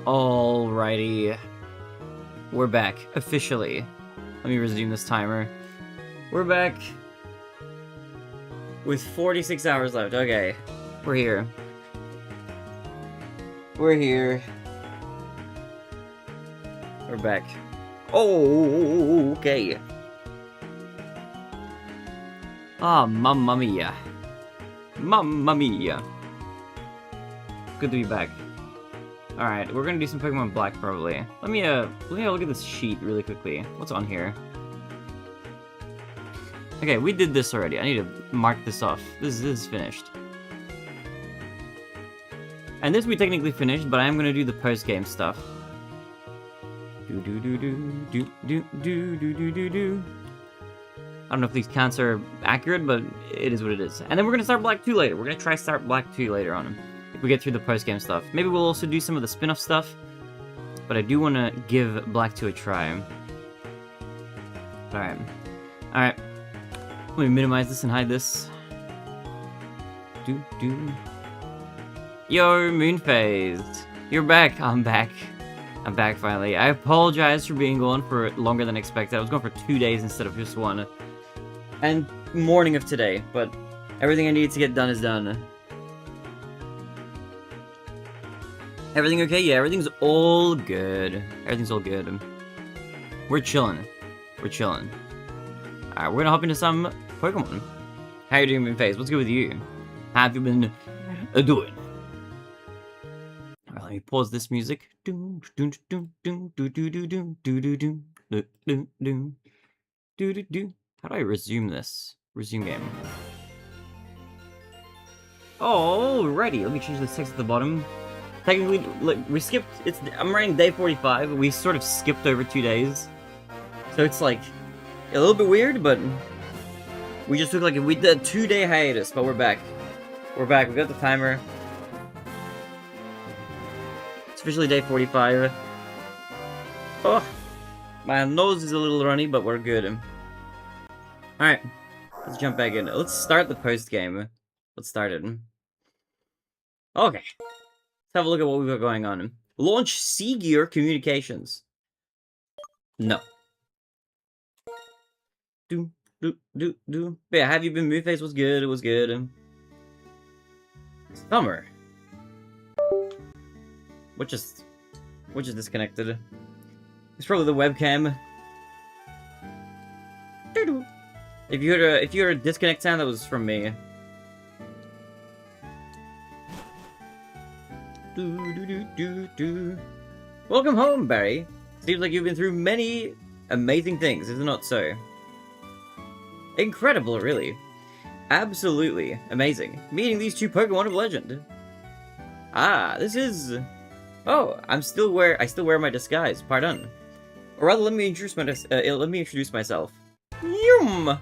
Alrighty. We're back, officially. Let me resume this timer. We're back with 46 hours left. Okay, we're here. We're here. We're back. Oh, okay. Ah, mamma mia. Mamma mia. Good to be back. Alright, we're gonna do some Pokemon Black, probably. Let me have a look at this sheet really quickly. What's on here? Okay, we did this already. I need to mark this off. This is finished. And this will be technically finished, but I am gonna do the post-game stuff. Do do do do do do do do do do do. I don't know if these counts are accurate, but it is what it is. And then we're gonna start Black 2 later. We're gonna try start Black 2 later on. If we get through the post-game stuff. Maybe we'll also do some of the spin-off stuff, but I do want to give Black 2 a try. Alright. Alright. Let me minimize this and hide this. Yo, Moonphase! You're back! I'm back. I'm back finally. I apologize for being gone for longer than expected. I was gone for 2 days instead of just one. And morning of today, but everything I needed to get done is done. Everything okay? Yeah, everything's all good. Everything's all good. We're chilling. We're chilling. Alright, we're gonna hop into some Pokemon. How you doing, Moonphase? What's good with you? How have you been doing? Alright, let me pause this music. How do I resume this? Resume game. Alrighty, let me change the text at the bottom. Technically, like, we skipped, I'm writing day 45, we sort of skipped over 2 days. So it's like, a little bit weird, but we just took like, we did a 2-day hiatus, but we're back. We're back, we got the timer. It's officially day 45. Oh, my nose is a little runny, but we're good. Alright, let's jump back in. Let's start the post game. Let's start it. Okay. Let's have a look at what we've got going on. Launch Sea-Gear Communications. No. But yeah, have you been Moonphase? Was good, it was good. Summer. Which is disconnected. It's probably the webcam. If you heard a disconnect sound, that was from me. Welcome home, Barry. Seems like you've been through many amazing things, is it not so? Incredible, really. Absolutely amazing. Meeting these two Pokemon of legend. Ah, this is... Oh, I still wear my disguise, pardon. Or rather, let me introduce myself. Yum!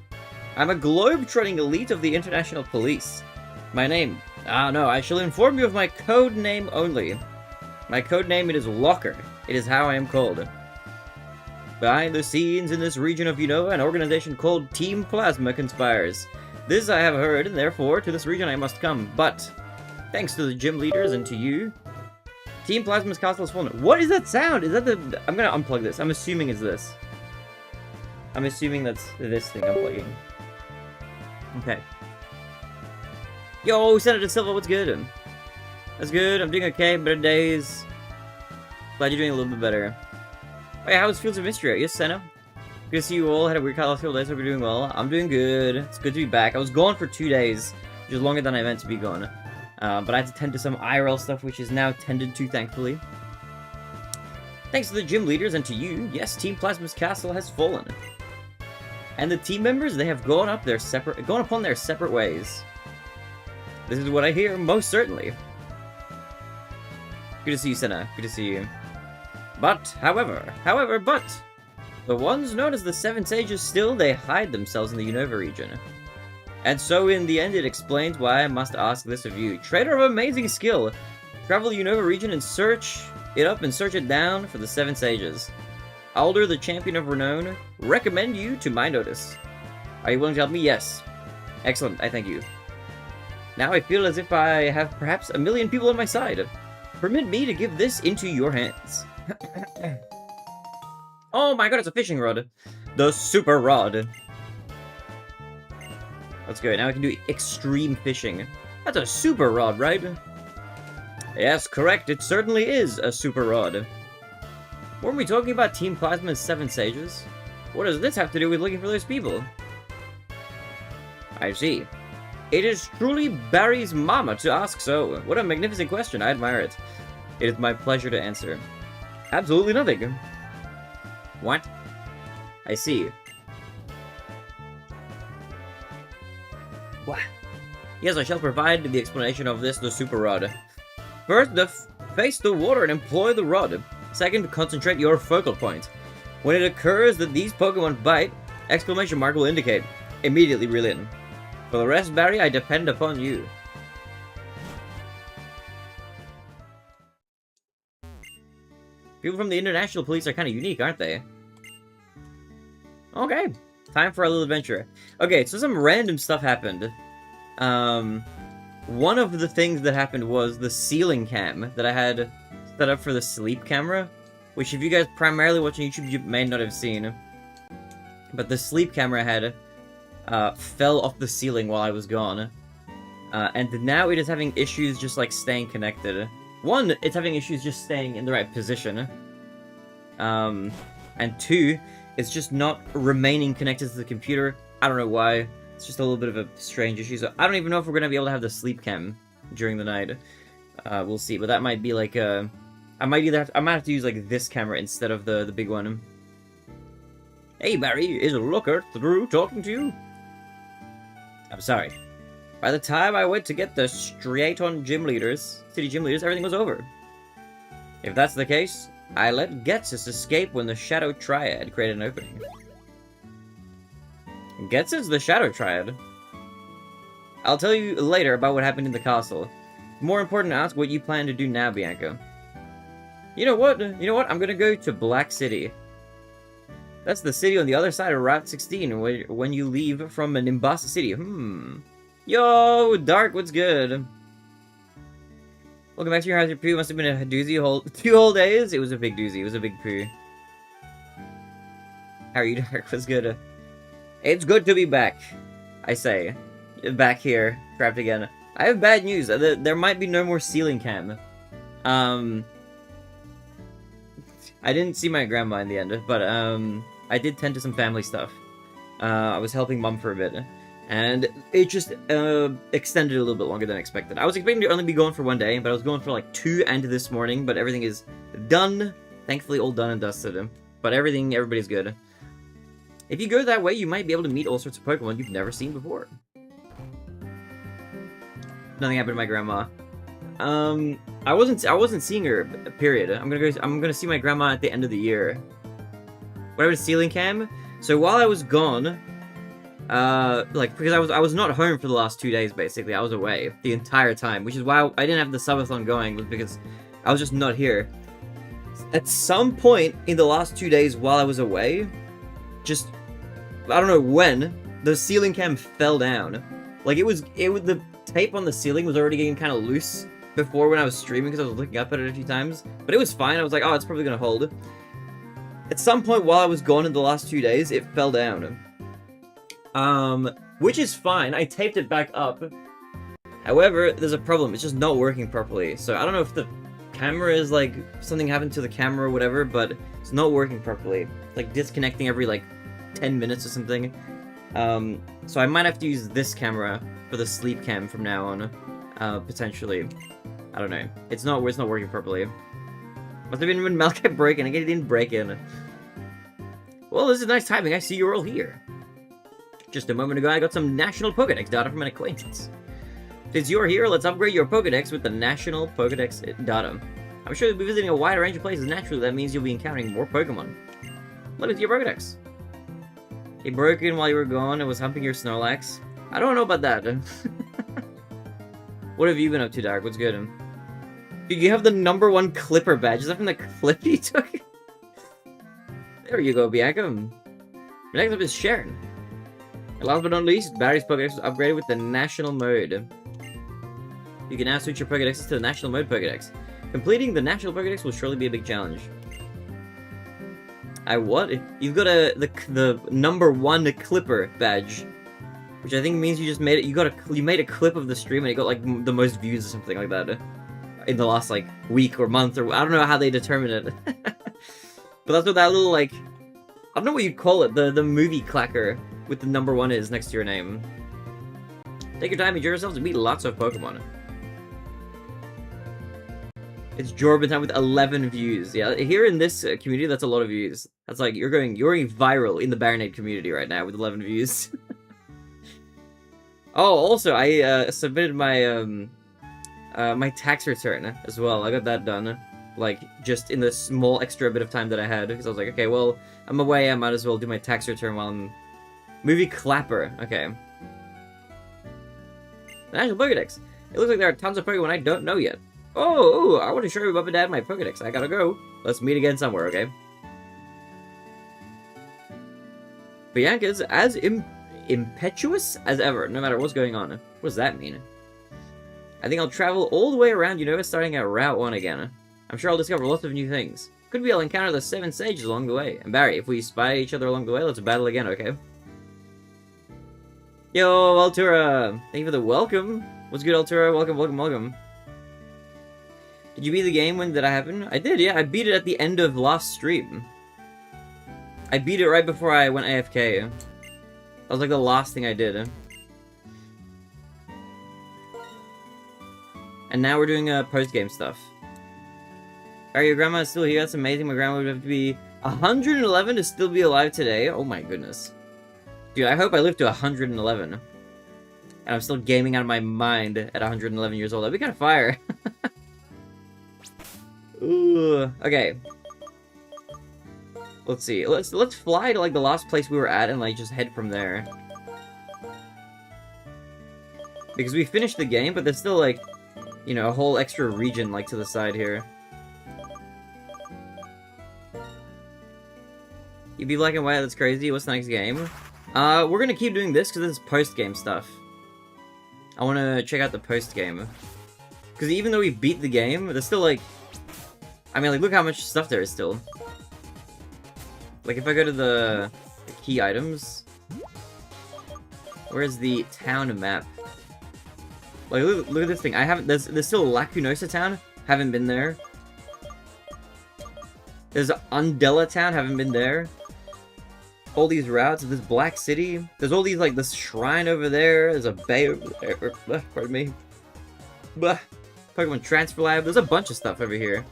I'm a globe-trotting elite of the International Police. My name... Ah, no, I shall inform you of my code name only. My code name, it is Locker. It is how I am called. Behind the scenes in this region of Unova, an organization called Team Plasma conspires. This I have heard, and therefore, to this region I must come. But, thanks to the gym leaders and to you, Team Plasma's castle is fallen. What is that sound? Is that the... I'm gonna unplug this. I'm assuming it's this. I'm assuming that's this thing I'm plugging. Okay. Yo, Senator Silva, what's good? That's good, I'm doing okay, better days. Glad you're doing a little bit better. Oh yeah, how was Fields of Mystery? Yes, Senna. Good to see you all. Had a weird couple of days, hope you're doing well. I'm doing good. It's good to be back. I was gone for 2 days, which is longer than I meant to be gone. But I had to tend to some IRL stuff, which is now tended to, thankfully. Thanks to the gym leaders and to you, yes, Team Plasma's castle has fallen. And the team members, they have gone upon their separate ways. This is what I hear, most certainly. Good to see you, Senna. Good to see you. But, however, the ones known as the Seven Sages still, they hide themselves in the Unova region. And so, in the end, it explains why I must ask this of you. Trader of amazing skill, travel the Unova region and search it up and search it down for the Seven Sages. Alder, the champion of renown, recommend you to my notice. Are you willing to help me? Yes. Excellent, I thank you. Now I feel as if I have perhaps 1 million people on my side. Permit me to give this into your hands. Oh my god, it's a fishing rod. The super rod. Let's go. Now we can do extreme fishing. That's a super rod, right? Yes, correct. It certainly is a super rod. Weren't we talking about Team Plasma's 7 Sages? What does this have to do with looking for those people? I see. It is truly Barry's mama to ask so. What a magnificent question. I admire it. It is my pleasure to answer. Absolutely nothing. What? I see. What? Yes, I shall provide the explanation of this, the super rod. First, face the water and employ the rod. Second, concentrate your focal point. When it occurs that these Pokemon bite, exclamation mark will indicate. Immediately reel in. For the rest, Barry, I depend upon you. People from the International Police are kind of unique, aren't they? Okay, time for a little adventure. Okay, so some random stuff happened. One of the things that happened was the ceiling cam that I had set up for the sleep camera, which if you guys primarily watching YouTube, you may not have seen. But the sleep camera had fell off the ceiling while I was gone. And now it is having issues just like staying connected. One, it's having issues just staying in the right position. And two, it's just not remaining connected to the computer. I don't know why. It's just a little bit of a strange issue. So I don't even know if we're going to be able to have the sleep cam during the night. We'll see. But that might be like I might have to use like this camera instead of the big one. Hey Barry, is a looker through talking to you? I'm sorry. By the time I went to get the straight-on city gym leaders, everything was over. If that's the case, I let Getsus escape when the Shadow Triad created an opening. Getsus the Shadow Triad? I'll tell you later about what happened in the castle. More important to ask what you plan to do now, Bianca. You know what? I'm gonna go to Black City. That's the city on the other side of Route 16 when you leave from Nimbasa City. Yo, Dark, what's good? Welcome back to your house. Your poo must have been a doozy 2 whole days. It was a big doozy. It was a big poo. How are you, Dark? What's good? It's good to be back. I say. Back here. Trapped again. I have bad news. There might be no more ceiling cam. I didn't see my grandma in the end, but I did tend to some family stuff. I was helping Mom for a bit. And it just extended a little bit longer than expected. I was expecting to only be going for 1 day, but I was going for like 2 and this morning, but everything is done. Thankfully, all done and dusted. But everybody's good. If you go that way, you might be able to meet all sorts of Pokemon you've never seen before. Nothing happened to my grandma. I wasn't seeing her, period. I'm gonna see my grandma at the end of the year. Whatever the ceiling cam. So while I was gone, because I was not home for the last 2 days, basically. I was away the entire time, which is why I didn't have the subathon going, was because I was just not here. At some point in the last 2 days while I was away, just, I don't know when, the ceiling cam fell down. Like, the tape on the ceiling was already getting kind of loose before when I was streaming, because I was looking up at it a few times. But it was fine. I was like, oh, it's probably gonna hold. At some point while I was gone in the last 2 days, it fell down. Which is fine. I taped it back up. However, there's a problem. It's just not working properly. So I don't know if the camera is like, something happened to the camera or whatever, but it's not working properly. It's like disconnecting every like 10 minutes or something. So I might have to use this camera for the sleep cam from now on. Potentially. I don't know. It's not working properly. Must have been when Mel kept breaking. I guess he didn't break in. Well, this is nice timing. I see you're all here. Just a moment ago, I got some National Pokédex data from an acquaintance. Since you're here, let's upgrade your Pokédex with the National Pokédex data. I'm sure you'll be visiting a wider range of places. Naturally, that means you'll be encountering more Pokémon. Let me see your Pokédex. He broke in while you were gone and was humping your Snorlax. I don't know about that. What have you been up to, Dark? What's good? Dude, you have the #1 Clipper badge. Is that from the clip you took? There you go, Bianca. Next up is Sharon. And last but not least, Barry's Pokédex was upgraded with the National Mode. You can now switch your Pokédexes to the National Mode Pokédex. Completing the National Pokédex will surely be a big challenge. What? You've got the number 1 Clipper badge, which I think means you just made it. You made a clip of the stream and it got like the most views or something like that in the last like week or month, or I don't know how they determine it. But that's what that little like, I don't know what you'd call it, the movie clacker with the number 1 is next to your name. Take your time, enjoy yourselves, and meet lots of Pokemon. It's Jorban time with 11 views. Yeah, here in this community, that's a lot of views. That's like, you're going viral in the TheBarinade community right now with 11 views. Oh, also, I submitted my my tax return as well. I got that done, like, just in the small extra bit of time that I had, because I was like, okay, well, I'm away, I might as well do my tax return while I'm... Movie Clapper, okay. The National Pokédex. It looks like there are tons of Pokemon I don't know yet. Oh, I want to show you Mom and Dad my Pokédex. I gotta go. Let's meet again somewhere, okay? Bianca's as impetuous as ever, no matter what's going on. What does that mean? I think I'll travel all the way around Unova, starting at Route 1 again. I'm sure I'll discover lots of new things. Could be I'll encounter the 7 sages along the way. And Barry, if we spy each other along the way, let's battle again, okay? Yo, Altura! Thank you for the welcome. What's good, Altura? Welcome, welcome, welcome. Did you beat the game? When did that happen? I did, yeah. I beat it at the end of last stream. I beat it right before I went AFK. That was like the last thing I did. And now we're doing post-game stuff. Are your grandma still here? That's amazing. My grandma would have to be 111 to still be alive today. Oh my goodness. Dude, I hope I live to 111. And I'm still gaming out of my mind at 111 years old. That'd be kind of fire. Ooh, okay. Let's see. Let's fly to like the last place we were at and like just head from there. Because we finished the game, but there's still like, you know, a whole extra region like to the side here. You be black and white, that's crazy. What's the next game? We're gonna keep doing this because this is post-game stuff. I want to check out the post-game. Because even though we beat the game, there's still like... I mean, like, look how much stuff there is still. Like, if I go to the key items... Where's the town map? Like, look at this thing. I haven't... There's still Lacunosa Town. Haven't been there. There's Undella Town. Haven't been there. All these routes. There's Black City. There's all these, like, this shrine over there. There's a bay over there. Pardon me. Blah. Pokemon Transfer Lab. There's a bunch of stuff over here.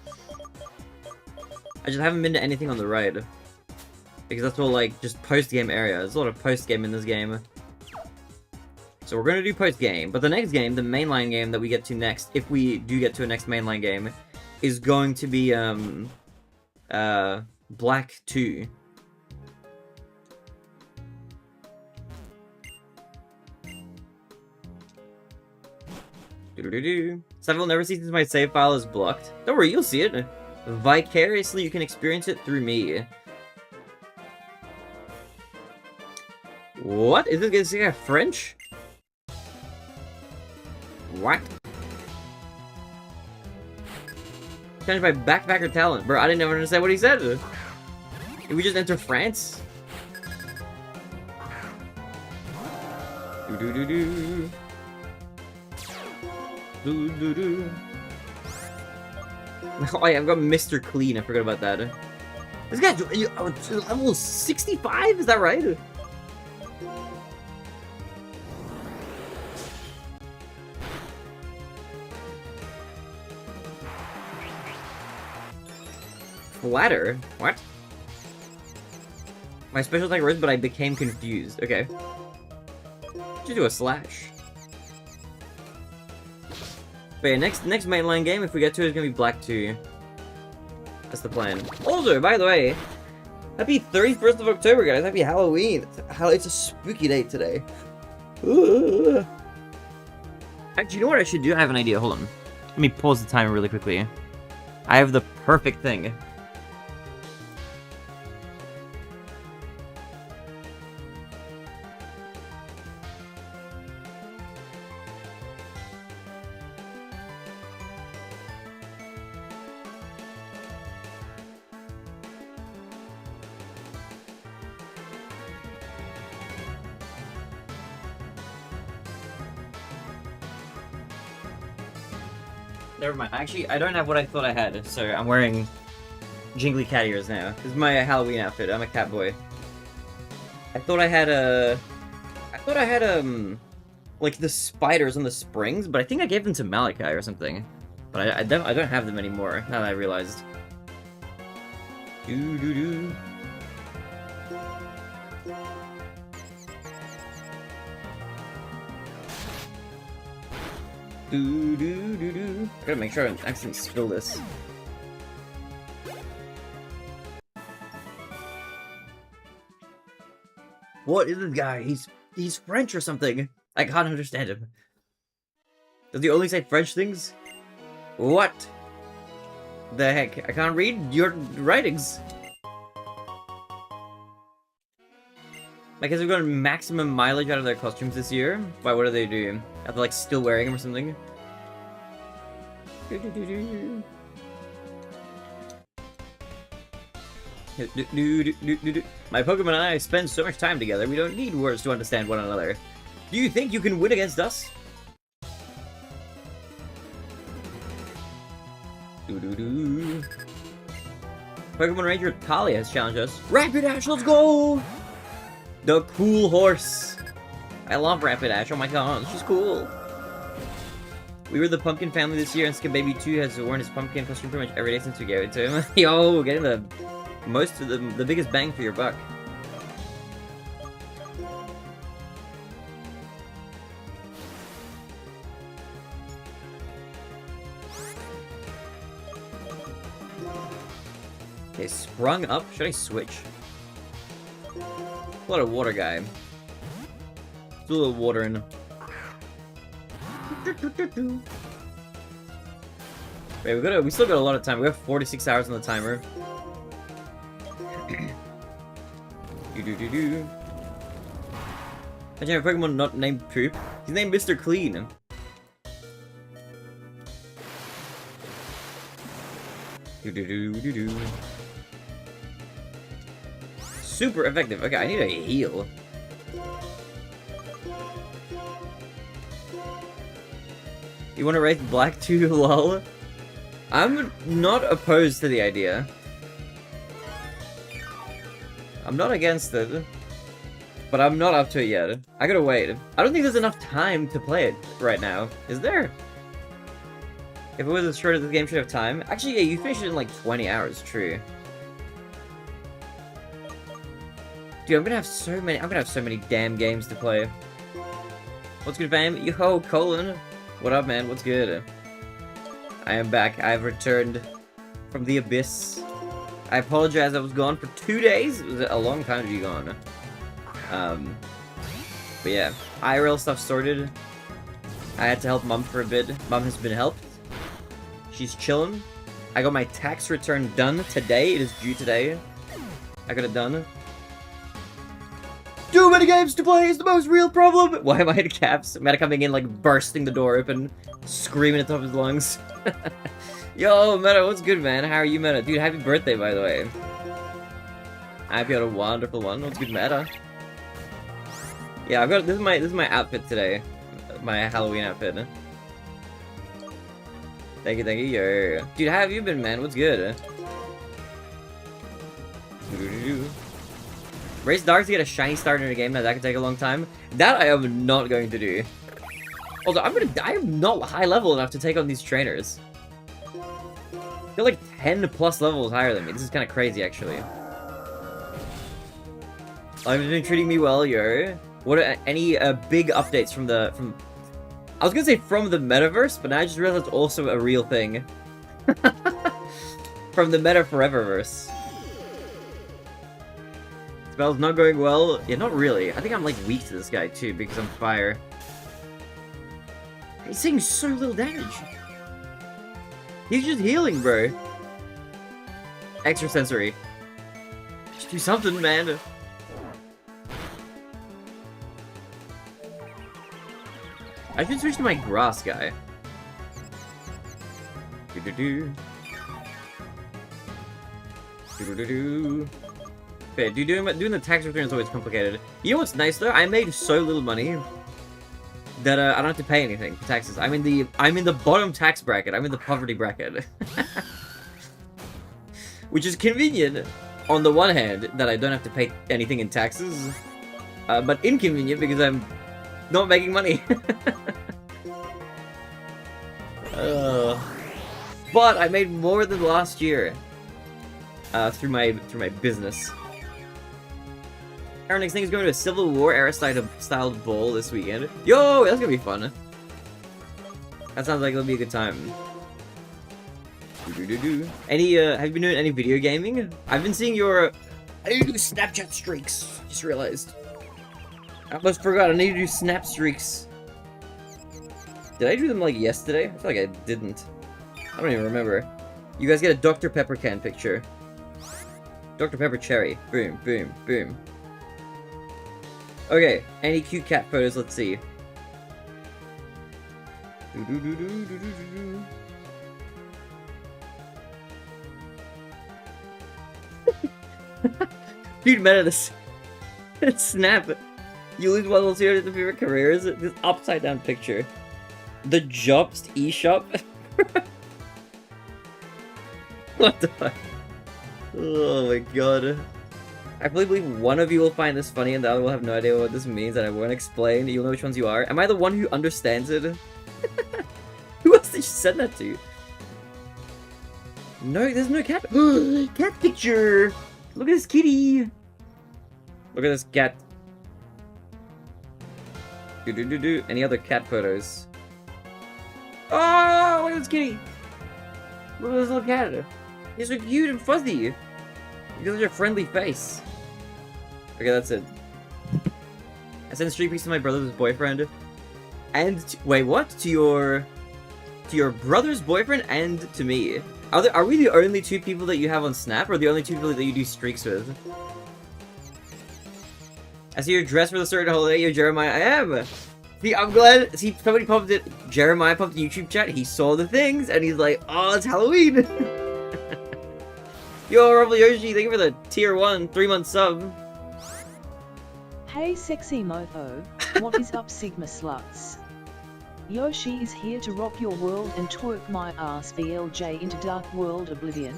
I just haven't been to anything on the right. Because that's all, like, just post-game area. There's a lot of post-game in this game. So we're gonna do post-game. But the next game, the mainline game that we get to next, if we do get to a next mainline game, is going to be, Black 2. Savile never sees my save file is blocked. Don't worry, you'll see it. Vicariously, you can experience it through me. What? Is this guy French? What? Challenged by backpacker talent. Bro, I didn't ever understand what he said. Did we just enter France? Do-do-do-do. Do-do-do. Oh yeah, I've got Mr. Clean. I forgot about that. This guy's level 65? Is that right? Flatter? What? My special attack rose, but I became confused. Okay. Just do a slash. But yeah, next mainline game, if we get to it, is gonna be Black 2. That's the plan. Also, by the way, happy 31st of October, guys. Happy Halloween. It's a spooky day today. Ugh. Actually, you know what I should do? I have an idea. Hold on. Let me pause the timer really quickly. I have the perfect thing. Never mind. Actually, I don't have what I thought I had, so I'm wearing jingly cat ears now. This is my Halloween outfit. I'm a cat boy. I thought I had like the spiders on the springs, but I think I gave them to Malachi or something. But I don't have them anymore, now that I realized. Doo-doo-doo. Doo-doo-doo-doo. I gotta make sure I don't accidentally spill this. What is this guy? He's French or something. I can't understand him. Does he only say French things? What the heck? I can't read your writings. I guess we've gotten maximum mileage out of their costumes this year. Why, what do they do? Are they like still wearing them or something? My Pokemon and I spend so much time together, we don't need words to understand one another. Do you think you can win against us? Pokemon Ranger Talia has challenged us. Rapidash, let's go! The cool horse. I love Rapidash, oh my god, she's cool. We were the pumpkin family this year, and Skin Baby 2 has worn his pumpkin costume pretty much every day since we gave it to him. Yo, getting the most of the biggest bang for your buck. Okay, sprung up. Should I switch? A lot of water guy. Still a little water in. Wait, we still got a lot of time. We have 46 hours on the timer. Imagine a Pokemon not named Poop. He's named Mr. Clean. Super effective. Okay, I need a heal. You want to race Black 2 lol? I'm not opposed to the idea. I'm not against it. But I'm not up to it yet. I gotta wait. I don't think there's enough time to play it right now. Is there? If it was as short as this game should have time. Actually, yeah, you finished it in like 20 hours, true. Dude, I'm gonna have so many damn games to play. What's good, fam? Yo, Colin. What up, man? What's good? I am back. I've returned from the abyss. I apologize, I was gone for 2 days. It was a long time to be gone. But yeah, IRL stuff sorted. I had to help Mom for a bit. Mom has been helped. She's chilling. I got my tax return done today. It is due today. I got it done. Too many games to play is the most real problem! Why am I in caps? Meta coming in, like, bursting the door open, screaming at the top of his lungs. Yo, Meta, what's good, man? How are you, Meta? Dude, happy birthday, by the way. I hope you had a wonderful one. What's good, Meta? Yeah, I've got, this is my outfit today. My Halloween outfit. Thank you, yo. Dude, how have you been, man? What's good? Race Dark to get a shiny start in a game, now that could take a long time. That I am not going to do. Also, I am not high level enough to take on these trainers. They're like 10 plus levels higher than me. This is kind of crazy, actually. I've been treating me well, yo. What are any big updates from I was gonna say from the metaverse, but now I just realized it's also a real thing. From the Meta Foreververse. Spell's not going well. Yeah, not really. I think I'm like weak to this guy too because I'm fire. He's taking so little damage. He's just healing, bro. Extrasensory. Just do something, man. I should switch to my grass guy. Do-do-do. Do-do-do-do. Okay, doing the tax return is always complicated. You know what's nice though? I made so little money that I don't have to pay anything for taxes. I'm in the bottom tax bracket. I'm in the poverty bracket. Which is convenient on the one hand that I don't have to pay anything in taxes, but inconvenient because I'm not making money. But I made more than last year through my business. Our next thing is going to a Civil War era styled ball this weekend. Yo, that's gonna be fun. That sounds like it'll be a good time. Any have you been doing any video gaming? I've been seeing your I need to do Snapchat streaks. Just realized. I almost forgot I need to do snap streaks. Did I do them like yesterday? I feel like I didn't. I don't even remember. You guys get a Dr. Pepper can picture. Dr. Pepper cherry. Boom, boom, boom. Okay, any cute cat photos, let's see. Dude, meta this. Snap. You lose one of your favorite careers. This upside down picture. The Jobst eShop. What the fuck? Oh my god. I believe one of you will find this funny and the other will have no idea what this means and I won't explain. You'll know which ones you are. Am I the one who understands it? Who else did you send that to? No, there's no cat. Cat picture! Look at this kitty! Look at this cat. Any other cat photos? Oh, look at this kitty! Look at this little cat. He's so cute and fuzzy. Because of your friendly face. Okay, that's it. I sent a streak piece to my brother's boyfriend. And wait, what? To your brother's boyfriend and to me. Are we the only two people that you have on Snap, or the only two people that you do streaks with? I see you're dressed for the certain holiday, yo Jeremiah. I am! See, I'm glad. See, somebody popped it. Jeremiah popped the YouTube chat. He saw the things, and he's like, oh, it's Halloween! Yo, Rebel Yoshi, thank you for the tier 1 3-month sub. Hey, sexy mofo. What is up, Sigma sluts? Yoshi is here to rock your world and twerk my ass BLJ into dark world oblivion.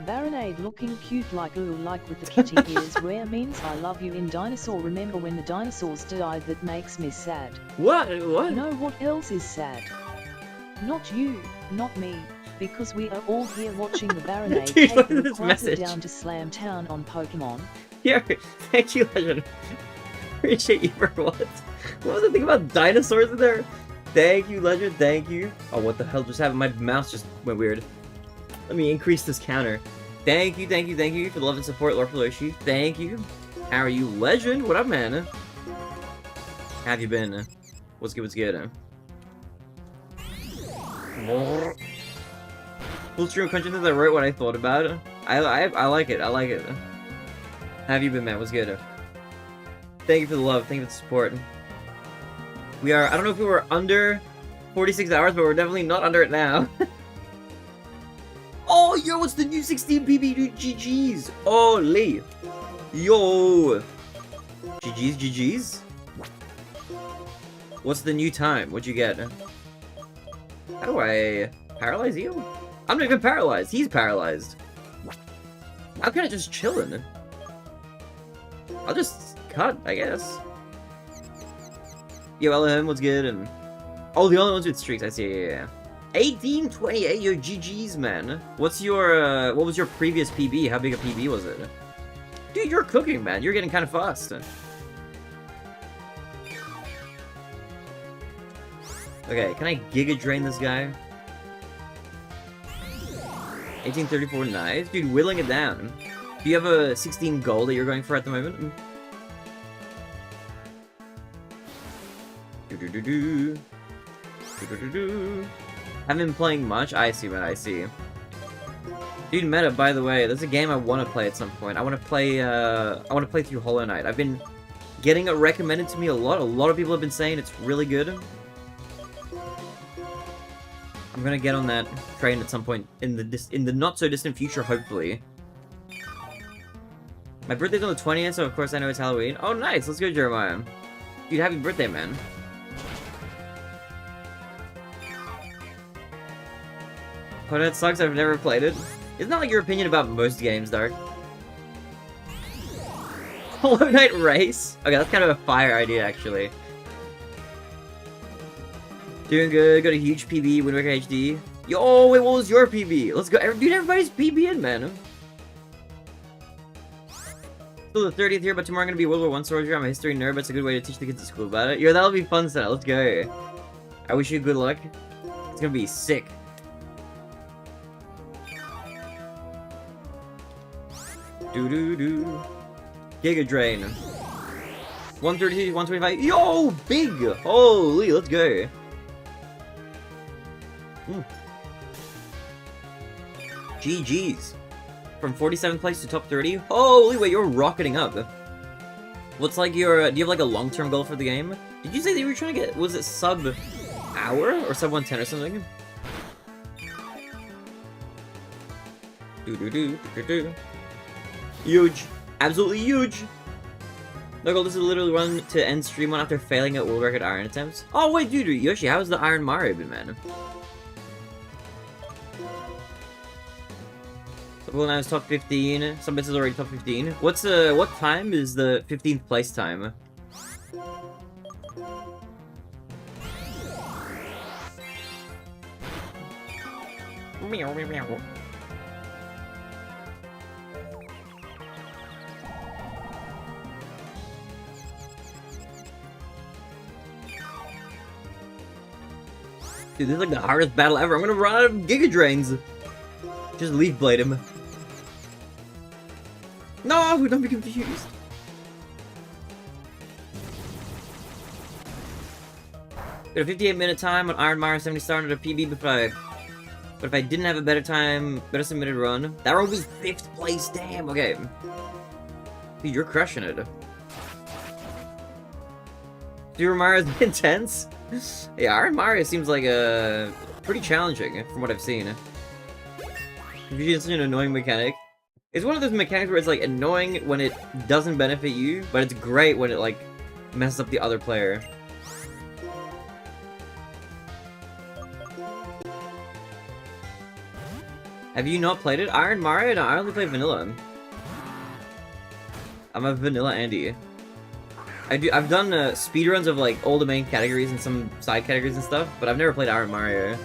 Barinade looking cute like ooh like with the kitty ears. Rare means I love you in dinosaur. Remember when the dinosaurs died? That makes me sad. What? Know what else is sad? Not you, not me. Because we are all here watching the Barinade take the requirement down to Slam Town on Pokémon. Yeah, thank you, Legend. Appreciate you for what? What was the thing about dinosaurs in there? Thank you, Legend, thank you. Oh, what the hell just happened? My mouse just went weird. Let me increase this counter. Thank you for the love and support, Lord Yoshi. Thank you. How are you, Legend? What up, man? How have you been? What's good? Full stream content that I wrote what I thought about it. I like it. How have you been, man? What's good? Thank you for the love. Thank you for the support. We are. I don't know if we were under 46 hours, but we're definitely not under it now. Oh, yo, what's the new 16 PB? Dude, GG's. Holy. Yo. GG's. What's the new time? What'd you get? How do I paralyze you? I'm not even paralyzed. He's paralyzed. I'm kind of just chilling. I'll just cut, I guess. Yo, LM, what's good? And oh, the only ones with streaks. I see. Yeah. 1828. Yo, GG's, man. What's your what was your previous PB? How big a PB was it? Dude, you're cooking, man. You're getting kind of fast. Okay, can I Giga Drain this guy? 1834, nice. Dude, whittling it down. Do you have a 16 gold that you're going for at the moment? Haven't been playing much? I see, man, I see. Dude, meta, by the way, there's a game I want to play at some point. I want to play through Hollow Knight. I've been getting it recommended to me a lot. A lot of people have been saying it's really good. I'm gonna get on that train at some point in the not so distant future, hopefully. My birthday's on the 20th, so of course I know it's Halloween. Oh, nice! Let's go, Jeremiah. Dude, happy birthday, man. Oh, that sucks, I've never played it. Isn't that like your opinion about most games, Dark? Hollow Knight Race? Okay, that's kind of a fire idea, actually. Doing good, got a huge PB, Wind Waker HD. Yo, wait, what was your PB? Let's go, dude, everybody's PB in, man. Still the 30th here, but tomorrow I'm gonna be a World War I soldier. I'm a history nerd, but it's a good way to teach the kids at school about it. Yo, that'll be fun, Santa. Let's go. I wish you good luck. It's gonna be sick. Doo-doo-doo. Giga Drain. 132, 125. Yo, big! Holy, let's go. GG's. From 47th place to top 30. Holy wait, you're rocketing up. What's like your, do you have like a long-term goal for the game? Did you say that you were trying to get, was it sub-hour or sub-110 or something? Do-do-do-do-do-do. Huge. Absolutely huge. No goal, this is literally one to end stream on after failing at world record iron attempts. Oh wait, dude, Yoshi, how's the Iron Mario been, man? Well, now it's top 15. Some bits is already top 15. What's what time is the 15th place time? Meow, meow, meow. Dude, this is like the hardest battle ever. I'm gonna run out of Giga Drains. Just Leaf Blade him. No, don't be confused. Got a 58-minute time on Iron Mario 70 star under a PB, but if I didn't have a better time, better submitted run, that run was 5th place. Damn. Okay. Dude, you're crushing it. Super Mario's intense. Yeah, Iron Mario seems like pretty challenging from what I've seen. It's such an annoying mechanic. It's one of those mechanics where it's like annoying when it doesn't benefit you, but it's great when it like messes up the other player. Have you not played it? Iron Mario? No, I only play vanilla. I'm a vanilla Andy. I've done speedruns of like all the main categories and some side categories and stuff, but I've never played Iron Mario.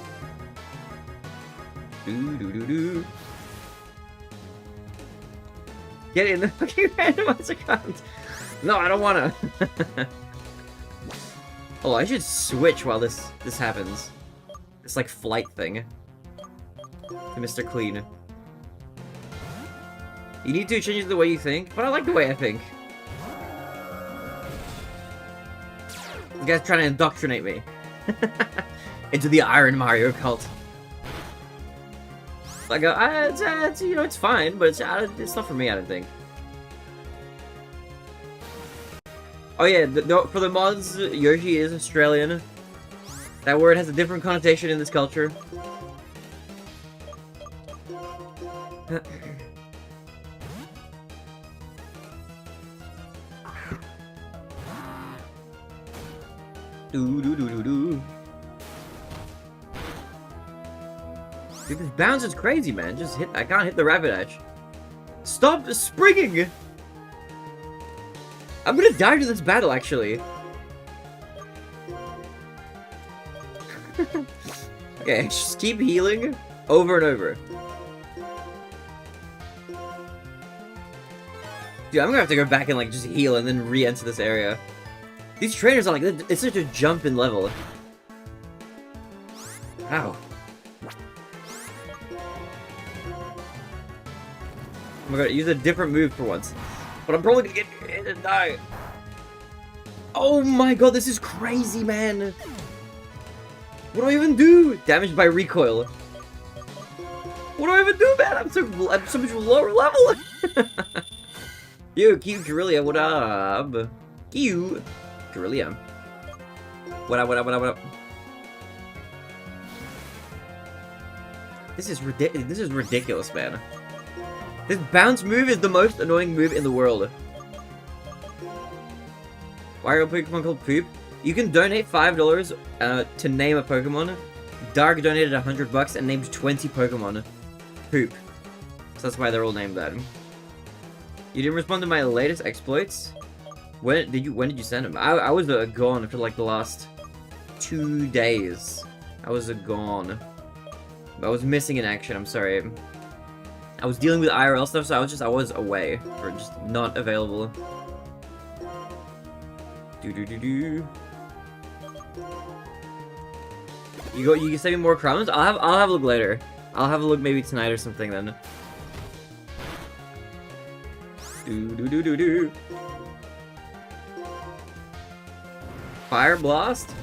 Do. Get in the fucking randomizer count. No, I don't wanna. Oh, I should switch while this happens. This like flight thing. To Mr. Clean. You need to change the way you think, but I like the way I think. This guy's trying to indoctrinate me into the Iron Mario cult. I go, it's you know, it's fine, but it's not for me, I don't think. Oh yeah, for the mods, Yoshi is Australian. That word has a different connotation in this culture. Do. Dude, this bounce is crazy, man. I can't hit the rabbit edge. Stop springing! I'm gonna die to this battle, actually. Okay, just keep healing over and over. Dude, I'm gonna have to go back and like just heal and then re-enter this area. These trainers are like, it's such a jump in level. Ow. Oh my god, use a different move for once. But I'm probably gonna get hit and die. Oh my god, this is crazy, man. What do I even do? Damaged by recoil. What do I even do, man? I'm so much lower level. Yo, cute Guerrilla, what up? Cute Guerrilla. What up? This is ridiculous, man. This bounce move is the most annoying move in the world. Why are a Pokemon called Poop? You can donate $5 to name a Pokemon. Dark donated $100 and named 20 Pokemon. Poop. So that's why they're all named that. You didn't respond to my latest exploits? When did you send them? I was gone for like the last 2 days. I was gone. I was missing in action, I'm sorry. I was dealing with IRL stuff, so I was away. Or just not available. You can send me more crumbs? I'll have a look later. I'll have a look maybe tonight or something then. Fire Blast?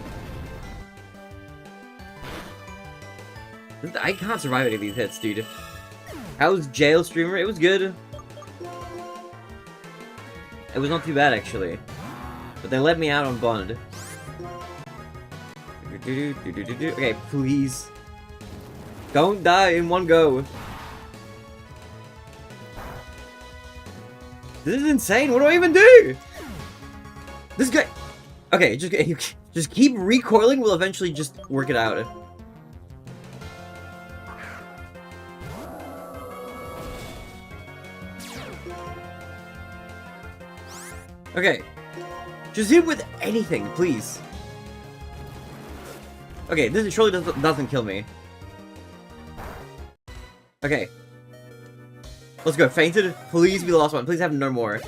I can't survive any of these hits, dude. How's Jail Streamer? It was good. It was not too bad, actually. But they let me out on Bond. Okay, please. Don't die in one go. This is insane. What do I even do? This guy... Okay, just keep recoiling. We'll eventually just work it out. Okay. Just hit with anything, please. Okay, this surely doesn't kill me. Okay. Let's go. Fainted. Please be the last one. Please have no more.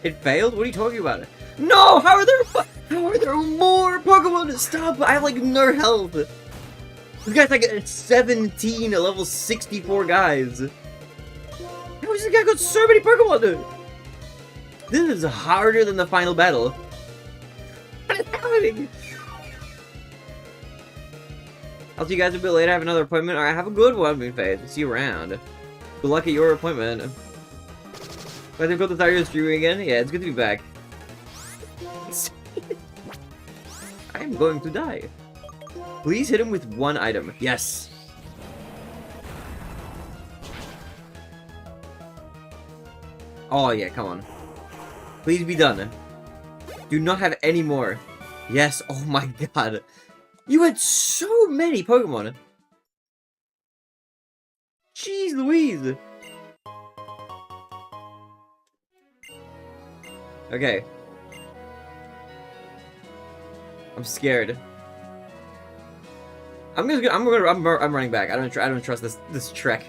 It failed? What are you talking about? No! How are there more Pokemon? Stop! I have like no health. This guy's like 17 level 64 guys. How is this guy got so many Pokemon? This is harder than the final battle. What is happening? I'll see you guys a bit later. I have another appointment. Alright, have a good one, Moonface. See you around. Good luck at your appointment. But they've got the start of streaming again? Yeah, it's good to be back. I'm going to die. Please hit him with one item. Yes. Oh yeah, come on. Please be done. Do not have any more. Yes, oh my god. You had so many Pokemon. Jeez Louise. Okay. I'm scared. I'm running back. I don't trust this trek.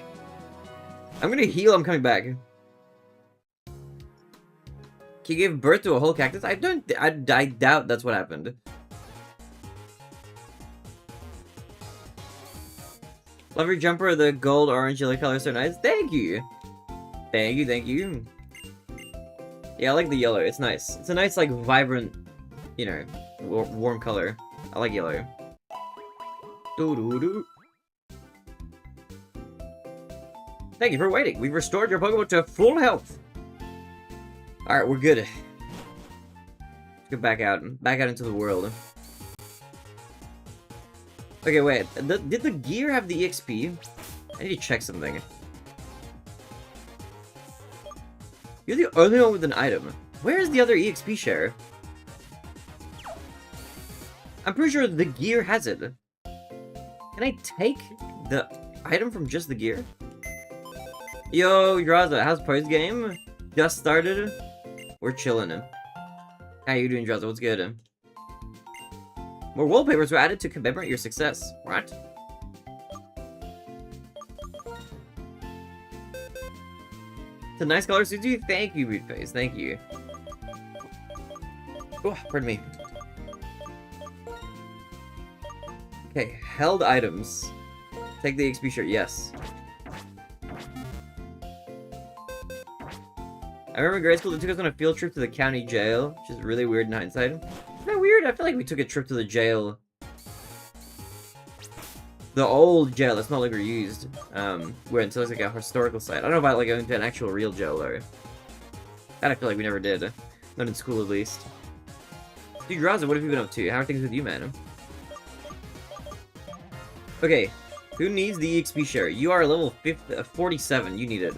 I'm gonna heal. I'm coming back. Can you give birth to a whole cactus? I doubt that's what happened. Love your jumper. The gold, orange, yellow color so nice. Thank you. Thank you. Thank you. Yeah, I like the yellow. It's nice. It's a nice, like, vibrant, you know, warm color. I like yellow. Doo-doo-doo. Thank you for waiting. We've restored your Pokemon to full health. Alright, we're good. Let's go back out into the world. Okay, wait. Did the gear have the EXP? I need to check something. You're the only one with an item. Where is the other EXP share? I'm pretty sure the gear has it. Can I take the item from just the gear? Yo, Draza, how's post game? Just started. We're chilling. How you doing, Draza? What's good? More wallpapers were added to commemorate your success. What? It's a nice color suits you. Thank you, Bootface. Thank you. Oh, pardon me. Okay, held items. Take the XP shirt. Yes. I remember in grade school they took us on a field trip to the county jail, which is really weird in hindsight. Isn't that weird? I feel like we took a trip to the jail. The old jail that's no longer used. Where until it's like a historical site. I don't know about like going to an actual real jail though. That I feel like we never did. Not in school at least. Dude, Raza, what have you been up to? How are things with you, man? Okay, who needs the EXP share? You are level 47, you need it.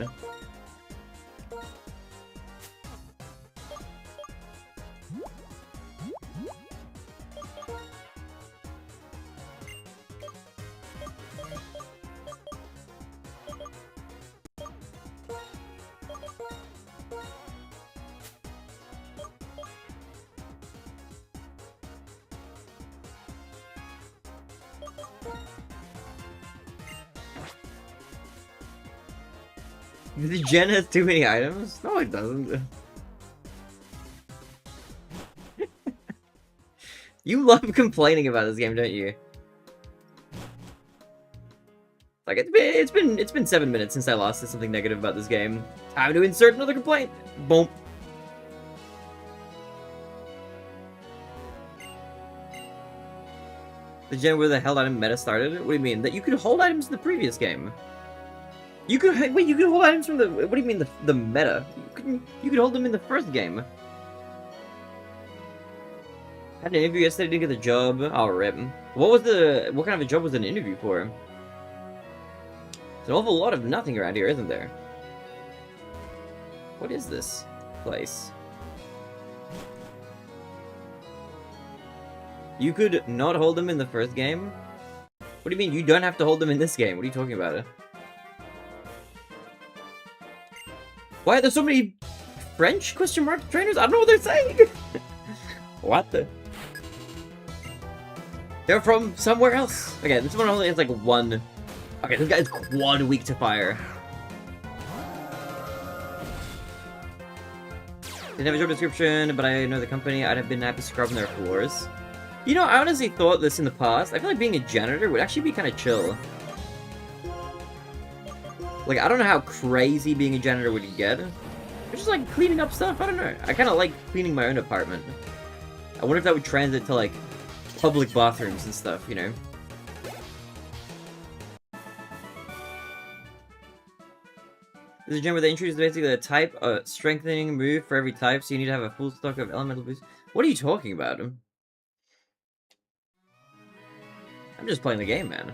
The gen has too many items? No, it doesn't. You love complaining about this game, don't you? Like, it's been 7 minutes since I last said something negative about this game. Time to insert another complaint. Boom. The gen where the held item meta started? What do you mean? That you could hold items in the previous game. You could wait. You could hold items from the. What do you mean the meta? You could hold them in the first game. Had an interview yesterday, didn't get the job. Oh, rip. What kind of a job was an interview for? There's an awful lot of nothing around here, isn't there? What is this place? You could not hold them in the first game? What do you mean you don't have to hold them in this game? What are you talking about? Why are there so many French question mark trainers? I don't know what they're saying! What the? They're from somewhere else. Okay, this one only has like one. Okay, this guy's quad weak to fire. Didn't have a job description, but I know the company. I'd have been happy scrubbing their floors. You know, I honestly thought this in the past. I feel like being a janitor would actually be kind of chill. Like, I don't know how crazy being a janitor would get. It's just like cleaning up stuff. I don't know. I kind of like cleaning my own apartment. I wonder if that would translate to like public bathrooms and stuff, you know? This is a gem where they introduce basically a type, strengthening move for every type, so you need to have a full stock of elemental boost. What are you talking about? I'm just playing the game, man.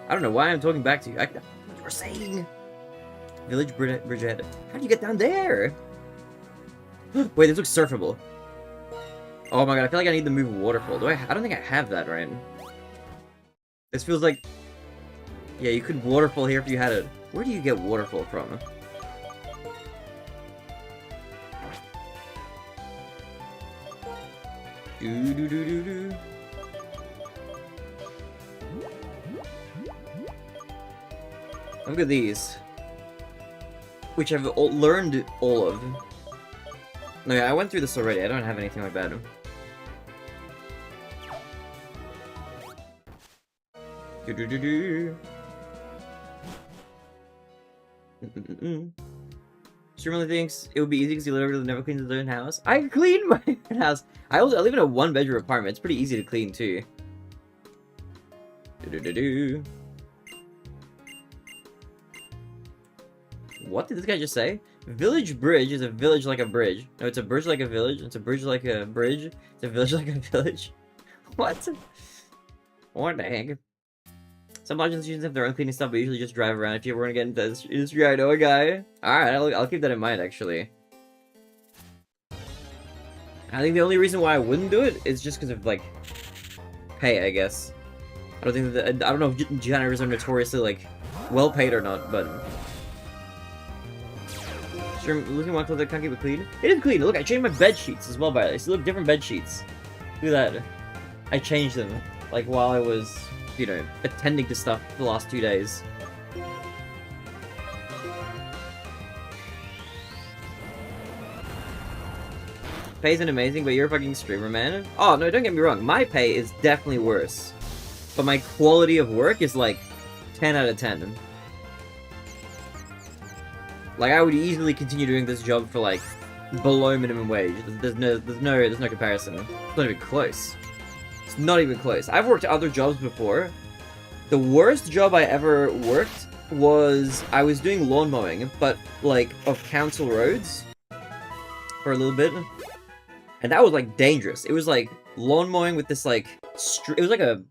I don't know why I'm talking back to you. What you were saying? Village Bridgehead. How'd you get down there? Wait, this looks surfable. Oh my god, I feel like I need the move Waterfall. I don't think I have that, right? This feels like... Yeah, you could Waterfall here if you had it. Where do you get Waterfall from? Do. Look at these. Which I've learned all of. No, yeah, I went through this already. I don't have anything like that. Do. She really thinks it would be easy because he literally never cleans his own house. I clean my own house. I live in a 1-bedroom apartment. It's pretty easy to clean too. Do. What did this guy just say? Village Bridge is a village like a bridge. No, it's a bridge like a village. It's a bridge like a bridge. It's a village like a village. What? What the heck? Some lodging institutions have their own cleaning stuff, but usually just drive around. If you ever want to get into this industry, I know a guy. Alright, I'll keep that in mind, actually. I think the only reason why I wouldn't do it is just because of, like, pay, I guess. I don't know if janitors are notoriously, like, well paid or not, but... Sure, looking one clothes that can't keep it clean. It is clean. Look, I changed my bed sheets as well, by the way. So look, different bed sheets. Look at that. I changed them, like, while I was, you know, attending to stuff for the last 2 days. Pay isn't amazing, but you're a fucking streamer, man. Oh, no, don't get me wrong. My pay is definitely worse. But my quality of work is, like, 10 out of 10. Like, I would easily continue doing this job for, like, below minimum wage. There's no comparison. It's not even close. It's not even close. I've worked other jobs before. The worst job I ever worked was, I was doing lawn mowing, but, like, of council roads for a little bit. And that was, like, dangerous. It was, like, lawn mowing with this, like, it was, like, a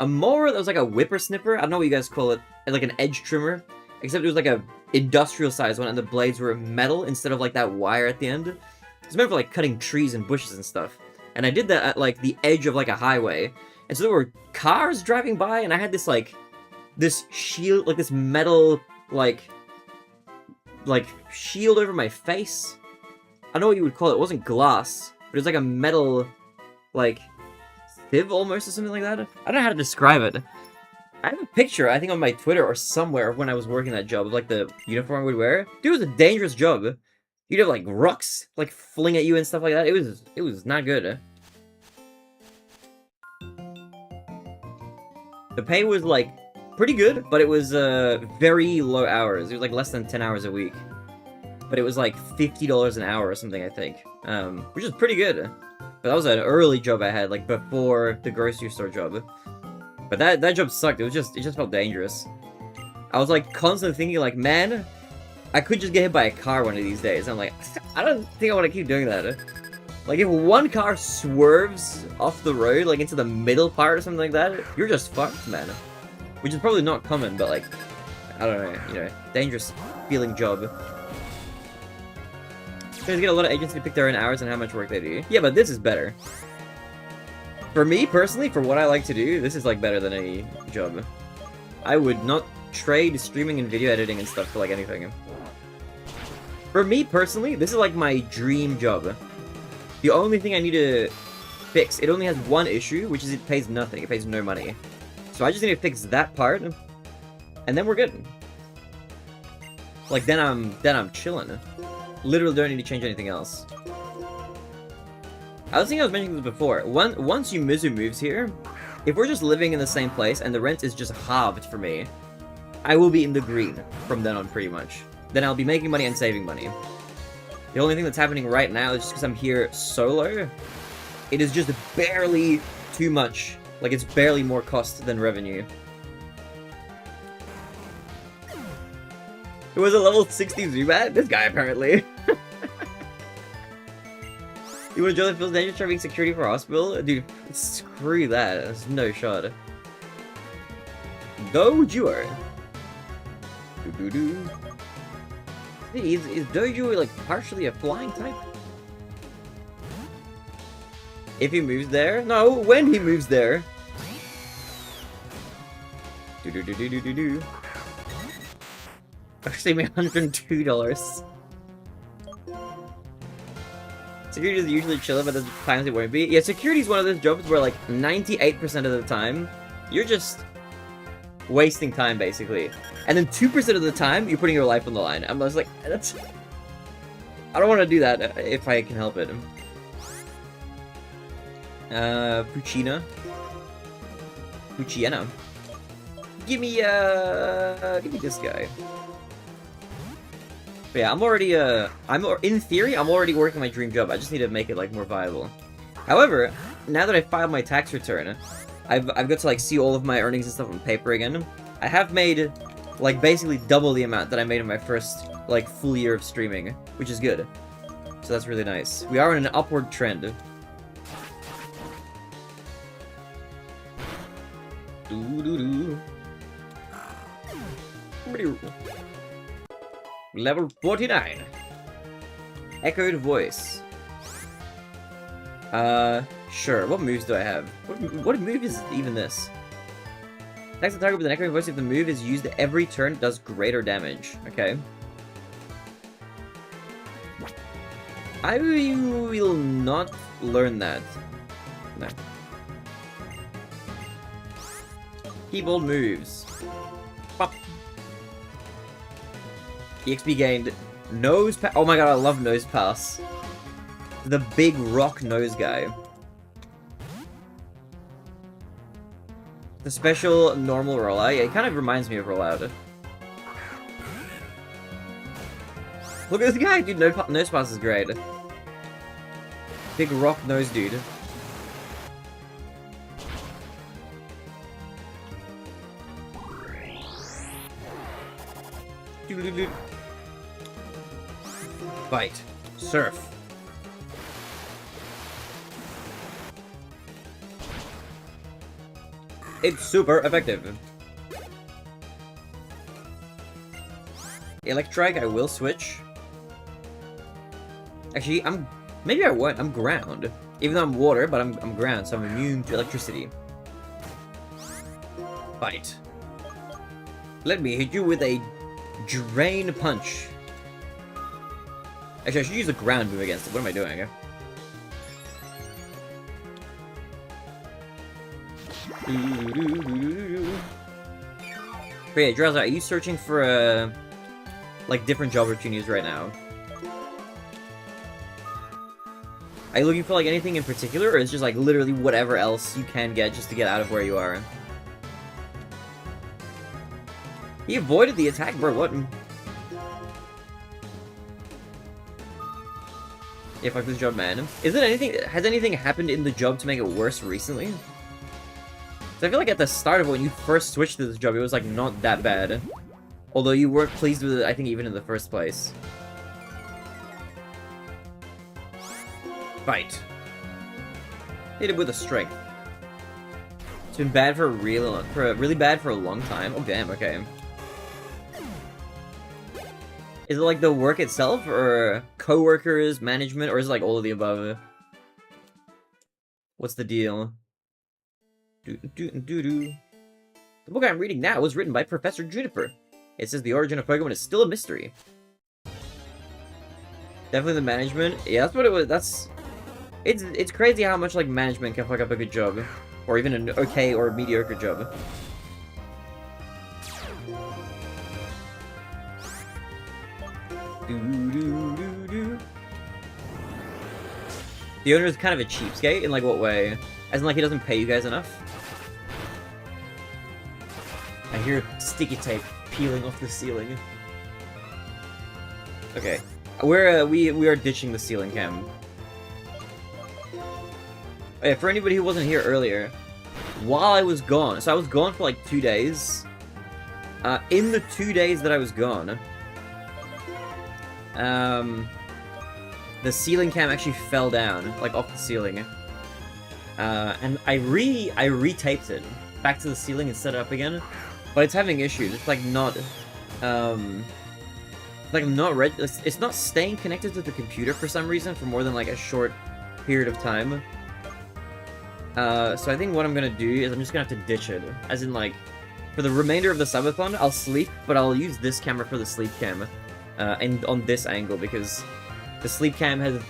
mower that was, like, a whippersnipper. I don't know what you guys call it. Like, an edge trimmer. Except it was, like, a industrial-sized one, and the blades were metal instead of, like, that wire at the end. It was meant for, like, cutting trees and bushes and stuff. And I did that at, like, the edge of, like, a highway. And so there were cars driving by, and I had this, like, this shield, like, this metal, like, shield over my face. I don't know what you would call it. It wasn't glass, but it was like a metal, like, sieve almost or something like that. I don't know how to describe it. I have a picture, I think on my Twitter or somewhere of when I was working that job, of like the uniform I would wear. Dude, it was a dangerous job. You'd have like rocks like fling at you and stuff like that. It was not good. The pay was like pretty good, but it was very low hours. It was like less than 10 hours a week. But it was like $50 an hour or something, I think. Which is pretty good. But that was an early job I had, like before the grocery store job. But that job sucked. It just felt dangerous. I was like constantly thinking like, man, I could just get hit by a car one of these days. I'm like, I don't think I want to keep doing that. Like if one car swerves off the road, like into the middle part or something like that, you're just fucked, man. Which is probably not common, but like, I don't know, you know, dangerous feeling job. Trying to get a lot of agents to pick their own hours and how much work they do. Yeah, but this is better. For me, personally, for what I like to do, this is, like, better than any job. I would not trade streaming and video editing and stuff for, like, anything. For me, personally, this is, like, my dream job. The only thing I need to fix, it only has one issue, which is it pays nothing. It pays no money. So I just need to fix that part, and then we're good. Like, then I'm chilling. Literally don't need to change anything else. I was mentioning this before. Once Yumizu moves here, if we're just living in the same place and the rent is just halved for me, I will be in the green from then on, pretty much. Then I'll be making money and saving money. The only thing that's happening right now is just because I'm here solo, it is just barely too much. Like, it's barely more cost than revenue. It was a level 60 Zubat? This guy, apparently. You want to join the Feels Dangerous Driving Security for Hospital? Dude, screw that. There's no shot. Dojo. Doo-doo-doo. Is Dojo, like, partially a flying type? If he moves there? No, when he moves there. Do-do-do-do-do-do-do. Actually, me $102. Security is usually chilling, but there's times it won't be. Yeah, security is one of those jobs where, like, 98% of the time, you're just wasting time, basically. And then 2% of the time, you're putting your life on the line. I'm just like, that's... I don't want to do that if I can help it. Puccina. Pucciana. Give me this guy. But yeah, I'm already, in theory, I'm already working my dream job. I just need to make it, like, more viable. However, now that I filed my tax return, I've got to, like, see all of my earnings and stuff on paper again. I have made, like, basically double the amount that I made in my first, like, full year of streaming, which is good. So that's really nice. We are in an upward trend. Doo-doo-doo. Level 49. Echoed voice. Sure. What moves do I have? What move is even this? Attacks the target with an echoing voice if the move is used every turn, does greater damage. Okay. I will not learn that. No. Keep all moves. Pop. EXP gained. Nose pass. Oh my god, I love nose pass. The big rock nose guy. The special normal rollout. Yeah, it kind of reminds me of rollout. Look at this guy, dude. Nose pass is great. Big rock nose dude. Bite. Surf. It's super effective. Electrike, I will switch. Actually, maybe I won't. I'm ground. Even though I'm water, but I'm ground, so I'm immune to electricity. Bite. Let me hit you with a drain punch. Actually, I should use a ground move against it. What am I doing? But yeah, Drowser, are you searching for, like, different job opportunities right now? Are you looking for, like, anything in particular, or is it just, like, literally whatever else you can get just to get out of where you are? He avoided the attack, bro, what? Yeah, fuck this job, man. Has anything happened in the job to make it worse recently? So I feel like at the start of when you first switched to this job, it was, like, not that bad. Although you weren't pleased with it, I think, even in the first place. Fight. Hit him with a strength. It's been bad for really bad for a long time. Oh damn, okay. Is it like the work itself, or co-workers, management, or is it like all of the above? What's the deal? The book I'm reading now was written by Professor Juniper. It says the origin of Pokemon is still a mystery. Definitely the management. Yeah, that's what it was. It's crazy how much like management can fuck up a good job, or even an okay or mediocre job. The owner is kind of a cheapskate, in like what way? As in like he doesn't pay you guys enough? I hear sticky tape peeling off the ceiling. Okay. We are ditching the ceiling cam. Oh yeah, for anybody who wasn't here earlier, while I was gone, so I was gone for like 2 days. In the 2 days that I was gone, the ceiling cam actually fell down, like off the ceiling. And I retaped it back to the ceiling and set it up again, but it's having issues. It's like not, it's not staying connected to the computer for some reason for more than like a short period of time. So I think what I'm gonna do is I'm just gonna have to ditch it. As in, like, for the remainder of the subathon, I'll sleep, but I'll use this camera for the sleep cam. And on this angle, because the sleep cam has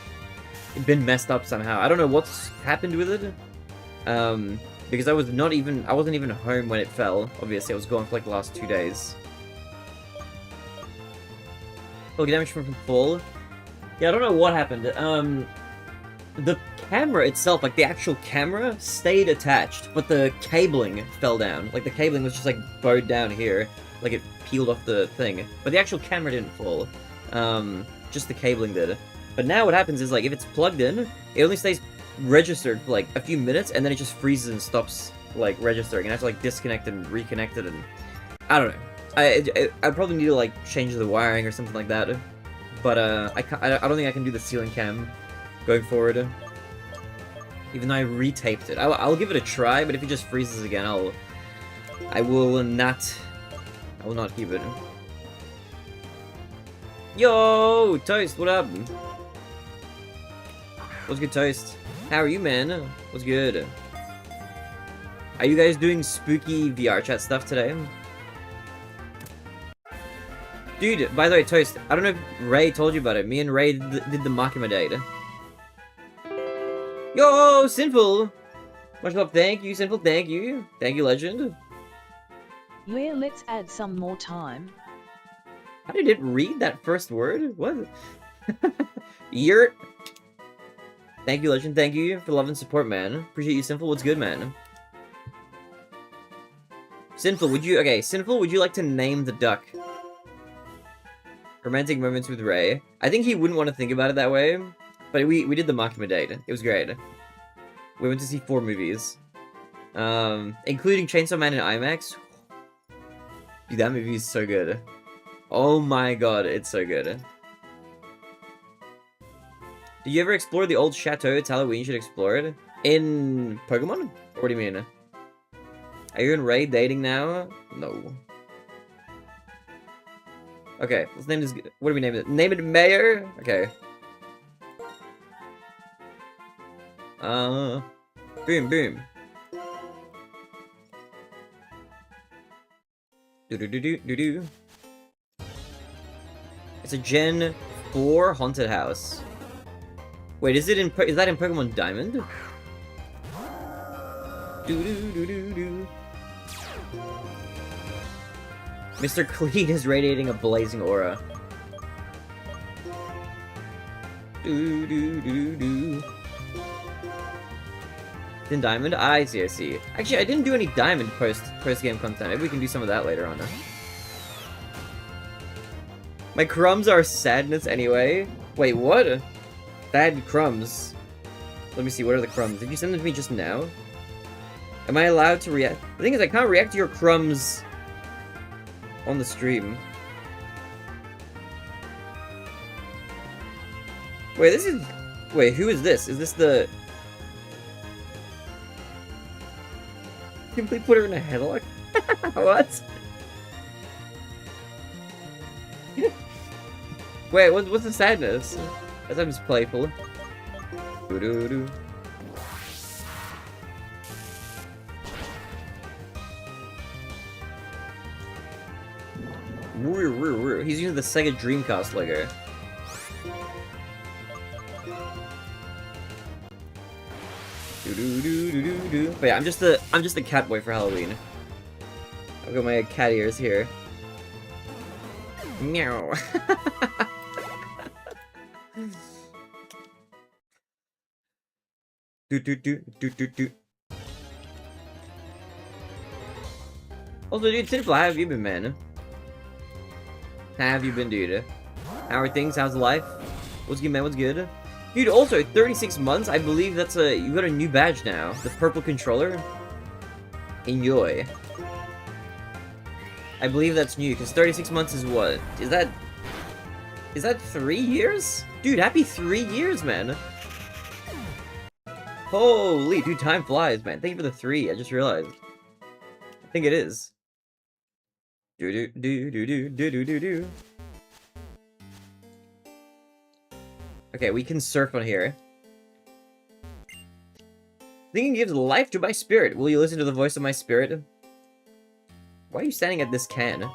been messed up somehow. I don't know what's happened with it. Because I wasn't even home when it fell. Obviously, I was gone for, like, the last 2 days. Oh, damage from fall. Yeah, I don't know what happened. The camera itself, like the actual camera, stayed attached, but the cabling fell down. Like the cabling was just like bowed down here, like it peeled off the thing. But the actual camera didn't fall. Just the cabling did. But now what happens is like if it's plugged in, it only stays registered for like a few minutes, and then it just freezes and stops like registering. And I have to like disconnect and reconnect it, and I don't know. I probably need to like change the wiring or something like that. But I don't think I can do the ceiling cam going forward. Even though I retaped it. I'll give it a try, but if it just freezes again, I will not keep it. Yo, Toast, what up? What's good, Toast? How are you, man? What's good? Are you guys doing spooky VR chat stuff today? Dude, by the way, Toast, I don't know if Ray told you about it. Me and Ray did the TheBarinade. Yo, Sinful! Much love, thank you, Sinful, thank you. Thank you, Legend. Yeah, let's add some more time. How did it read that first word? What? Yurt. Thank you, Legend, thank you for love and support, man. Appreciate you, Sinful, what's good, man? Sinful, would you like to name the duck? Romantic moments with Ray. I think he wouldn't want to think about it that way. But we did the TheBarinade. It was great. We went to see 4 movies. Including Chainsaw Man in IMAX. Dude, that movie is so good. Oh my god, it's so good. Did you ever explore the old chateau? It's Halloween, you should explore it. In Pokemon? What do you mean? Are you and Ray dating now? No. Okay, let's name this... What do we name it? Name it Mayor? Okay. Boom, boom. Do-do-do-do-do-do. It's a Gen 4 haunted house. Wait, is that in Pokemon Diamond? Do-do-do-do-do. Mr. Clean is radiating a blazing aura. Do do do do. Then diamond? I see, I see. Actually, I didn't do any diamond post-game content. Maybe we can do some of that later on. My crumbs are sadness anyway. Wait, what? Bad crumbs. Let me see, what are the crumbs? Did you send them to me just now? Am I allowed to react? The thing is, I can't react to your crumbs on the stream. Wait, this is... Wait, who is this? Is this the... Simply put her in a headlock? What? Wait, what's the sadness? That sounds playful. Doo-doo-doo. He's using the Sega Dreamcast Lego. Do-do-do-do-do-do. But yeah, I'm just a cat boy for Halloween. I've got my cat ears here. Meow. Do-do-do-do-do-do. Also, dude, Sinful, how have you been, man? How have you been, dude? How are things? How's life? What's good, man? What's good? Dude, also, 36 months? I believe that's you got a new badge now. The purple controller. Enjoy. I believe that's new, because 36 months is what? Is that 3 years? Dude, happy 3 years, man. Holy, dude, time flies, man. Thank you for the 3, I just realized. I think it is. Do-do-do-do-do-do-do-do. Okay, we can surf on here. Singing gives life to my spirit. Will you listen to the voice of my spirit? Why are you standing at this can?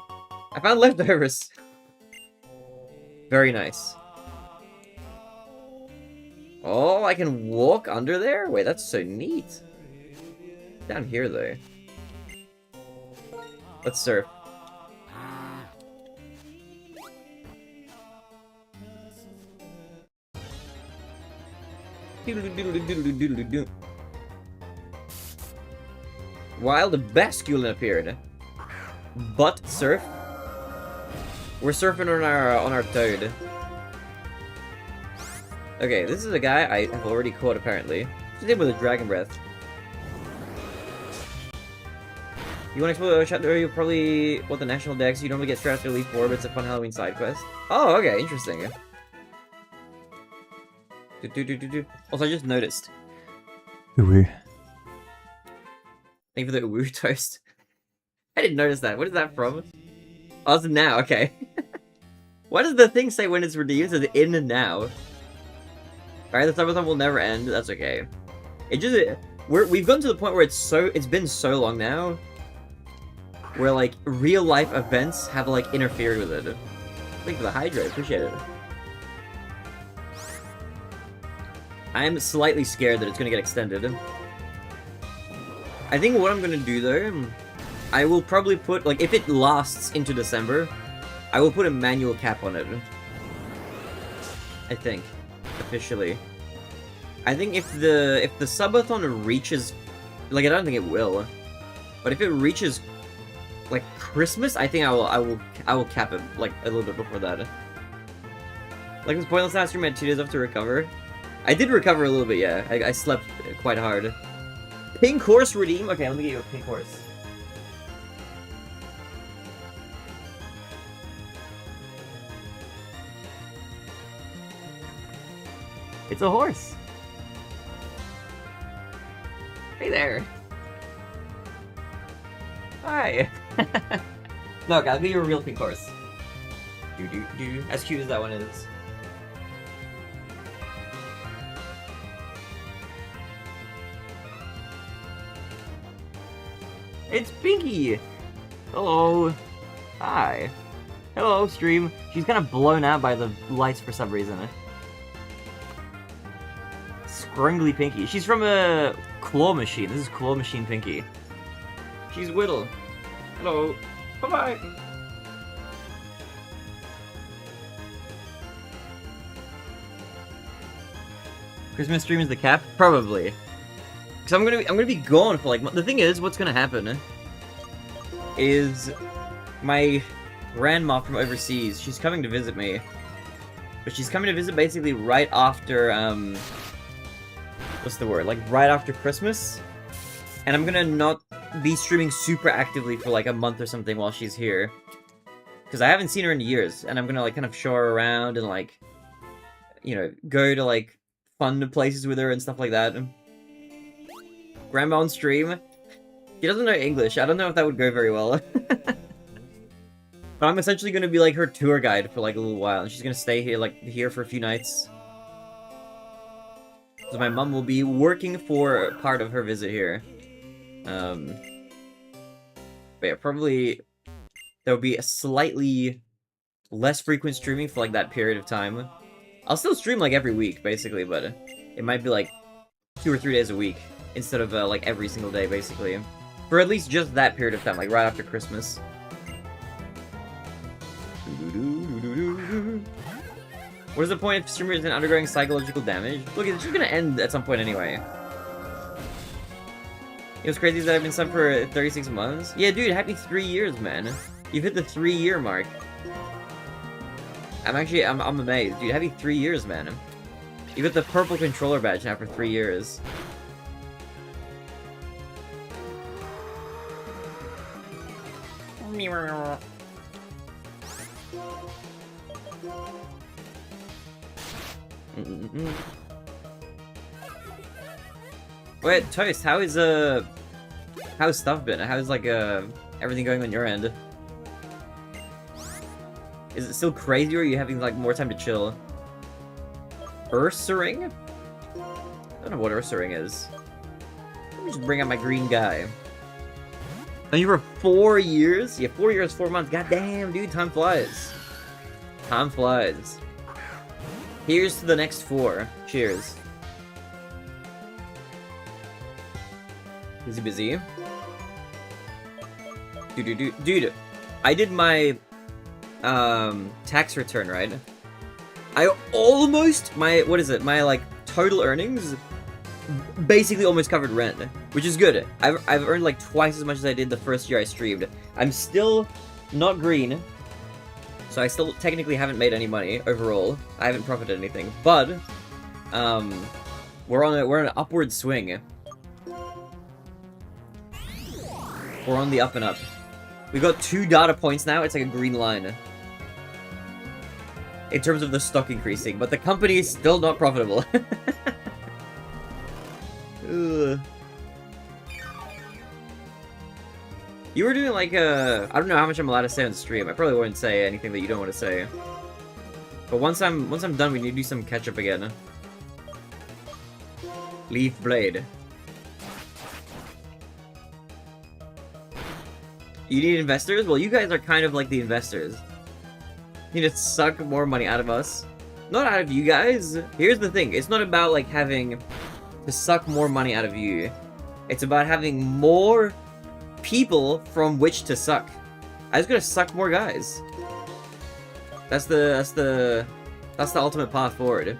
I found leftovers. Very nice. Oh, I can walk under there? Wait, that's so neat. Down here, though. Let's surf. Wild basculin appeared. Butt surf. We're surfing on our toad. Okay, this is a guy I have already caught apparently. Just did with a dragon breath. You want to explore the chapter? You'll probably want the national dex. You normally get straight after Elite 4, but it's a fun Halloween side quest. Oh, okay, interesting. Also, I just noticed. Ooh. Thank you for the uwu toast. I didn't notice that. What is that from? Oh, it's now. Okay. What does the thing say when it's redeemed? It says in and now. Alright, the subathon will never end. That's okay. It just... We've gotten to the point where it's been so long now. Where, like, real life events have, like, interfered with it. Thank you for the hydrate. Appreciate it. I'm slightly scared that it's gonna get extended. I think what I'm gonna do, though... I will probably put, like, if it lasts into December, I will put a manual cap on it. I think. Officially. I think if the subathon reaches... Like, I don't think it will. But if it reaches, like, Christmas, I think I will cap it, like, a little bit before that. Like, this pointless last stream, I had 2 days off to recover. I did recover a little bit, yeah. I slept quite hard. Pink horse redeem? Okay, let me get you a pink horse. It's a horse. Hey there. Hi. No, okay, I'll give you a real pink horse. Do. As cute as that one is. It's Pinky! Hello. Hi. Hello, stream. She's kind of blown out by the lights for some reason. Scrungly Pinky. She's from a claw machine. This is claw machine Pinky. She's Whittle. Hello. Bye-bye. Christmas stream is the cap? Probably. Cause I'm gonna be gone for like the thing is, what's gonna happen is my grandma from overseas, she's coming to visit me. But she's coming to visit basically right after what's the word? Like right after Christmas. And I'm gonna not be streaming super actively for like a month or something while she's here. Because I haven't seen her in years, and I'm gonna like kind of show her around and like, you know, go to like fun places with her and stuff like that. Grandma on stream. She doesn't know English. I don't know if that would go very well. But I'm essentially gonna be like her tour guide for like a little while, and she's gonna stay here for a few nights. So my mom will be working for part of her visit here. But yeah, probably there will be a slightly less frequent streaming for like that period of time. I'll still stream like every week, basically, but it might be like 2 or 3 days a week instead of like every single day, basically. For at least just that period of time, like right after Christmas. What is the point if streamers are undergoing psychological damage? Look, it's just gonna end at some point anyway. It was crazy that I've been subbed for 36 months. Yeah, dude, happy 3 years, man. You've hit the 3-year mark. I'm amazed, dude. Happy 3 years, man. You got the purple controller badge now for 3 years. Wait, Toast, how's stuff been? How's like everything going on your end? Is it still crazy, or are you having like more time to chill? Ursaring? I don't know what Ursaring is. Let me just bring out my green guy. And you were 4 years? Yeah, 4 years, 4 months. God damn, dude, time flies. Time flies. Here's to the next 4. Cheers. Is he busy? Dude, I did my tax return, right? I almost my like total earnings basically almost covered rent, which is good. I've earned like twice as much as I did the first year I streamed. I'm still not green, so I still technically haven't made any money overall. I haven't profited anything, but we're on an upward swing. We're on the up and up. We got 2 data points now. It's like a green line in terms of the stock increasing, but the company is still not profitable. Ugh. You were doing like I don't know how much I'm allowed to say on stream. I probably wouldn't say anything that you don't want to say. But once I'm done, we need to do some catch up again. Leaf Blade. You need investors? Well, you guys are kind of like the investors. You need to suck more money out of us. Not out of you guys. Here's the thing. It's not about like having to suck more money out of you. It's about having more people from which to suck. I just gotta suck more guys. That's the ultimate path forward.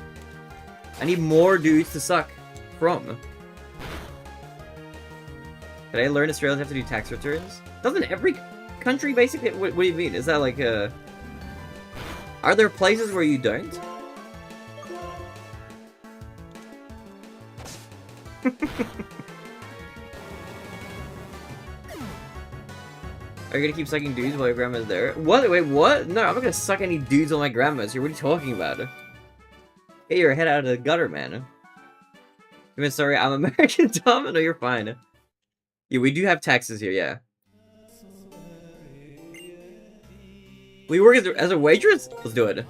I need more dudes to suck from. Did I learn Australians have to do tax returns? Doesn't every country basically? What do you mean? Is that like a... Are there places where you don't? Are you gonna keep sucking dudes while your grandma's there? What? Wait, what? No, I'm not gonna suck any dudes on my grandma's here. What are you talking about? Get your head out of the gutter, man. I'm sorry, I'm American, Tom. No, you're fine. Yeah, we do have taxes here, yeah. We work as a waitress? Let's do it. Do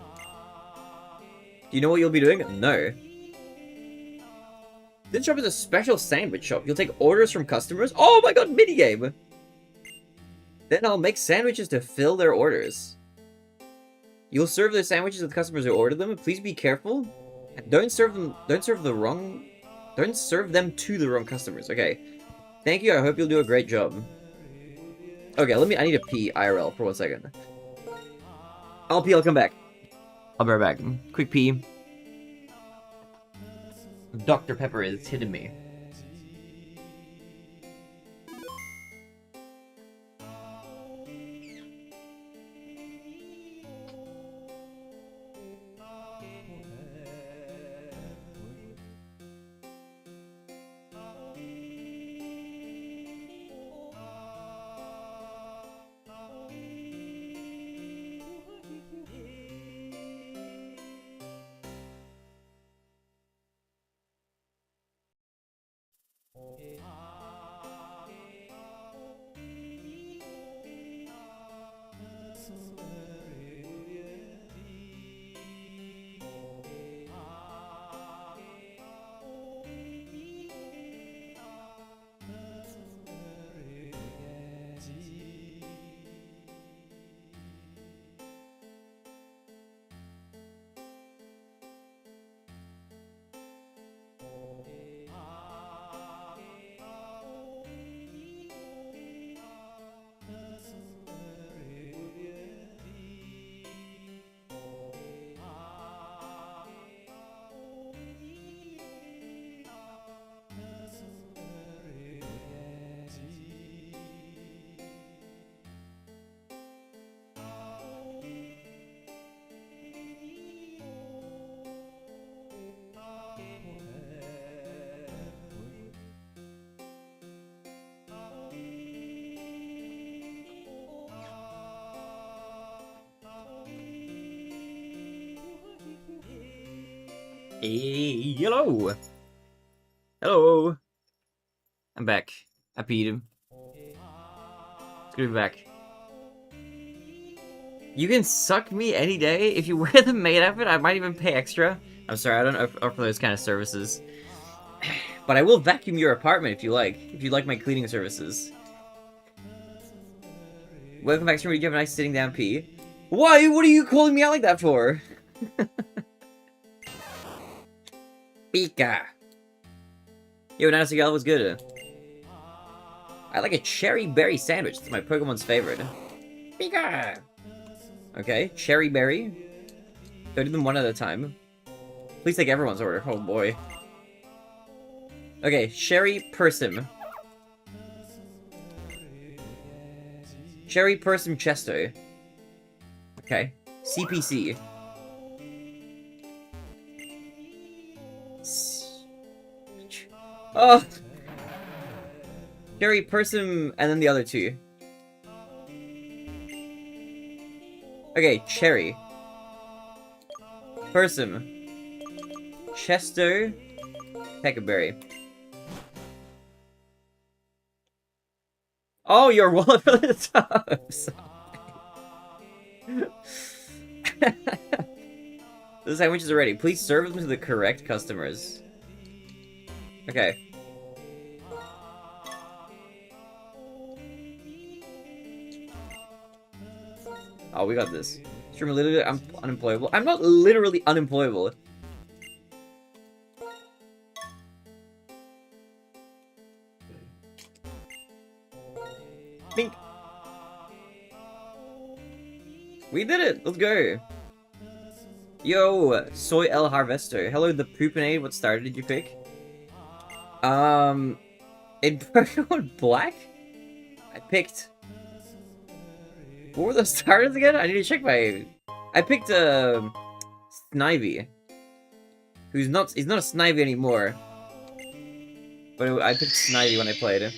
you know what you'll be doing? No. This shop is a special sandwich shop. You'll take orders from customers. Oh my god, minigame! Then I'll make sandwiches to fill their orders. You'll serve the sandwiches to the customers who order them. Please be careful. And don't serve them to the wrong customers. Okay. Thank you. I hope you'll do a great job. Okay, I need to pee IRL for 1 second. I'll pee, I'll come back. I'll be right back. Quick pee. Dr. Pepper is hitting me. Hey, hello! Hello! I'm back. I peed him. It's good to be back. You can suck me any day. If you wear the maid outfit, I might even pay extra. I'm sorry, I don't offer those kind of services. But I will vacuum your apartment if you like. If you like my cleaning services. Welcome back, streamer. Did you have a nice sitting down pee? Why? What are you calling me out like that for? Pika. Yo, Nanasagal was good. I like a cherry berry sandwich. It's my Pokemon's favorite. Pika. Okay, cherry berry. Do I do them one at a time? Please take everyone's order. Oh boy. Okay, Sherry Persim. Sherry Persim Chesto. Okay. CPC. Oh! Sherry Persim, and then the other two. Okay, Cherry. Persim. Chesto. Peccaberry. Oh, your wallet for the tops! The sandwiches are ready. Please serve them to the correct customers. Okay. Oh, we got this. Streamer, literally, I'm unemployable. I'm not literally unemployable. Bink. We did it! Let's go! Yo, Soy El Harvester. Hello, the Poopanade. What starter did you pick? In Pokemon Black? I picked... What were those starters again? I need to check my... I picked, Snivy. He's not a Snivy anymore. But I picked Snivy when I played.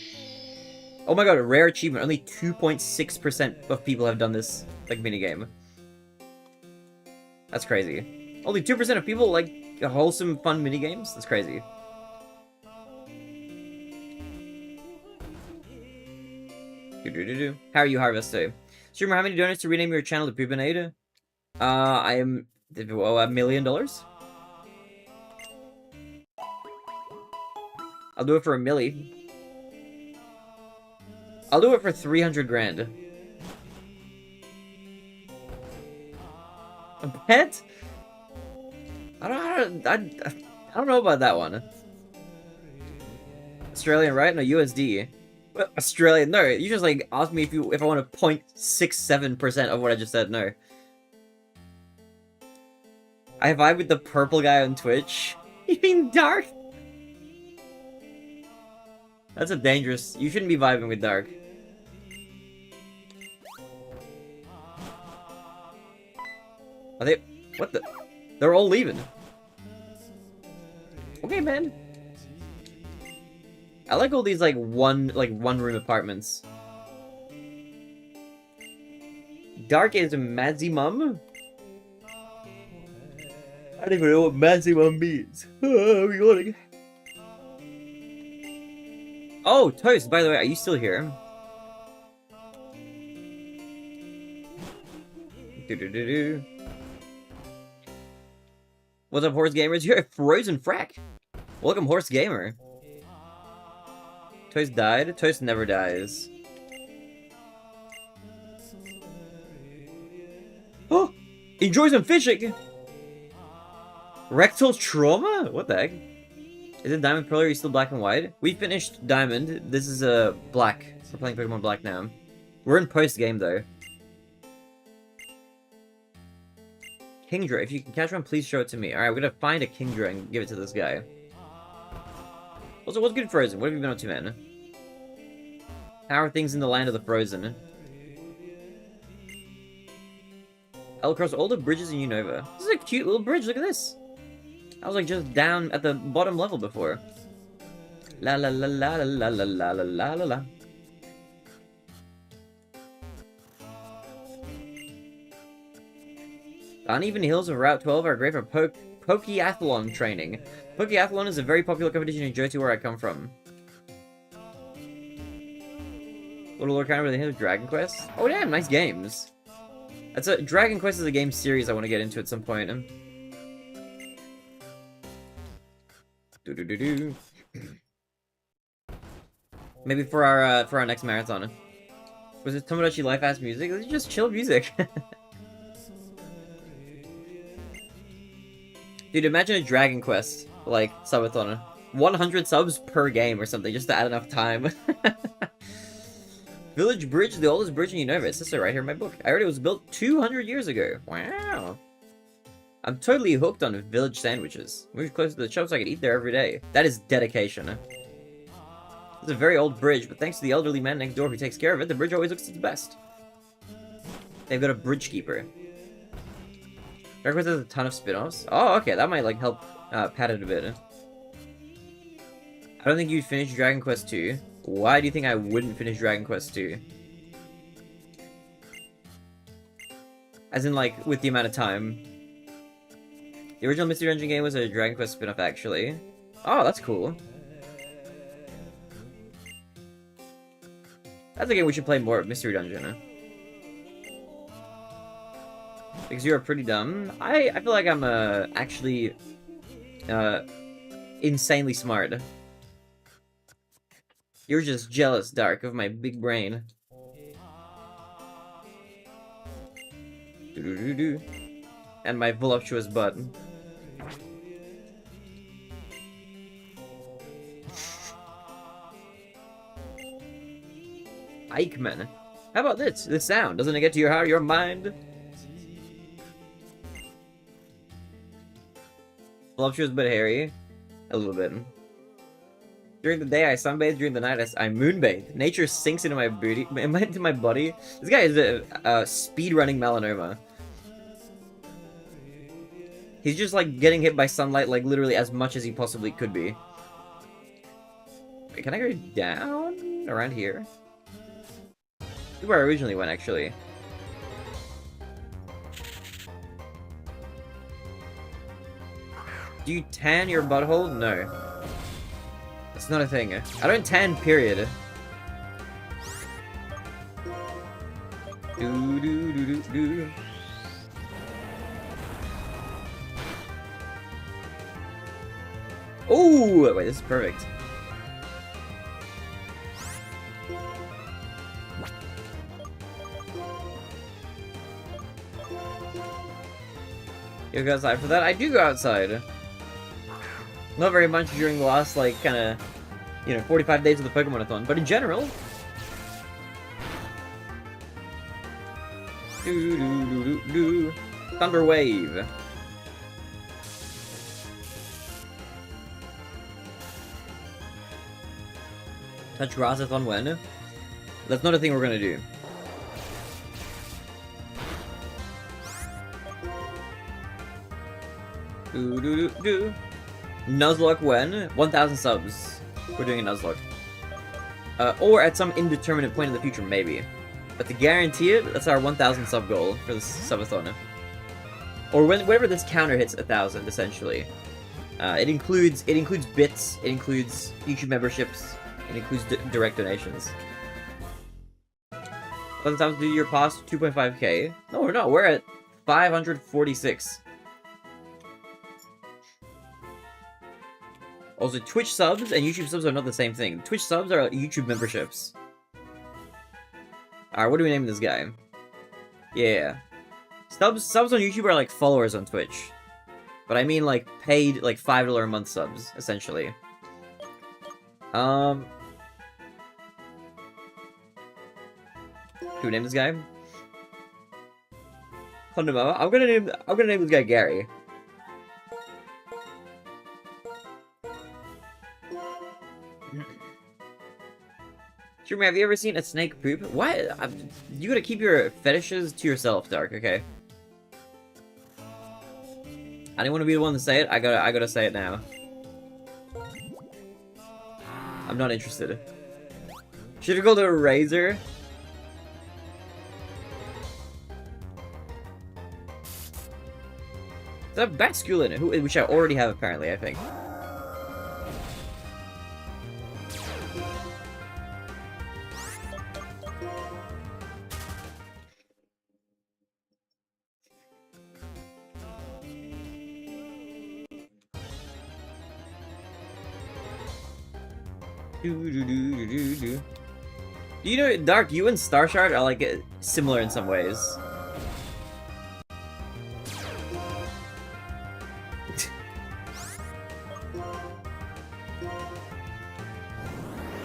Oh my god, a rare achievement. Only 2.6% of people have done this, like, minigame. That's crazy. Only 2% of people like wholesome, fun minigames? That's crazy. How are you, Harvester? Streamer, how many donuts to rename your channel to TheBarinade? I am... well, $1 million? I'll do it for $1 million. I'll do it for 300 grand. A pet? I don't know about that one. Australian, right? No, USD. Well, Australian, no. You just like asked me if I want to 0.67% of what I just said. No. I vibe with the purple guy on Twitch. You mean dark? That's a dangerous... You shouldn't be vibing with dark. Are they... What the... They're all leaving. Okay, man. I like all these, like, one-room apartments. Dark is maximum? I don't even know what maximum means. Oh, yawning. Oh, Toast, by the way, are you still here? Do-do-do-do. What's up, Horse Gamers? You're a frozen frack. Welcome, Horse Gamer. Toast died? Toast never dies. Oh! Enjoy some fishing! Rectal trauma? What the heck? Is it Diamond Pearl or are you still black and white? We finished Diamond. This is Black. We're playing Pokemon Black now. We're in post-game though. Kingdra, if you can catch one, please show it to me. Alright, we're gonna find a Kingdra and give it to this guy. Also, what's good Frozen? What have you been up to, man? How are things in the land of the Frozen? I'll cross all the bridges in Unova. This is a cute little bridge, look at this! I was like just down at the bottom level before. La la la la la la la la la la la. The uneven hills of Route 12 are great for Pokeathlon training. Pokeathlon is a very popular competition in Johto where I come from. Little Lord Counter with the hint of Dragon Quest. Oh damn, nice games. Dragon Quest is a game series I want to get into at some point. Do-do-do-do. Maybe for our next marathon. Was it Tomodachi Life Ass music? It's just chill music. Dude, imagine a Dragon Quest, like, subathon. 100 subs per game or something, just to add enough time. Village Bridge, the oldest bridge in Unova. It says so right here in my book. I heard it was built 200 years ago. Wow. I'm totally hooked on village sandwiches. Move closer to the shop so I can eat there every day. That is dedication. It's a very old bridge, but thanks to the elderly man next door who takes care of it, the bridge always looks its best. They've got a bridge keeper. Dragon Quest has a ton of spin-offs. Oh, okay, that might, like, help pad it a bit. I don't think you'd finish Dragon Quest 2. Why do you think I wouldn't finish Dragon Quest 2? As in, like, with the amount of time. The original Mystery Dungeon game was a Dragon Quest spin-off, actually. Oh, that's cool. That's a game we should play more of, Mystery Dungeon. Because you're pretty dumb. I feel like I'm, actually, insanely smart. You're just jealous, Dark, of my big brain. Do-do-do-do. And my voluptuous butt. Eichmann. How about this? This sound, doesn't it get to your heart, your mind? Voluptuous but hairy. A little bit. During the day, I sunbathe. During the night, I moonbathe. Nature sinks into my booty, into my body. This guy is a speed-running melanoma. He's just, like, getting hit by sunlight, like, literally as much as he possibly could be. Wait, can I go down? Around here? This is where I originally went, actually. Do you tan your butthole? No. It's not a thing. I don't tan, period. Do do do do do. Oh, wait, this is perfect. You go outside for that? I do go outside. Not very much during the last, like, kind of, you know, 45 days of the Pokemon-a-thon, but in general. Do-do-do-do-do. Thunder Wave. Touch grassathon when? That's not a thing we're gonna do. Nuzlocke when? 1,000 subs. We're doing a Nuzlocke. Or at some indeterminate point in the future, maybe. But to guarantee it, that's our 1,000 sub goal for this subathon. Or whenever this counter hits 1,000, essentially. It includes bits, it includes YouTube memberships, it includes direct donations. 1,000 times do your past 2.5k. No, we're not. We're at 546. Also, Twitch subs and YouTube subs are not the same thing. Twitch subs are YouTube memberships. Alright, what do we name this guy? Yeah. Subs on YouTube are like followers on Twitch. But I mean like paid like $5 a month subs, essentially. Do we name this guy? I'm gonna name this guy Gary. Jeremy, have you ever seen a snake poop? What? You gotta keep your fetishes to yourself, Dark, okay? I didn't want to be the one to say it, I gotta say it now. I'm not interested. Should've called it a razor. Is that Basculin? Which I already have apparently, I think. Do you know, Dark, you and Starshard are like similar in some ways.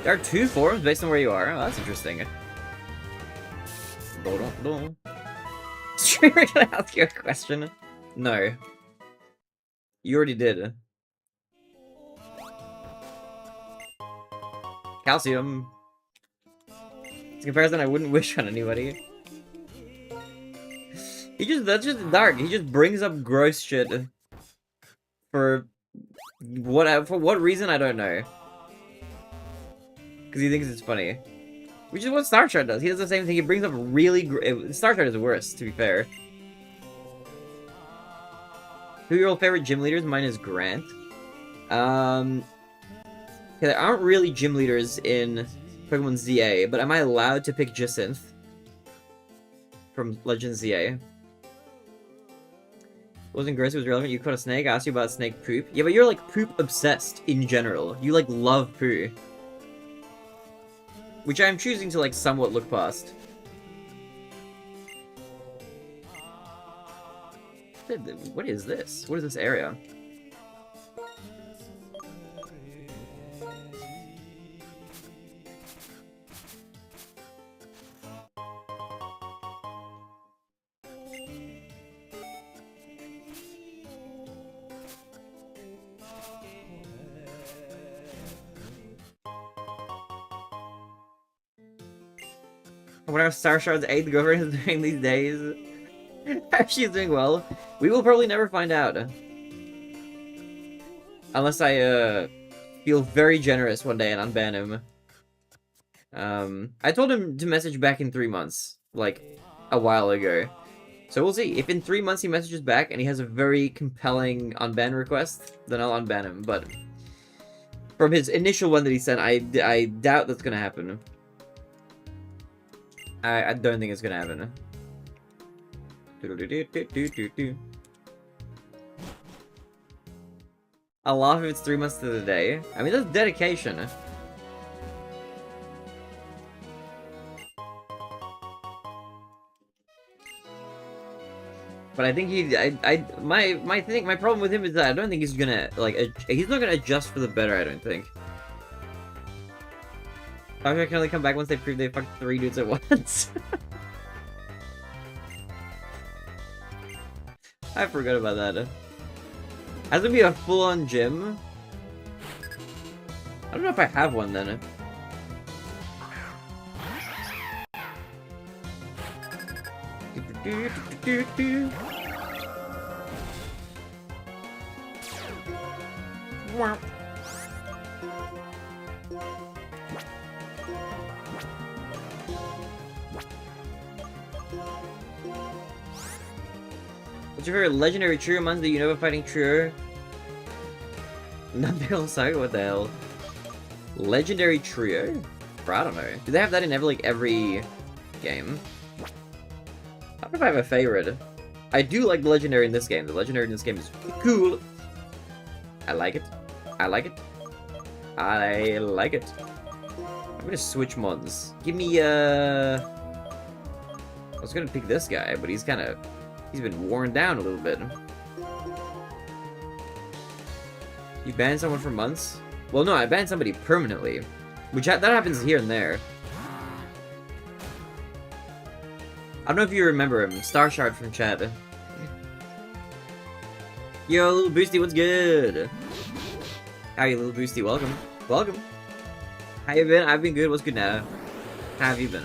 There are 2 forums based on where you are. Oh, that's interesting. Streamer, can I ask you a question? No. You already did. Calcium. It's a comparison I wouldn't wish on anybody. That's just Dark. He just brings up gross shit. For what reason, I don't know. Because he thinks it's funny. Which is what Starshard does. He does the same thing. He brings up really... Starshard is worse, to be fair. Who are your favorite gym leaders? Mine is Grant. Okay, there aren't really gym leaders in Pokemon ZA, but am I allowed to pick Jacynth? From Legends ZA. Wasn't gross, it was relevant. You caught a snake, I asked you about snake poop. Yeah, but you're like poop obsessed in general. You like love poo. Which I'm choosing to like somewhat look past. What is this? What is this area? What are Starshard's 8th girlfriend is doing these days? She's doing well. We will probably never find out. Unless I feel very generous one day and unban him. I told him to message back in 3 months. Like, a while ago. So we'll see. If in 3 months he messages back and he has a very compelling unban request, then I'll unban him. But from his initial one that he sent, I doubt that's gonna happen. I don't think it's gonna happen. I'll laugh if it's 3 months to the day. I mean, that's dedication. But I think my problem with him is that I don't think he's gonna, like, he's not gonna adjust for the better, I don't think. I can only come back once they prove they fucked 3 dudes at once. I forgot about that. Has to be a full-on gym? I don't know if I have one then. What's your favorite legendary trio among the Unova fighting trio? Nunbale Saga, what the hell? Legendary trio? Bro, I don't know. Do they have that in every game? I don't know if I have a favorite. I do like the legendary in this game. The legendary in this game is cool. I like it. I like it. I like it. I'm gonna switch mods. Give me, I was gonna pick this guy, but he's been worn down a little bit. You banned someone for months? Well, no, I banned somebody permanently. Which, that happens here and there. I don't know if you remember him. Starshard from chat. Yo, little Boosty, what's good? How are you, little Boosty? Welcome. Welcome. How you been? I've been good. What's good now? How have you been?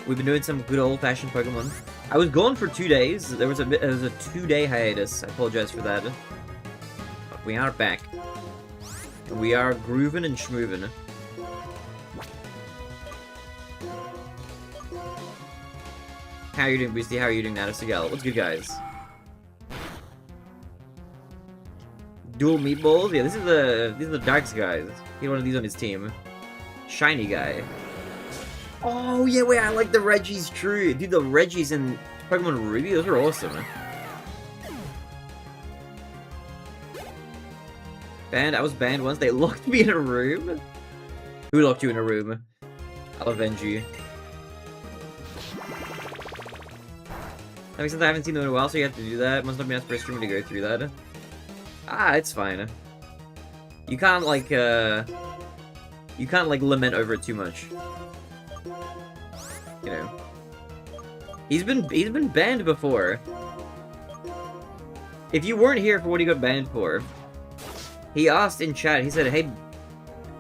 We've been doing some good old-fashioned Pokemon. I was gone for 2 days. There was a 2-day hiatus. I apologize for that. But we are back. We are grooving and schmooving. How are you doing, Boosty? How are you doing, Natasugal? What's good, guys? Dual meatballs? Yeah, these are the Darks guys. He had one of these on his team. Shiny guy. Oh, yeah, wait, I like the Reggies, true. Dude, the Reggies in Pokemon Ruby, those are awesome. Banned? I was banned once. They locked me in a room. Who locked you in a room? I'll avenge you. That makes sense. I haven't seen them in a while, so you have to do that. Must not be nice for a streamer to go through that. Ah, it's fine. You can't like lament over it too much. You know. He's been banned before. If you weren't here for what he got banned for, he asked in chat, he said, "Hey,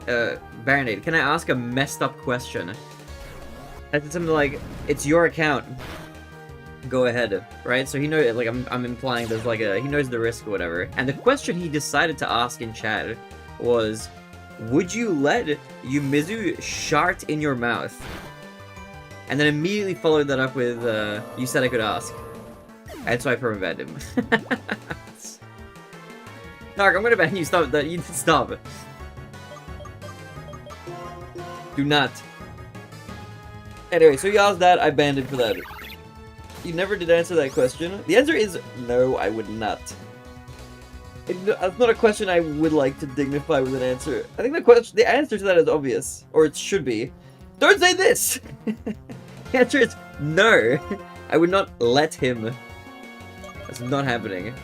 Barinade, can I ask a messed up question?" I said something like, "It's your account. Go ahead," right? So he knows, like, I'm implying there's like he knows the risk or whatever. And the question he decided to ask in chat was, would you let Yumizu shart in your mouth? And then immediately followed that up with, you said I could ask. And so I perma-banned him. Dark, I'm gonna ban you, stop that, you stop. Do not. Anyway, so he asked that, I banned him for that. You never did answer that question. The answer is no, I would not. That's not a question I would like to dignify with an answer. I think the answer to that is obvious. Or it should be. Don't say this! The answer is no. I would not let him. That's not happening.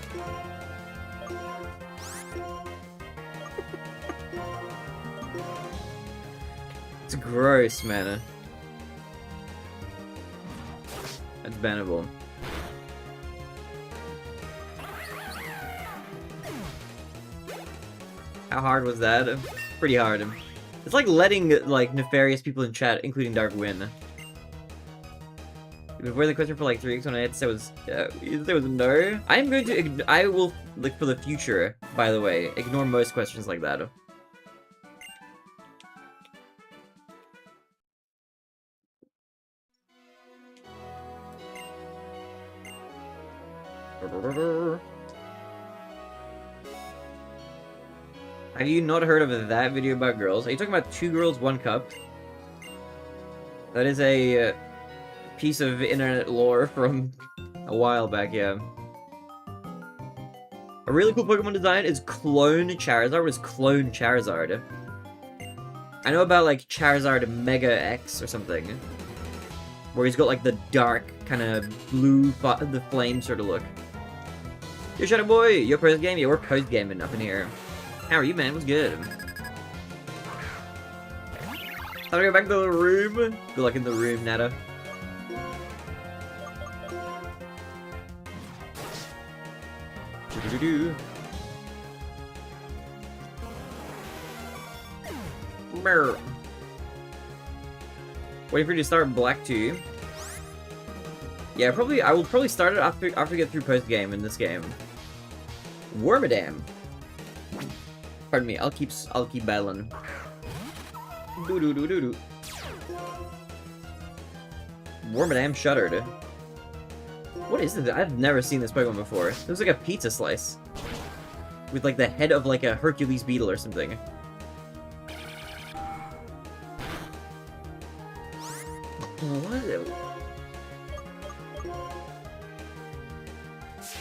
It's gross, man. That's bannable. How hard was that? Pretty hard. It's like letting, like, nefarious people in chat, including Dark, win. You've been avoiding the question for like 3 weeks when I had to say was no. I will, like, for the future, by the way, ignore most questions like that. Have you not heard of that video about girls? Are you talking about 2 girls, 1 cup? That is a piece of internet lore from a while back, yeah. A really cool Pokemon design is Clone Charizard, was Clone Charizard. I know about, like, Charizard Mega X or something. Where he's got, like, the dark, kind of blue, the flame sort of look. Yo, Shadow Boy, you're post-game? Yeah, we're post-gaming up in here. How are you, man? What's good? How do I go back to the room? Good luck in the room, Nata. Do-do-do-do. Brr. Waiting for you to start Black 2. Yeah, probably. I will probably start it after we get through post game in this game. Wormadam. Pardon me. I'll keep battling. Doo doo doo doo doo. Wormadam shuddered. What is this? I've never seen this Pokemon before. It looks like a pizza slice. With like the head of like a Hercules beetle or something.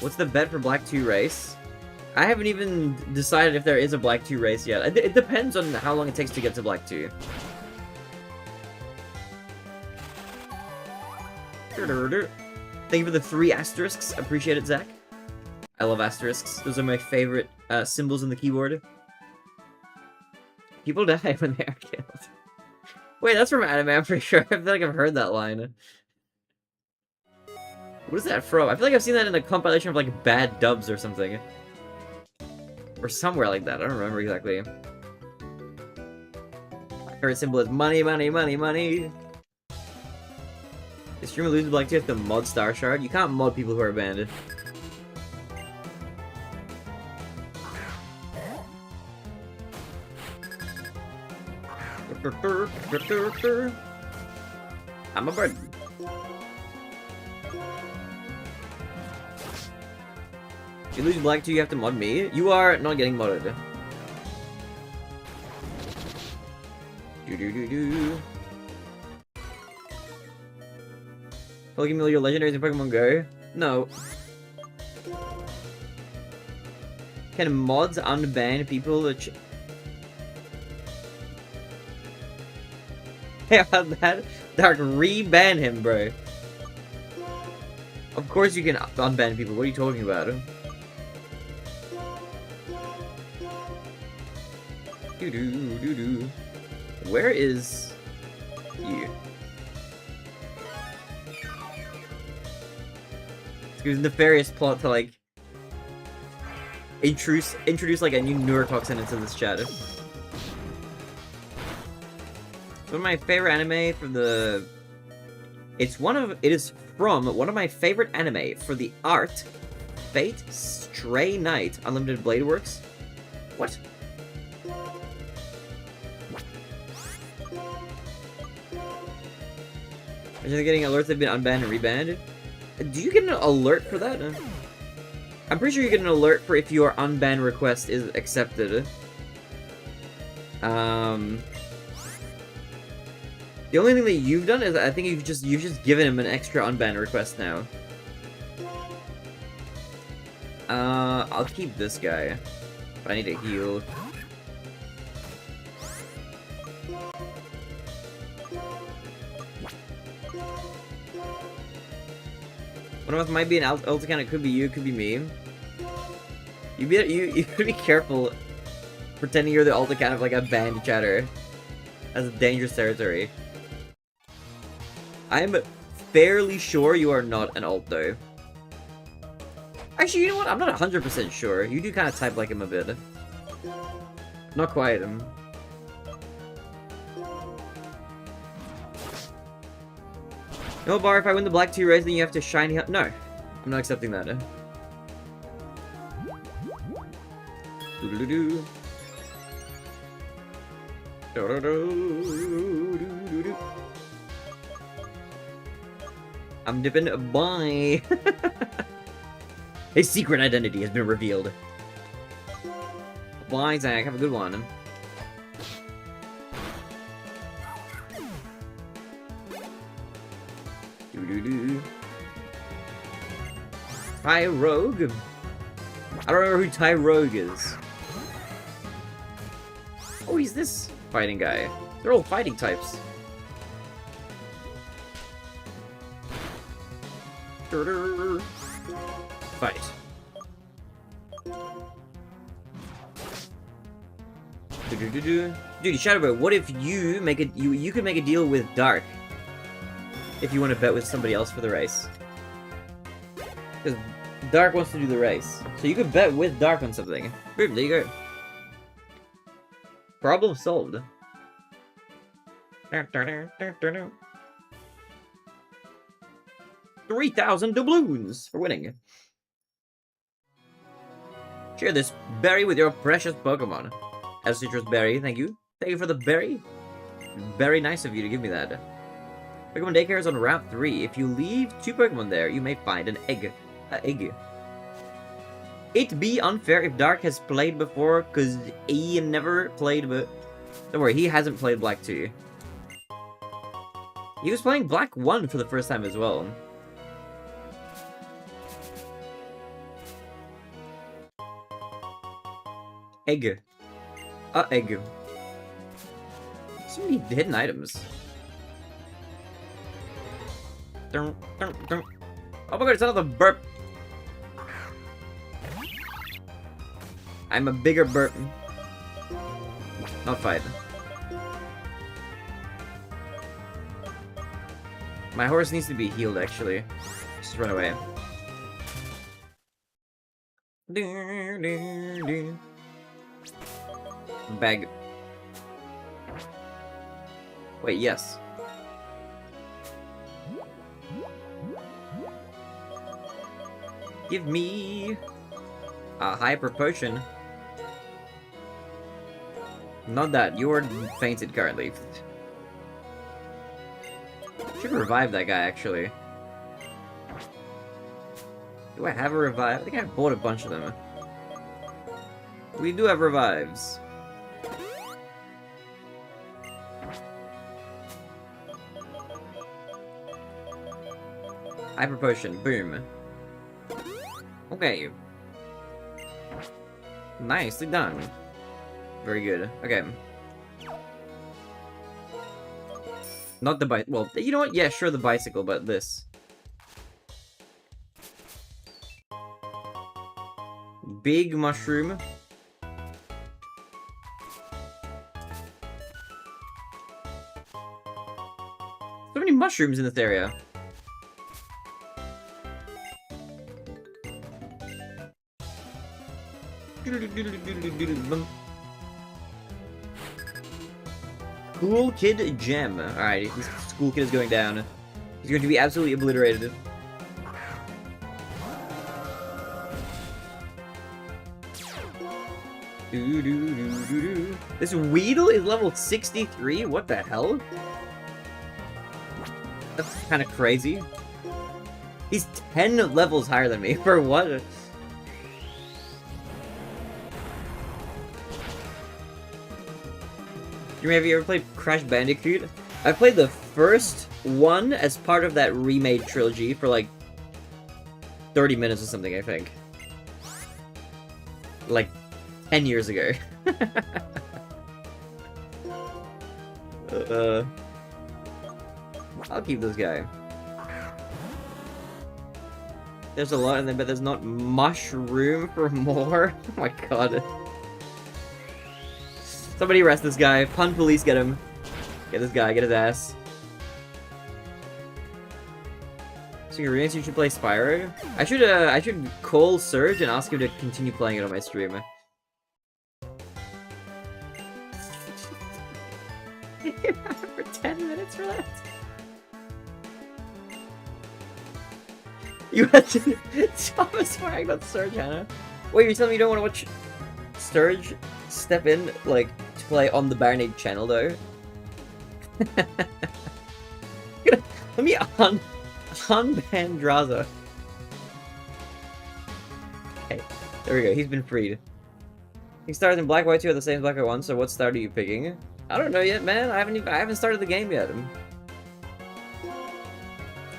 What's the bet for Black 2 race? I haven't even decided if there is a Black 2 race yet. It depends on how long it takes to get to Black 2. Thank you for the 3 asterisks. Appreciate it, Zach. I love asterisks. Those are my favorite symbols in the keyboard. People die when they are killed. Wait, that's from anime, I'm pretty sure. I feel like I've heard that line. What is that from? I feel like I've seen that in a compilation of, like, bad dubs or something. Or somewhere like that. I don't remember exactly. My favorite symbol is money, money, money, money. Is streamer loses Black 2 have to mod Star Shard? You can't mod people who are banned. I'm a bird. If you lose Black 2, you have to mod me. You are not getting modded. Do. Pokemon, your legendaries in Pokemon Go? No. Can mods unban people that Hey, about that? Dark, re-ban him, bro. Of course you can unban people. What are you talking about? Do. Where is you? It's a nefarious plot to like introduce like a new neurotoxin into this chat. One of my favorite anime for the... It is from one of my favorite anime for the art. Fate Stray Night Unlimited Blade Works. What? Imagine getting alerts they've been unbanned and rebanned. Do you get an alert for that? I'm pretty sure you get an alert for if your unban request is accepted. The only thing that you've done is I think you've just given him an extra unban request now. I'll keep this guy. But I need to heal. One of us might be an ult account, it could be you, it could be me. You gotta be careful pretending you're the ult account of like a banned chatter. That's a dangerous territory. I'm fairly sure you are not an alt though. Actually, you know what? I'm not 100% sure. You do kind of type like him a bit. Not quite him. No, Bar, if I win the Black 2 race, then you have to shiny hunt. No. I'm not accepting that. Doo-doo-doo-doo. Do-do-do-do-do-do-do. I'm dipping. Bye. His secret identity has been revealed. Bye, Zach. Have a good one. Doo-doo-doo. Tyrogue? I don't remember who Tyrogue is. Oh, he's this fighting guy. They're all fighting types. Fight. Dude, Shadowbro, what if you make it? You could make a deal with Dark if you want to bet with somebody else for the race. Because Dark wants to do the race, so you could bet with Dark on something. Boom, there you go. Problem solved. 3,000 doubloons for winning. Share this berry with your precious Pokemon. A citrus berry, thank you. Thank you for the berry. Very nice of you to give me that. Pokemon Daycare is on Route 3. If you leave 2 Pokemon there, you may find an egg. It'd be unfair if Dark has played before, because he never played, but... Don't worry, he hasn't played Black 2. He was playing Black 1 for the first time as well. Egg. Egg. So many hidden items. Oh my god, it's another burp. I'm a bigger burp. Not fight. My horse needs to be healed, actually. Just run away. Bag. Wait, yes. Give me a hyper potion. Not that, you're fainted currently. Should revive that guy, actually. Do I have a revive? I think I bought a bunch of them. We do have revives. Hyper potion, boom. Okay. Nicely done. Very good. Okay. Not the bike. Well, you know what? Yeah, sure, the bicycle, but this. Big mushroom. So many mushrooms in this area. Cool Kid Gem. Alright, this Cool Kid is going down. He's going to be absolutely obliterated. This Weedle is level 63? What the hell? That's kind of crazy. He's 10 levels higher than me. For what? Have you ever played Crash Bandicoot? I played the first one as part of that remade trilogy for like 30 minutes or something, I think. Like 10 years ago. I'll keep this guy. There's a lot in there, but there's not much room for more. Oh my god. Somebody arrest this guy. Pun police, get him. Get this guy, get his ass. So you should play Spyro? I should call Surge and ask him to continue playing it on my stream. For 10 minutes for that? You had to Thomas swearing about Surge, Hannah. Wait, you're telling me you don't want to watch Surge step in, like, to play on the TheBarinade channel, though? Let me unban Draza. Okay, there we go, he's been freed. He started in Black White 2 at the same Black White 1, so what start are you picking? I don't know yet, man. I haven't started the game yet.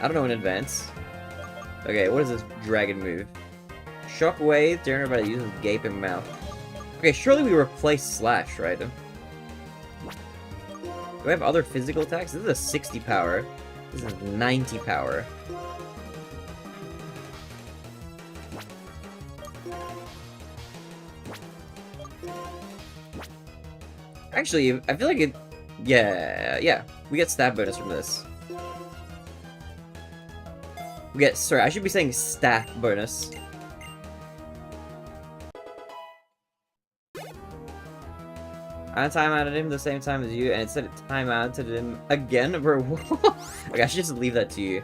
I don't know in advance. Okay, what is this dragon move? Shockwave, turn by the use of gaping mouth. Okay, surely we replace Slash, right? Do I have other physical attacks? This is a 60 power. This is 90 power. Actually, I feel like it... Yeah. We get stat bonus from this. We get... Sorry, I should be saying stat bonus. I time-outed him the same time as you, and it said it time-outed him again, bro. Okay, I should just leave that to you.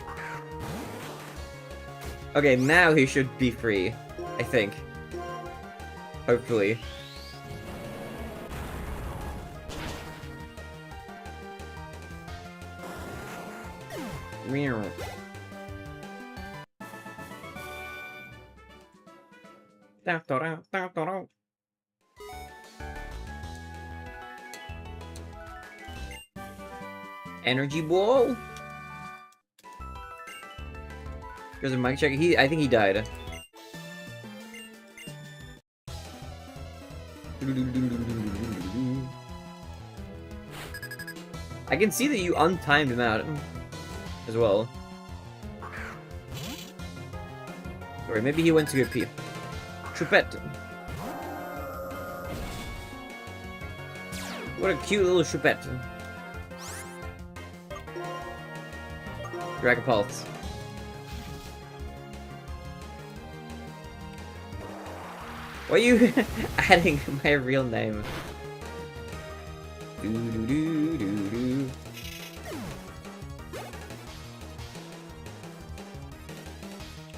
Okay, now he should be free. I think. Hopefully. Meow. Energy ball. There's a mic check. I think he died. I can see that you untimed him out as well. Or maybe he went to go pee. Choupette. What a cute little choupette. Dragon Pulse. Why are you adding my real name? Do do do do do.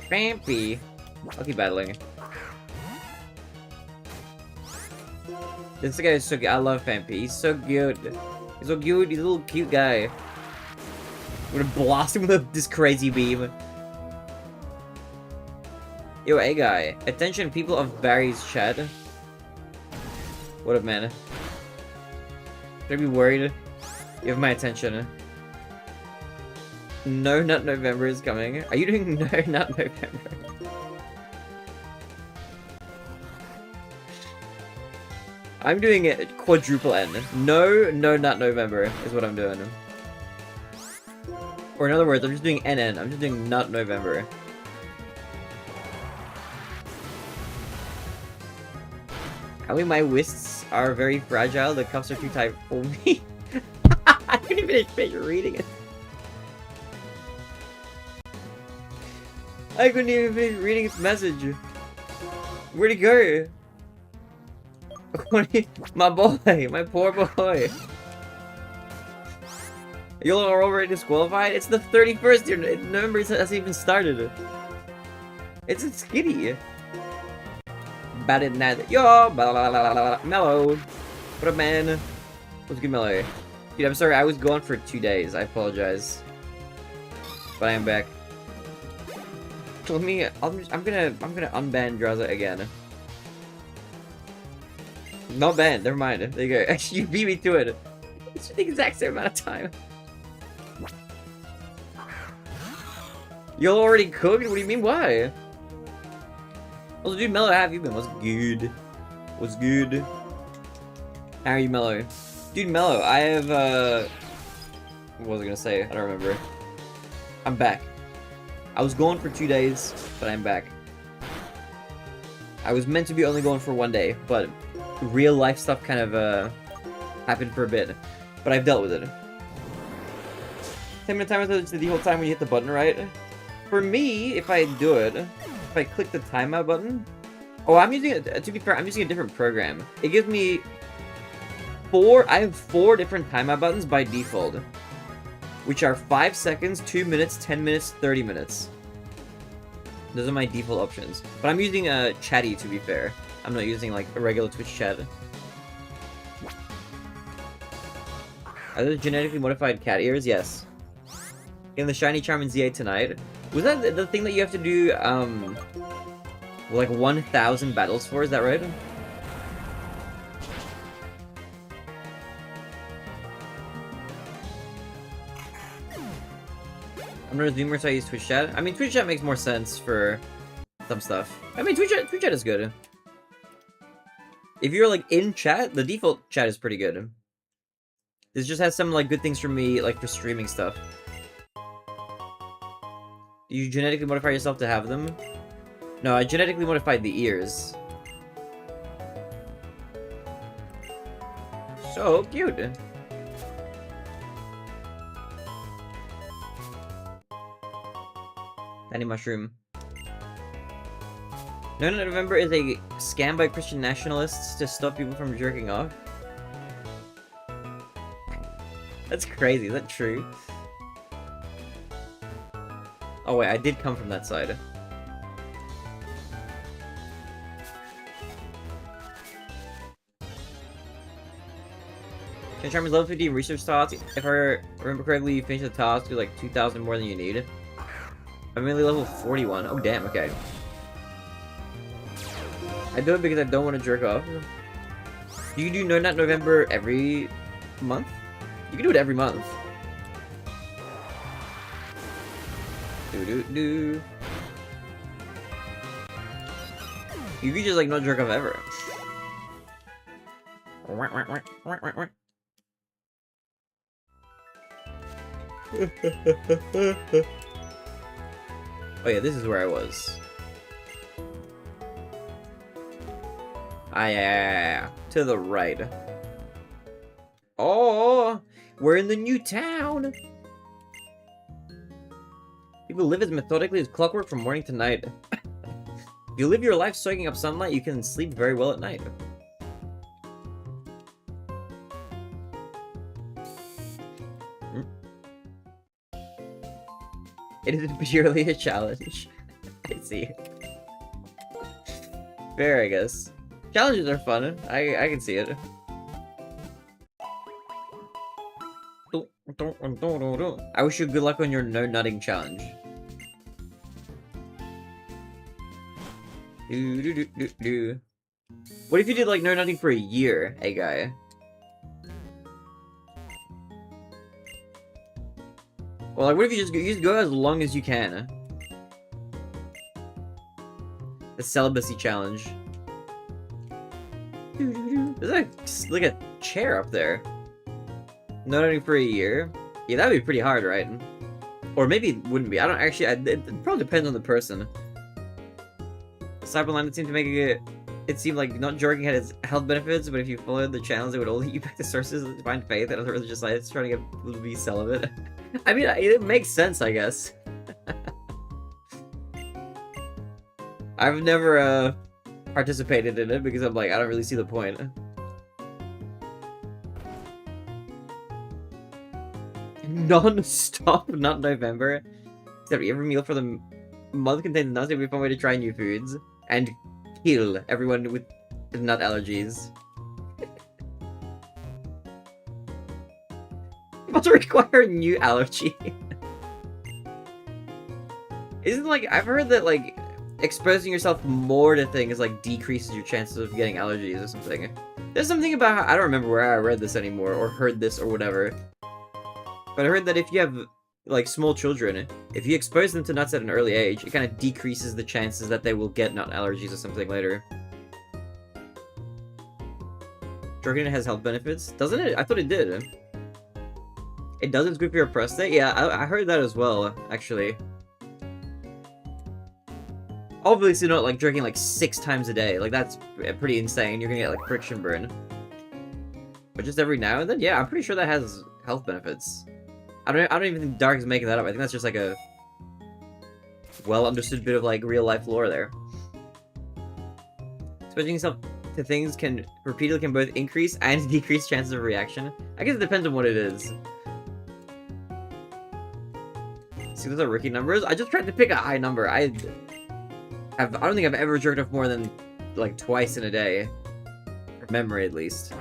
Fampy. I'll keep battling. This guy is so good. I love Fampy. He's so good. He's so cute. He's a little cute guy. I'm gonna blast him with this crazy beam. Yo, hey guy. Attention people of Barry's chat. What up, man? Should I be worried? You have my attention. No Nut November is coming. Are you doing No Nut November? I'm doing it quadruple N. No Nut November is what I'm doing. Or in other words, I'm just doing NN. I'm just doing Nut November. Apparently my wrists are very fragile. The cuffs are too tight for me. I couldn't even finish reading it. I couldn't even finish reading its message. Where'd he go? My boy, my poor boy. You all are already disqualified? It's the 31st year. November hasn't even started. It's a skitty. TheBarinade. Yo! Mellow. What up, man? What's good, Mellow? Dude, I'm sorry. I was gone for 2 days. I apologize. But I am back. Let me. I'm gonna unban Draza again. Not banned. Never mind. There you go. Actually, you beat me to it. It's the exact same amount of time. You already cooked? What do you mean? Why? Also, dude, Mellow, how have you been? What's good? What's good? How are you, Mellow? Dude, Mellow, I have, what was I gonna say? I don't remember. I'm back. I was gone for 2 days, but I'm back. I was meant to be only going for 1 day, but real life stuff kind of, happened for a bit. But I've dealt with it. 10-minute timer is the whole time when you hit the button, right? For me, if I do it, if I click the timeout button... Oh, I'm using it, to be fair, I'm using a different program. It gives me I have 4 different timeout buttons by default. Which are 5 seconds, 2 minutes, 10 minutes, 30 minutes. Those are my default options. But I'm using Chatty, to be fair. I'm not using, like, a regular Twitch chat. Are those genetically modified cat ears? Yes. In the Shiny Charm ZA tonight. Was that the thing that you have to do, like 1,000 battles for? Is that right? I'm not a Zoomer, so I use Twitch chat. I mean, Twitch chat makes more sense for some stuff. I mean, Twitch chat is good. If you're, like, in chat, the default chat is pretty good. This just has some, like, good things for me, like, for streaming stuff. Do you genetically modify yourself to have them? No, I genetically modified the ears. So cute. Danny Mushroom. No November is a scam by Christian nationalists to stop people from jerking off. That's crazy, is that true? Oh wait, I did come from that side. Can Charm is level 50 in research task. If I remember correctly, you finish the task with like 2,000 more than you need. I'm only level 41. Oh, damn, okay. I do it because I don't want to jerk off. Do you do No Nut November every month? You can do it every month. Do. You could just like not jerk off ever. Oh yeah, this is where I was. Ah, yeah. To the right. Oh, we're in the new town. People live as methodically as clockwork from morning to night. If you live your life soaking up sunlight, you can sleep very well at night. It is purely a challenge. I see. Fair, I guess. Challenges are fun. I can see it. I wish you good luck on your no nutting challenge. What if you did like no nutting for a year, hey guy? Well, like, what if you just go as long as you can? The celibacy challenge. There's like a chair up there. No nutting for a year. Yeah, that would be pretty hard, right? Or maybe it wouldn't be. I don't actually. It probably depends on the person. Cyberland seemed to make it seemed like not jerking had its health benefits, but if you followed the channels, it would only lead you back to sources of divine faith and other religious sites trying to get people to be celibate. I mean, it makes sense, I guess. I've never participated in it because I'm like, I don't really see the point. Non-stop, not November. Except every meal for the month contains nuts. It would be a fun way to try new foods and kill everyone with nut allergies. About to require a new allergy. Isn't like I've heard that like exposing yourself more to things like decreases your chances of getting allergies or something. There's something about how, I don't remember where I read this anymore or heard this or whatever. But I heard that if you have like small children, if you expose them to nuts at an early age, it kind of decreases the chances that they will get nut allergies or something later. Jerking it has health benefits, doesn't it? I thought it did. It does. It's good for your prostate. Yeah, I heard that as well, actually. Obviously not like jerking like 6 times a day. Like that's pretty insane. You're gonna get like friction burn. But just every now and then, yeah, I'm pretty sure that has health benefits. I don't even think Dark is making that up. I think that's just like a well understood bit of like real life lore there. Exposing yourself to things repeatedly can both increase and decrease chances of reaction. I guess it depends on what it is. See, those are rookie numbers. I just tried to pick a high number. I don't think I've ever jerked off more than like twice in a day. From memory, at least.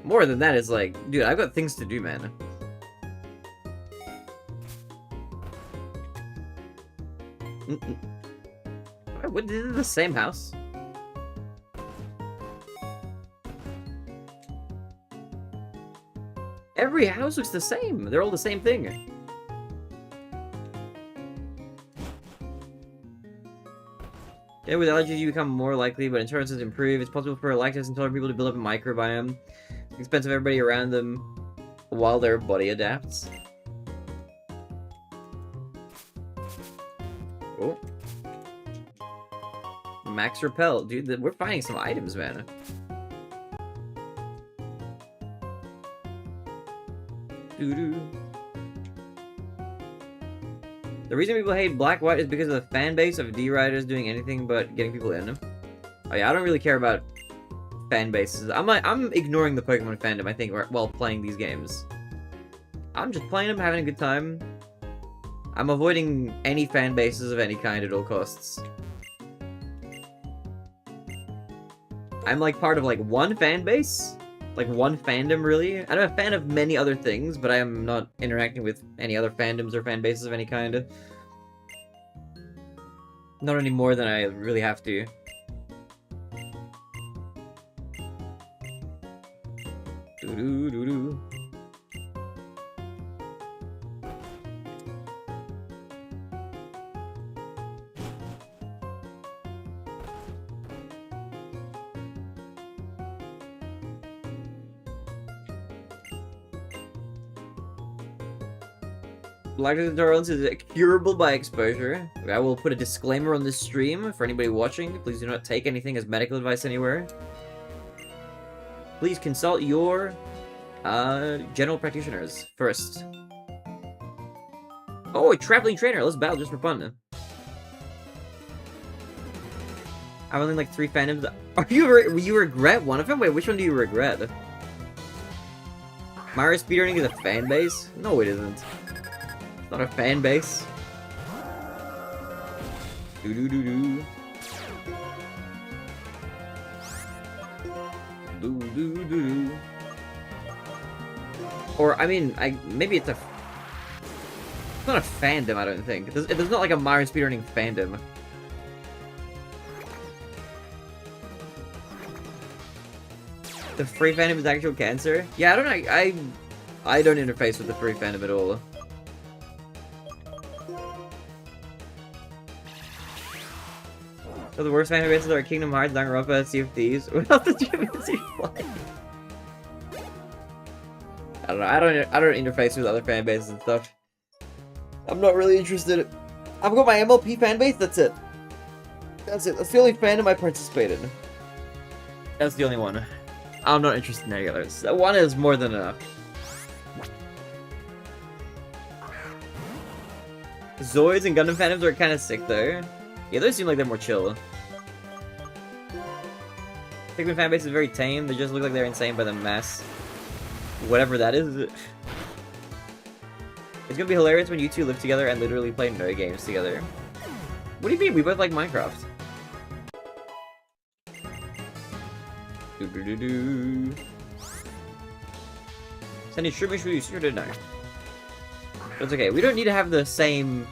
More than that is like, dude, I've got things to do, man. What, this is the same house? Every house looks the same. They're all the same thing. Yeah, with allergies, you become more likely, but insurances improve. It's possible for lactose intolerant people to build up a microbiome. It's expensive everybody around them while their body adapts. Oh. Max Repel. Dude, we're finding some items, man. Doo-doo. The reason people hate Black White is because of the fan base of D-Riders doing anything but getting people in. Oh yeah, I don't really care about fan bases. I'm ignoring the Pokemon fandom, I think, while playing these games. I'm just playing them, having a good time. I'm avoiding any fan bases of any kind at all costs. I'm like part of like one fan base, like one fandom really. I'm a fan of many other things, but I am not interacting with any other fandoms or fan bases of any kind. Not any more than I really have to. Doo-doo-doo-doo. Lactose intolerance is curable by exposure. I will put a disclaimer on this stream for anybody watching. Please do not take anything as medical advice anywhere. Please consult your general practitioners first. Oh, a traveling trainer. Let's battle just for fun. I'm only like 3 fandoms. Are you regret one of them? Wait, which one do you regret? Mario speedrunning is a fan base? No, it isn't. It's not a fan base. Do do do do. Do do do do. Or I mean, maybe it's not a fandom. I don't think there's not like a Mario speedrunning fandom. The free fandom is actual cancer. Yeah, I don't know. I don't interface with the free fandom at all. So the worst fan bases are Kingdom Hearts, Danganronpa, Sea of Thieves. What else did you play? I don't know. I don't interface with other fan bases and stuff. I'm not really interested. I've got my MLP fan base. That's it. That's it. That's the only fandom I participate in. That's the only one. I'm not interested in any others. That one is more than enough. Zoids and Gundam fandoms are kind of sick though. Yeah, those seem like they're more chill. Pikmin fanbase is very tame. They just look like they're insane by the mass. Whatever that is. It's gonna be hilarious when you two live together and literally play no games together. What do you mean? We both like Minecraft. Do-do-do-do. Sending streaming for you sure did not. That's okay. We don't need to have the same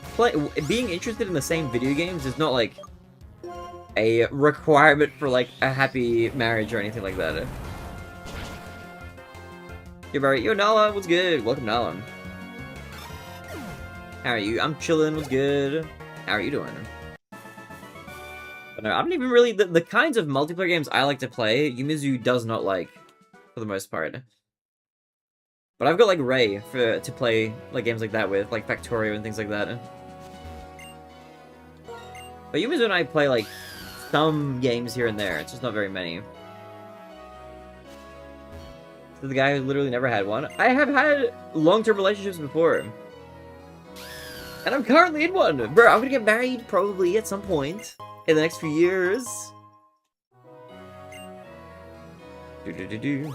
being interested in the same video games is not like a requirement for like a happy marriage or anything like that. Yo, Barry. Yo, Nala, what's good? Welcome, Nala. How are you? I'm chilling. What's good? How are you doing? But no, I don't even really the kinds of multiplayer games I like to play. Yumizu does not like, for the most part. But I've got like Ray to play like games like that with, like Factorio and things like that. But Yumizu and I play like some games here and there. It's just not very many. So the guy who literally never had one. I have had long-term relationships before. And I'm currently in one. Bro, I'm gonna get married probably at some point in the next few years. Do-do-do-do.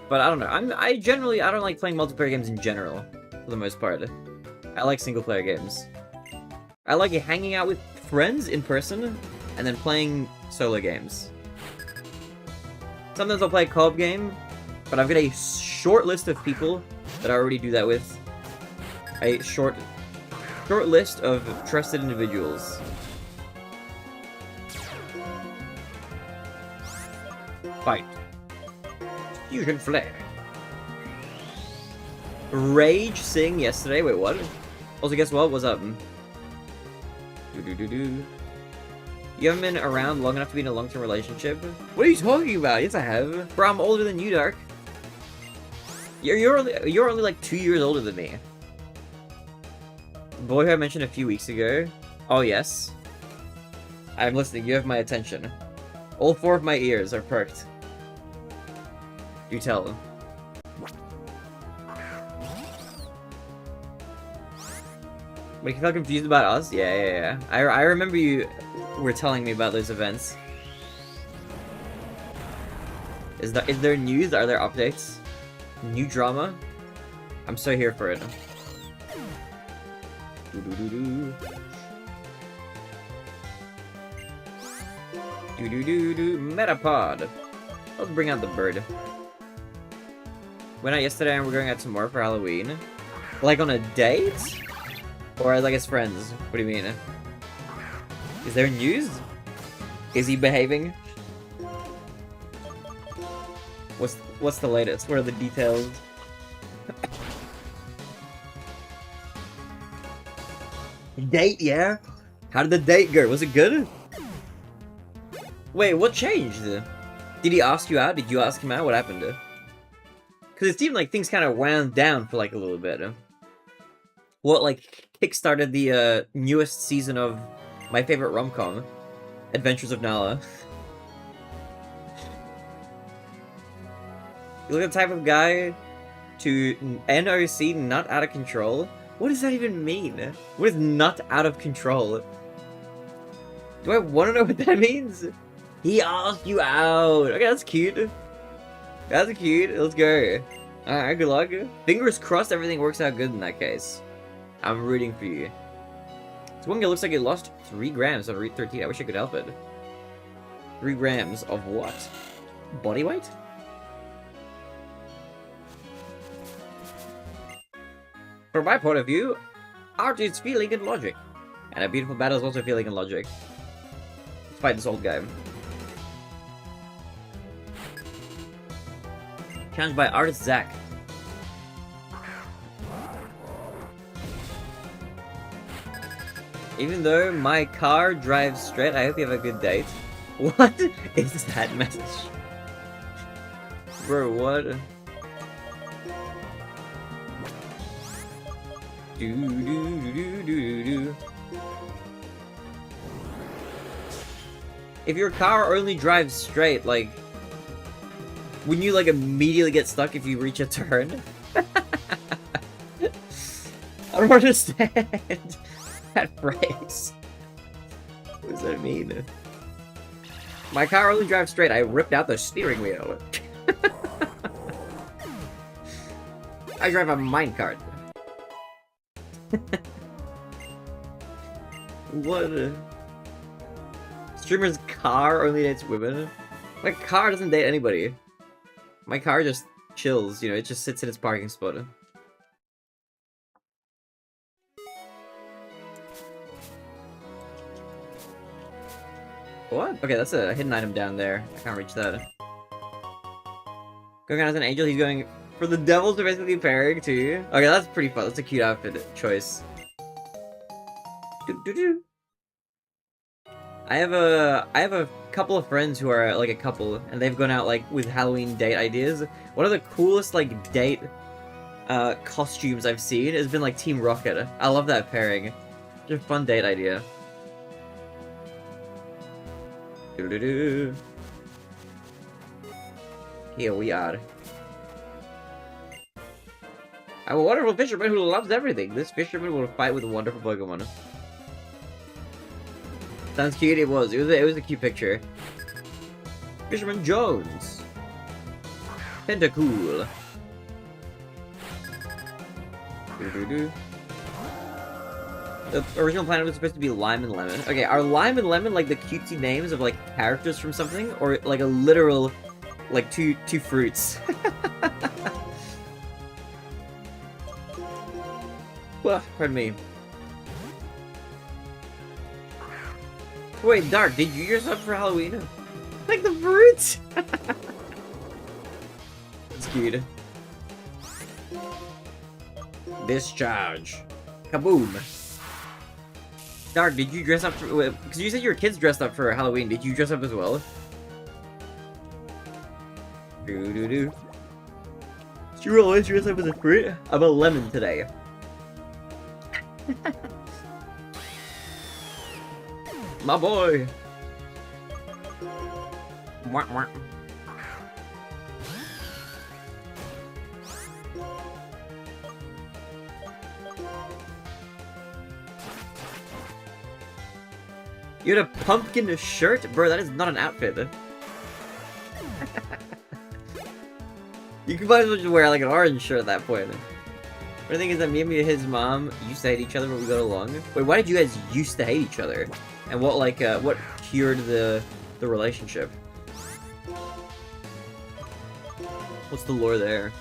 But I don't know. I generally don't like playing multiplayer games in general, for the most part. I like single-player games. I like hanging out with friends in person, and then playing solo games. Sometimes I'll play a co-op game, but I've got a short list of people that I already do that with. A short list of trusted individuals. Fight. Fusion Flare. Rage Sing yesterday. Wait, what? Also, guess what? What's up? Do-do-do-do. You haven't been around long enough to be in a long-term relationship? What are you talking about? Yes, I have. Bro, I'm older than you, Dark. You're only like 2 years older than me. Boy who I mentioned a few weeks ago. Oh, yes. I'm listening. You have my attention. All 4 of my ears are perked. You tell them. But you felt confused about us? Yeah. I remember you were telling me about those events. Is there news? Are there updates? New drama? I'm so here for it. Do-do-do-do. Do-do-do-do. Metapod. Let's bring out the bird. Went out yesterday and we're going out tomorrow for Halloween. Like on a date? Or like as friends? What do you mean? Is there news? Is he behaving? What's the latest? What are the details? Date, yeah? How did the date go? Was it good? Wait, what changed? Did he ask you out? Did you ask him out? What happened? Because it seemed like things kind of wound down for like a little bit. What like kickstarted the newest season of my favorite rom-com, Adventures of Nala. You look at the type of guy to NOC, not out of control. What does that even mean? What is not out of control? Do I want to know what that means? He asked you out. Okay, that's cute. That's cute. Let's go. Alright, good luck. Fingers crossed everything works out good in that case. I'm rooting for you. This one guy looks like he lost 3 grams on Route 13. I wish I could help it. 3 grams of what? Body weight? From my point of view, art is feeling and logic. And a beautiful battle is also feeling and logic. Let's fight this old guy. Challenged by artist Zach. Even though my car drives straight, I hope you have a good date. What is that message? Bro, what? If your car only drives straight, like, wouldn't you like immediately get stuck if you reach a turn? I don't understand that phrase. What does that mean? My car only drives straight. I ripped out the steering wheel. I drive a minecart. What? Streamer's car only dates women? My car doesn't date anybody. My car just chills, you know, it just sits in its parking spot. What? Okay, that's a hidden item down there. I can't reach that. Going out as an angel, he's going for the devil to basically pairing too. Okay, that's pretty fun. That's a cute outfit choice. I have a couple of friends who are like a couple, and they've gone out like with Halloween date ideas. One of the coolest like date costumes I've seen has been like Team Rocket. I love that pairing. It's a fun date idea. Here we are. I'm a wonderful fisherman who loves everything. This fisherman will fight with a wonderful Pokemon. Sounds cute. It was a cute picture. Fisherman Jones. Pentacool. The original planet was supposed to be Lime and Lemon. Okay, are Lime and Lemon like the cutesy names of like characters from something, or like a literal, like two fruits? Well, pardon me. Wait, Dark, did you dress up for Halloween? Like the fruits? It's cute. Discharge. Kaboom. Dark, did you dress up for... Because you said your kids dressed up for Halloween. Did you dress up as well? Did you always dress up as a fruit? I'm a lemon today. My boy! Mwah, mwah. You had a pumpkin shirt? Bro, that is not an outfit. You might as well just wear like an orange shirt at that point. But the thing is that me and his mom used to hate each other, but we got along. Wait, why did you guys used to hate each other? And what, like, what cured the relationship? What's the lore there?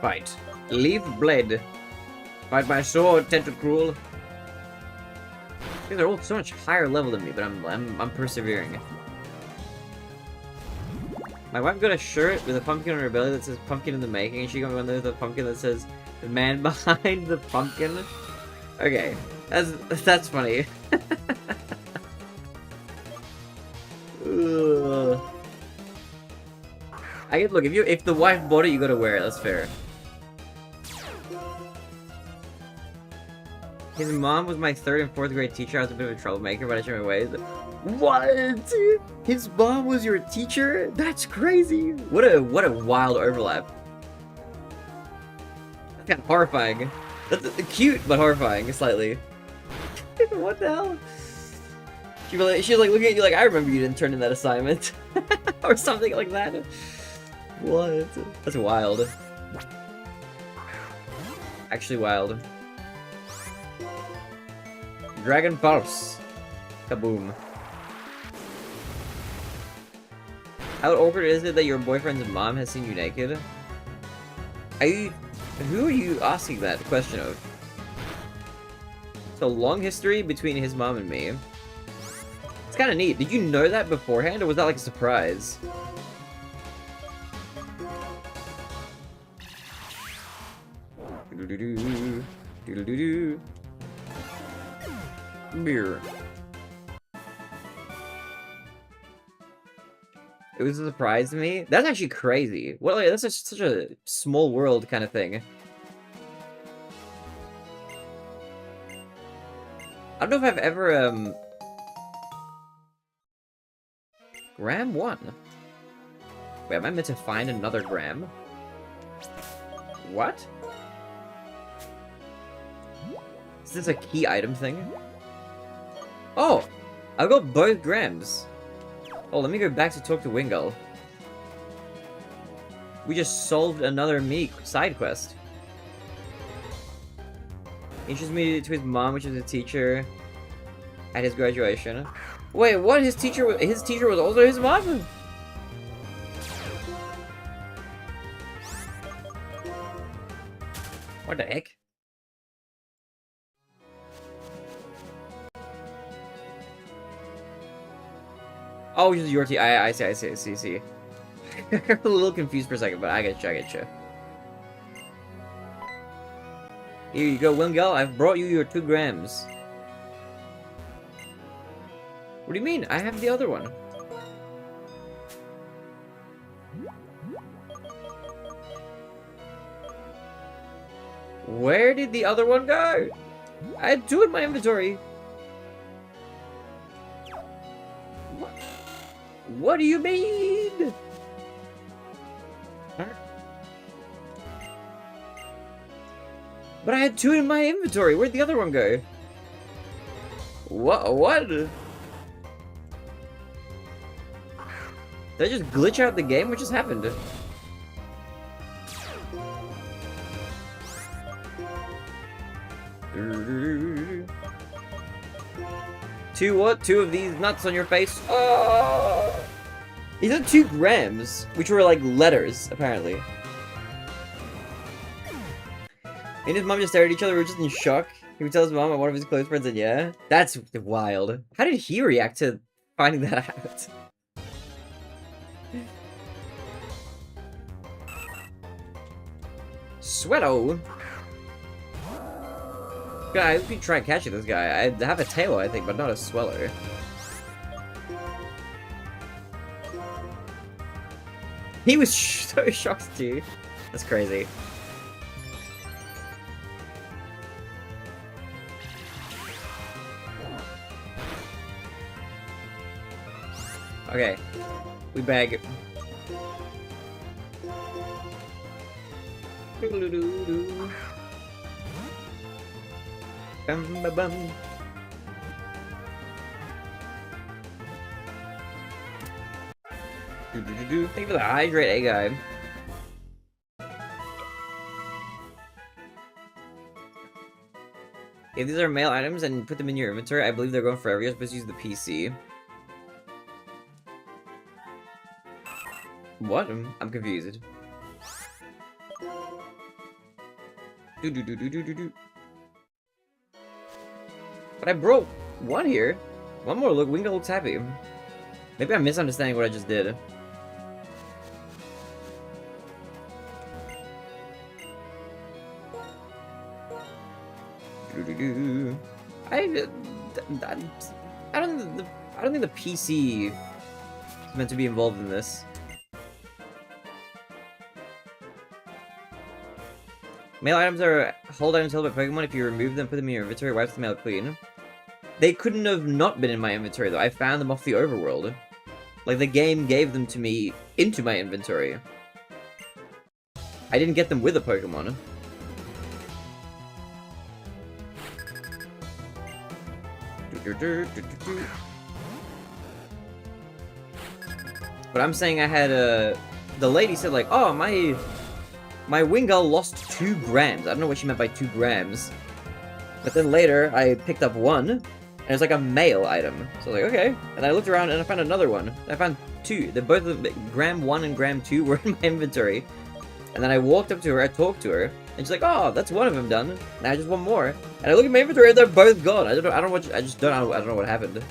Fight. Leave blade. Fight my sword, Tentacruel. They're all so much higher level than me, but I'm persevering. My wife got a shirt with a pumpkin on her belly that says "pumpkin in the making," and she got me one with a pumpkin that says "the man behind the pumpkin." Okay, that's funny. Ugh. I get look if the wife bought it, you gotta wear it. That's fair. His mom was my 3rd and 4th grade teacher. I was a bit of a troublemaker, but I showed my ways. What? His mom was your teacher? That's crazy. What a wild overlap. That's kind of horrifying. That's cute, but horrifying slightly. What the hell? She was like looking at you like, I remember you didn't turn in that assignment, or something like that. What? That's wild. Actually wild. Dragon Pulse. Kaboom. How awkward is it that your boyfriend's mom has seen you naked? Who are you asking that question of? So long history between his mom and me. It's kind of neat. Did you know that beforehand, or was that like a surprise? Doodle-doo-doo. Doodle-doo-doo. Beer. It was a surprise to me. That's actually crazy. Well, like, that's just such a small world kind of thing. I don't know if I've ever Gram 1. Wait, am I meant to find another Gram? What? Is this a key item thing? Oh! I've got both Grams. Oh, let me go back to talk to Wingull. We just solved another side quest. He introduced me to his mom, which is a teacher at his graduation. Wait, what? His teacher was also his mom? What the heck? Oh, this is your team. I see. I'm a little confused for a second, but I get you. Here you go, Wingull. I've brought you your 2 Grams. What do you mean? I have the other one. Where did the other one go? I had 2 in my inventory. What do you mean? But I had 2 in my inventory. Where'd the other one go? What? Did I just glitch out the game? What just happened? Two what? 2 of these nuts on your face? Oh! These are 2 Grams, which were like letters, apparently. He and his mom just stared at each other, we were just in shock. He would tell his mom about one of his close friends, and yeah? That's wild. How did he react to finding that out? Sweato! Guy, we could try catching this guy. I have a tail, I think, but not a Sweller. He was so shocked too. That's crazy. Okay, we bag. Bum, ba, bum. Thank you for the hydrate, A guy. If these are mail items and you put them in your inventory, I believe they're going forever. You're supposed to use the PC. What? I'm confused. But I broke one here. One more look. Wingo looks happy. Maybe I'm misunderstanding what I just did. I don't think the PC is meant to be involved in this. Mail items are hold items held by Pokemon. If you remove them, put them in your inventory, wipes the mail clean. They couldn't have not been in my inventory though. I found them off the overworld. Like the game gave them to me into my inventory. I didn't get them with a Pokemon. But I'm saying I had a... The lady said like, oh, my Wingull lost 2 grams. I don't know what she meant by 2 grams. But then later, I picked up one, and it's like a mail item. So I was like, okay. And I looked around and I found another one. I found 2. They're both gram 1 and gram 2 were in my inventory. And then I walked up to her, I talked to her, and she's like, oh, that's one of them done. Now I just want more. And I look at my inventory and they're both gone. I don't know what happened.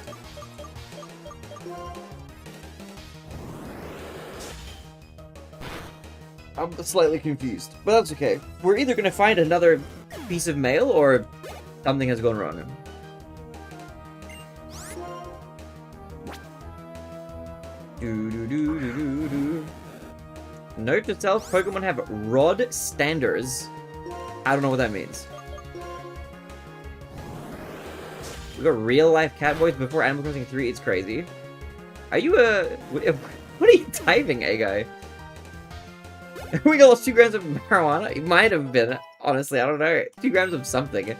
I'm slightly confused, but that's okay. We're either gonna find another piece of mail or something has gone wrong. Note to self, Pokemon have rod standards. I don't know what that means. We got real life Catboys before Animal Crossing 3, it's crazy. Are you what are you typing, guy? We got lost 2 grams of marijuana? It might have been, honestly, I don't know. 2 grams of something.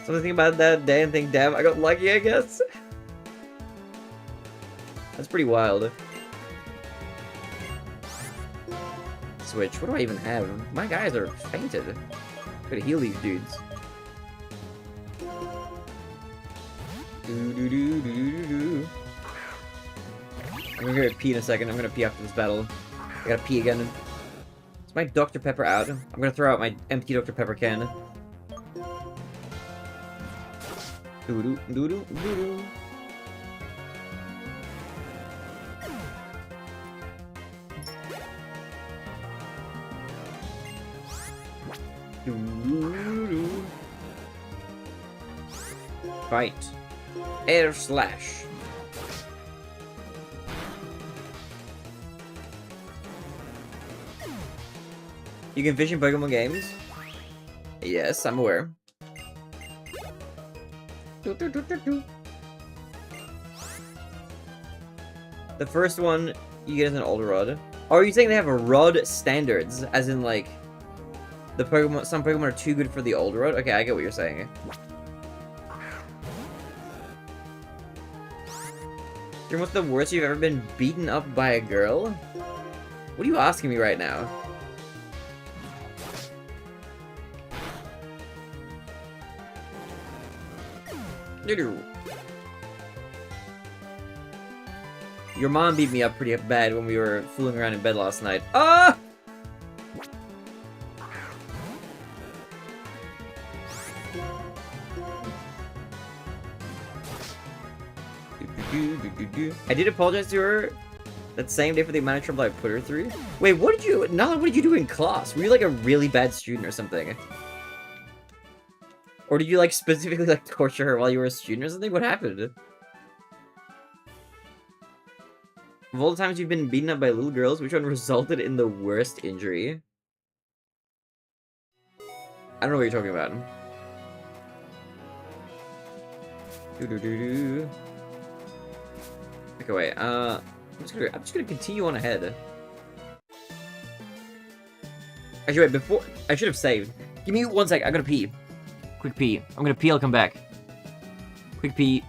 Something about that day and think, damn, I got lucky, I guess. That's pretty wild. Switch. What do I even have? My guys are fainted. Gotta heal these dudes. I'm gonna go pee in a second. I'm gonna pee after this battle. I gotta pee again. Is my Dr. Pepper out? I'm gonna throw out my empty Dr. Pepper can. Doo-doo, doo-doo, doo-doo. Doo-doo-doo. Fight. Air slash. You can fish in Pokemon games? Yes, I'm aware. The first one you get as an older rod. Oh, are you saying they have a rod standards? As in, like, the Pokemon, some Pokemon are too good for the older rod? Okay, I get what you're saying. What's the worst you've ever been beaten up by a girl? What are you asking me right now? Your mom beat me up pretty bad when we were fooling around in bed last night. Ah! I did apologize to her that same day for the amount of trouble I put her through. Wait, what did you do in class? Were you like a really bad student or something? Or did you like specifically like torture her while you were a student or something? What happened? Of all the times you've been beaten up by little girls, which one resulted in the worst injury? I don't know what you're talking about. Doo-doo-doo-doo. Okay, wait, I'm just gonna continue on ahead. Actually, wait, before... I should have saved. Give me 1 sec, I gotta pee. Quick pee. I'm gonna pee, I'll come back. Quick pee.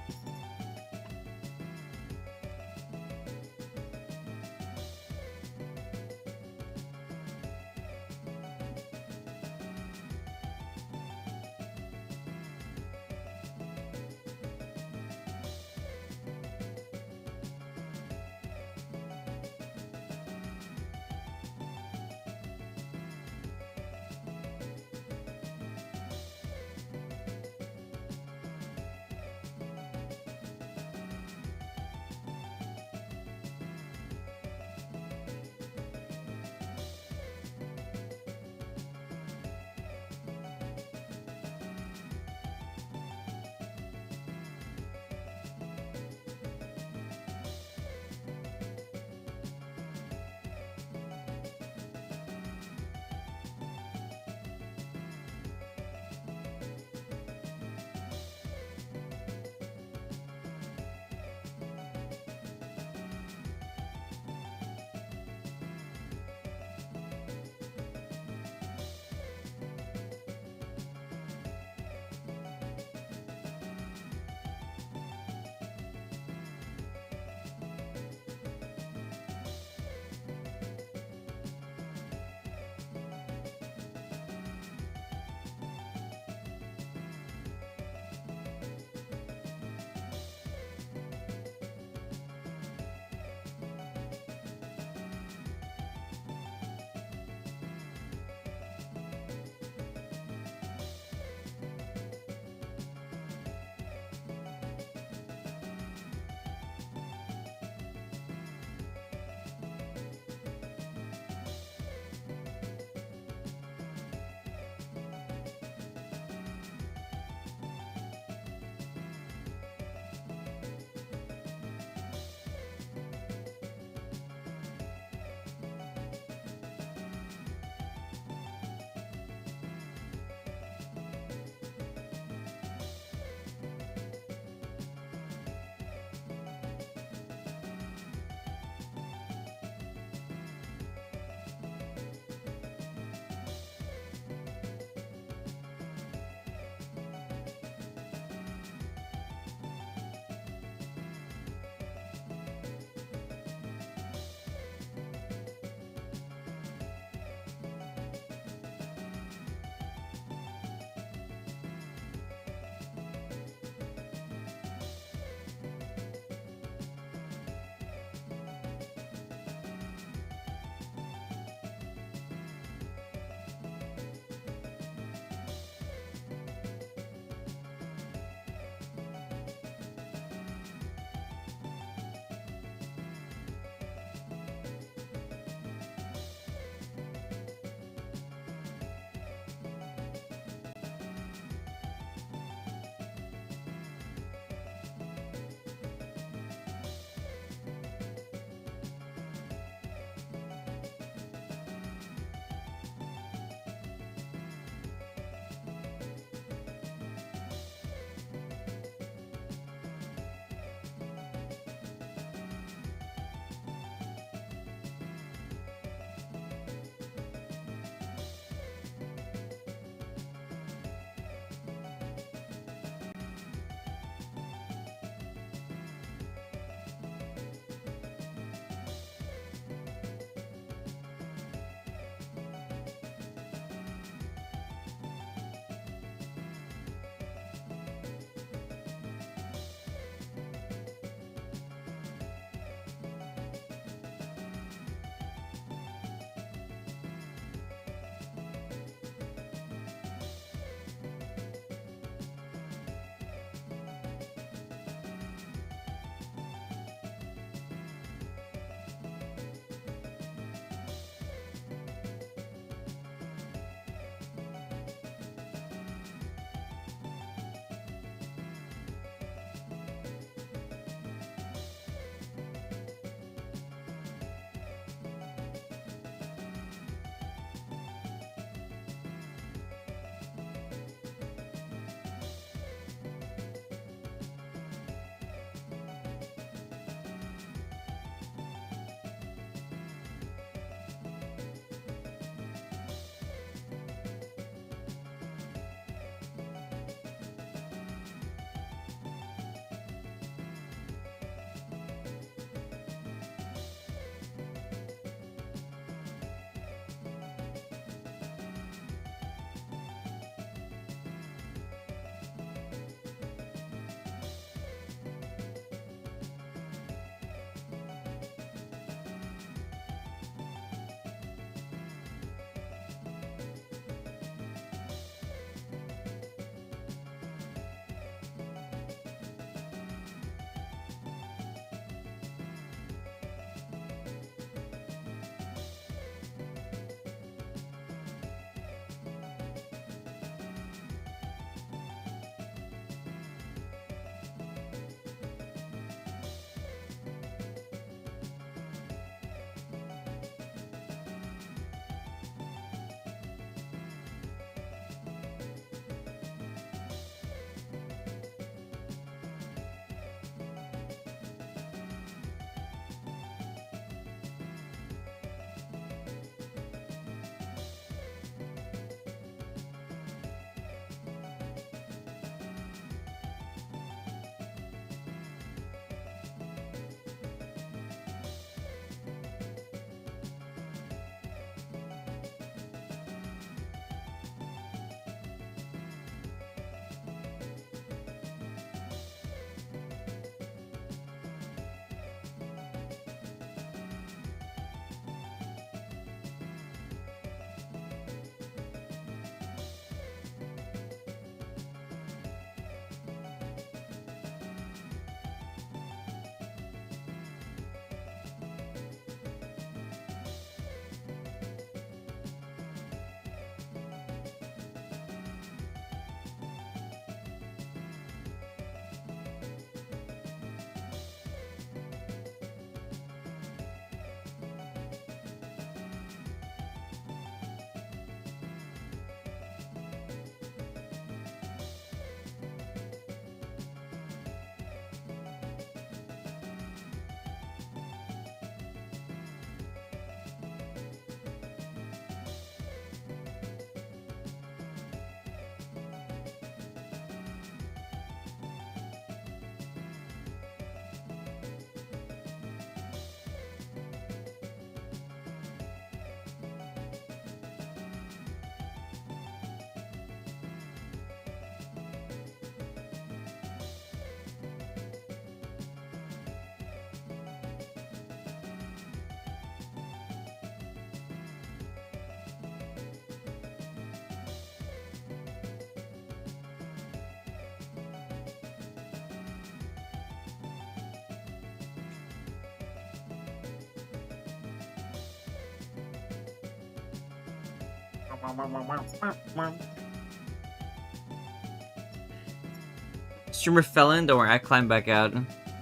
Streamer fell in, don't worry, I climbed back out.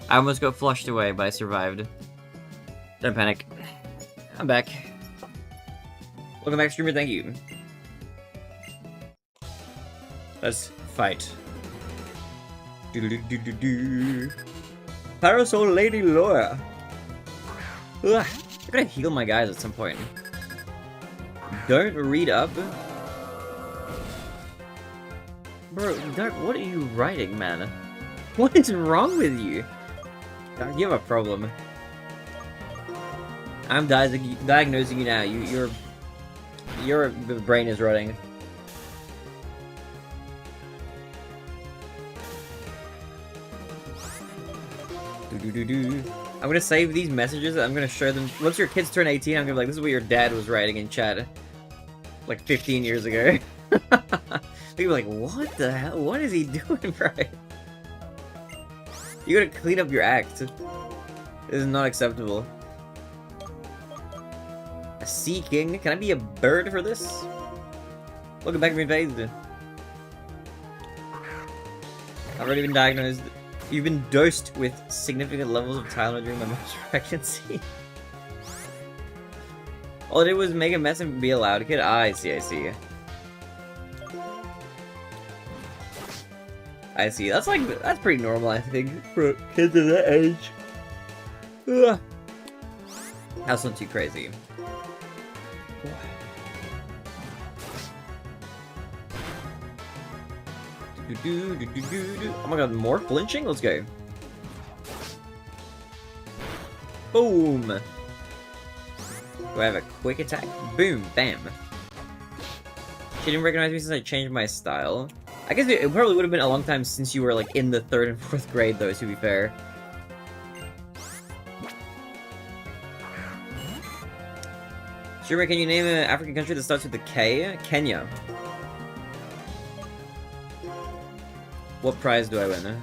I almost got flushed away, but I survived. Don't panic. I'm back. Welcome back, streamer, thank you. Let's fight. Parasol Lady Laura. Ugh, I'm gonna heal my guys at some point. Don't read up. Bro, Dark, what are you writing, man? What is wrong with you? Dark, you have a problem. I'm diagnosing you now. Your brain is rotting. I'm gonna save these messages. I'm gonna show them. Once your kids turn 18, I'm gonna be like, this is what your dad was writing in chat. Like 15 years ago. People are like, what the hell? What is he doing, right? You gotta clean up your act. This is not acceptable. A sea king? Can I be a bird for this? Welcome back to me, phase. I've already been diagnosed. You've been dosed with significant levels of Tylenol during my mom's pregnancy. All I did was make a mess and be a loud kid. Ah, I see, I see. I see. That's pretty normal, I think, for kids of that age. Ugh. That's not too crazy. Oh my god, more flinching? Let's go. Boom! Do I have a quick attack? Boom, bam. She didn't recognize me since I changed my style. I guess it probably would have been a long time since you were like in the 3rd and 4th grade though, to be fair. Sure, can you name an African country that starts with a K? Kenya. What prize do I win?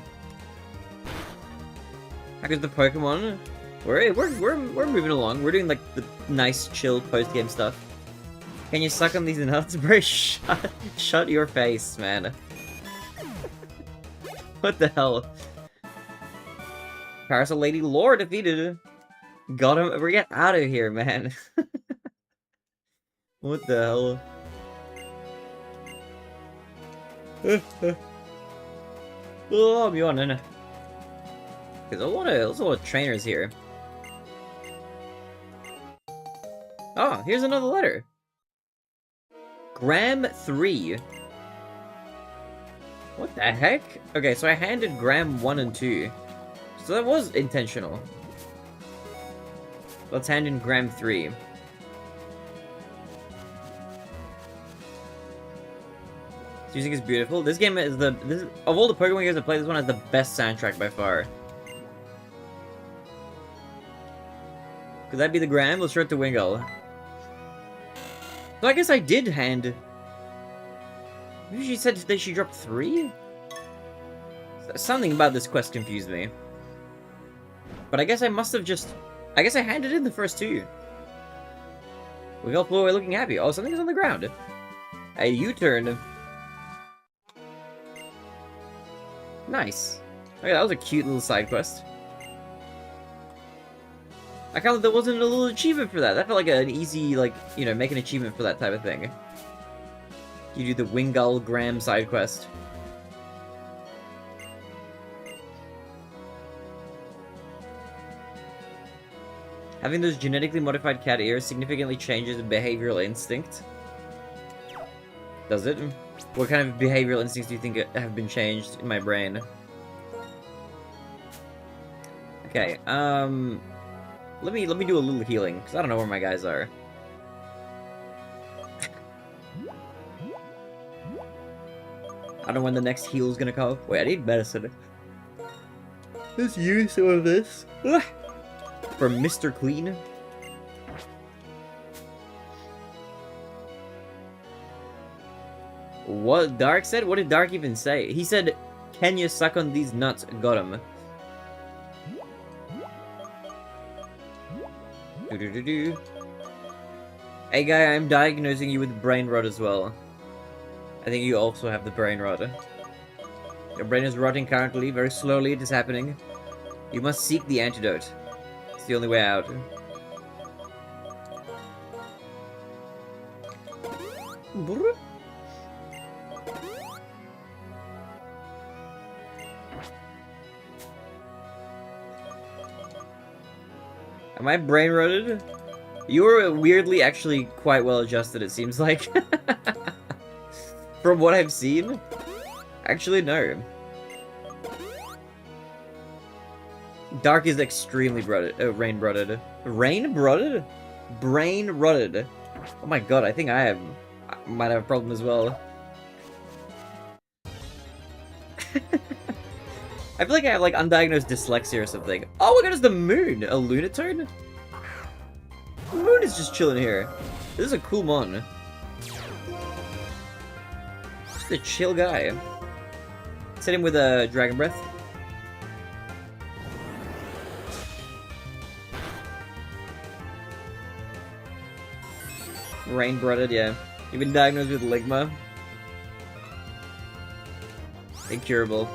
How goes the Pokémon? We're moving along. We're doing like the nice, chill post-game stuff. Can you suck on these nuts, bro? Shut your face, man. What the hell? Parasol Lady Lore defeated. Got him. We're getting out of here, man. What the hell? Oh, I'm yawning. There's a lot of trainers here. Oh, here's another letter. Gram 3. What the heck? Okay, so I handed Gram 1 and 2. So that was intentional. Let's hand in Gram 3. This music is beautiful. This game is of all the Pokemon games I've played, this one has the best soundtrack by far. Could that be the Gram? Let's throw it to Wingull. So I guess I did hand... Maybe she said that she dropped 3? Something about this quest confused me. But I guess I must have just... I guess I handed in the first 2. Wingull flew away looking happy. Oh, something's on the ground. A U-turn. Nice. Okay, that was a cute little side quest. I kind of there wasn't a little achievement for that. That felt like an easy, like, you know, make an achievement for that type of thing. You do the Wingull Gram side quest. Having those genetically modified cat ears significantly changes behavioral instinct. Does it? What kind of behavioral instincts do you think have been changed in my brain? Okay, let me do a little healing, because I don't know where my guys are. I don't know when the next heal is gonna come. Wait, I need medicine. Let's use some of this. For Mr. Clean. What Dark said? What did Dark even say? He said, can you suck on these nuts? Got him. Hey guy, I'm diagnosing you with brain rot as well. I think you also have the brain rot. Your brain is rotting currently, very slowly it is happening. You must seek the antidote. It's the only way out. Am I brain rotted? You were weirdly actually quite well adjusted, it seems like. From what I've seen. Actually, no. Dark is extremely rain rotted. Rain rotted? Brain rotted. Oh my god, I think I might have a problem as well. I feel like I have like undiagnosed dyslexia or something. Oh my god, it's the moon! A lunatone? The moon is just chilling here. This is a cool mon. Just a chill guy. Hit him with a Dragon Breath. Rain blooded, yeah. You've been diagnosed with Ligma. Incurable.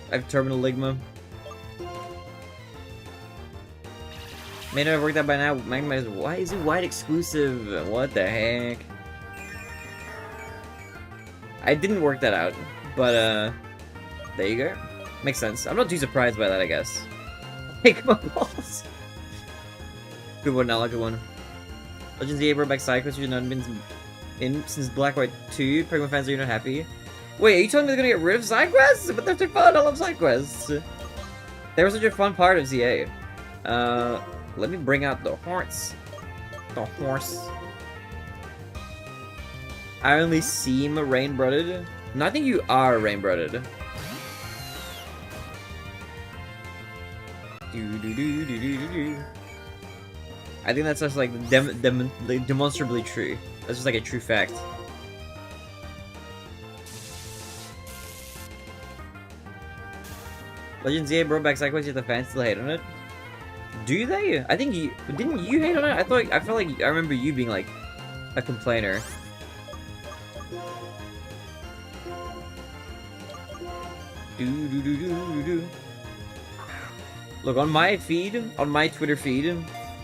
I have terminal Ligma. May not have worked out by now. Magma is, why is it white exclusive? What the heck? I didn't work that out, but there you go. Makes sense. I'm not too surprised by that, I guess. Hey, come on, balls. Good one, not like good one. Legends EA brought back side quests which have not been in since Black White 2. Pokemon fans, are you not happy? Wait, are you telling me they're gonna get rid of side quests? But they're so fun, I love side quests. They were such a fun part of ZA. Let me bring out the horse. The horse. I only seem rain-blooded. No, I think you are rain-blooded. I think that's just like demonstrably true. That's just like a true fact. Legends EA brought back Cyclops, yet the fans still hate on it. Do they? I think you didn't. You hate on it? I felt like I remember you being like a complainer. Look, on my feed, on my Twitter feed,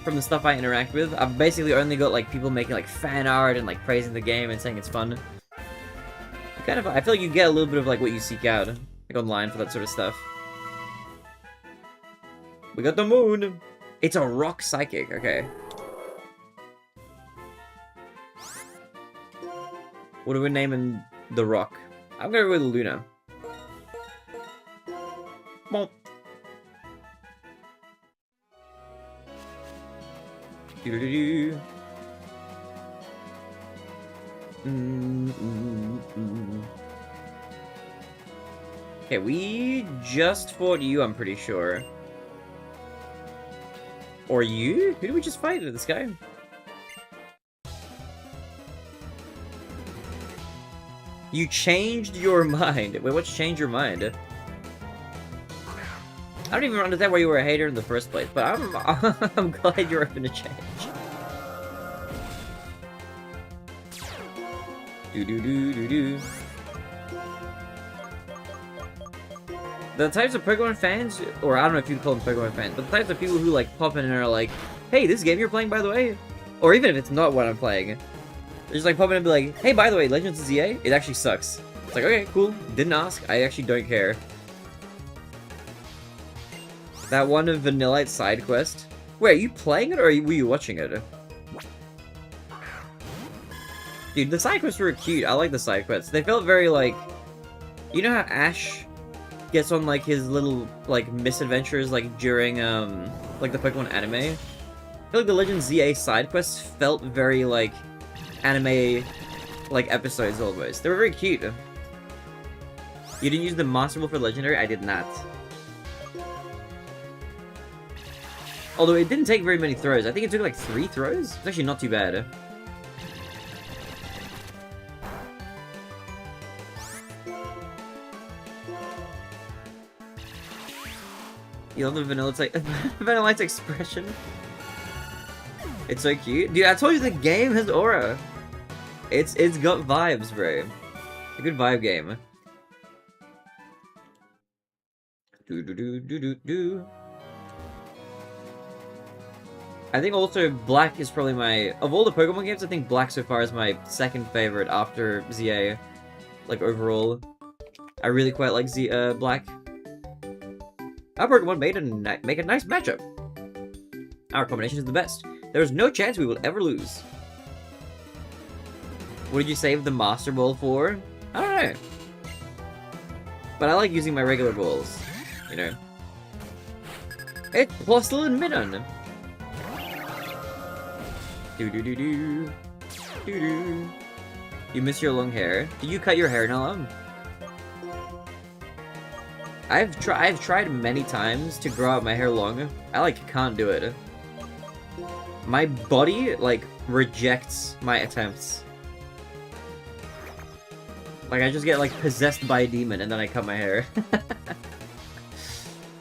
from the stuff I interact with, I've basically only got like people making like fan art and like praising the game and saying it's fun. Kind of, I feel like you get a little bit of like what you seek out, like online for that sort of stuff. We got the moon. It's a rock psychic. Okay. What are we naming the rock? I'm gonna go with Luna. Bonk. Doo-doo-doo-doo. Okay, we just fought you, I'm pretty sure. Or you? Who did we just fight? This guy? You changed your mind. Wait, what's changed your mind? I don't even understand why you were a hater in the first place, but I'm glad you're open to change. Do-do-do-do-do. The types of Pokemon fans, or I don't know if you call them Pokemon fans, but the types of people who like pop in and are like, hey, this game you're playing, by the way? Or even if it's not what I'm playing, they're just like pop in and be like, hey, by the way, Legends of ZA, it actually sucks. It's like, okay, cool, didn't ask, I actually don't care. That one of Vanillite side quest. Wait, are you playing it or were you watching it? Dude, the side quests were cute. I like the side quests. They felt very like, you know how Ash gets on like his little like misadventures like during like the Pokemon anime? I feel like the Legends ZA side quests felt very like anime like episodes almost. They were very cute. You didn't use the Master Ball for Legendary? I did not. Although it didn't take very many throws. I think it took like 3 throws. It's actually not too bad. You love the Vanillite's expression? It's so cute. Dude, I told you the game has aura. It's got vibes, bro. It's a good vibe game. Do. I think also Black is probably my... Of all the Pokemon games, I think Black so far is my second favorite after ZA. Like, overall. I really quite like Black. Our Pokemon make a nice matchup. Our combination is the best. There is no chance we will ever lose. What did you save the Master Ball for? I don't know. But I like using my regular balls. You know. It's Postle and Midon. Do. You miss your long hair. Did you cut your hair, Nala? I've tried many times to grow out my hair long. I like can't do it. My body like rejects my attempts. Like I just get like possessed by a demon and then I cut my hair. I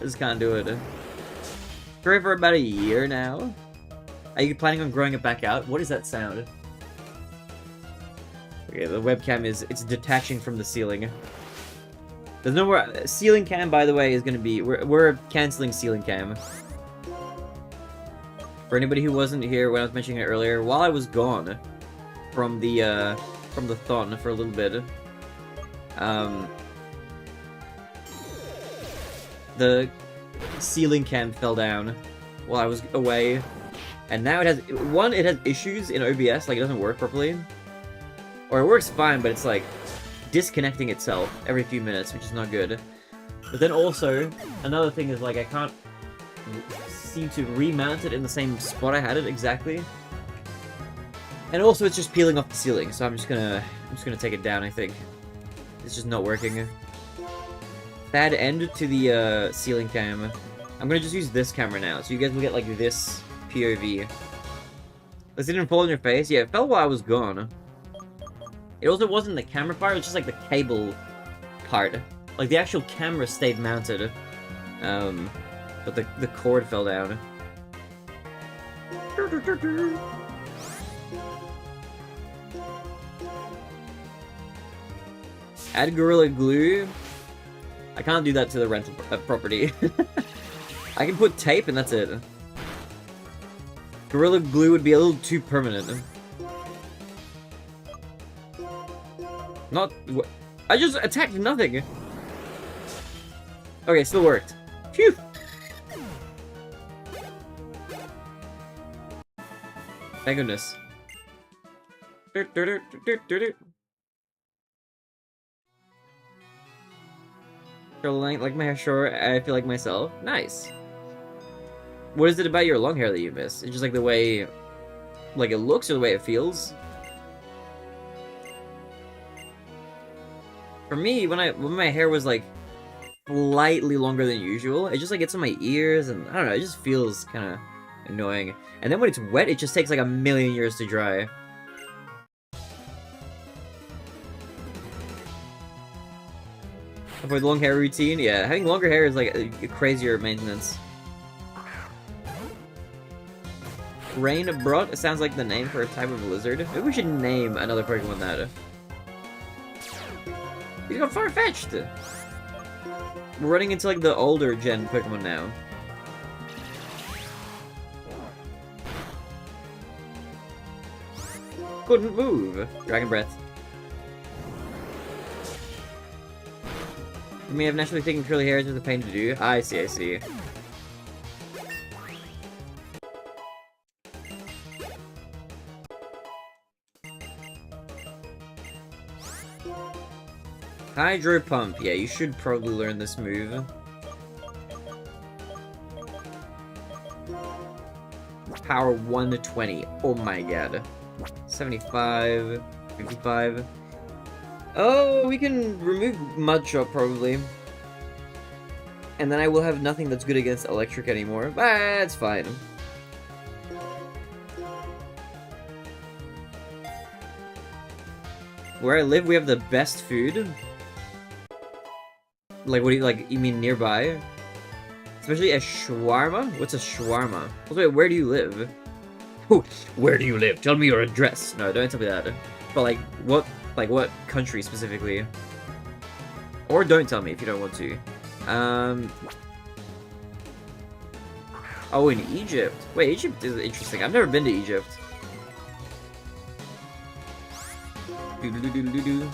just can't do it. Grew for about a year now. Are you planning on growing it back out? What is that sound? Okay, the webcam it's detaching from the ceiling. There's no more ceiling cam, by the way, is gonna be we're canceling ceiling cam. For anybody who wasn't here when I was mentioning it earlier, while I was gone from the thon for a little bit, the ceiling cam fell down while I was away, and now it has issues in OBS, like it doesn't work properly, or it works fine, but it's like disconnecting itself every few minutes, which is not good. But then also, another thing is like I can't seem to remount it in the same spot I had it exactly. And also it's just peeling off the ceiling, so I'm just gonna take it down, I think. It's just not working. Bad end to the ceiling cam. I'm gonna just use this camera now, so you guys will get like this POV. This didn't fall in your face? Yeah, it fell while I was gone. It also wasn't the camera part, it was just like the cable part. Like the actual camera stayed mounted. But the cord fell down. Add Gorilla Glue. I can't do that to the rental property. I can put tape and that's it. Gorilla Glue would be a little too permanent. I just attacked nothing. Okay, still worked. Phew. Thank goodness. Like my hair short, I feel like myself. Nice. What is it about your long hair that you miss? It's just like the way, like it looks or the way it feels? For me, when my hair was like slightly longer than usual, it just like gets on my ears and I don't know, it just feels kind of annoying. And then when it's wet, it just takes like a million years to dry. Avoid long hair routine? Yeah, having longer hair is like a crazier maintenance. Rain Brot sounds like the name for a type of lizard. Maybe we should name another Pokemon that. He's got far-fetched! We're running into like the older gen Pokemon now. Couldn't move. Dragon Breath. You may have naturally taken curly hairs with a pain to do. I see, I see. Hydro Pump. Yeah, you should probably learn this move. Power 120. Oh my god. 75. 55. Oh, we can remove Mud Shot probably. And then I will have nothing that's good against electric anymore. But that's fine. Where I live, we have the best food. Like, what do you, like, you mean nearby? Especially a shawarma? What's a shawarma? Wait, where do you live? Where do you live? Tell me your address. No, don't tell me that. But what country specifically? Or don't tell me if you don't want to. Oh, in Egypt. Wait, Egypt is interesting. I've never been to Egypt. Doo-doo-doo-doo-doo-doo.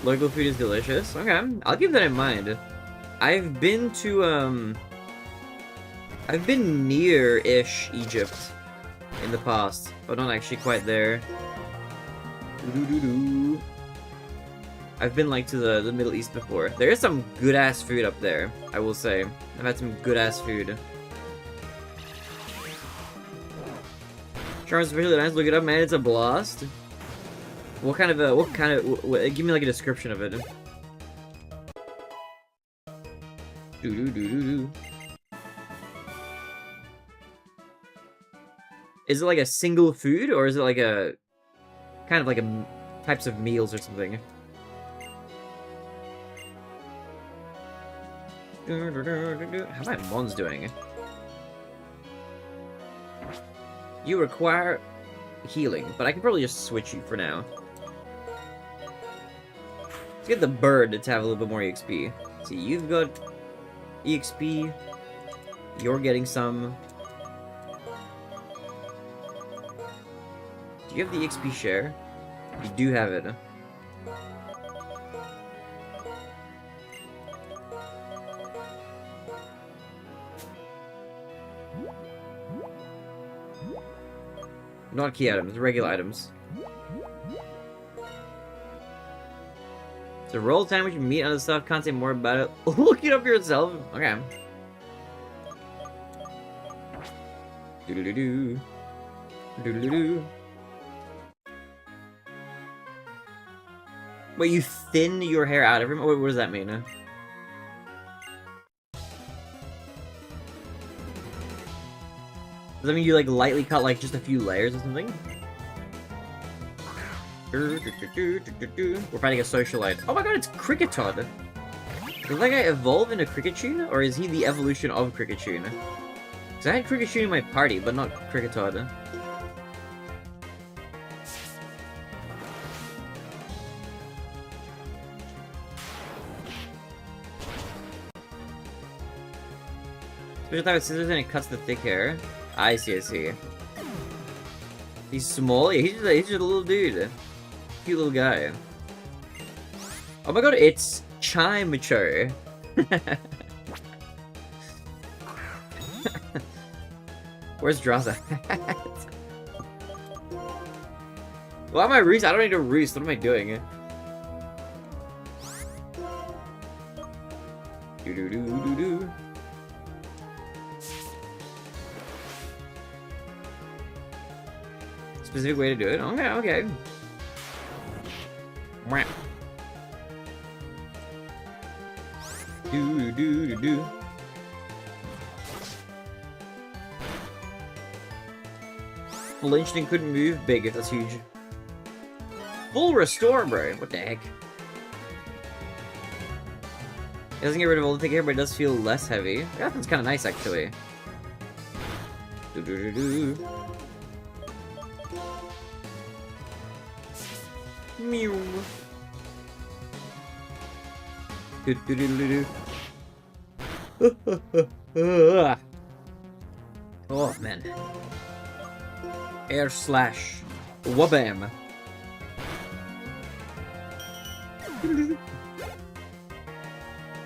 Local food is delicious. Okay, I'll keep that in mind. I've been to, I've been near-ish Egypt in the past, but not actually quite there. Doo-doo-doo-doo. I've been, like, to the Middle East before. There is some good-ass food up there, I will say. I've had some good-ass food. Charms really nice. Look it up, man. It's a blast. What kind of give me like a description of it. Doo-doo-doo-doo-doo. Is it like a single food, or is it like a kind of like a types of meals or something? How my Mons doing? You require healing, but I can probably just switch you for now. Let's get the bird to have a little bit more EXP. See, you've got EXP. You're getting some. Do you have the EXP share? You do have it. Not key items, regular items. So roll time, which you meet other stuff, can't say more about it. Look it up yourself. Okay. Doo-doo-doo-doo. Doo-doo-doo-doo. Wait, you thin your hair out every month? What does that mean? Does that mean you like lightly cut like just a few layers or something? We're fighting a socialite. Oh my god, it's Cricketod! Did that guy evolve into Cricketune? Or is he the evolution of Cricketune? Because I had Cricketune in my party, but not Cricketod. Special type of scissors and it cuts the thick hair. I see, I see. He's small? Yeah, he's just a little dude. Cute little guy. Oh my god, it's Chimecho. Where's Draza? Why am I roost? I don't need to roost. What am I doing? Do-do-do-do-do. Specific way to do it? Okay, okay. Do-do-do-do-do. Flinched and couldn't move. Big, that's huge. Full restore, bro. What the heck? It doesn't get rid of all the thick hair, but it does feel less heavy. Yeah, that's kind of nice, actually. Do-do-do-do. Mew. Do-do-do-do-do. Oh, man. Air slash. Wabam.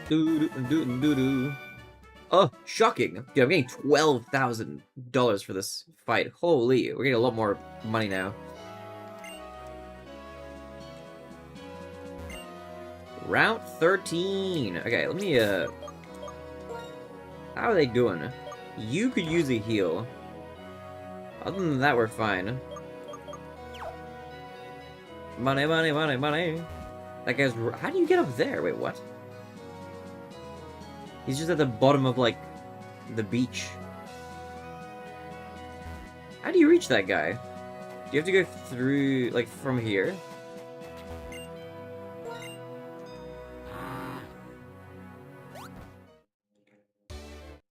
Do-do-do-do-do. Oh, shocking. Dude, I'm getting $12,000 for this fight. Holy, we're getting a lot more money now. Route 13. Okay, let me, how are they doing? You could use a heal. Other than that, we're fine. Money, money, money, money. That guy's... How do you get up there? Wait, what? He's just at the bottom of, like, the beach. How do you reach that guy? Do you have to go through, like, from here?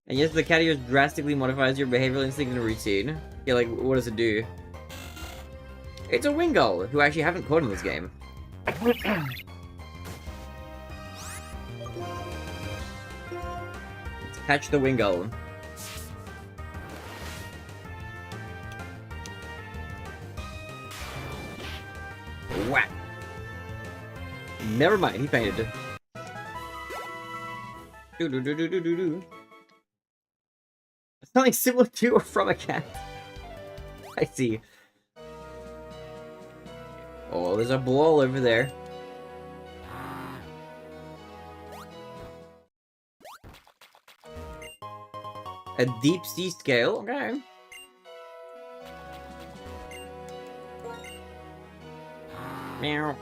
And yes, the cat ears drastically modifies your behavioral instinct and routine. Yeah, like, what does it do? It's a Wingull, who I actually haven't caught in this game. Let's catch the Wingull. Whack! Never mind, he fainted. Do. Something similar to or from a cat. I see. Oh, there's a ball over there. A deep sea scale? Okay. Meow.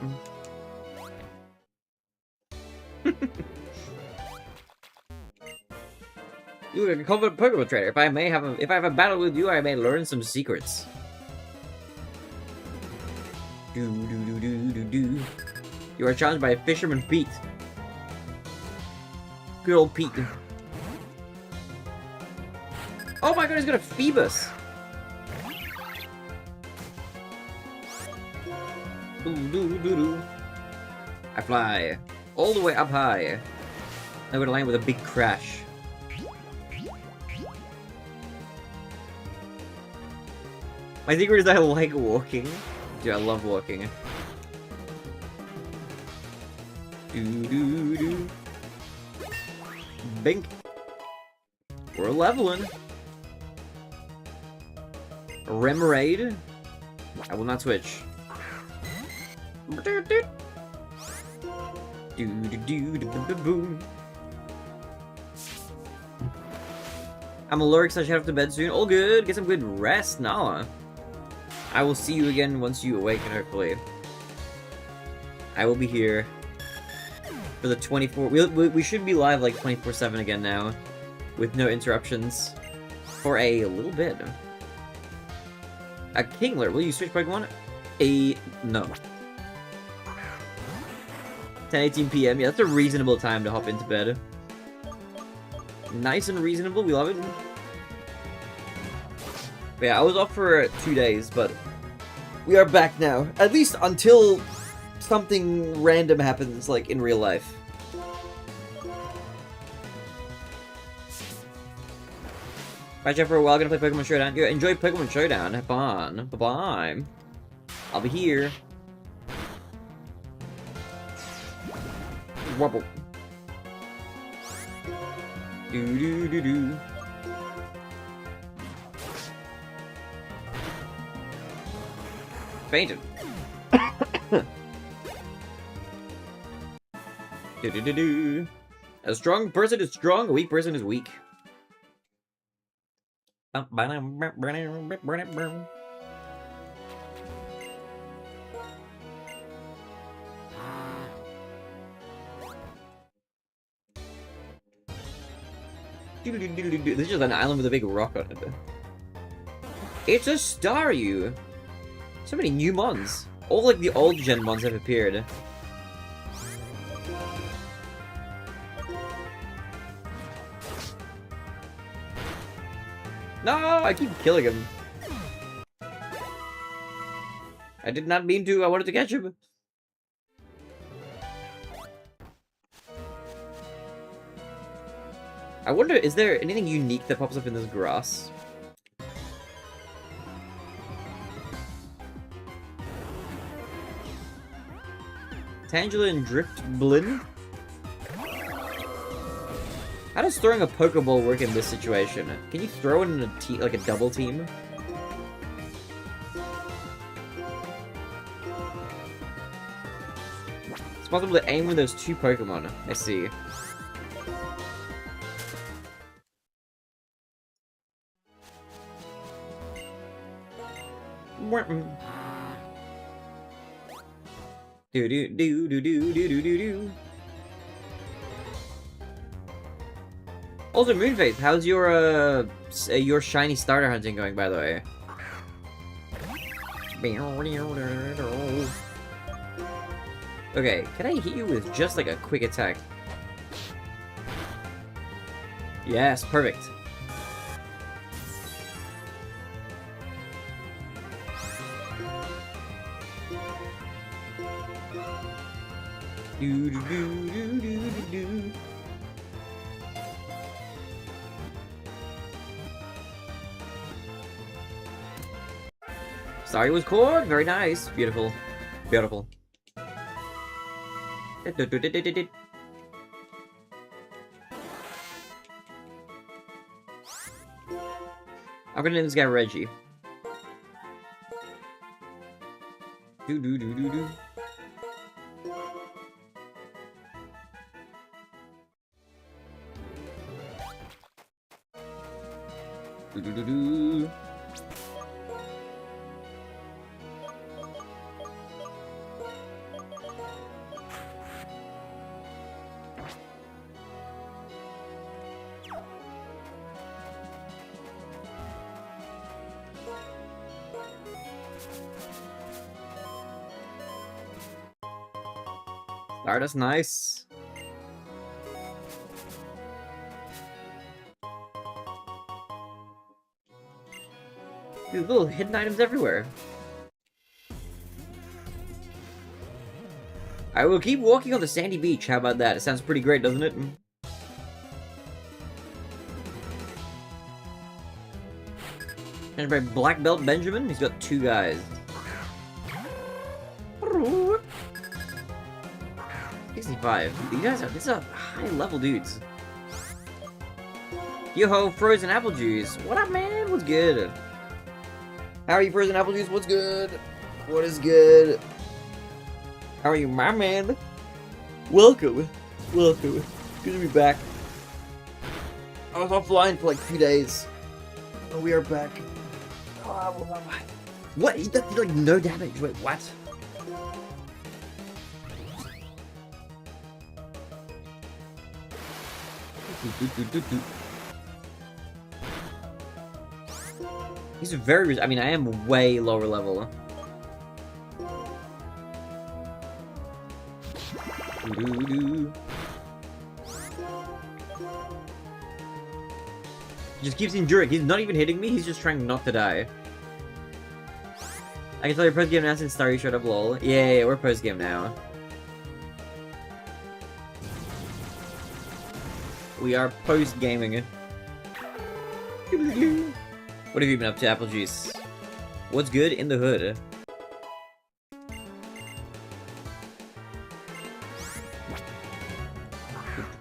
You are a confident Pokemon trainer. If I have a battle with you, I may learn some secrets. Do. You are challenged by Fisherman Pete. Good old Pete. Oh my god, he's got a Phoebus! I fly all the way up high. I'm gonna land with a big crash. My secret is I like walking. Dude, I love walking. Do. Bink. We're leveling. Remoraid. I will not switch. I'm allergic, so I should head off to bed soon. All good. Get some good rest, Nala. I will see you again once you awaken, hopefully. I will be here for the 24... We should be live like 24/7 again now, with no interruptions, for a little bit. A Kingler, will you switch Pokemon? No. 10:18 PM, yeah, that's a reasonable time to hop into bed. Nice and reasonable, we love it. But yeah, I was off for 2 days, but we are back now. At least until something random happens, like in real life. Bye, Jeff, for a while. Gonna play Pokemon Showdown. Yeah, enjoy Pokemon Showdown. Have fun. Bye-bye. I'll be here. Wobble. Do. Fainted. Do. A strong person is strong, a weak person is weak. This is just an island with a big rock on it. It's a Staryu! So many new mons. All like the old gen mons have appeared. No, I keep killing him. I did not mean to, I wanted to catch him. I wonder, is there anything unique that pops up in this grass? Tangela and Driftblin? How does throwing a Pokeball work in this situation? Can you throw it in a team, like a double team? It's possible to aim with those two Pokemon. I see. Do. Also, Moonface, how's your shiny starter hunting going, by the way? Okay, can I hit you with just like a quick attack? Yes, perfect. Do do do do do do do. Sorry was caught. Very nice. Beautiful. Beautiful. I'm gonna name this guy Reggie. Do do do do do. Do do do do. Stardust, nice. Dude, little hidden items everywhere. I will keep walking on the sandy beach. How about that? It sounds pretty great, doesn't it? And by Black Belt Benjamin, he's got 2 guys. 65. These are high level dudes. Yo-ho, Frozen Apple Juice. What up, man? What's good? How are you, Frozen Apple Juice? What's good? What is good? How are you, my man? Welcome. Welcome. Good to be back. I was offline for like 2 days. But we are back. What? He does like no damage. Wait, what? He's very... I mean, I am way lower level. He just keeps enduring. He's not even hitting me. He's just trying not to die. I can tell you're post-game now since Starry showed up, lol. Yeah, we're post-game now. We are post-gaming. What have you been up to, Apple Juice? What's good in the hood?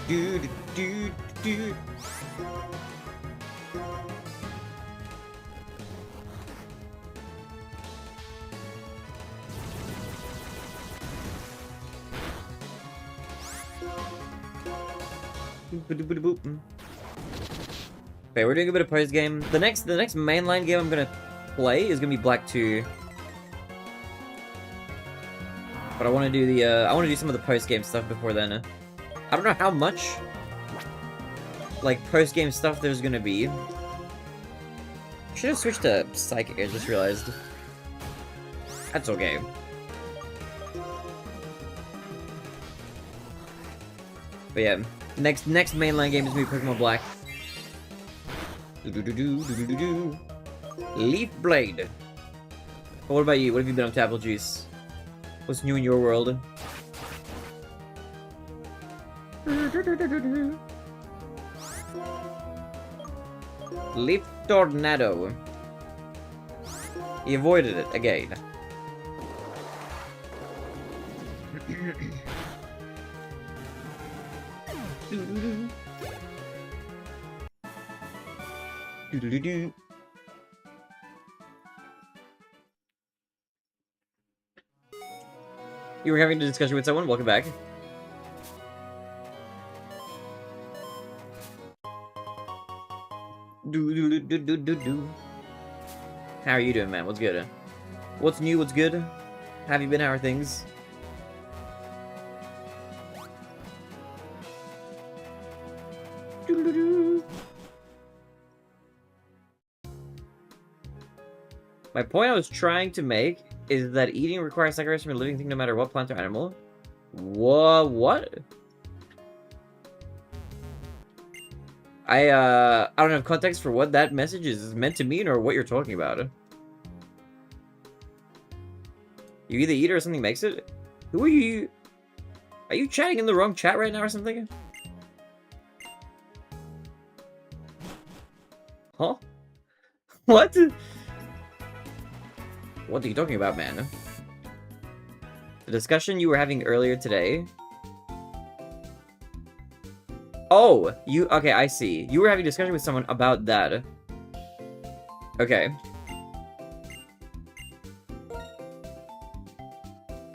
Dude, dude, dude. Okay, we're doing a bit of post game. The next mainline game I'm gonna play is gonna be Black 2. But I want to do the I want to do some of the post game stuff before then. I don't know how much like post game stuff there's gonna be. Should have switched to Psychic. I just realized. That's okay. But yeah, next mainline game is gonna be Pokemon Black. Leaf Blade. What about you? What have you been up to, Apple Juice? What's new in your world? Leaf Tornado. He avoided it again. You were having a discussion with someone? Welcome back. How are you doing, man? What's good? What's new? What's good? How have you been? How are things? My point I was trying to make is that eating requires sacrifice from a living thing no matter what plant or animal. What? I don't have context for what that message is meant to mean or what you're talking about. You either eat it or something makes it? Who are you? Are you chatting in the wrong chat right now or something? Huh? What? What are you talking about, man? The discussion you were having earlier today? Oh, okay, I see. You were having a discussion with someone about that. Okay.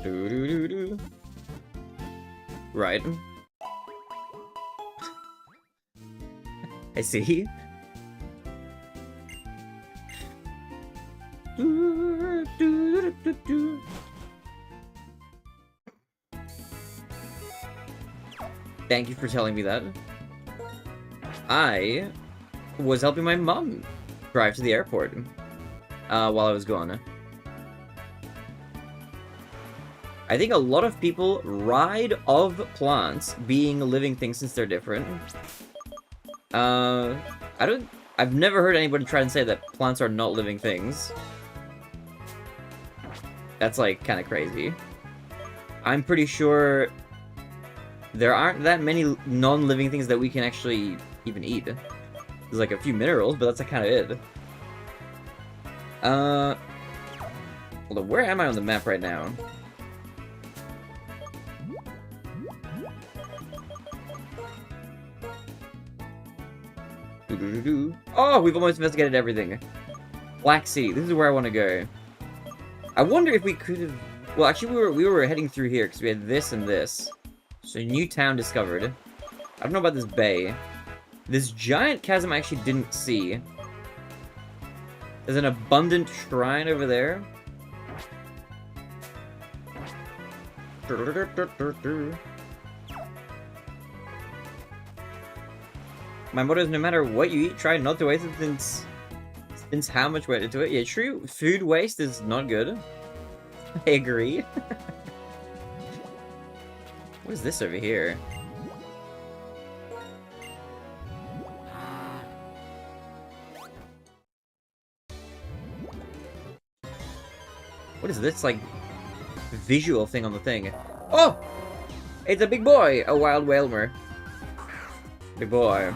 Doo-doo-doo-doo. Right. I see. Thank you for telling me that. I was helping my mom drive to the airport while I was gone. I think a lot of people ride of plants being living things since they're different. I've never heard anybody try and say that plants are not living things. That's, like, kind of crazy. I'm pretty sure there aren't that many non-living things that we can actually even eat. There's, like, a few minerals, but that's, like, kind of it. Hold on, where am I on the map right now? Oh, we've almost investigated everything. Black Sea, this is where I want to go. I wonder if we could have... Well, actually, we were heading through here, because we had this and this. So, new town discovered. I don't know about this bay. This giant chasm I actually didn't see. There's an abundant shrine over there. My motto is no matter what you eat, try not to waste it since how much went into it. Yeah, true. Food waste is not good. I agree. What is this over here? What is this, like, visual thing on the thing? Oh! It's a big boy! A wild whalmer. Big boy.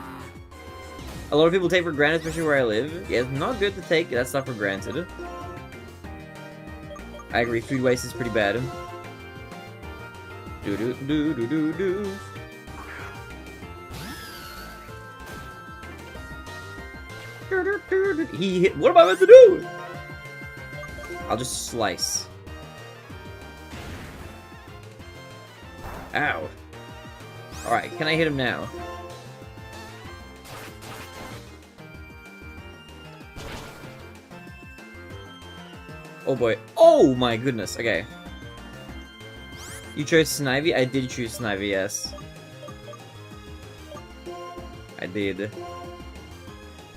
A lot of people take for granted, especially where I live. Yeah, it's not good to take that stuff for granted. I agree, food waste is pretty bad. Do-do-do-do-do-do. He hit. What am I meant to do? I'll just slice. Ow. Alright, can I hit him now? Oh boy. Oh my goodness. Okay. You chose Snivy? I did choose Snivy, yes. I did.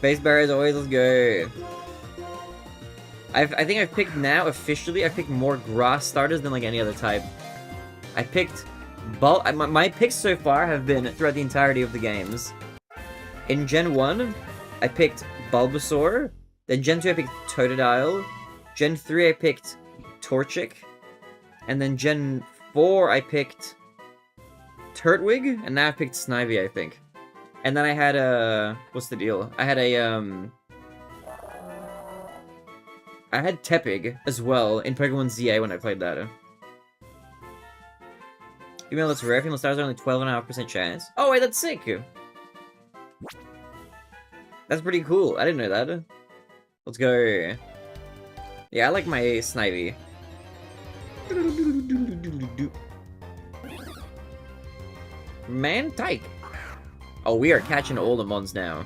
Base berry as always, let's go. I think I've picked now, officially, I've picked more grass starters than like any other type. I picked my picks so far have been throughout the entirety of the games. In Gen 1, I picked Bulbasaur. Then Gen 2, I picked Totodile. Gen 3, I picked Torchic. And then Gen 4, I picked Turtwig. And now I've picked Snivy, I think. And then I had a... What's the deal? I had Tepig as well in Pokemon ZA when I played that. Female that's rare, female stars are only 12.5% chance. Oh wait, that's sick! That's pretty cool, I didn't know that. Let's go. Yeah, I like my Snivy. Man, Tyke! Oh, we are catching all the mons now.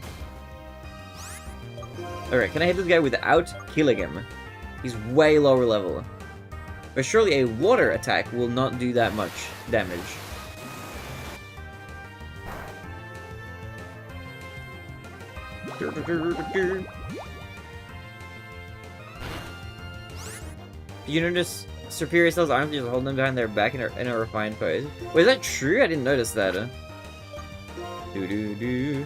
Alright, can I hit this guy without killing him? He's way lower level. But surely a water attack will not do that much damage. You notice Superior Cell's arms just hold them behind their back in a refined pose. Wait, is that true? I didn't notice that. Do-do-do.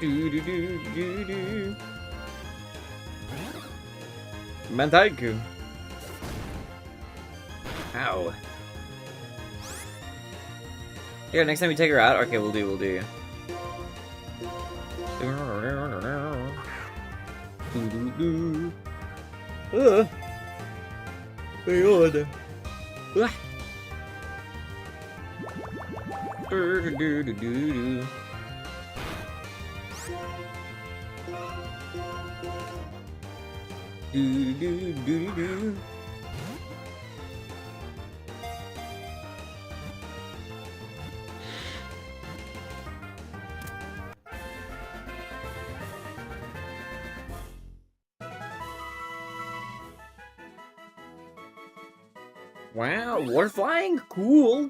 Do-do-do-do-do. Mantaiku. Ow. Yeah, next time we take her out, okay, we'll do. My god. Wow, water flying? Cool!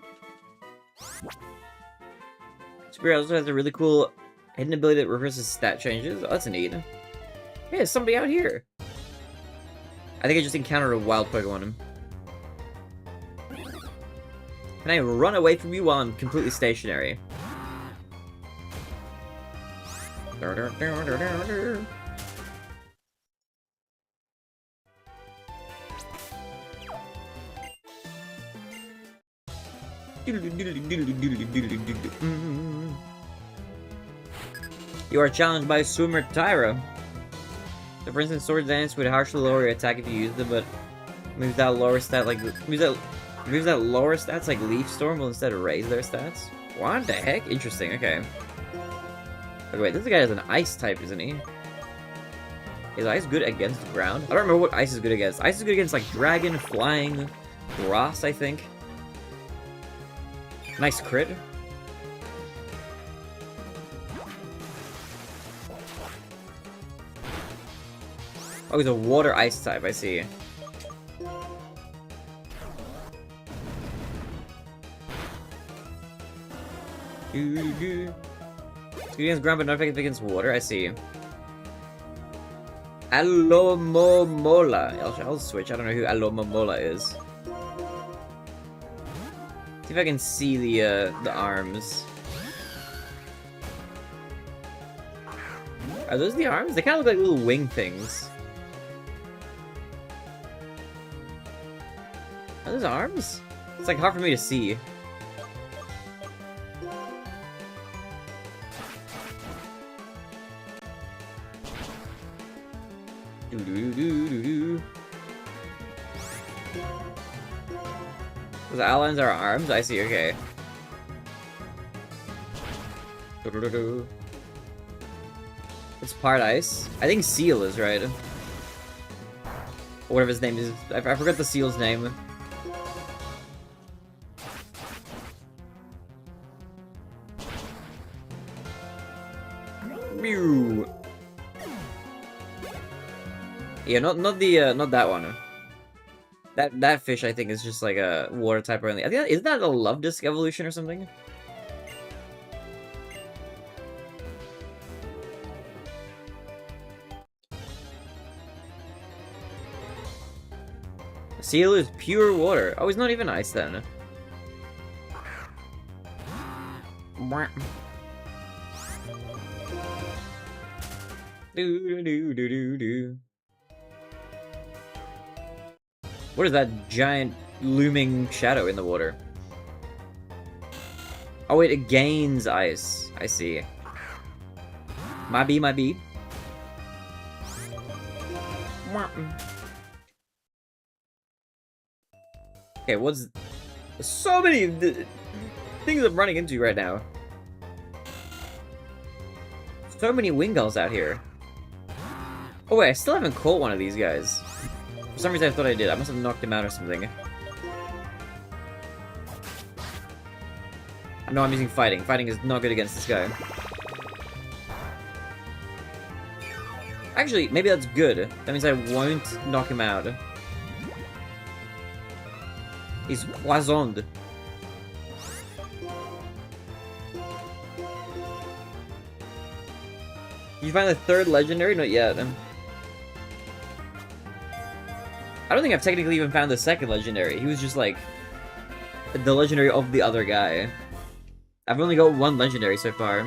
Spirit also has a really cool hidden ability that reverses stat changes. Oh, that's neat. Hey, there's somebody out here! I think I just encountered a wild Pokemon. Can I run away from you while I'm completely stationary? You are challenged by Swimmer Tyra. So for instance, Sword Dance would harshly lower your attack if you used it, but moves that lower stat like moves that lower stats like Leaf Storm will instead raise their stats. What the heck? Interesting. Okay. Okay, wait, this guy has an ice type, isn't he? Is ice good against the ground? I don't remember what ice is good against. Ice is good against like dragon, flying, grass, I think. Nice crit. Oh, he's a water ice type, I see. It's good against ground, but not effective against water, I see. Alomomola. I'll switch, I don't know who Alomomola is. See if I can see the arms. Are those the arms? They kind of look like little wing things. Are those arms? It's like hard for me to see. Those outlines are arms? I see, okay. It's part ice. I think Seal is right. Or whatever his name is. I forgot the Seal's name. Mew. Yeah, not that one. That fish, I think, is just like a water type only. I think isn't that a Love Disc evolution or something? Seal is pure water. Oh, he's not even ice then. Do. What is that giant looming shadow in the water? Oh wait, it gains ice. I see. Might be. Okay, what's... So many things I'm running into right now. So many Wingulls out here. Oh wait, I still haven't caught one of these guys. For some reason I thought I did. I must have knocked him out or something. I know I'm using fighting. Fighting is not good against this guy. Actually, maybe that's good. That means I won't knock him out. He's poisoned. Did you find the third legendary? Not yet. I don't think I've technically even found the second legendary. He was just like the legendary of the other guy. I've only got one legendary so far.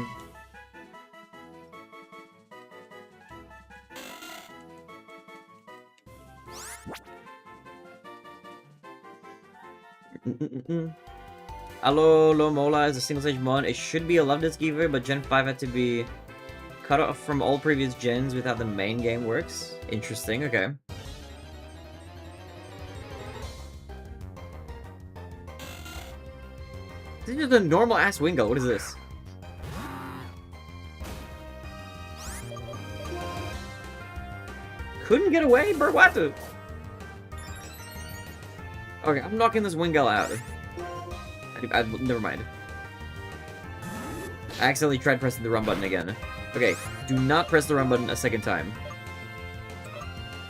Alomola is a single stage mon. It should be a Love Disc Evo, but Gen 5 had to be cut off from all previous gens with how the main game works. Interesting, okay. This is just a normal ass Wingull. What is this? Couldn't get away, bro. What? Okay, I'm knocking this Wingull out. Never mind. I accidentally tried pressing the run button again. Okay, do not press the run button a second time.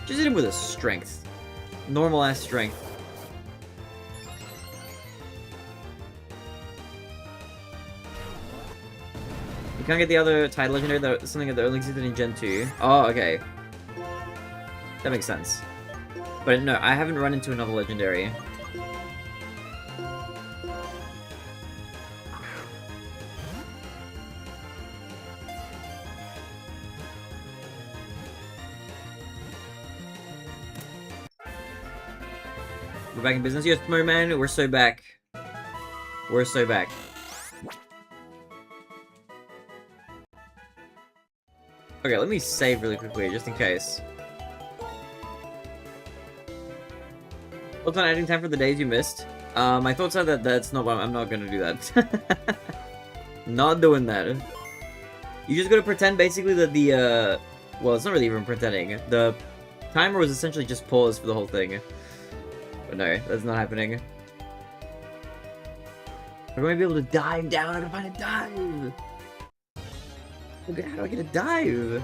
Just hit him with a strength. Normal ass strength. You can't get the other title legendary, that something that only existed in Gen 2. Oh, okay. That makes sense. But no, I haven't run into another legendary. We're back in business. Yes, man, we're so back. We're so back. Okay, let me save really quickly, just in case. What's on adding time for the days you missed? My thoughts are that that's not what I'm not gonna do that. Not doing that. You just gotta pretend basically that the, well, it's not really even pretending. The timer was essentially just paused for the whole thing. But no, that's not happening. We're going to be able to dive down. I gotta find a dive. Okay, how do I get a dive?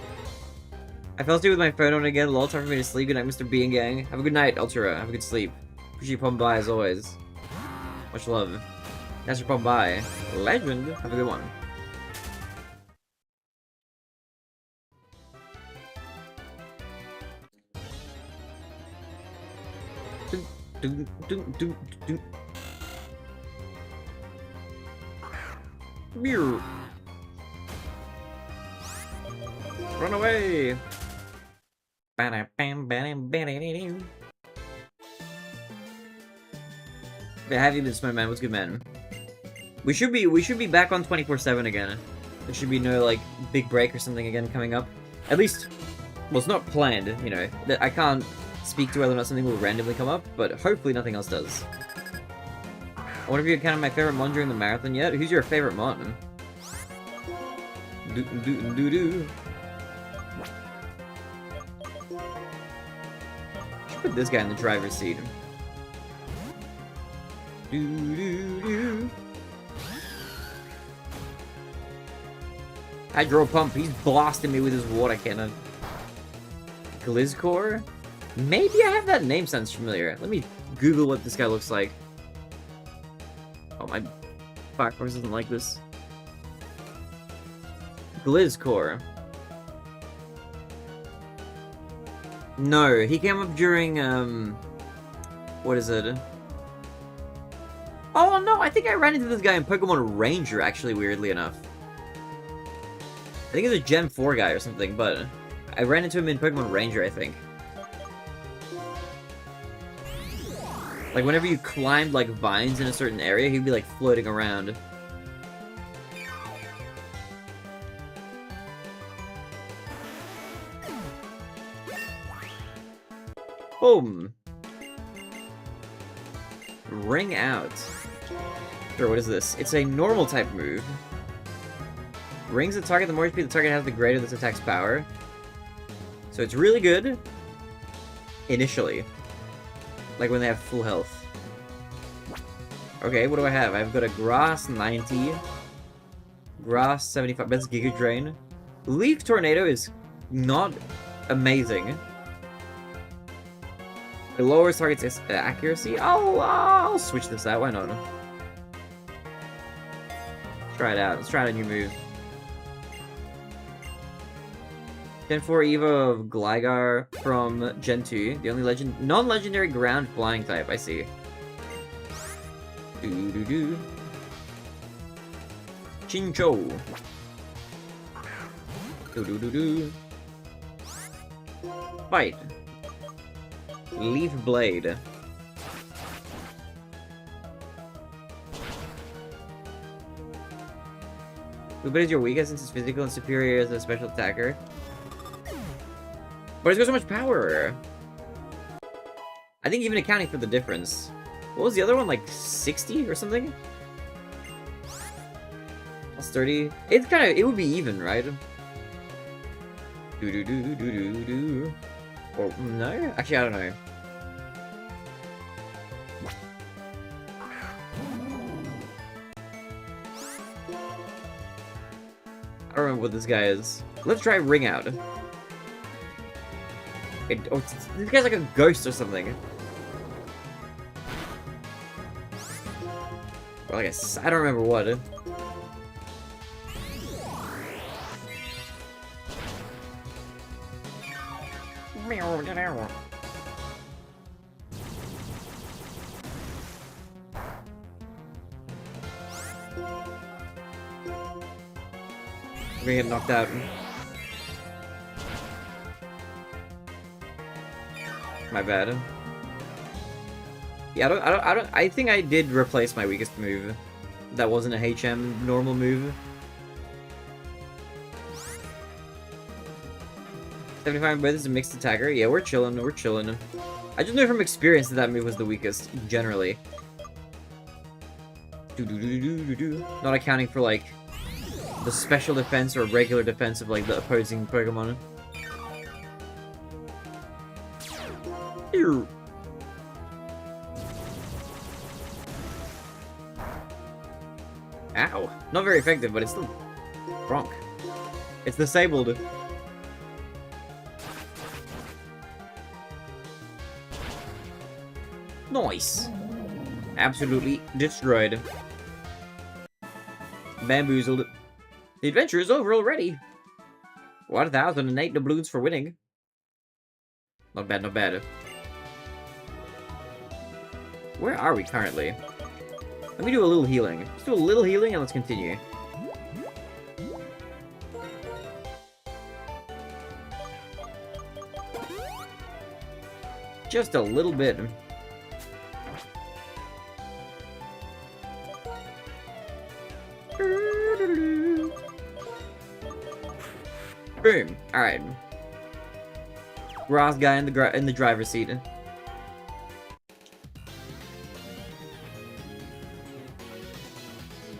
I fell asleep with my phone on again. Lol, time for me to sleep. Good night, Mr. B and gang. Have a good night, Ultra. Have a good sleep. Appreciate you popping by as always. Much love. Thanks for popping by. Legend. Have a good one. Mew. Run away. Have you been, Smoke Man? What's good, man? We should be back on 24/7 again. There should be no like big break or something again coming up. At least, well, it's not planned. You know, that I can't speak to whether or not something will randomly come up, but hopefully nothing else does. I wonder if you encountered my favorite mon during the marathon yet. Who's your favorite mon? Do. Should put this guy in the driver's seat. Do. Hydro Pump, he's blasting me with his water cannon. Glizzcore? Maybe I have that name sounds familiar. Let me Google what this guy looks like. Oh, my Firefox doesn't like this. Glizzcore. No, he came up during, what is it? Oh, no, I think I ran into this guy in Pokemon Ranger, actually, weirdly enough. I think it's a Gen 4 guy or something, but I ran into him in Pokemon Ranger, I think. Like, whenever you climbed, like, vines in a certain area, he'd be, like, floating around. Boom! Ring out. Sure, what is this? It's a normal type move. Rings the target, the more HP the target has, the greater this attack's power. So it's really good. Initially. Like when they have full health. Okay, what do I have? I've got a Grass 90. Grass 75. That's Giga Drain. Leaf Tornado is not amazing. It lowers target's accuracy. I'll switch this out. Why not? Try it out. Let's try out a new move. Gen 4 Evo of Gligar from Gen 2. The only non-legendary ground flying type, I see. Do. Chinchou. Do. Fight. Leaf Blade. But is your weakest since it's physical and superior as a special attacker. But it's got so much power. I think even accounting for the difference. What was the other one, like 60 or something? Plus 30. It's kind of, it would be even, right? Do. Or no? Actually, I don't know. I don't remember what this guy is. Let's try Ring Out. This guy's like a ghost or something. Or like I don't remember what. We're gonna get knocked out. My bad. Yeah, I think I did replace my weakest move. That wasn't a HM normal move. 75, but this is a mixed attacker. Yeah, we're chilling, we're chilling. I just know from experience that move was the weakest, generally. Not accounting for, like, the special defense or regular defense of, like, the opposing Pokemon. Ew. Ow. Not very effective, but it's still wrong. It's disabled. Nice. Absolutely destroyed. Bamboozled. The adventure is over already. 1,008 doubloons for winning. Not bad, not bad. Where are we currently? Let me do a little healing. Let's do a little healing and let's continue. Just a little bit. Boom. Alright. Ross guy in the driver's seat.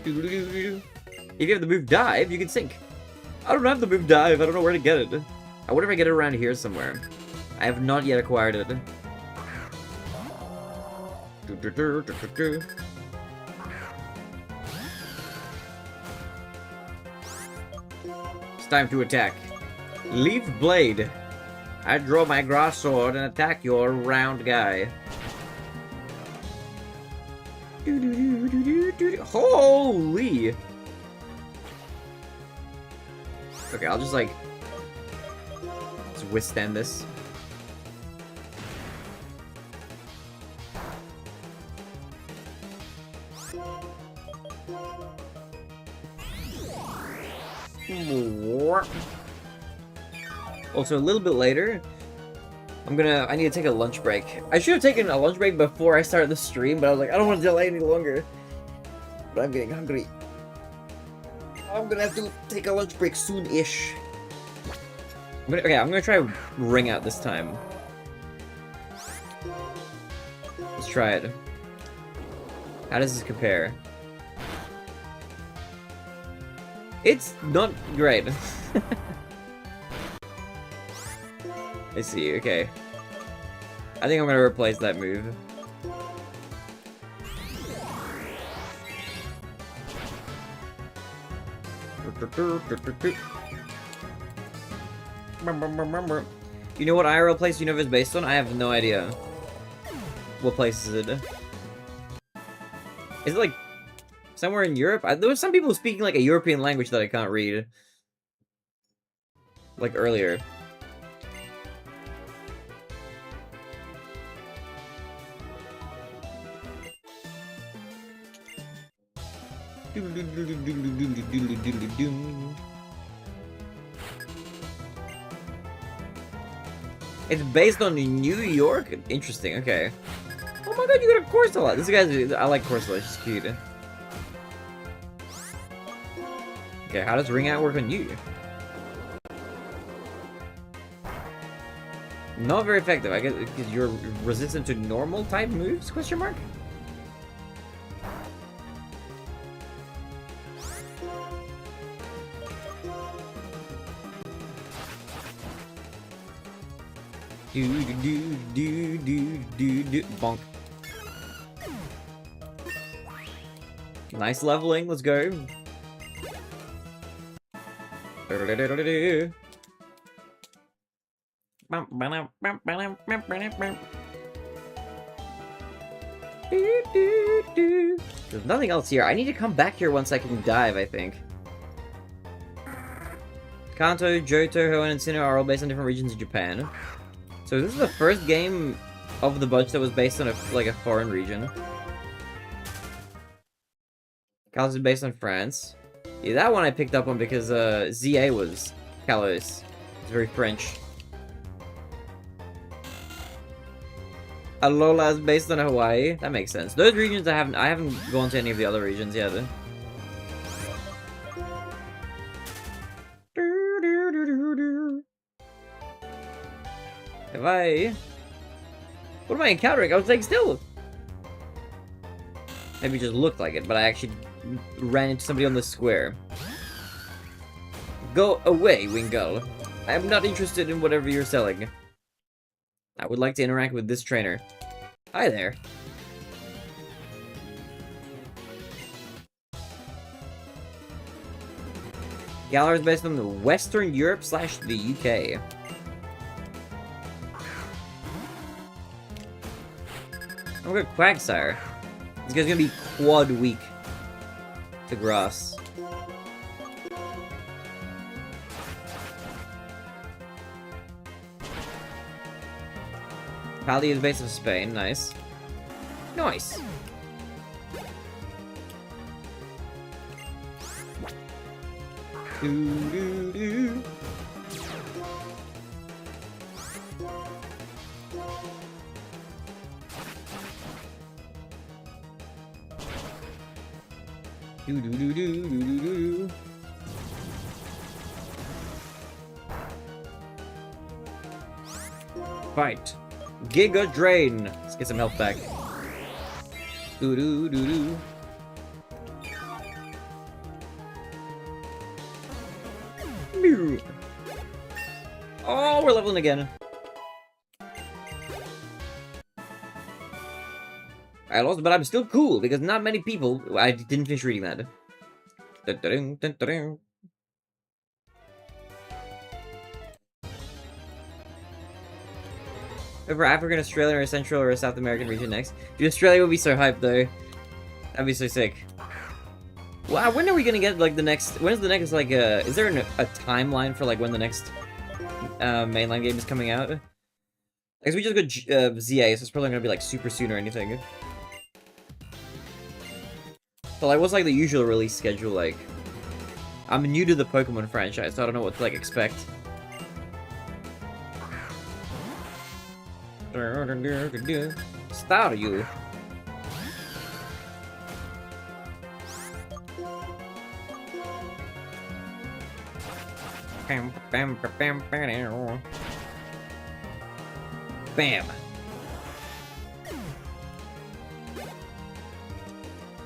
If you have the move dive, you can sink. I don't have the move dive. I don't know where to get it. I wonder if I get it around here somewhere. I have not yet acquired it. It's time to attack. Leaf Blade. I draw my grass sword and attack your round guy. Holy! Okay, I'll just withstand this. Also, a little bit later, I need to take a lunch break. I should have taken a lunch break before I started the stream, but I was like, I don't want to delay any longer. But I'm getting hungry. I'm gonna have to take a lunch break soon-ish. I'm gonna try Ring Out this time. Let's try it. How does this compare? It's not great. I see, okay. I think I'm gonna replace that move. You know what IRL place Unova is based on? I have no idea. What place is it? Is it like somewhere in Europe? There was some people speaking like a European language that I can't read. Like earlier. It's based on New York? Interesting, okay. Oh my god, you got a Corsola! This guy's, I like Corsola, she's cute. Okay, how does Ring Out work on you? Not very effective, I guess, because you're resistant to normal type moves, question mark? Do. Bonk. Nice leveling, let's go. There's nothing else here. I need to come back here once I can dive, I think. Kanto, Johto, Hoenn, and Sinnoh are all based on different regions of Japan. So this is the first game of the bunch that was based on a foreign region. Kalos is based on France. Yeah, that one I picked up on because ZA was Kalos. It's very French. Alola is based on Hawaii. That makes sense. Those regions I haven't gone to any of the other regions yet. Have I... What am I encountering? I was staying still. Maybe it just looked like it, but I actually ran into somebody on the square. Go away, Wingull. I am not interested in whatever you're selling. I would like to interact with this trainer. Hi there. Galar is based on the Western Europe / the UK. Oh, we got Quagsire. This guy's gonna be quad weak to grass. Pally is based on Spain, nice. Nice! Doo-doo-doo. Do-do-do-do-do-do-do. Fight. Giga Drain. Let's get some health back. Do-do-do-do. Oh, we're leveling again. I lost, but I'm still cool, because not many people... I didn't finish reading that. Over African, Australian, or Central or South American region next. Dude, Australia would be so hyped, though. That'd be so sick. Wow, when are we gonna get, like, the next... When is the next, like, is there a timeline for, like, when the next mainline game is coming out? Because we just got ZA, so it's probably gonna be, like, super soon or anything. So, like, what's, like, the usual release schedule like? I'm new to the Pokémon franchise, so I don't know what to, like, expect. Staryu. Bam.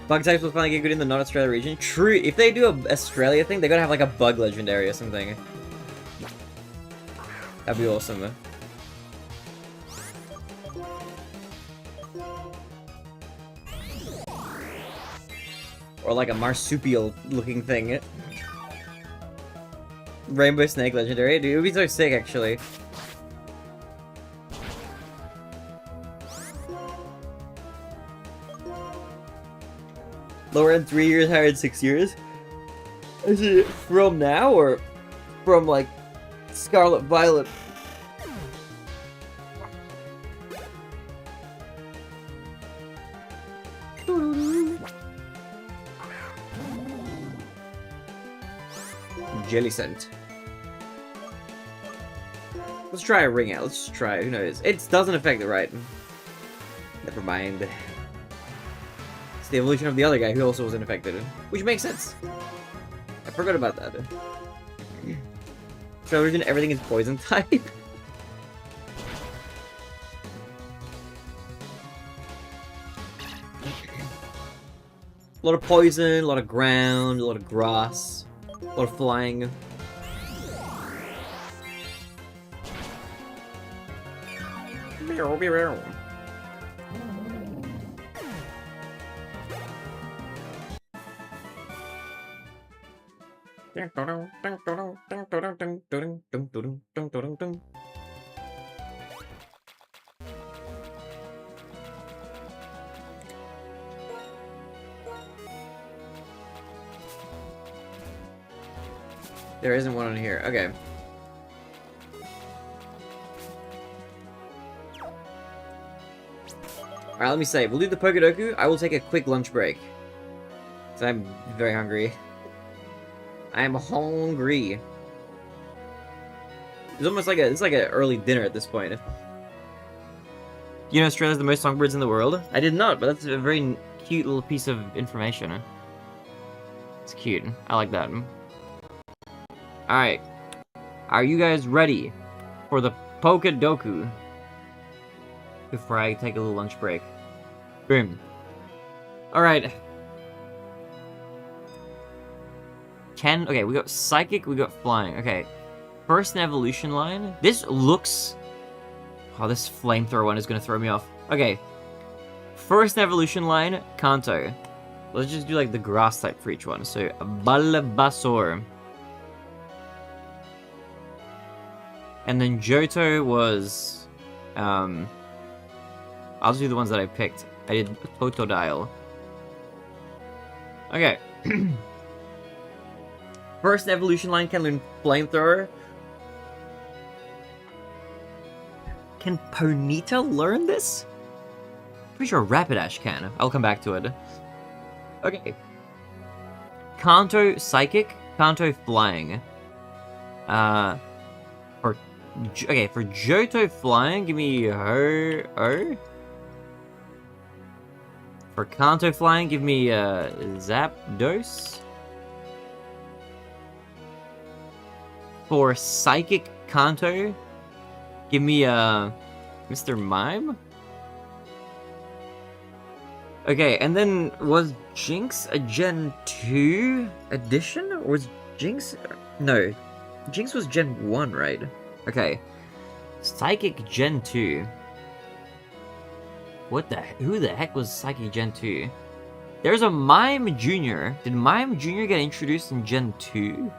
Bug types will finally get good in the non-Australia region. True, if they do a Australia thing, they gotta have like a bug legendary or something. That'd be awesome. Or like a marsupial looking thing. Rainbow Snake legendary. Dude, it would be so sick actually. Lower end 3 years, higher end 6 years. Is it from now or from like Scarlet Violet? Jelly scent. Let's try a ring out. Let's just try it. Who knows? It doesn't affect it, right? Never mind. It's the evolution of the other guy who also wasn't affected, which makes sense. forgot about that. So originally everything is poison type. A lot of poison, a lot of ground, a lot of grass, a lot of flying. There isn't one on here. Okay. Alright, let me say, we'll do the Pokedoku. I will take a quick lunch break. Because I'm very hungry. I am hungry. It's almost like it's like an early dinner at this point. You know Australia's the most songbirds in the world? I did not, but that's a very cute little piece of information. It's cute. I like that. Alright. Are you guys ready for the Pokedoku? Before I take a little lunch break. Boom. Alright. Okay, we got Psychic, we got Flying. Okay. First in evolution line. This looks... Oh, this flamethrower one is going to throw me off. Okay. First in evolution line, Kanto. Let's just do like the grass type for each one. So, Bulbasaur. And then Johto was... I'll just do the ones that I picked. I did Totodile. Okay. First evolution line can learn Flamethrower. Can Ponyta learn this? Pretty sure Rapidash can. I'll come back to it. Okay. Kanto Psychic, Kanto Flying. For Johto Flying, give me Ho-Oh. For Kanto Flying, give me Zapdos. For Psychic Kanto, give me Mr. Mime. Okay, and then was Jinx a Gen 2 edition? Or was Jinx... No. Jinx was Gen 1, right? Okay. Psychic Gen 2. Who the heck was Psychic Gen 2? There's a Mime Jr. Did Mime Jr. get introduced in Gen 2?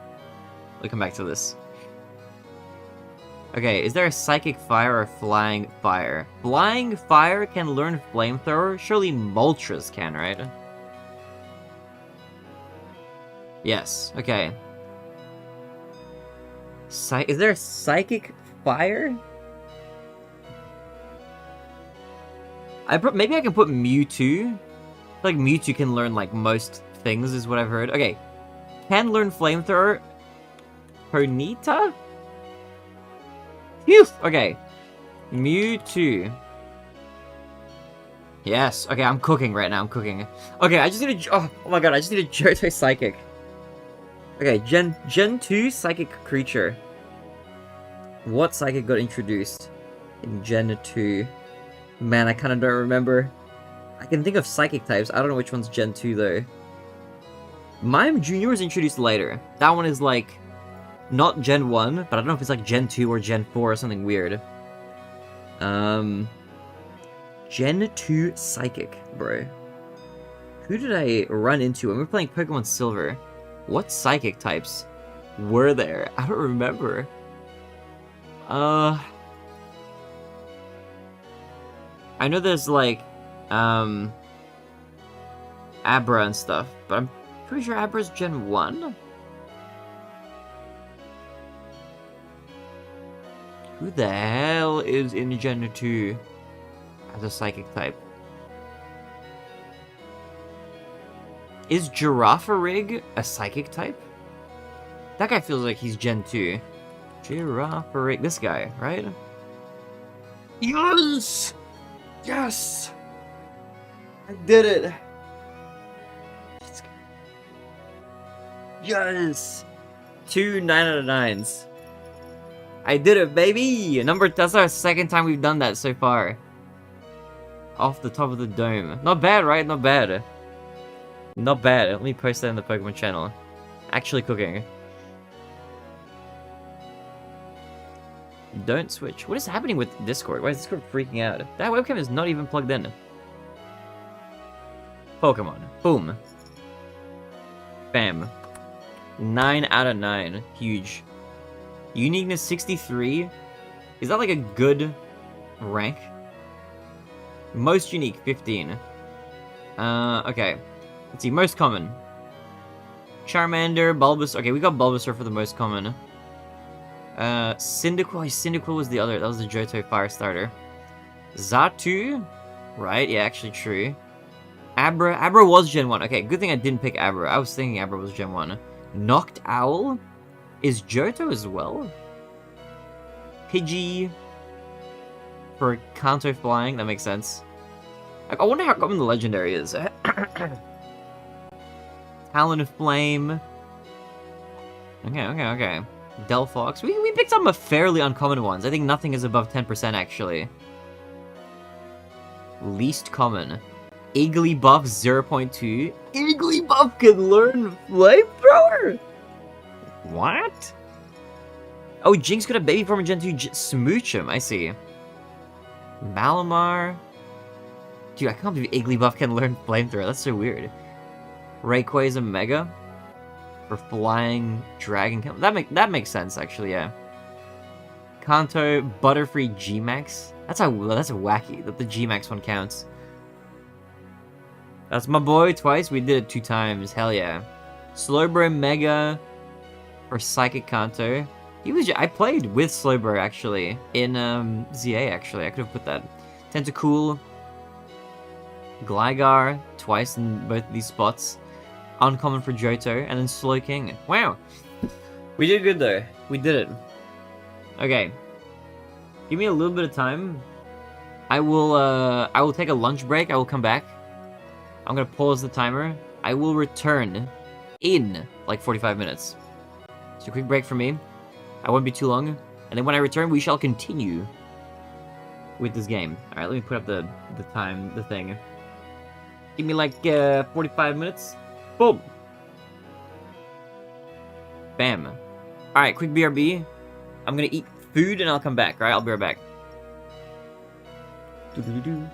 We'll come back to this. Okay, is there a Psychic Fire or Flying Fire? Flying Fire can learn Flamethrower? Surely Moltres can, right? Yes, okay. Is there a Psychic Fire? Maybe I can put Mewtwo. Like Mewtwo can learn like most things is what I've heard. Okay. Can learn Flamethrower. Ponyta? Phew! Okay. Mewtwo. Yes. Okay, I'm cooking right now. I'm cooking. Okay, I just need a... Oh my god, I just need a Johto Psychic. Okay, Gen 2 Psychic Creature. What Psychic got introduced in Gen 2? Man, I kind of don't remember. I can think of Psychic types. I don't know which one's Gen 2, though. Mime Jr. was introduced later. That one is, like, not Gen 1, but I don't know if it's, like, Gen 2 or Gen 4 or something weird. Gen 2 Psychic, bro. Who did I run into when we were playing Pokemon Silver? What Psychic types were there? I don't remember. I know there's, like, Abra and stuff, but I'm pretty sure Abra's Gen 1? Who the hell is in Gen 2 as a Psychic type? Is Girafarig a Psychic type? That guy feels like he's Gen 2. Girafarig, this guy, right? Yes! Yes! I did it! Yes! 2 9 out of 9s. I did it, baby! That's our second time we've done that so far. Off the top of the dome. Not bad, right? Not bad. Not bad. Let me post that in the Pokemon channel. Actually cooking. Don't switch. What is happening with Discord? Why is Discord freaking out? That webcam is not even plugged in. Pokemon. Boom. Bam. 9 out of 9. Huge. Uniqueness 63. Is that like a good rank? Most unique 15. Okay. Let's see. Most common. Charmander, Bulbasaur. Okay, we got Bulbasaur for the most common. Cyndaquil. Cyndaquil was the other. That was the Johto fire starter. Xatu. Right, yeah, actually true. Abra. Abra was Gen 1. Okay, good thing I didn't pick Abra. I was thinking Abra was Gen 1. Knocked Owl. Is Johto as well? Pidgey. For counter flying. That makes sense. I wonder how common the legendary is. Talonflame. Okay. Delphox. We picked some fairly uncommon ones. I think nothing is above 10% actually. Least common. Igglybuff 0.2. Igglybuff can learn Flamethrower? What? Oh, Jinx got a baby form in Gen 2. Smoochum, I see. Malamar. Dude, I can't believe Igglybuff can learn Flamethrower. That's so weird. Rayquaza Mega. For flying dragon. That makes sense, actually, yeah. Kanto, Butterfree G-Max. That's wacky that the G-Max one counts. That's my boy twice. We did it 2 times. Hell yeah. Slowbro Mega for Psychic Kanto. I played with Slowbro actually in ZA actually. I could have put that. Tentacool, Gligar twice in both of these spots. Uncommon for Johto, and then Slowking. Wow. We did good though. We did it. Okay. Give me a little bit of time. I will take a lunch break. I will come back. I'm gonna pause the timer. I will return in like 45 minutes. So a quick break for me. I won't be too long. And then when I return, we shall continue with this game. Alright, let me put up the thing. Give me like 45 minutes. Boom. Bam. Alright, quick BRB. I'm gonna eat food and I'll come back. Alright, I'll be right back. Doo-doo-doo-doo.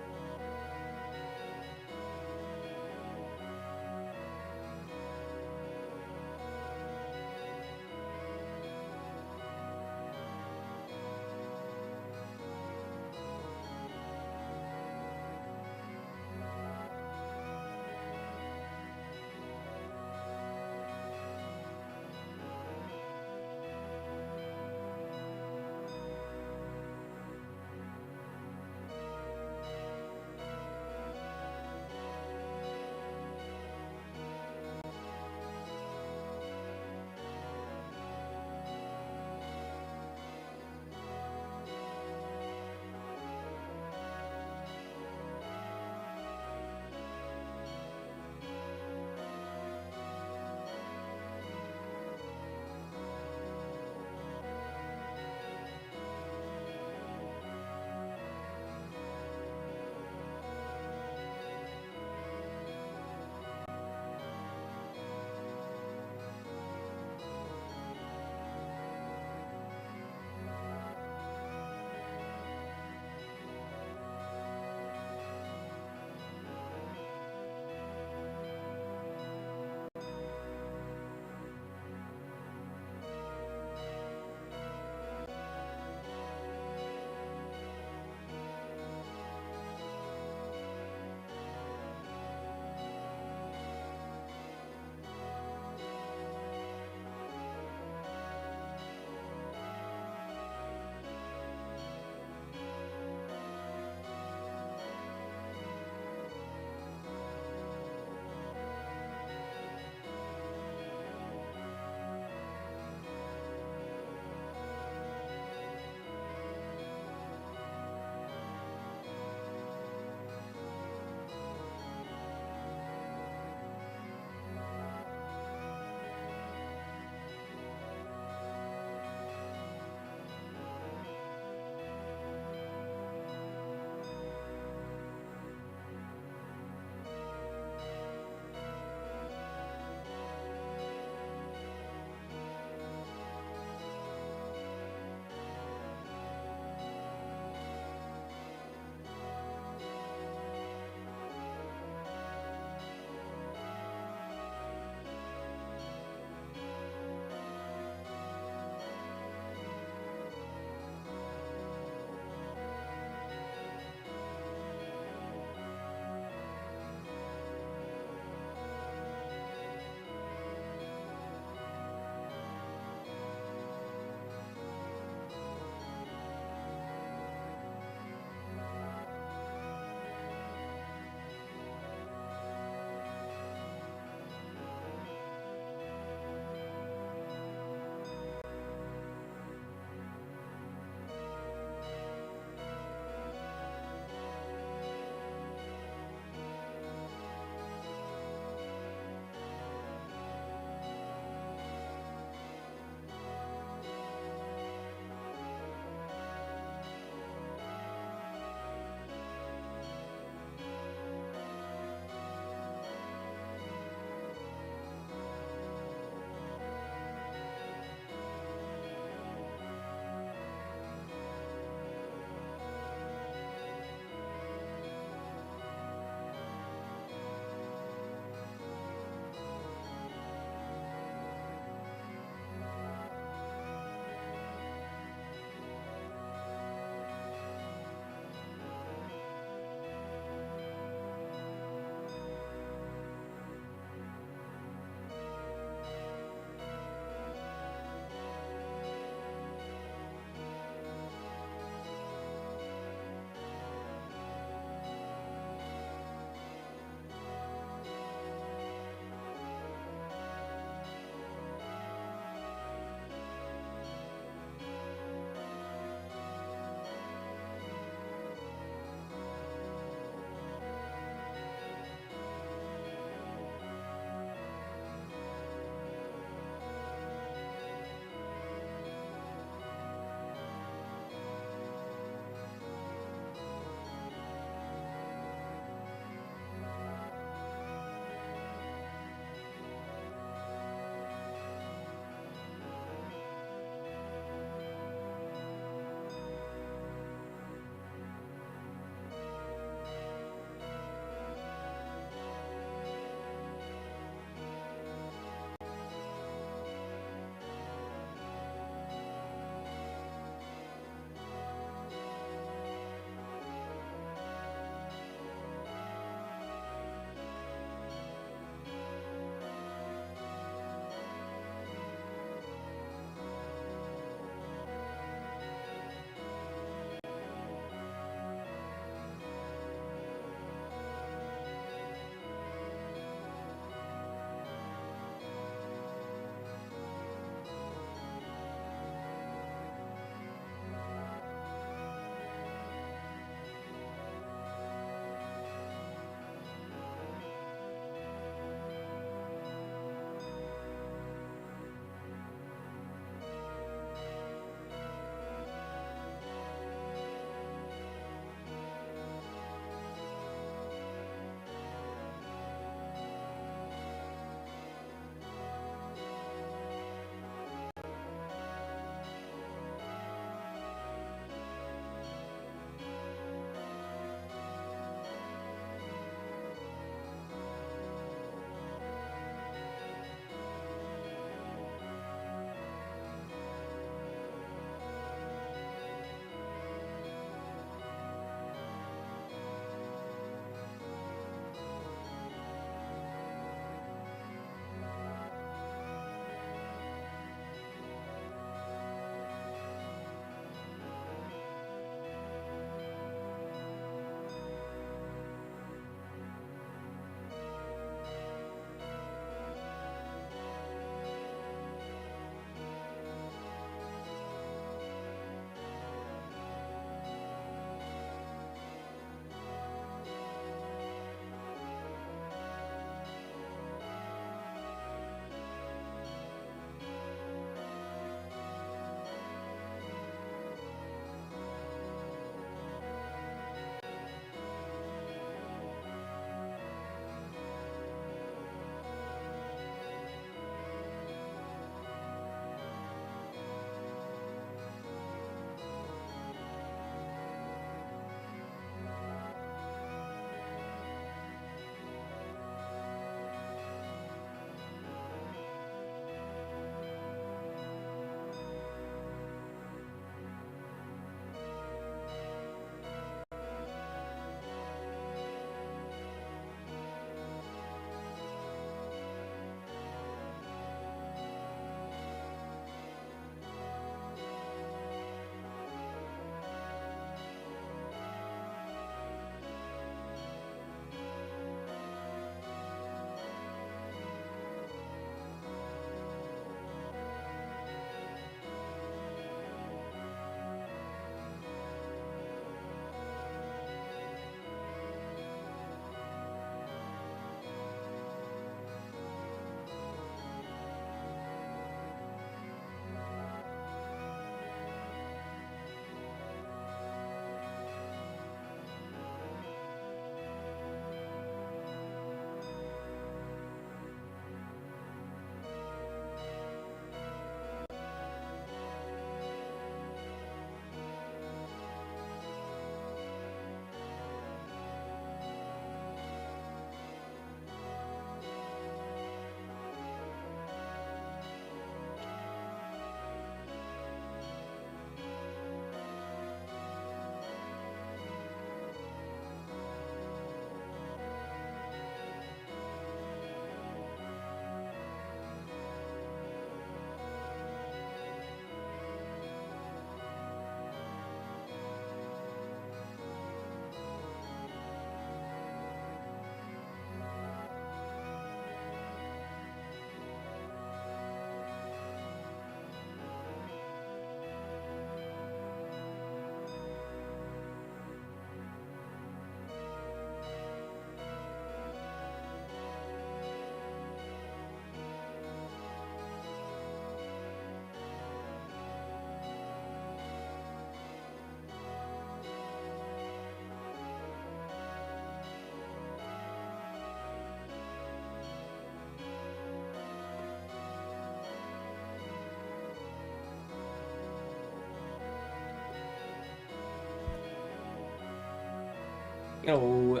Oh.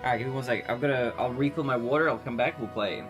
Alright, give me 1 second. I'll refill my water, I'll come back, we'll play.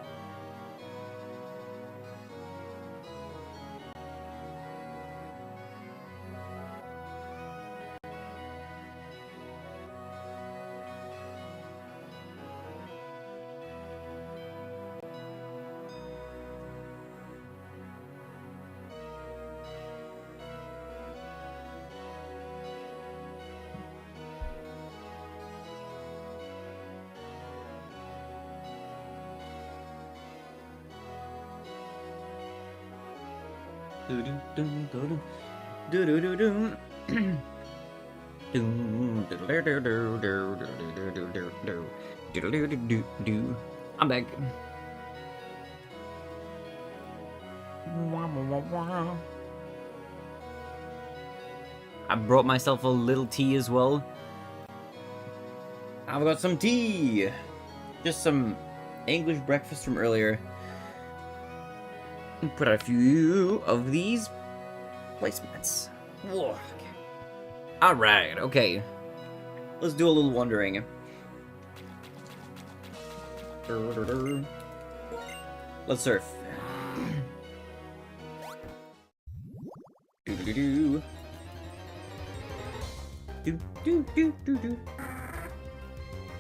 I'm back. I brought myself a little tea as well. I've got some tea! Just some English breakfast from earlier. Put out a few of these placemats. Alright, okay. Let's do a little wondering. Let's surf. Do.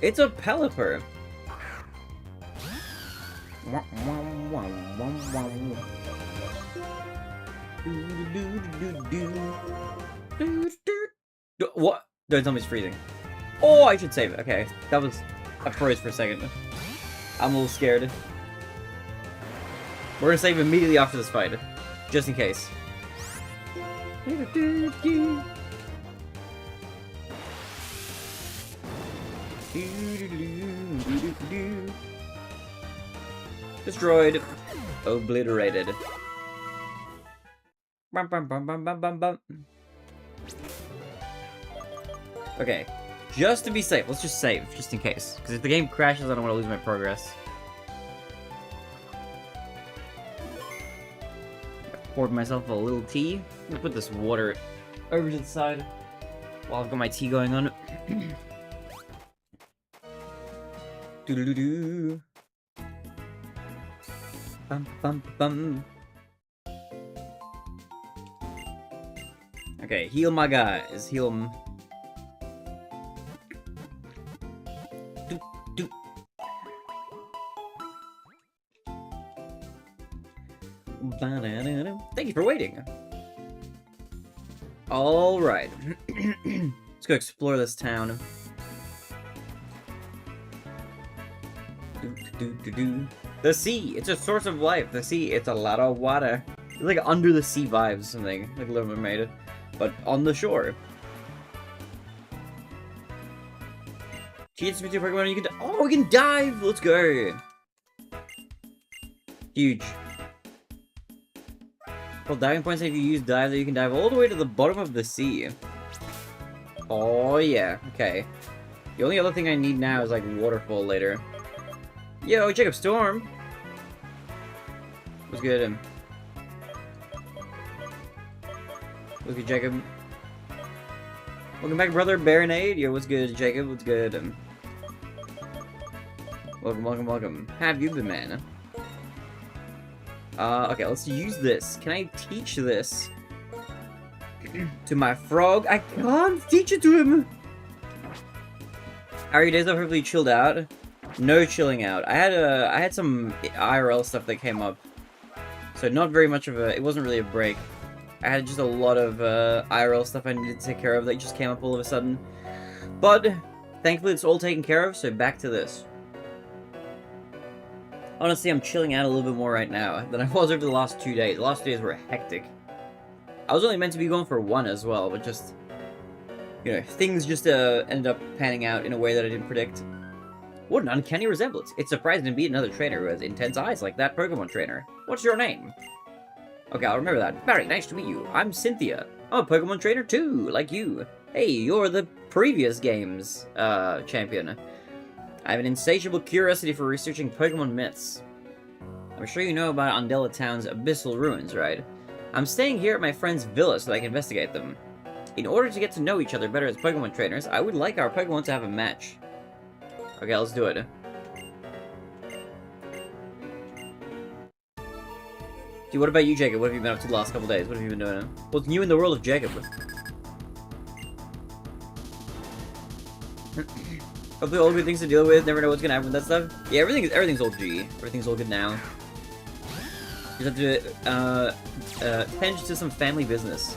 It's a Pelipper. What? Don't tell me it's freezing. Oh, I should save it. Okay, that was... I froze for a second. I'm a little scared. We're gonna save immediately after this fight, just in case. Destroyed. Obliterated. Bum, bum, bum, bum, bum, bum, bum. Okay, just to be safe, let's just save, just in case. Because if the game crashes, I don't want to lose my progress. Poured myself a little tea. I'm gonna put this water over to the side while I've got my tea going on. Doo-doo-doo-doo. Bum, bum, bum. Okay, heal my guys. Heal them. Thank you for waiting. Alright. Let's go explore this town. The sea! It's a source of life. The sea, it's a lot of water. It's like under the sea vibes, something. Like Little Mermaid. But on the shore. Cheats me to Pokemon, you can oh, we can dive! Let's go! Huge. Well, diving points, if you use dive, that you can dive all the way to the bottom of the sea. Oh, yeah. Okay. The only other thing I need now is, like, waterfall later. Yo, Jacob Storm! What's good? What's good, Jacob? Welcome back, brother. Barinade. Yo, what's good, Jacob? What's good? Welcome, welcome, welcome. How have you been, man? Okay, let's use this. Can I teach this to my frog? I can't teach it to him! How are your days? I've hopefully chilled out. No chilling out. I had some IRL stuff that came up. So not very much of a... It wasn't really a break. I had just a lot of IRL stuff I needed to take care of that just came up all of a sudden. But, thankfully it's all taken care of, so back to this. Honestly, I'm chilling out a little bit more right now than I was over the last 2 days. The last 2 days were hectic. I was only meant to be going for 1 as well, but just... You know, things just ended up panning out in a way that I didn't predict. What an uncanny resemblance. It's surprising to meet another trainer who has intense eyes like that Pokemon trainer. What's your name? Okay, I'll remember that. Barry, nice to meet you. I'm Cynthia. I'm a Pokemon trainer too, like you. Hey, you're the previous game's champion. I have an insatiable curiosity for researching Pokemon myths. I'm sure you know about Undella Town's abyssal ruins, right? I'm staying here at my friend's villa so that I can investigate them. In order to get to know each other better as Pokemon trainers, I would like our Pokemon to have a match. Okay, let's do it. Dude, what about you, Jacob? What have you been up to the last couple days? What have you been doing? What's new in the world of Jacob? Hopefully all good things to deal with, never know what's gonna happen with that stuff. Yeah, everything's all G. Everything's all good now. Just have to, tend to some family business.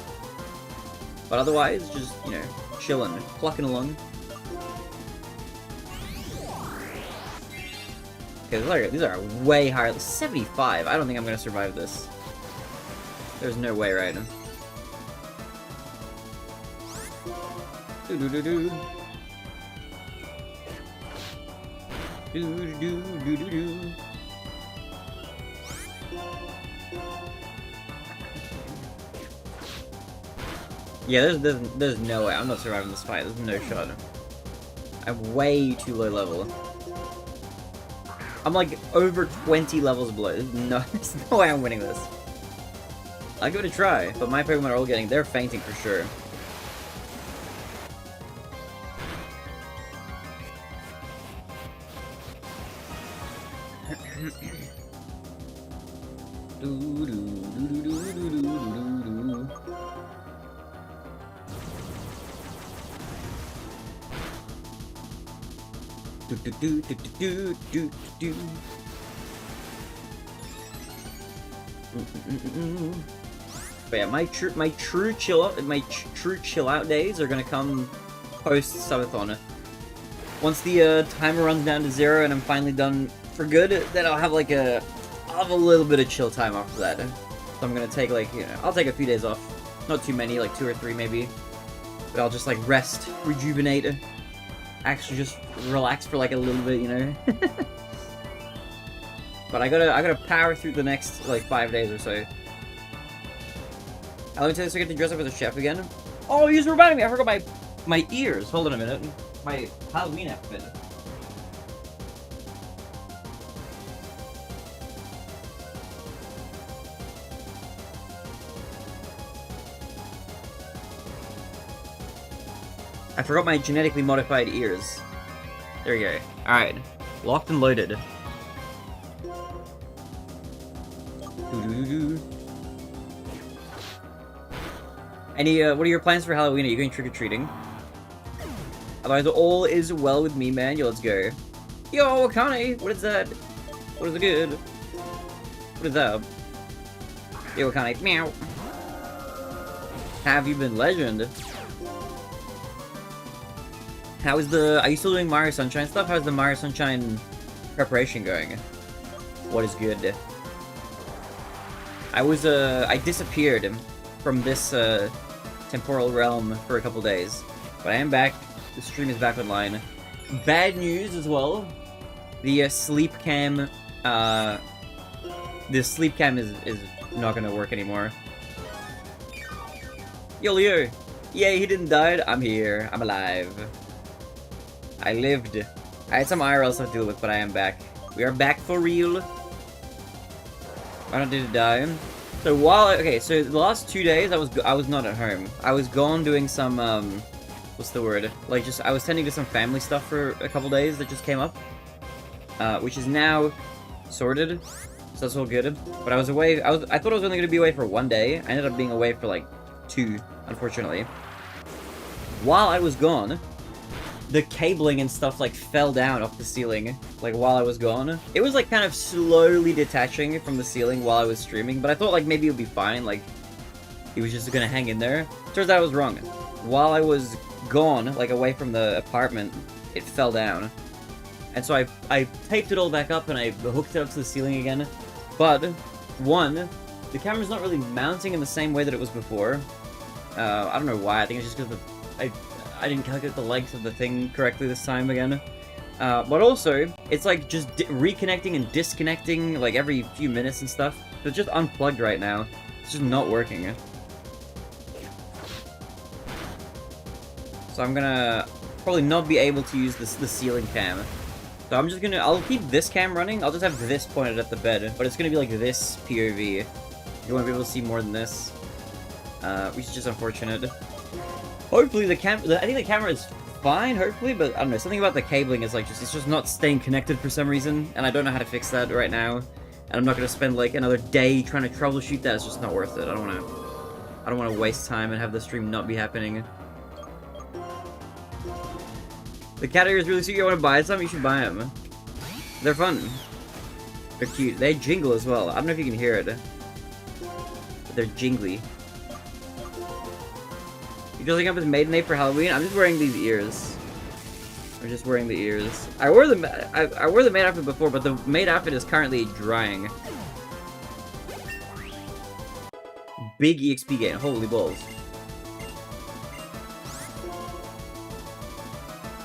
But otherwise, just, you know, chilling, plucking along. Okay, these are way higher. 75. I don't think I'm gonna survive this. There's no way, right? Do-do-do-do. Do-do-do-do-do-do. Yeah, there's no way. I'm not surviving this fight. There's no shot. I'm way too low level. I'm like over 20 levels below. There's no way I'm winning this. I'll give it a try, but my Pokemon are all they're fainting for sure. But yeah, my true chill out days are gonna come post Subathon. Once the timer runs down to 0 and I'm finally done for good, then I'll have like I'll have a little bit of chill time after that. So I'm gonna take like, you know, I'll take a few days off. Not too many, like 2 or 3 maybe. But I'll just like rest, rejuvenate, actually just relax for like a little bit, you know. But I gotta power through the next like 5 days or so. Let me tell you, so I get to dress up as a chef again. Oh, you just reminded me, I forgot my ears. Hold on a minute. My Halloween outfit. I forgot my genetically modified ears. There we go. Alright. Locked and loaded. Any, what are your plans for Halloween? Are you going trick-or-treating? Otherwise, all is well with me, man. Yo, let's go. Yo, Akane! What is that? What is it good? What is up? Yo, Akane. Meow. Have you been legend? How is the... Are you still doing Mario Sunshine stuff? How's the Mario Sunshine preparation going? What is good? I disappeared from this, temporal realm for a couple days. But I am back. The stream is back online. Bad news as well. The, sleep cam, is not gonna work anymore. Yo, Leo! Yay, he didn't die. I'm here. I'm alive. I lived. I had some IRL stuff to deal with, but I am back. We are back for real. Why did it die? So so the last 2 days I was not at home. I was gone doing some what's the word? Like I was tending to some family stuff for a couple days that just came up, which is now sorted. So that's all good. But I was away. I thought I was only gonna be away for 1 day. I ended up being away for like 2, unfortunately. While I was gone, the cabling and stuff like fell down off the ceiling, like while I was gone. It was like kind of slowly detaching from the ceiling while I was streaming, but I thought like maybe it would be fine, like it was just gonna hang in there. Turns out I was wrong. While I was gone, like away from the apartment, it fell down. And so I taped it all back up and I hooked it up to the ceiling again. But, one, the camera's not really mounting in the same way that it was before. I don't know why, I think it's just because I didn't calculate the length of the thing correctly this time again. But also, it's like just reconnecting and disconnecting like every few minutes and stuff. So it's just unplugged right now. It's just not working. So I'm gonna probably not be able to use the ceiling cam. So I'll keep this cam running. I'll just have this pointed at the bed, but it's gonna be like this POV. You won't be able to see more than this, which is just unfortunate. Hopefully I think the camera is fine, hopefully, but I don't know, something about the cabling is like, it's just not staying connected for some reason, and I don't know how to fix that right now. And I'm not gonna spend like another day trying to troubleshoot that, it's just not worth it. I don't wanna waste time and have the stream not be happening. The cat ears really sweet. You want to buy some? You should buy them. They're fun. They're cute. They jingle as well. I don't know if you can hear it. But they're jingly. You dressing up as Maidenade for Halloween? I'm just wearing these ears. I'm just wearing the ears. I wore the maid outfit before, but the maid outfit is currently drying. Big EXP gain. Holy balls.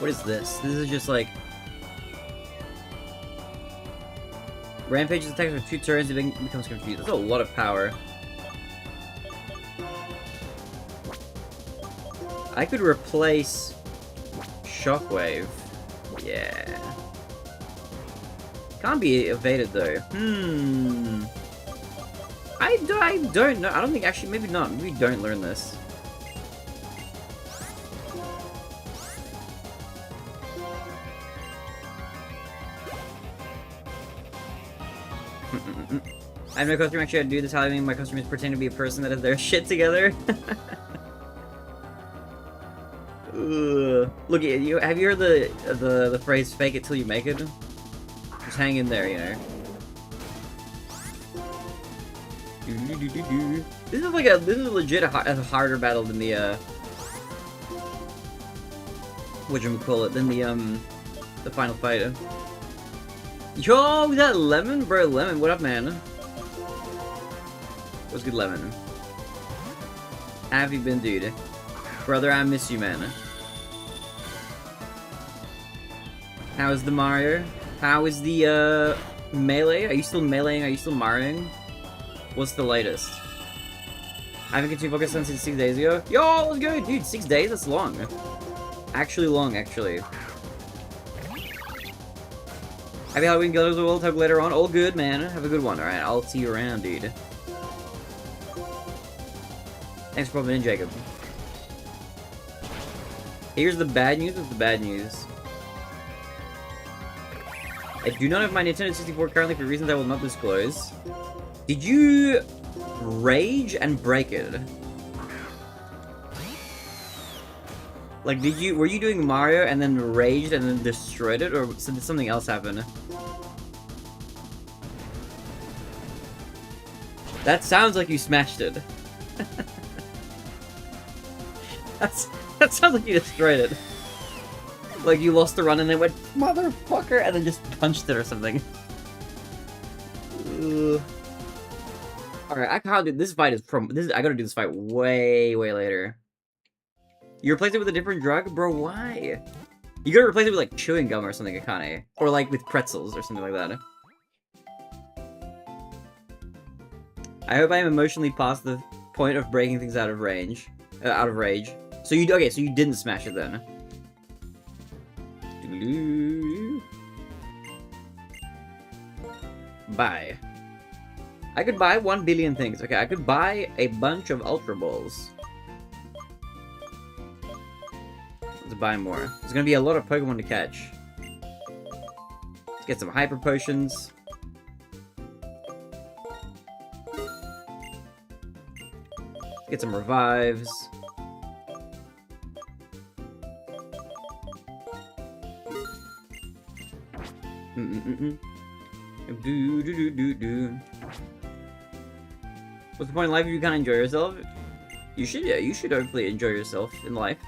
What is this? This is just like... Rampage's attacks for 2 turns, it becomes confused. That's a lot of power. I could replace... Shockwave. Yeah. Can't be evaded though. I don't know. I don't think actually, maybe not. Maybe don't learn this. I have no costume. Actually, I do this Halloween. My costume is pretending to be a person that has their shit together. Look at you. Have you heard the phrase "fake it till you make it"? Just hang in there, you know. This is legit a harder battle than the whatchamacallit, than the final fight. Yo, that Lemon, bro, Lemon, what up, man? What's good, Lemon? How have you been, dude? Brother, I miss you, man. How is the Mario? How is the, Melee? Are you still meleeing? Are you still Marioing? What's the latest? I haven't continued Pokémon since 6 days ago. Yo, let's go, dude. 6 days? That's long. Actually long, actually. Happy Halloween, Guilders. We'll talk later on. All good, man. Have a good one. Alright, I'll see you around, dude. Thanks for popping in, Jacob. Here's the bad news with the bad news. I do not have my Nintendo 64 currently for reasons I will not disclose. Did you rage and break it? Like, were you doing Mario and then raged and then destroyed it, or did something else happen? That sounds like you smashed it. That sounds like you destroyed it. Like you lost the run and then went, motherfucker, and then just punched it or something. Alright, I can't do this fight I gotta do this fight way later. You replace it with a different drug? Bro, why? You gotta replace it with like chewing gum or something, Akane. Or like with pretzels or something like that. I hope I am emotionally past the point of breaking things out of rage. So you didn't smash it then. Buy. I could buy 1 billion things. Okay, I could buy a bunch of Ultra Balls. Let's buy more. There's gonna be a lot of Pokemon to catch. Let's get some Hyper Potions. Get some Revives. What's the point in life if you can't enjoy yourself? You should hopefully enjoy yourself in life.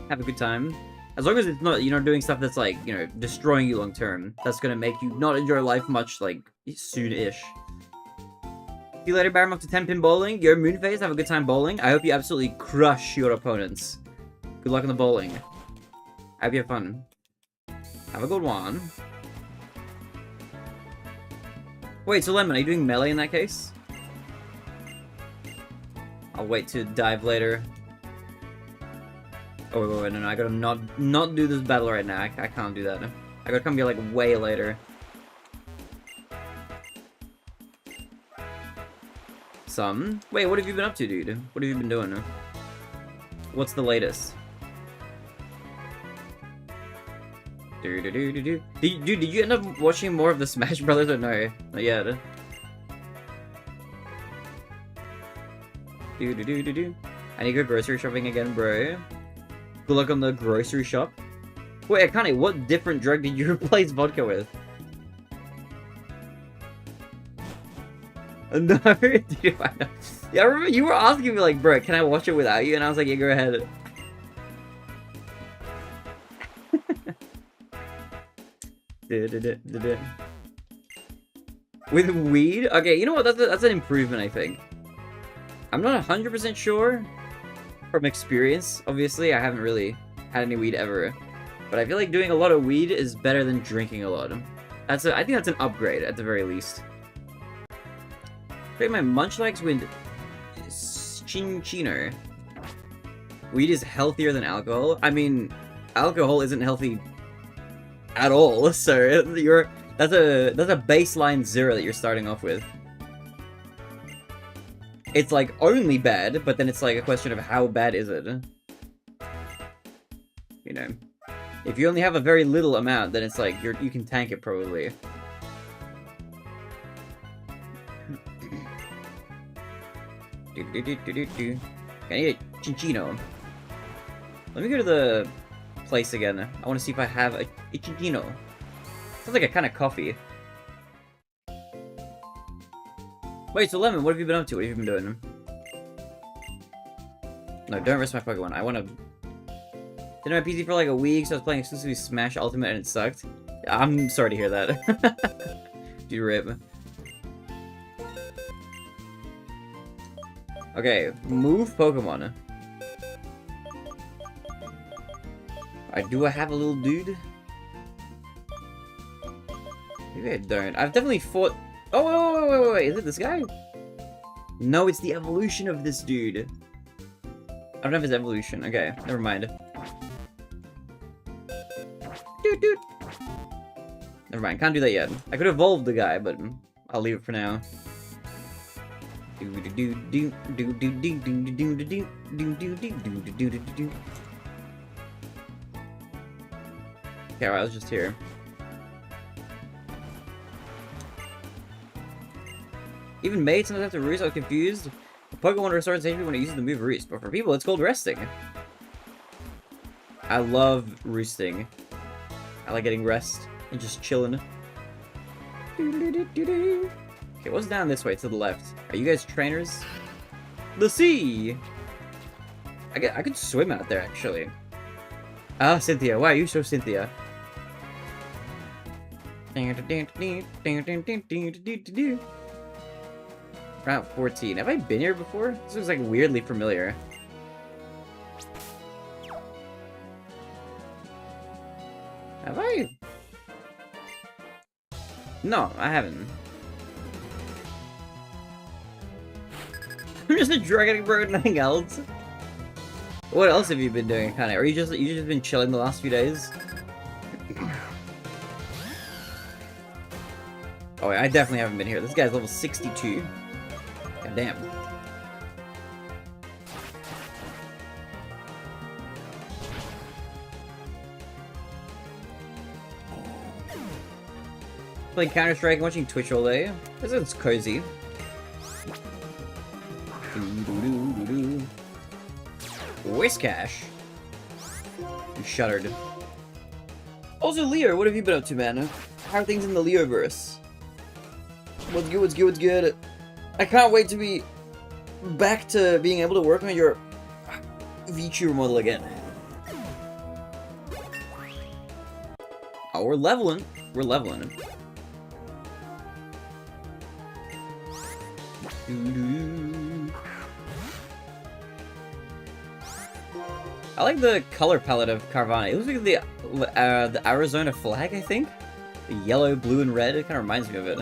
Have a good time. As long as it's not, you're not doing stuff that's like, you know, destroying you long term. That's gonna make you not enjoy life much, like, soon-ish. See you later, Baron. Up to 10-pin bowling. Your Moonface, have a good time bowling. I hope you absolutely crush your opponents. Good luck in the bowling. I hope you have fun. Have a good one. Wait, so Lemon, are you doing melee in that case? I'll wait to dive later. Oh, wait, no, I gotta not do this battle right now. I can't do that. I gotta come here, like, way later. Wait, what have you been up to, dude? What have you been doing? What's the latest? Dude, did you end up watching more of the Smash Brothers or no? Not yet. I need to go grocery shopping again, bro. Good luck on the grocery shop. Wait, Akane, what different drug did you replace vodka with? No, dude, I know. Yeah, I remember you were asking me like, bro, can I watch it without you? And I was like, yeah, go ahead. With weed? Okay, you know what? That's an improvement, I think. I'm not 100% sure from experience. Obviously, I haven't really had any weed ever. But I feel like doing a lot of weed is better than drinking a lot. I think that's an upgrade, at the very least. Create my munchlax with Chinchino. Weed is healthier than alcohol. I mean, alcohol isn't healthy at all, so that's a baseline 0 that you're starting off with. It's like only bad, but then it's like a question of how bad is it? You know, if you only have a very little amount, then it's like you can tank it probably. I need a Chinchino. Let me go to the place again. I want to see if I have a Chinchino. Sounds like a kind of coffee. Wait, so Lemon, what have you been up to? What have you been doing? No, don't rest my Pokemon. I want to... Did my PC for like a week, so I was playing exclusively Smash Ultimate and it sucked. I'm sorry to hear that. Dude, rip. Okay, move Pokemon. Do I have a little dude? Maybe I don't. I've definitely fought... Oh, wait, is it this guy? No, it's the evolution of this dude. I don't have his evolution. Okay, never mind. Dude. Never mind, can't do that yet. I could evolve the guy, but I'll leave it for now. Okay, alright, I was just here. Even maids sometimes have to roost. I was confused. The Pokemon restores HP when it uses the move roost, but for people it's called resting. I love roosting. I like getting rest and just chilling. Okay, what's down this way to the left? Are you guys trainers? The sea! I could swim out there, actually. Ah, Cynthia. Why are you so Cynthia? Route 14. Have I been here before? This looks like weirdly familiar. Have I? No, I haven't. I'm just a dragon bro, nothing else. What else have you been doing, Akane? Or you just been chilling the last few days? Oh, wait, I definitely haven't been here. This guy's level 62. God damn. Playing Counter-Strike and watching Twitch all day. This is cozy. Whiskash. You shuddered. Also, Leo, what have you been up to, man? How are things in the Leoverse? What's good? I can't wait to be back to being able to work on your VTuber model again. Oh, we're leveling. We're leveling. I like the color palette of Carvana. It looks like the Arizona flag, I think. The yellow, blue, and red. It kind of reminds me of it.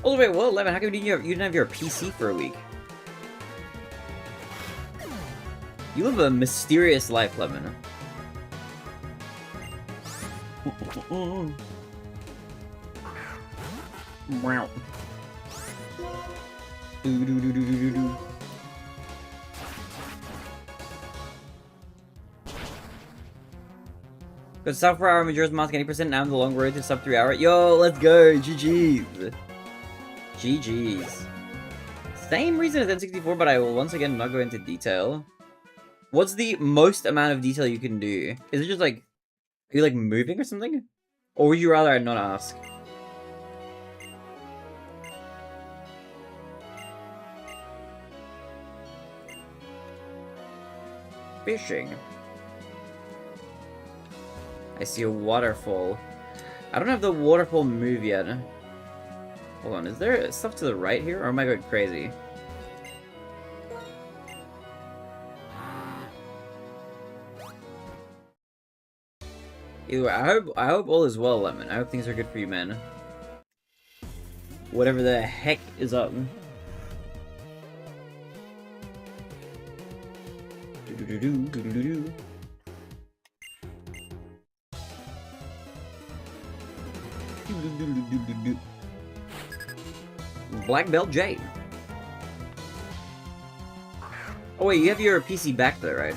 Oh wait, what, Lemon? How come you didn't have your PC for a week? You live a mysterious life, Lemon. Wow. Do. Because sub 4 hour Majora's Mask 80% now in the long road to sub 3 hour. Yo, let's go! GG's! GG's. Same reason as N64, but I will once again not go into detail. What's the most amount of detail you can do? Is it just like... Are you like moving or something? Or would you rather I not ask? Fishing. I see a waterfall. I don't have the waterfall move yet. Hold on, is there stuff to the right here? Or am I going crazy? Either way, I hope all is well, Lemon. I hope things are good for you, man. Whatever the heck is up. Black Belt J. Oh wait, you have your PC back there, right?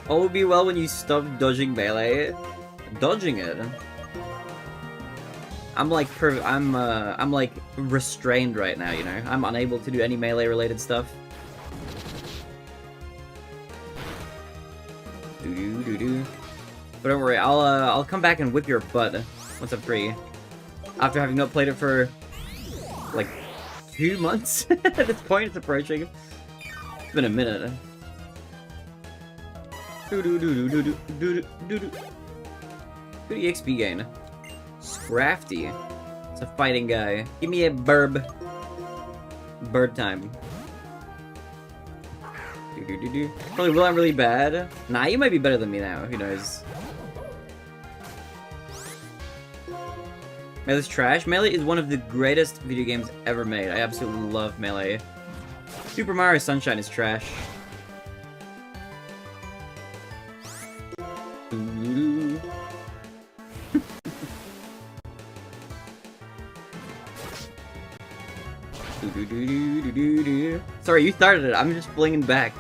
All will be well when you stop dodging melee. Dodging it. I'm like restrained right now, you know. I'm unable to do any melee related stuff. But don't worry, I'll come back and whip your butt once I'm free. After having not played it for like 2 months at this point, it's approaching. It's been a minute. Good EXP gain. Scrafty. It's a fighting guy. Give me a burb. Bird time. Probably will I'm really bad. Nah, you might be better than me now. Who knows? Melee's trash. Melee is one of the greatest video games ever made. I absolutely love Melee. Super Mario Sunshine is trash. Sorry, you started it. I'm just flinging back.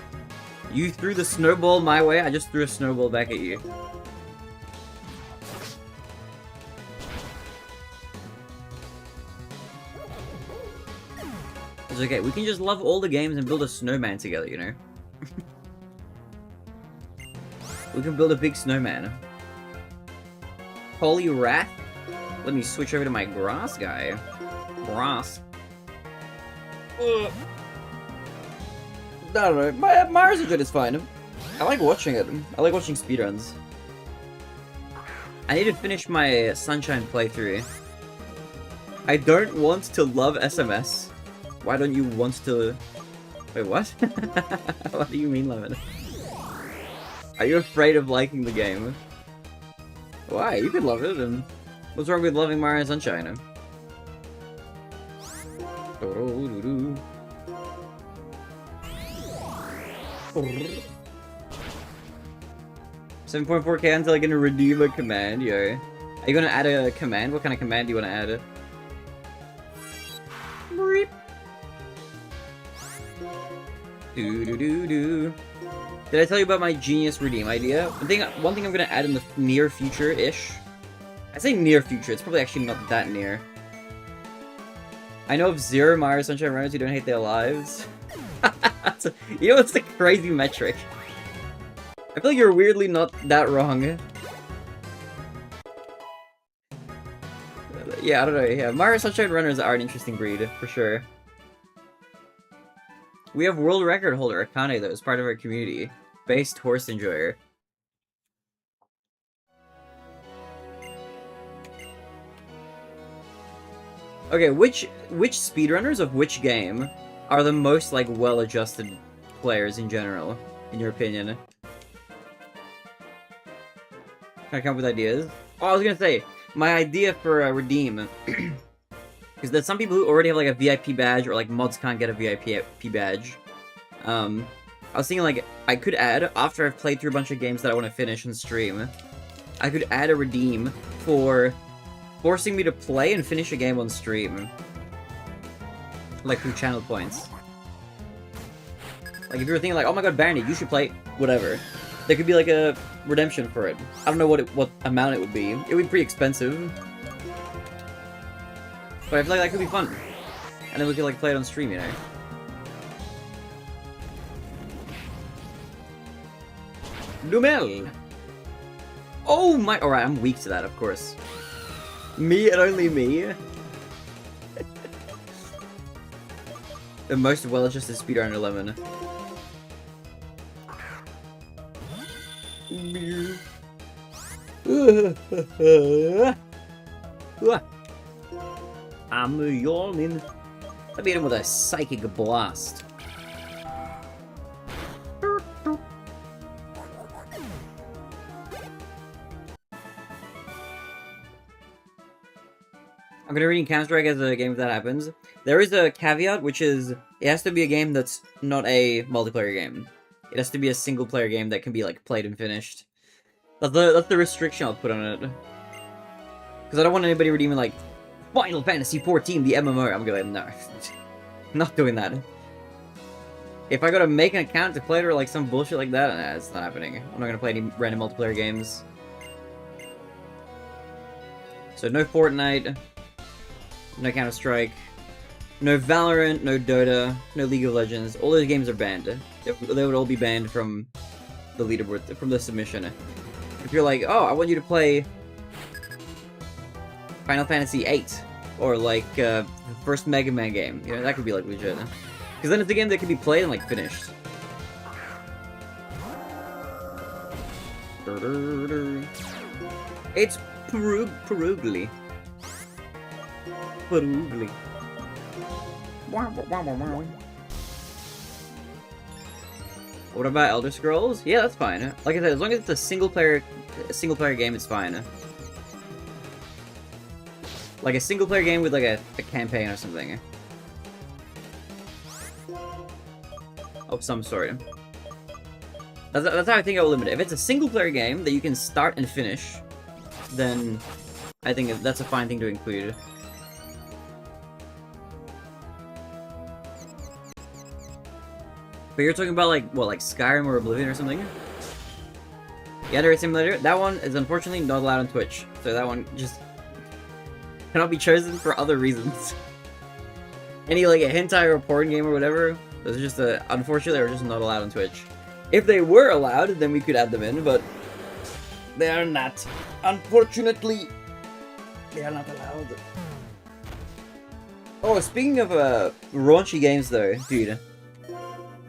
You threw the snowball my way, I just threw a snowball back at you. It's okay, we can just love all the games and build a snowman together, you know? We can build a big snowman. Holy Wrath? Let me switch over to my grass guy. Grass. I don't know, Mars Jet is fine. I like watching it. I like watching speedruns. I need to finish my Sunshine playthrough. I don't want to love SMS. Why don't you want to... Wait, what? What do you mean, Lemon? Are you afraid of liking the game? Why? You could love it, and... What's wrong with loving Mario Sunshine? 7.4k until I can redeem a command, yo. Are you gonna add a command? What kind of command do you wanna add? Did I tell you about my genius redeem idea? One thing I'm gonna add in the near future-ish. I say near future, it's probably actually not that near. I know of 0 Mario Sunshine runners who don't hate their lives. You know what's the crazy metric? I feel like you're weirdly not that wrong. Yeah, I don't know, yeah. Mario Sunshine runners are an interesting breed, for sure. We have world record holder Akane though, as part of our community. Based horse enjoyer. Okay, which speedrunners of which game are the most, like, well-adjusted players in general, in your opinion? Can I come up with ideas? Oh, I was gonna say, my idea for a redeem is that some people who already have, like, a VIP badge, or, like, mods can't get a VIP badge. I was thinking, like, I could add, after I've played through a bunch of games that I want to finish and stream, I could add a redeem for forcing me to play and finish a game on stream. Like through channel points. Like if you were thinking like, oh my god, Barney, you should play whatever. There could be like a redemption for it. I don't know what amount it would be. It would be pretty expensive. But I feel like that could be fun. And then we could like play it on stream, you know? Numel! Oh my- alright, I'm weak to that, of course. Me and only me? The most well-adjusted speedrun 11. I'm yawning. I beat him with a psychic blast. I'm gonna read Counter-Strike as a game if that happens. There is a caveat, which is it has to be a game that's not a multiplayer game. It has to be a single-player game that can be like played and finished. That's the restriction I'll put on it. Because I don't want anybody redeeming like Final Fantasy XIV, the MMO. I'm gonna no, not doing that. If I gotta make an account to play it or like some bullshit like that, nah, it's not happening. I'm not gonna play any random multiplayer games. So no Fortnite. No Counter-Strike, no Valorant, no Dota, no League of Legends. All those games are banned. They would all be banned from the leaderboard, from the submission. If you're like, oh, I want you to play Final Fantasy VIII, or like the first Mega Man game, you know, that could be like legit. Because then it's a game that can be played and like finished. It's Perugly. Perugly. What about Elder Scrolls? Yeah, that's fine. Like I said, as long as it's a single player game, it's fine. Like a single player game with like a campaign or something. Of some sort. That's how I think I will limit it. If it's a single player game that you can start and finish, then I think that's a fine thing to include. But you're talking about like, what, like Skyrim or Oblivion or something? Yandere Simulator? That one is unfortunately not allowed on Twitch. So that one just cannot be chosen for other reasons. Any like a hentai or a porn game or whatever, those are just unfortunately are just not allowed on Twitch. If they were allowed, then we could add them in, but they are not. Unfortunately, they are not allowed. Oh, speaking of raunchy games though, dude.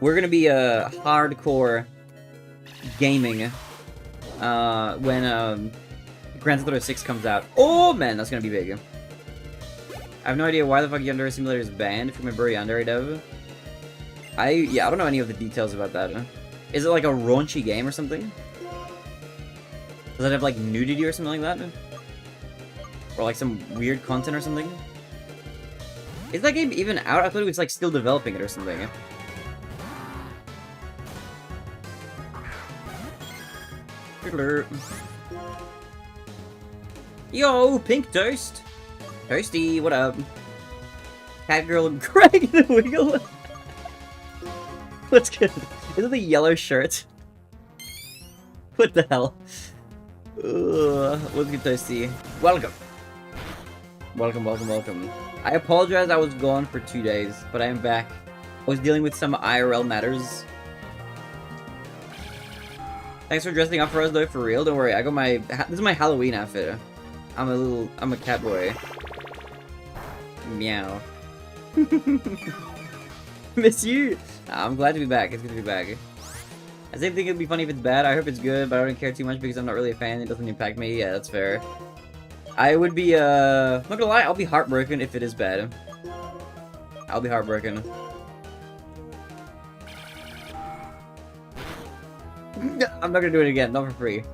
We're gonna be hardcore gaming when Grand Theft Auto 6 comes out. Oh man, that's gonna be big. I have no idea why the fuck Yandere Simulator is banned from a Yandere dev. I don't know any of the details about that. Is it like a raunchy game or something? Does it have like nudity or something like that? Or like some weird content or something? Is that game even out? I thought it was like still developing it or something. Yo, Pink Toast! Toasty, what up? Cat Girl and Craig the Wiggle! What's good? Is it the yellow shirt? What the hell? What's good, Toasty? Welcome! Welcome, welcome, welcome. I apologize I was gone for 2 days, but I am back. I was dealing with some IRL matters. Thanks for dressing up for us though, for real. Don't worry, I got my... This is my Halloween outfit. I'm a cat boy. Meow. Miss you! I'm glad to be back. It's good to be back. I think it'd be funny if it's bad. I hope it's good, but I don't care too much because I'm not really a fan. It doesn't impact me. Yeah, that's fair. I would be, I'm not gonna lie, I'll be heartbroken if it is bad. I'll be heartbroken. I'm not gonna do it again, not for free.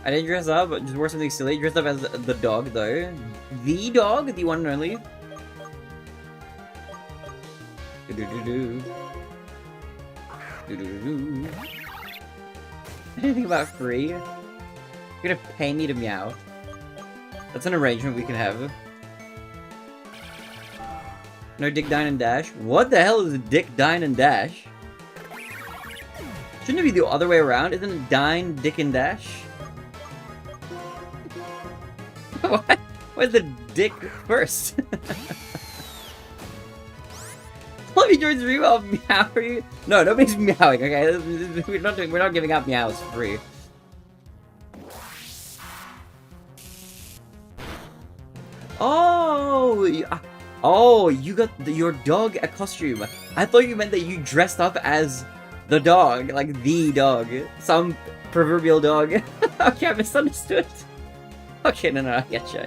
I didn't dress up, but just wore something silly. Dressed up as the dog, though. The dog? The one and only? Do-do-do-do. Do-do-do-do. Anything about free? You're gonna pay me to meow. That's an arrangement we can have. No Dick, Dine, and Dash? What the hell is Dick, Dine, and Dash? Shouldn't it be the other way around? Isn't it Dine, Dick, and Dash? What? Why is the Dick first? Fluffy George's Real meow for you? No, nobody's meowing, okay? We're not giving out meows for free. Oh, you got your dog a costume. I thought you meant that you dressed up as the dog, like the dog, some proverbial dog. Okay, I misunderstood. Okay, no, I get you.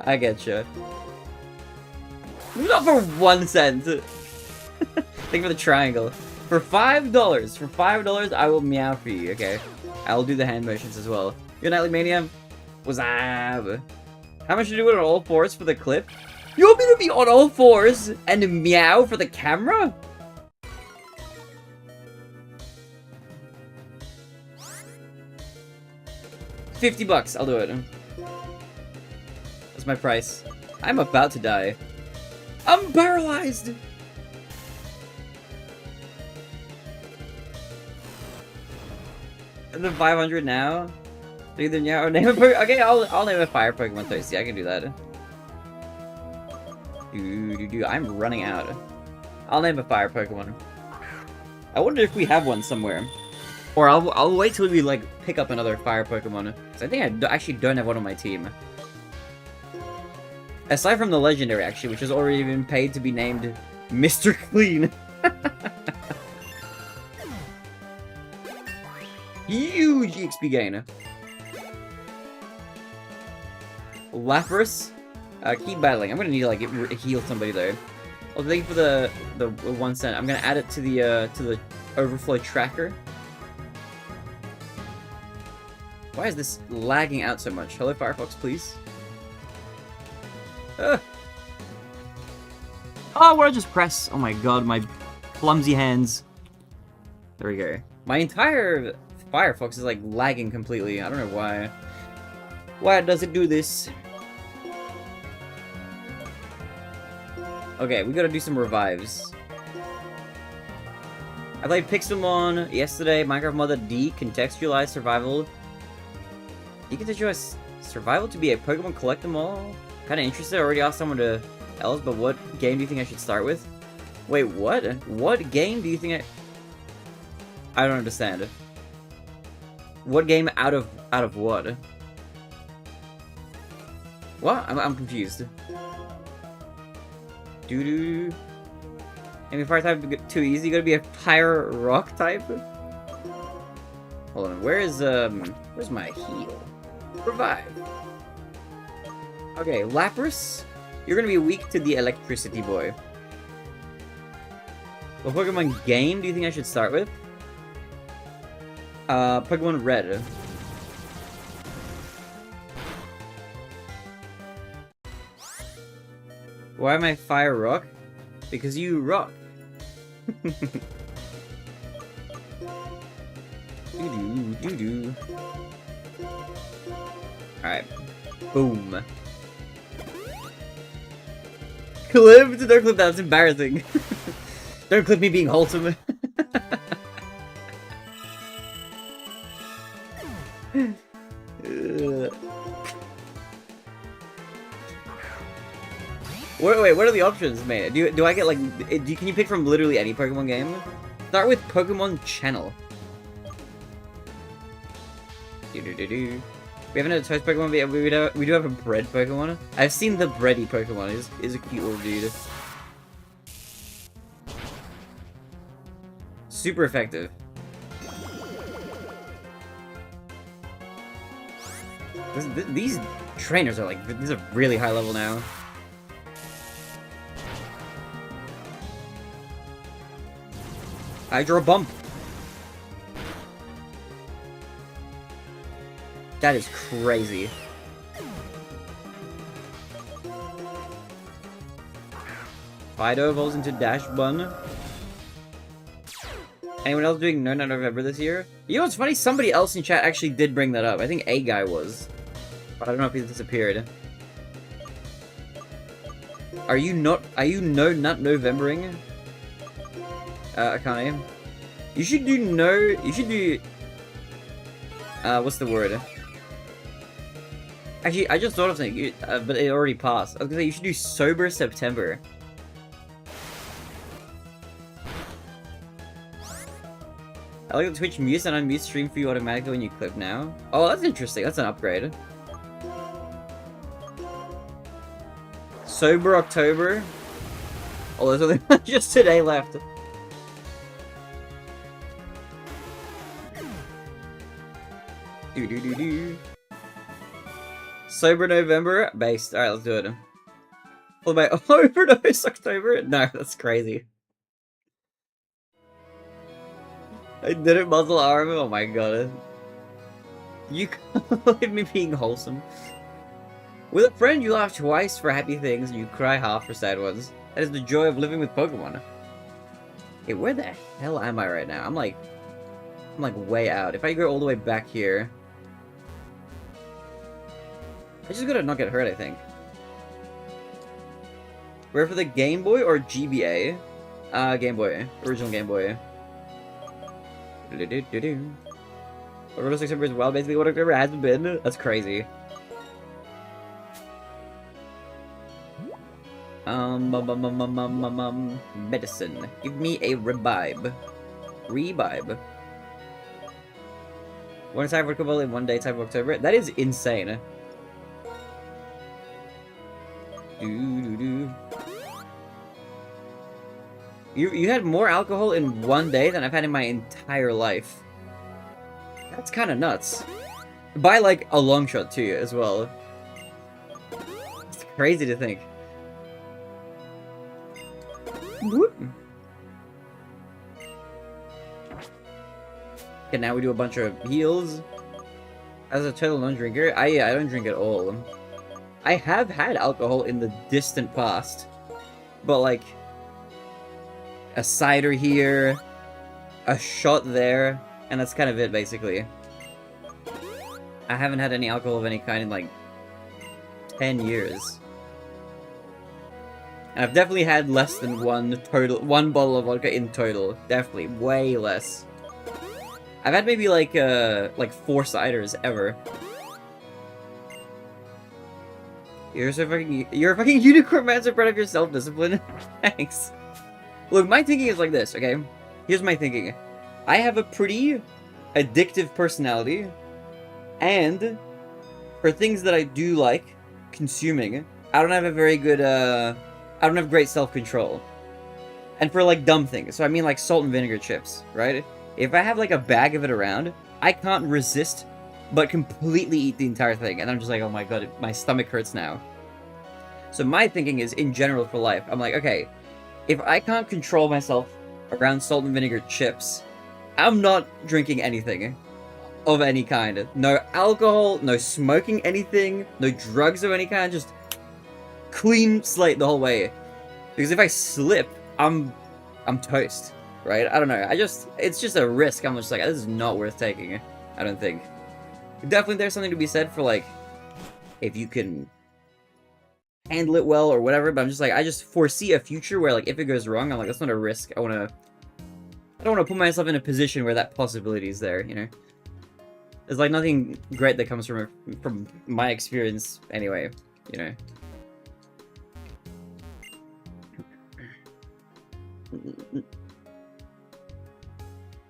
I get you. Not for 1 cent. Think for the triangle. For $5, I will meow for you, okay? I'll do the hand motions as well. Your Nightly Mania? What's up? How much to do it on all fours for the clip? You want me to be on all fours and meow for the camera? $50, I'll do it. That's my price. I'm about to die. I'm paralyzed! And then 500 now? Either meow or name a Pokemon. Okay, I'll name a fire Pokemon Thirsty. I can do that. I'm running out. I'll name a fire Pokemon. I wonder if we have one somewhere. Or I'll wait till we like pick up another fire Pokemon. Cause I think I actually don't have one on my team. Aside from the legendary, actually, which has already been paid to be named Mr. Clean. Huge EXP gain. Lapras, keep battling. I'm gonna need to like heal somebody though. Oh, thank you for the 1 cent. I'm gonna add it to the overflow tracker. Why is this lagging out so much? Hello, Firefox, please. Oh, what did I just press? Oh my god, my clumsy hands. There we go. My entire Firefox is like lagging completely. I don't know why. Why does it do this? Okay, we gotta do some revives. I played Pixelmon yesterday. Minecraft Mother decontextualized survival. Decontextualized survival to be a Pokemon collect them all? Kinda interested. I already asked someone else, but what game do you think I should start with? Wait, what? What game do you think I don't understand. What game out of what? What? I'm confused. Doo-doo. Any fire type too easy? Gotta be a fire rock type? Hold on, where's my heal? Revive. Okay, Lapras, you're gonna be weak to the electricity boy. What Pokemon game do you think I should start with? Pokemon Red. Why am I Fire Rock? Because you rock. Doo-doo. Alright. Boom. Clipped? Don't clip that, that's embarrassing. Don't clip me being wholesome. Wait, what are the options, man? Do I get like? Can you pick from literally any Pokemon game? Start with Pokemon Channel. We haven't had a toast Pokemon, but we do have a bread Pokemon. I've seen the bready Pokemon. Is a cute little dude. Super effective. These trainers are like, these are really high level now. Hydro Bump. That is crazy. Fido evolves into Dash Bun. Anyone else doing No November this year? You know what's funny? Somebody else in chat actually did bring that up. I think a guy was. But I don't know if he disappeared. Are you not Novembering? Akane? You should do what's the word? Actually, I just thought of something, but it already passed. I was gonna say, you should do Sober September. I like the Twitch mute and unmute stream for you automatically when you clip now. Oh, that's interesting. That's an upgrade. Sober October. Oh, there's only just today left. Do. Sober November based. All right, let's do it. What about Overdose October? No, that's crazy. I didn't muzzle arm. Oh my god. You can't leave me being wholesome. With a friend, you laugh twice for happy things and you cry half for sad ones. That is the joy of living with Pokemon. Hey, where the hell am I right now? I'm like way out. If I go all the way back here, I just gotta not get hurt, I think. Where for the Game Boy or GBA? Game Boy. Original Game Boy. Overdose October is well basically what October has been. That's crazy. Medicine. Give me a revive. Revive. One type of October in 1 day type of October. That is insane. You had more alcohol in 1 day than I've had in my entire life. That's kind of nuts. By like a long shot too, as well. It's crazy to think. Whoop. Okay, now we do a bunch of heals. As a total non-drinker, I don't drink at all. I have had alcohol in the distant past, but like a cider here, a shot there, and that's kind of it, basically. I haven't had any alcohol of any kind in like 10 years. And I've definitely had less than one bottle of vodka in total. Definitely, way less. I've had maybe like 4 ciders ever. You're a fucking unicorn proud of your self-discipline. Thanks. Look, my thinking is like this, okay? Here's my thinking. I have a pretty addictive personality, and for things that I do like consuming, I don't have a very good, I don't have great self-control. And for like dumb things, so I mean like salt and vinegar chips, right? If I have like a bag of it around, I can't resist but completely eat the entire thing, and I'm just like, oh my god, my stomach hurts now. So my thinking is, in general for life, I'm like, okay, if I can't control myself around salt and vinegar chips, I'm not drinking anything of any kind. No alcohol, no smoking anything, no drugs of any kind, just clean slate the whole way. Because if I slip, I'm toast, right? I don't know, it's just a risk. I'm just like, this is not worth taking, I don't think. Definitely there's something to be said for like, if you can handle it well or whatever, but I'm just like, I just foresee a future where like, if it goes wrong, I'm like, that's not a risk. I don't want to put myself in a position where that possibility is there, you know? There's like nothing great that comes from my experience anyway, you know?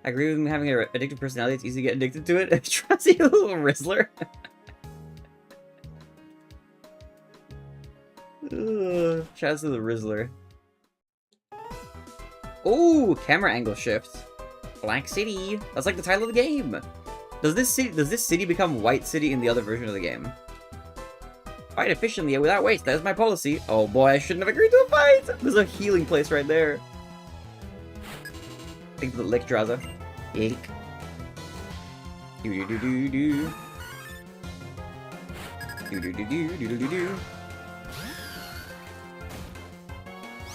I agree with him having an addictive personality. It's easy to get addicted to it. Trusty little Rizzler. Shouts to the Rizzler. Oh, camera angle shift. Black City. That's like the title of the game. Does this city become White City in the other version of the game? Fight efficiently and without waste. That is my policy. Oh boy, I shouldn't have agreed to a fight. There's a healing place right there. Think of the lick, Draza. Lick. Do-do-do-do-do. Do-do-do-do-do-do-do.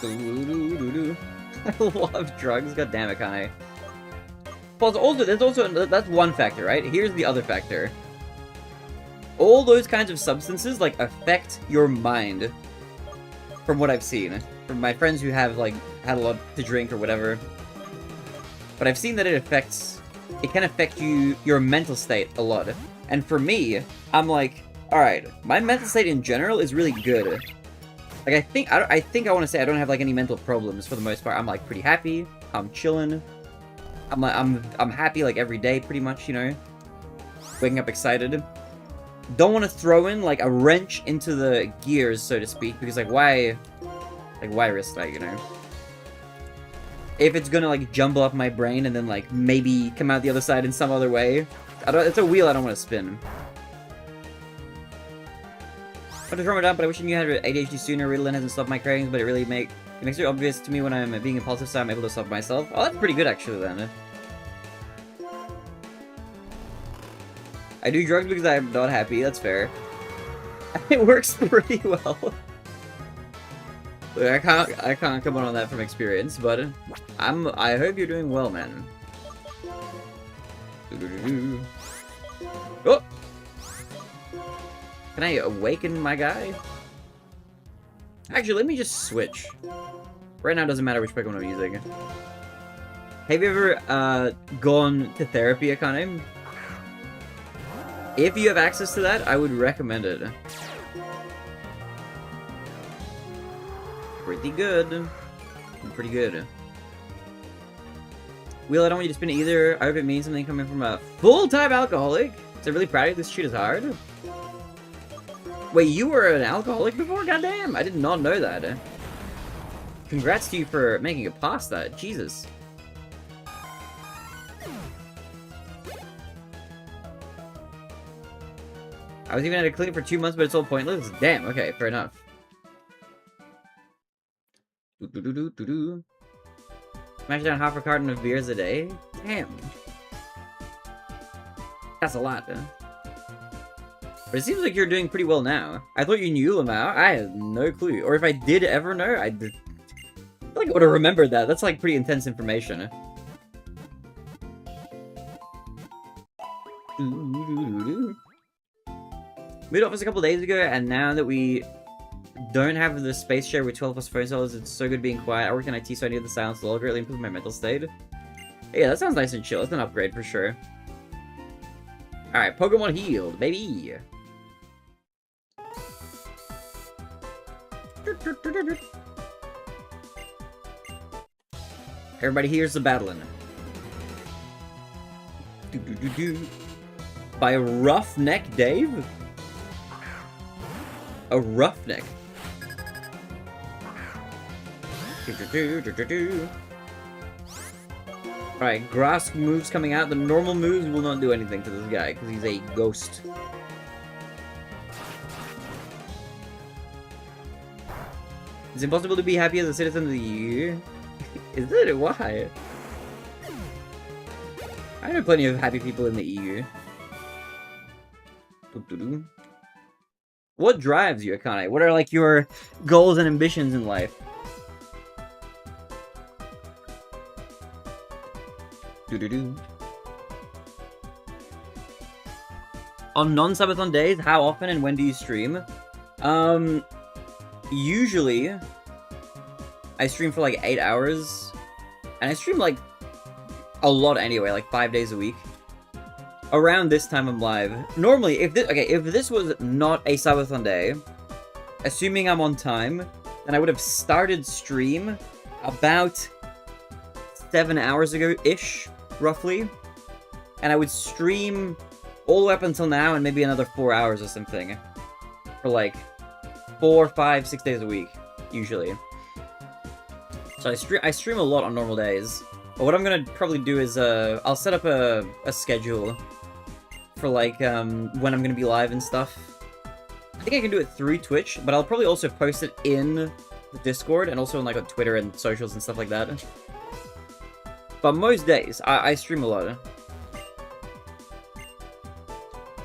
Do-do-do-do-do. I love drugs. God damn it, Kane. Plus, also, there's also, that's one factor, right? Here's the other factor. All those kinds of substances, like, affect your mind. From what I've seen. From my friends who have, like, had a lot to drink or whatever. But I've seen that it can affect your mental state a lot. And for me, I'm like, alright, my mental state in general is really good. Like, I think I want to say I don't have, like, any mental problems for the most part. I'm, like, pretty happy. I'm chilling. I'm happy, like, every day, pretty much, you know? Waking up excited. Don't want to throw in, like, a wrench into the gears, so to speak, because, like, why risk that, you know? If it's gonna, like, jumble up my brain and then, like, maybe come out the other side in some other way, it's a wheel I don't want to spin. Not to throw it up, but I wish I knew how to ADHD sooner. Ritalin hasn't stopped my cravings, but it makes it obvious to me when I'm being impulsive, so I'm able to stop myself. Oh, that's pretty good, actually, then. I do drugs because I'm not happy, that's fair. It works pretty well. I can't come on that from experience, but I hope you're doing well, man. Oh! Can I awaken my guy? Actually, let me just switch. Right now, it doesn't matter which Pokemon I'm using. Have you ever gone to therapy, Akane? If you have access to that, I would recommend it. Pretty good. Pretty good. Wheel, I don't want you to spin it either. I hope it means something coming from a full-time alcoholic. So I'm really proud of you. This shit is hard. Wait, you were an alcoholic before? Goddamn, I did not know that. Congrats to you for making it past that. Jesus. I was even at a clinic for 2 months, but it's all pointless. Damn, okay, fair enough. Smash down half a carton of beers a day? Damn. That's a lot, huh? But it seems like you're doing pretty well now. I thought you knew Lamau. I had no clue. Or if I did ever know, I feel like I would have remembered that. That's like pretty intense information. Moved office a couple days ago, and now that we don't have the space share with 12 plus phone cells, it's so good being quiet. I work in IT, so I need the silence will greatly improve my mental state. Yeah, that sounds nice and chill. It's an upgrade for sure. Alright, Pokemon healed, baby! Everybody here's the battling. By Roughneck Dave? A Roughneck. Alright, grass moves coming out. The normal moves will not do anything to this guy, because he's a ghost. It's impossible to be happy as a citizen of the EU. Is it? Why? I know plenty of happy people in the EU. What drives you, Akane? What are, like, your goals and ambitions in life? On non-subathon days, how often and when do you stream? Usually, I stream for like 8 hours, and I stream like a lot anyway, like 5 days a week. Around this time I'm live. Normally, if this was not a subathon day, assuming I'm on time, then I would have started stream about 7 hours ago-ish, roughly. And I would stream all the way up until now and maybe another 4 hours or something. For like 4, 5, 6 days a week, usually. So I stream a lot on normal days. But what I'm gonna probably do is, I'll set up a schedule for like, when I'm gonna be live and stuff. I think I can do it through Twitch, but I'll probably also post it in the Discord and also on like on Twitter and socials and stuff like that. But most days, I stream a lot.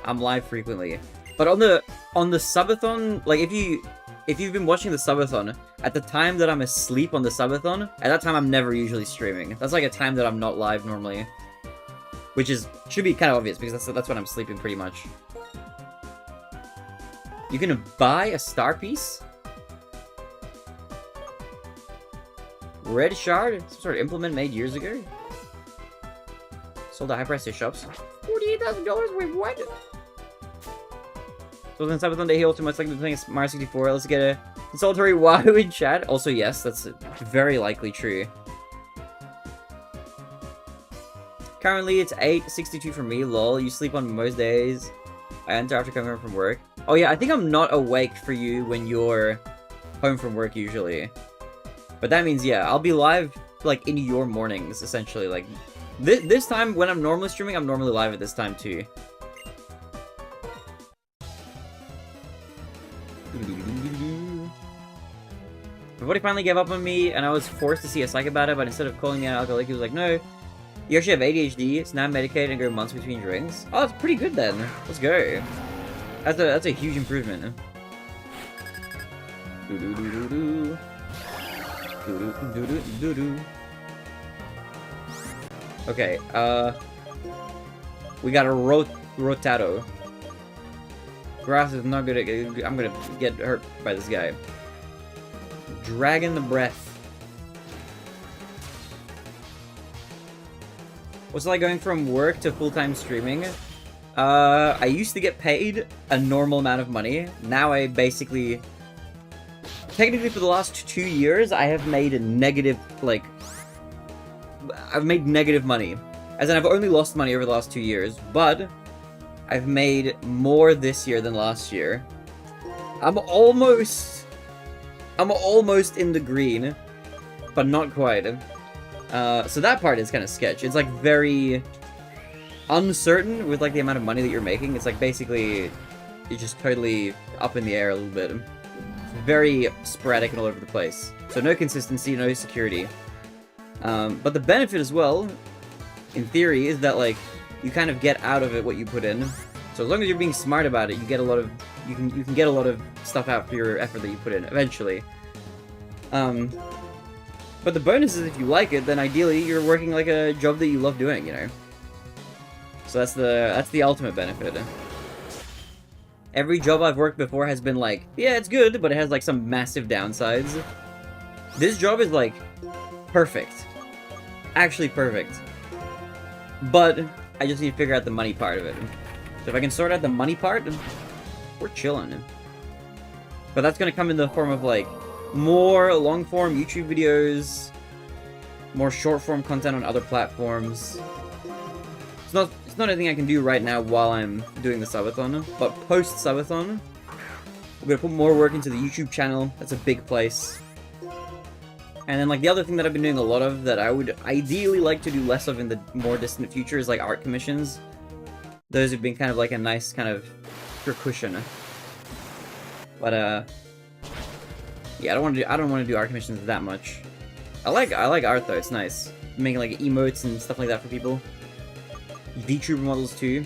I'm live frequently. But on the subathon, like if you've been watching the subathon, at the time that I'm asleep on the subathon, at that time I'm never usually streaming. That's like a time that I'm not live normally. Which should be kind of obvious, because that's when I'm sleeping pretty much. You can buy a star piece? Red shard? Some sort of implement made years ago? Sold at high price to shops. $48,000? Wait, what? So then Cyberthon Day, he also most likely be playing Mario 64. Let's get a consolatory Wahoo in chat. Also, yes, that's very likely true. Currently, it's 8:62 for me, lol. You sleep on most days. I enter after coming home from work. Oh yeah, I think I'm not awake for you when you're home from work usually. But that means, yeah, I'll be live, like, in your mornings, essentially. Like, this time, when I'm normally streaming, I'm normally live at this time, too. My buddy finally gave up on me, and I was forced to see a psych about it, but instead of calling me an alcoholic, he was like, no, you actually have ADHD, it's now medicated and go months between drinks. Oh, that's pretty good then. Let's go. That's a huge improvement. Do-do-do-do-do. Do-do-do-do-do-do. Okay, we got a Rotado. Grass is not good at... I'm gonna get hurt by this guy. Dragon the Breath. What's it like going from work to full-time streaming? I used to get paid a normal amount of money. Now I basically... Technically for the last 2 years, I have made negative, like... I've made negative money. As in, I've only lost money over the last 2 years, but... I've made more this year than last year. I'm almost in the green, but not quite. So that part is kind of sketch. It's like very uncertain with like the amount of money that you're making. It's like basically you're just totally up in the air a little bit. It's very sporadic and all over the place. So no consistency, no security. But the benefit as well, in theory, is that like you kind of get out of it what you put in. So as long as you're being smart about it, you get a lot of you can get a lot of stuff out for your effort that you put in eventually. But the bonus is if you like it, then ideally you're working like a job that you love doing, you know. So that's the ultimate benefit. Every job I've worked before has been like, yeah, it's good, but it has like some massive downsides. This job is like perfect. Actually perfect. But I just need to figure out the money part of it. So if I can sort out the money part, we're chilling. But that's gonna come in the form of like more long-form YouTube videos, more short-form content on other platforms. It's not anything I can do right now while I'm doing the subathon, but post-subathon, we're gonna put more work into the YouTube channel. That's a big place. And then like the other thing that I've been doing a lot of that I would ideally like to do less of in the more distant future is like art commissions. Those have been kind of like a nice kind of cushion. But yeah, I don't want to do art commissions that much. I like art though. It's nice making like emotes and stuff like that for people. VTuber models too.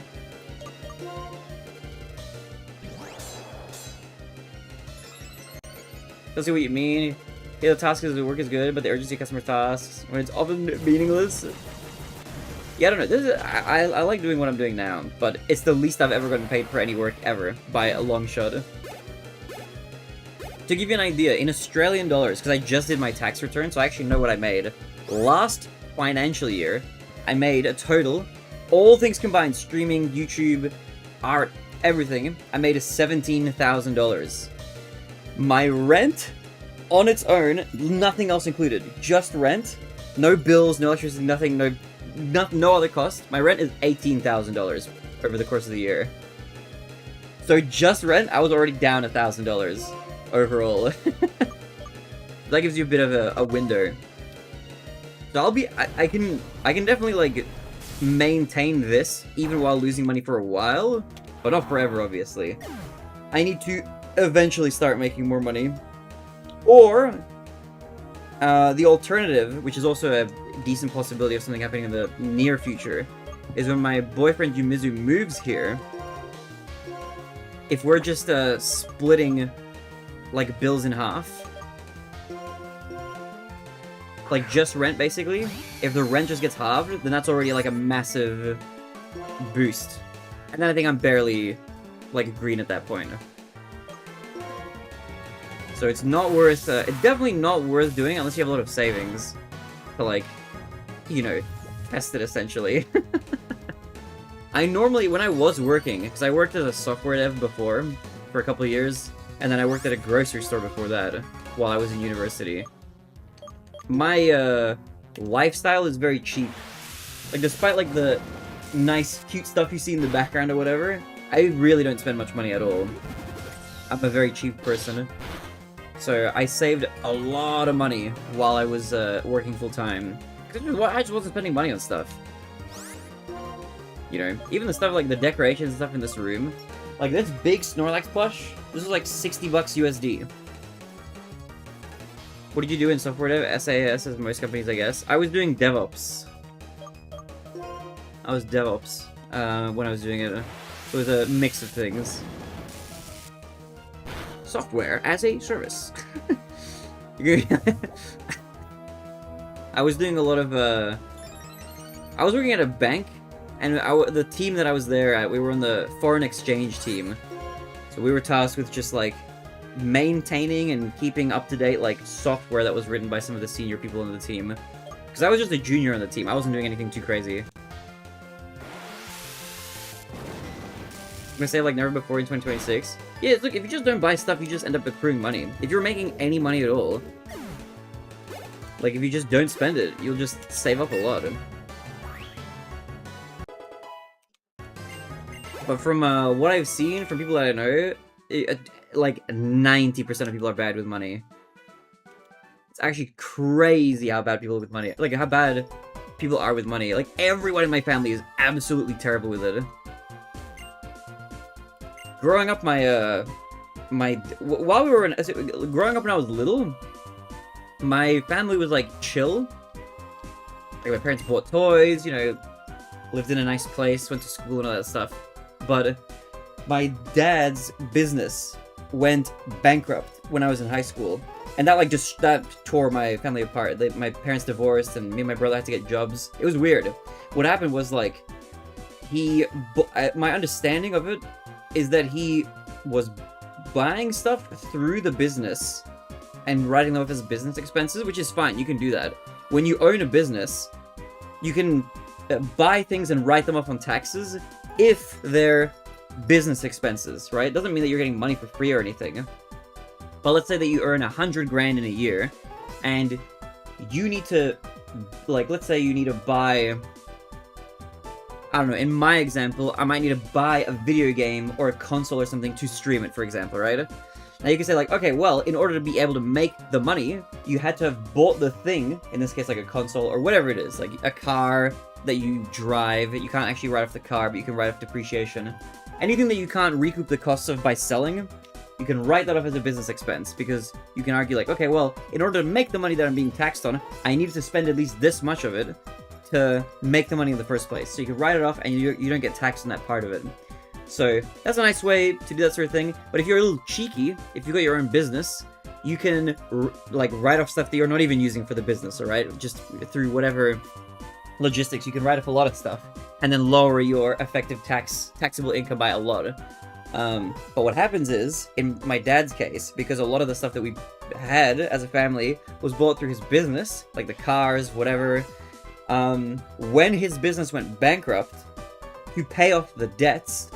Don't see what you mean. Yeah, the task is the work is good, but the urgency of customer tasks when it's often meaningless. Yeah, I don't know. This is, I like doing what I'm doing now, but it's the least I've ever gotten paid for any work ever by a long shot. To give you an idea, in Australian dollars, because I just did my tax return, so I actually know what I made. Last financial year, I made a total, all things combined, streaming, YouTube, art, everything, I made $17,000. My rent, on its own, nothing else included, just rent, no bills, no electricity, nothing, no other cost. My rent is $18,000 over the course of the year. So just rent, I was already down $1,000 overall. That gives you a bit of a window. So I can definitely like maintain this even while losing money for a while, but not forever, obviously. I need to eventually start making more money. Or, the alternative, which is also a decent possibility of something happening in the near future, is when my boyfriend Yumizu moves here, if we're just splitting, like, bills in half, like, just rent, basically, if the rent just gets halved, then that's already, like, a massive boost. And then I think I'm barely, like, green at that point. So it's not worth, it's definitely not worth doing unless you have a lot of savings to, like, you know, test it, essentially. I normally, when I was working, because I worked as a software dev before, for a couple of years, and then I worked at a grocery store before that, while I was in university. My, lifestyle is very cheap. Like, despite, like, the nice, cute stuff you see in the background or whatever, I really don't spend much money at all. I'm a very cheap person. So I saved a lot of money while I was working full-time. I just wasn't spending money on stuff. You know, even the stuff like the decorations and stuff in this room. Like this big Snorlax plush, this was like 60 bucks USD. What did you do in software dev? SAS, as most companies, I guess. I was doing DevOps. I was DevOps when I was doing it. It was a mix of things. Software as a service. I was doing a lot of, I was working at a bank, and the team that I was there at, we were on the foreign exchange team. So we were tasked with just, like, maintaining and keeping up to date, like, software that was written by some of the senior people on the team. Because I was just a junior on the team, I wasn't doing anything too crazy. I'm gonna say, like, never before in 2026. Yeah, look, if you just don't buy stuff, you just end up accruing money. If you're making any money at all, like, if you just don't spend it, you'll just save up a lot. But from what I've seen from people that I know, like, 90% of people are bad with money. It's actually crazy how bad people are with money. Like, how bad people are with money. Like, everyone in my family is absolutely terrible with it. Growing up, while we were growing up when I was little, my family was, like, chill. Like, my parents bought toys, you know, lived in a nice place, went to school and all that stuff. But my dad's business went bankrupt when I was in high school. And that, like, that tore my family apart. My parents divorced, and me and my brother had to get jobs. It was weird. What happened was, like, my understanding of it is that he was buying stuff through the business and writing them off as business expenses, which is fine, you can do that. When you own a business, you can buy things and write them off on taxes if they're business expenses, right? It doesn't mean that you're getting money for free or anything. But let's say that you earn 100 grand in a year, and you need to, like, let's say you need to buy, I don't know, in my example, I might need to buy a video game or a console or something to stream it, for example, right? Now you can say, like, okay, well, in order to be able to make the money, you had to have bought the thing, in this case, like a console or whatever it is, like a car that you drive. You can't actually write off the car, but you can write off depreciation. Anything that you can't recoup the costs of by selling, you can write that off as a business expense, because you can argue, like, okay, well, in order to make the money that I'm being taxed on, I needed to spend at least this much of it to make the money in the first place. So you can write it off, and you don't get taxed on that part of it. So that's a nice way to do that sort of thing. But if you're a little cheeky, if you got your own business, you can, like, write off stuff that you're not even using for the business, alright? Just through whatever logistics, you can write off a lot of stuff, and then lower your effective taxable income by a lot. But what happens is, in my dad's case, because a lot of the stuff that we had as a family was bought through his business, like the cars, whatever, when his business went bankrupt, to pay off the debts,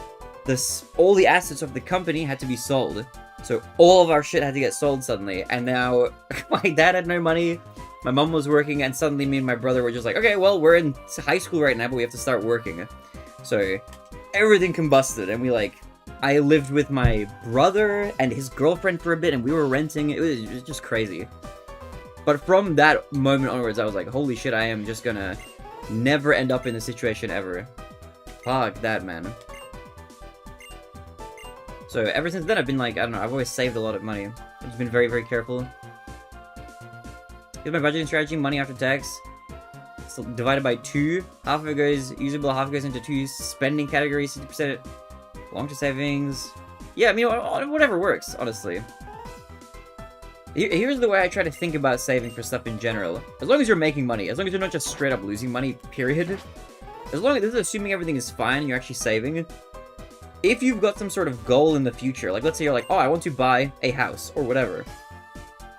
all the assets of the company had to be sold. So all of our shit had to get sold suddenly, and now my dad had no money, my mom was working, and suddenly me and my brother were just like, okay, well, we're in high school right now, but we have to start working. So everything combusted, and I lived with my brother and his girlfriend for a bit, and we were renting. It was just crazy. But from that moment onwards, I was like, holy shit, I am just gonna never end up in this situation ever. Fuck that, man. So ever since then, I've been like, I don't know, I've always saved a lot of money. I've just been very, very careful. Here's my budgeting strategy: money after tax. So divided by 2. Half of it goes usable, half goes into 2 spending categories, 60% long-term savings. Yeah, I mean, whatever works, honestly. Here's the way I try to think about saving for stuff in general. As long as you're making money, as long as you're not just straight up losing money, period, As long as this is assuming everything is fine and you're actually saving. If you've got some sort of goal in the future, like let's say you're like, oh, I want to buy a house or whatever,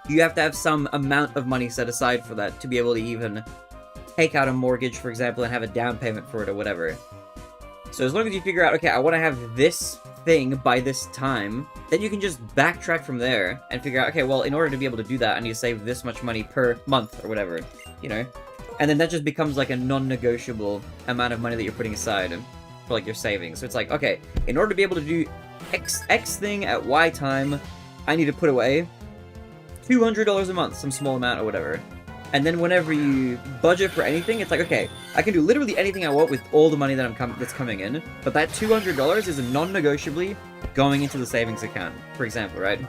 you have to have some amount of money set aside for that to be able to even take out a mortgage, for example, and have a down payment for it or whatever. So as long as you figure out, okay, I want to have this thing by this time, then you can just backtrack from there and figure out, okay, well, in order to be able to do that, I need to save this much money per month or whatever, you know? And then that just becomes like a non-negotiable amount of money that you're putting aside for like your savings. So it's like, okay, in order to be able to do X thing at Y time, I need to put away $200 a month, some small amount or whatever. And then whenever you budget for anything, it's like, okay, I can do literally anything I want with all the money that that's coming in, but that $200 is non-negotiably going into the savings account, for example, right?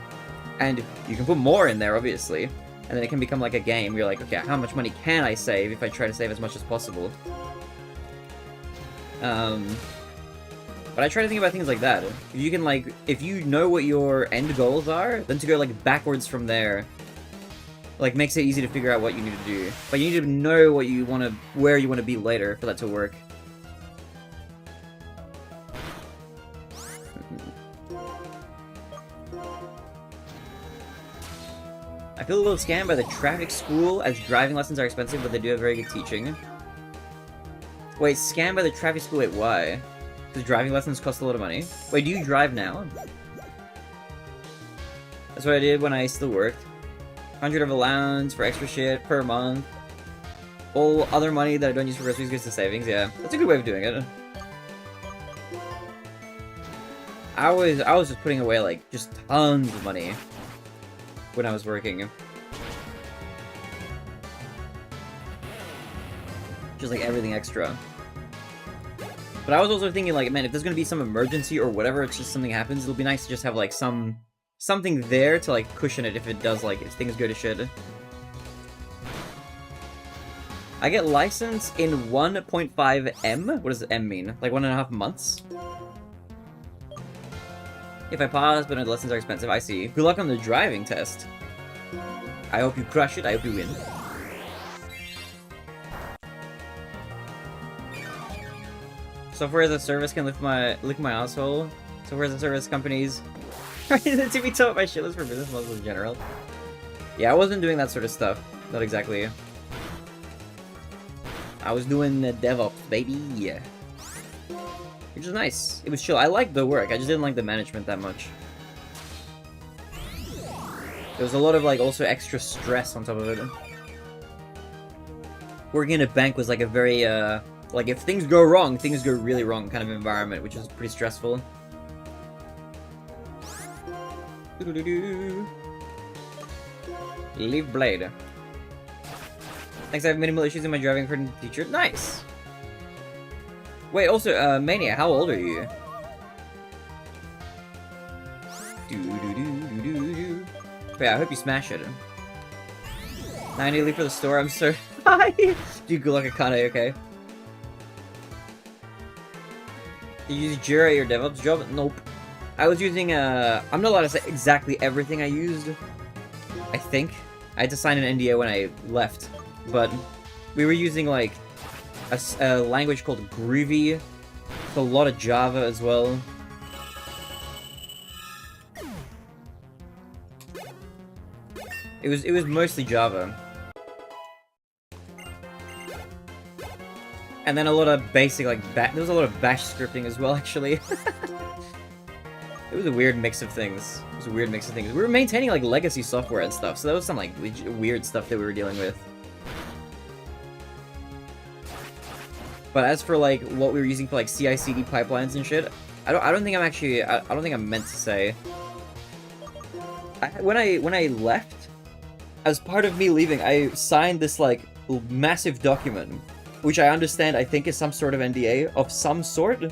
And you can put more in there, obviously, and then it can become like a game. You're like, okay, how much money can I save if I try to save as much as possible? But I try to think about things like that. If you can, like, if you know what your end goals are, then to go, like, backwards from there, like, makes it easy to figure out what you need to do. But you need to know what you want to, where you want to be later for that to work. I feel a little scammed by the traffic school, as driving lessons are expensive, but they do have very good teaching. Wait, scammed by the traffic school, wait, why? Because driving lessons cost a lot of money? Wait, do you drive now? That's what I did when I still worked. 100 of allowance for extra shit per month. All other money that I don't use for groceries goes to savings, yeah. That's a good way of doing it. I was just putting away, like, just tons of money when I was working. Just, like, everything extra. But I was also thinking, like, man, if there's gonna be some emergency or whatever, it's just something happens, it'll be nice to just have, like, something there to, like, cushion it if it does, like, if things go to shit. I get licensed in 1.5 M? What does M mean? Like 1.5 months? If I pause, but no, the lessons are expensive, I see. Good luck on the driving test. I hope you crush it, I hope you win. Software as a service can lick my asshole. Software as a service companies to be taught by shitless for business models in general. Yeah, I wasn't doing that sort of stuff. Not exactly. I was doing DevOps, baby. Which was nice. It was chill. I liked the work. I just didn't like the management that much. There was a lot of, like, also extra stress on top of it. Working in a bank was, like, a very, like, if things go wrong, things go really wrong kind of environment, which is pretty stressful. Leave blade. Thanks, I have minimal issues in my driving according to the teacher. Nice! Wait, also, Mania, how old are you? Wait, I hope you smash it. Now I need to leave for the store, I'm so... Hi! Dude, good luck at Kane, okay? Did you use Jira at your DevOps job? Nope. I was using, I'm not allowed to say exactly everything I used. I think. I had to sign an NDA when I left. But we were using, like, a language called Groovy. A lot of Java as well. It was mostly Java. And then a lot of basic, like, there was a lot of bash scripting as well, actually. It was a weird mix of things. It was a weird mix of things. We were maintaining, like, legacy software and stuff, so that was some, like, weird stuff that we were dealing with. But as for, like, what we were using for, like, CI/CD pipelines and shit, I don't think I'm actually, I don't think I'm meant to say. When I left, as part of me leaving, I signed this, like, massive document, which I understand I think is some sort of NDA of some sort.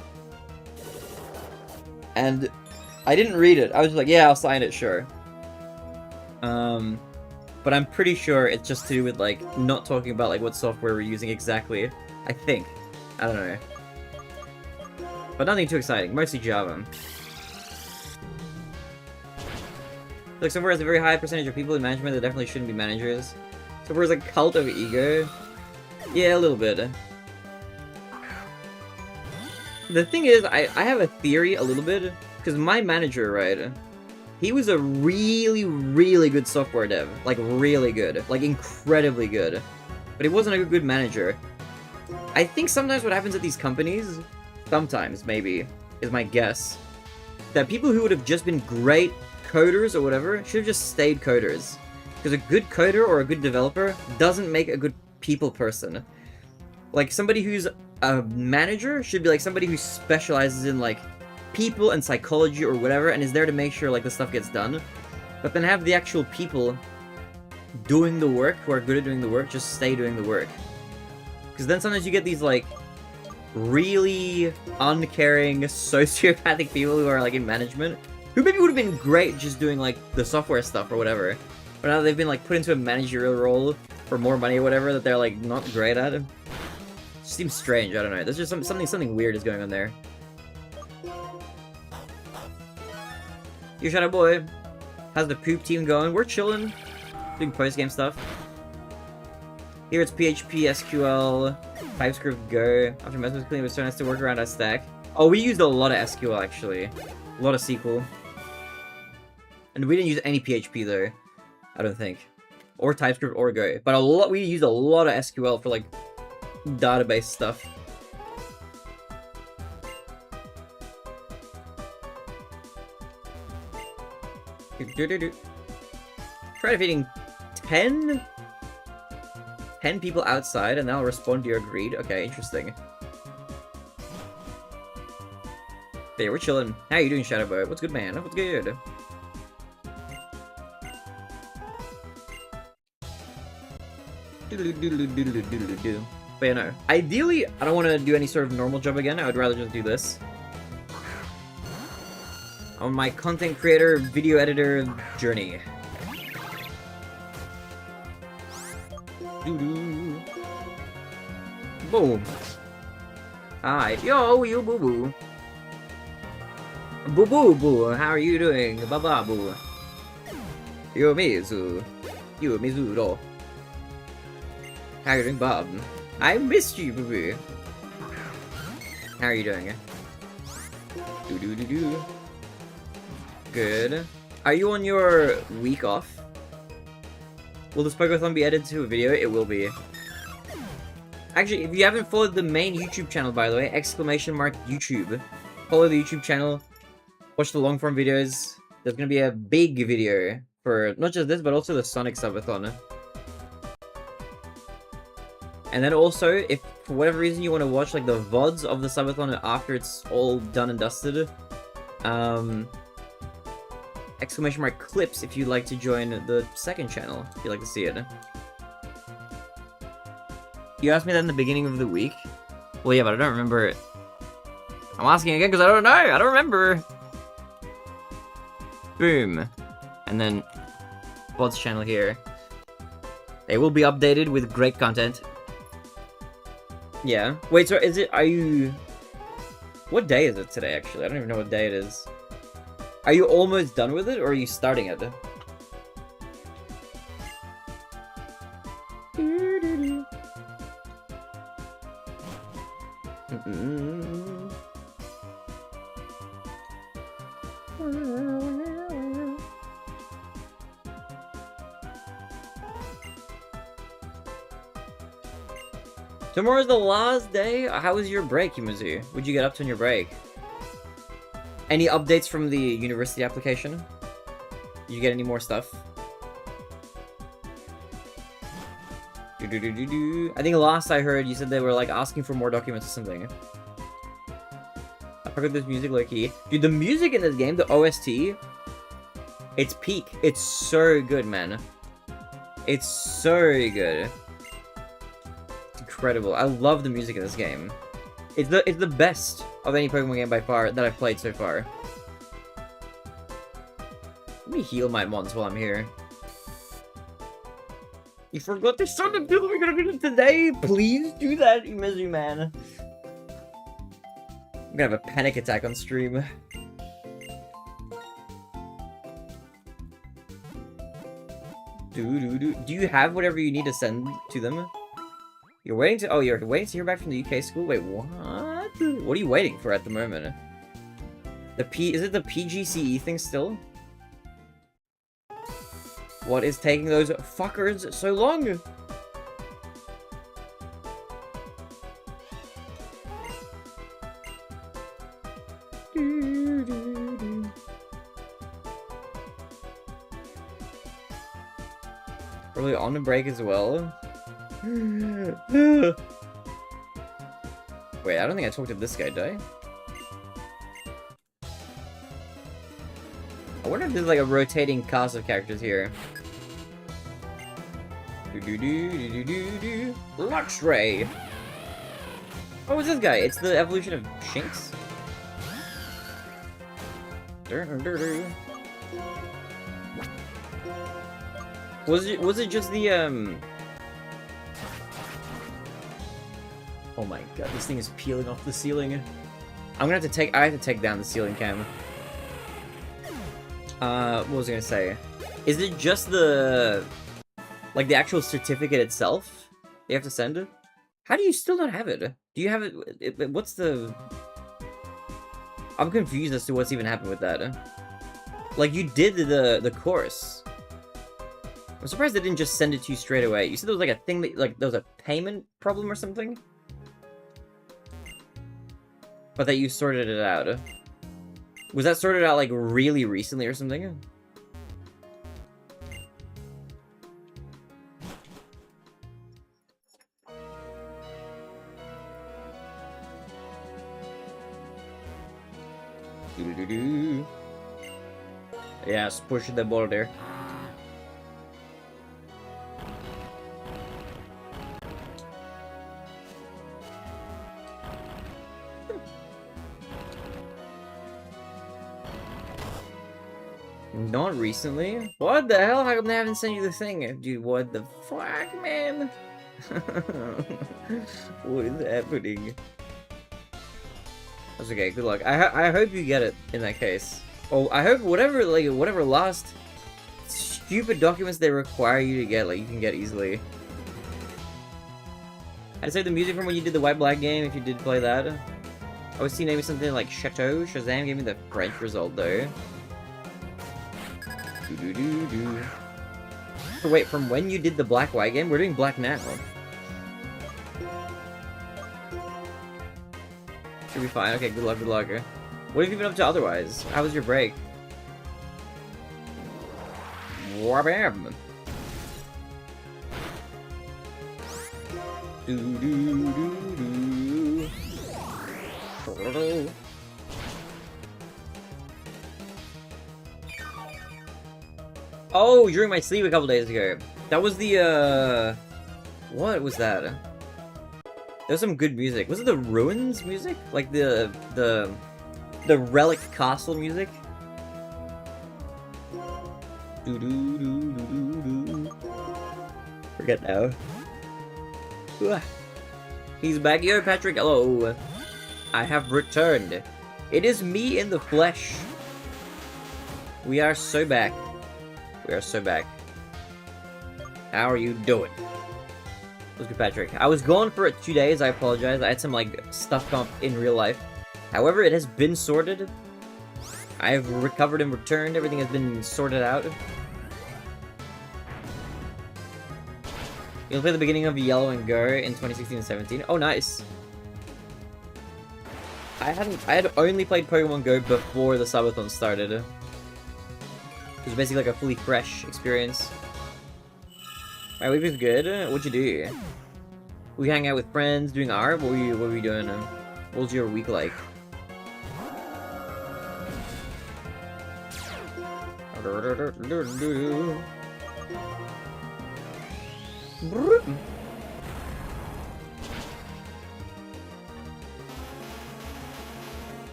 And I didn't read it. I was like, yeah, I'll sign it, sure. But I'm pretty sure it's just to do with, like, not talking about, like, what software we're using exactly. I think. I don't know. But nothing too exciting. Mostly Java. Like, software has a very high percentage of people in management that definitely shouldn't be managers. Software is a cult of ego. Yeah, a little bit. The thing is, I have a theory a little bit, because my manager, right, he was a really, really good software dev. Like, really good. Like, incredibly good. But he wasn't a good manager. I think sometimes what happens at these companies, sometimes, maybe, is my guess, that people who would have just been great coders or whatever should have just stayed coders. Because a good coder or a good developer doesn't make a good people person. Like, somebody who's a manager should be like somebody who specializes in, like, people and psychology or whatever, and is there to make sure, like, the stuff gets done. But then have the actual people doing the work, who are good at doing the work, just stay doing the work. Because then sometimes you get these, like, really uncaring, sociopathic people who are, like, in management, who maybe would have been great just doing, like, the software stuff or whatever. But now they've been, like, put into a managerial role for more money or whatever that they're, like, not great at. It just seems strange, I don't know. There's just something weird is going on there. Yo, Shadow Boy. How's the poop team going? We're chilling. Doing post-game stuff. Here it's PHP, SQL, TypeScript, Go. After most of it clean, it was so nice to work around our stack. Oh, we used a lot of SQL, actually. A lot of SQL. And we didn't use any PHP, though. I don't think. Or TypeScript or Go. But we used a lot of SQL for, like, database stuff. Try defeating 10 people outside and then I'll respond to your greed. Okay, interesting. There, we're chilling. How you doing, Shadowboy? What's good, man? What's good? But yeah, no. Ideally, I don't want to do any sort of normal job again. I would rather just do this. On my content creator, video editor journey. Boom. Hi. Yo, you boo boo. Boo boo boo. How are you doing? Ba ba boo. Yo Mizu. Yo Mizuro. How are you doing, Bob? I missed you, boo boo. How are you doing? Do do do do. Good. Are you on your week off? Will this Pokeathon be edited to a video? It will be. Actually, if you haven't followed the main YouTube channel, by the way, !YouTube. Follow the YouTube channel. Watch the long form videos. There's gonna be a big video for not just this, but also the Sonic Subathon. And then also, if for whatever reason you want to watch like the VODs of the Subathon after it's all done and dusted, !clips if you'd like to join the second channel, if you'd like to see it. You asked me that in the beginning of the week? Well, yeah, but I don't remember it. I'm asking again because I don't know! I don't remember! Boom. And then, VOD's channel here. They will be updated with great content. Yeah. Wait, so are you... What day is it today, actually? I don't even know what day it is. Are you almost done with it, or are you starting it? Tomorrow's the last day? How was your break, Yumizu? What'd you get up to on your break? Any updates from the university application? Did you get any more stuff? I think last I heard, you said they were like asking for more documents or something. I forgot this music low-key. Dude, the music in this game, the OST, it's peak. It's so good, man. It's so good. It's incredible. I love the music in this game. It's the best of any Pokemon game by far that I've played so far. Let me heal my mons while I'm here. You forgot there's something people are gonna do today? Please do that, Yumizu, man. I'm gonna have a panic attack on stream. Do you have whatever you need to send to them? You're waiting to hear back from the UK school? Wait, what? What are you waiting for at the moment? Is it the PGCE thing still? What is taking those fuckers so long? Probably on a break as well. Wait, I don't think I talked to this guy, did I? I wonder if there's like a rotating cast of characters here. Luxray! Oh, what's this guy? It's the evolution of Shinx? Was it just the Oh my god, this thing is peeling off the ceiling. I have to take down the ceiling cam. What was I gonna say? Is it just the like the actual certificate itself you have to send it? How do you still not have it? Do you have it? What's the... I'm confused as to what's even happened with that. Like, you did the course. I'm surprised they didn't just send it to you straight away. You said there was like a thing that, like, there was a payment problem or something? But that you sorted it out. Was that sorted out, like, really recently or something? Doo-doo-doo-doo. Yes, push the boulder. Not recently? What the hell? How come they haven't sent you the thing? Dude, what the fuck, man? What is happening? That's okay, good luck. I hope you get it in that case. Oh, I hope whatever last stupid documents they require you to get, like, you can get easily. I'd say the music from when you did the White Black game, if you did play that. I would see maybe something like Chateau. Shazam gave me the French result, though. Doo-doo-doo-doo. So wait, from when you did the Black-White game? We're doing Black now. Should be fine. Okay, good luck, good luck. What have you been up to otherwise? How was your break? Wabam! Doo-doo-doo-doo. Oh, during my sleep a couple days ago. That was the, what was that? There's some good music. Was it the Ruins music? Like the Relic Castle music? Doo -doo -doo -doo -doo. Forget now. He's back. Yo, Patrick. Hello. I have returned. It is me in the flesh. We are so back. We are so back. How are you doing? Let's go, Patrick. I was gone for 2 days. I apologize. I had some, like, stuff come up in real life. However, it has been sorted. I have recovered and returned. Everything has been sorted out. You'll play the beginning of Yellow and Go in 2016 and 17. Oh, nice. I had only played Pokemon Go before the subathon started. It was basically like a fully fresh experience. My week was good. What'd you do? We hang out with friends, doing art. What were we doing? What was your week like?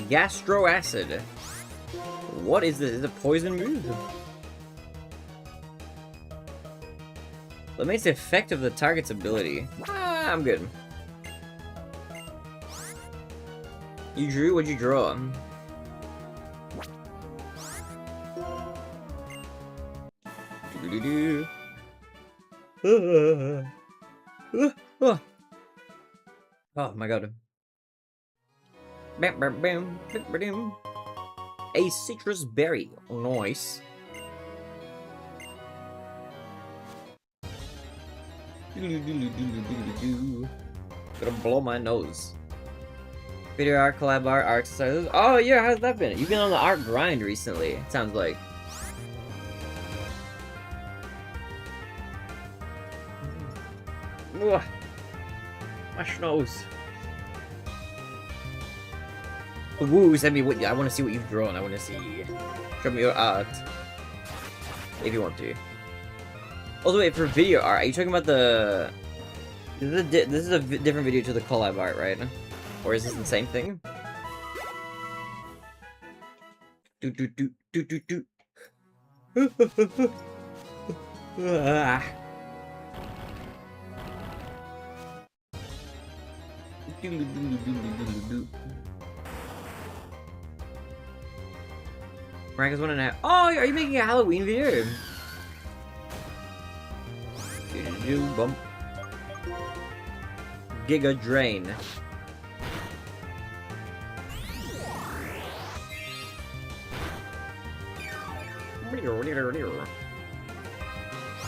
Gastro acid. What is this? Is it a poison move? Limits the effect of the target's ability. Ah, I'm good. You drew? What'd you draw? Oh my god. Bam, bam, bam, bam, bam. A citrus berry. Nice. Gonna blow my nose. Video art, collab art, art exercises. Oh yeah, how's that been? You've been on the art grind recently, it sounds like. Ugh. My nose. Woo, send me what I want to see what you've drawn. I want to see. Show me your art. If you want to. Also, wait, for video art, are you talking about the... This is a different video to the collab art, right? Or is this the same thing? Do do do do do do. Ah. Rank is 1.5. Oh, are you making a Halloween video? Bump. Giga Drain.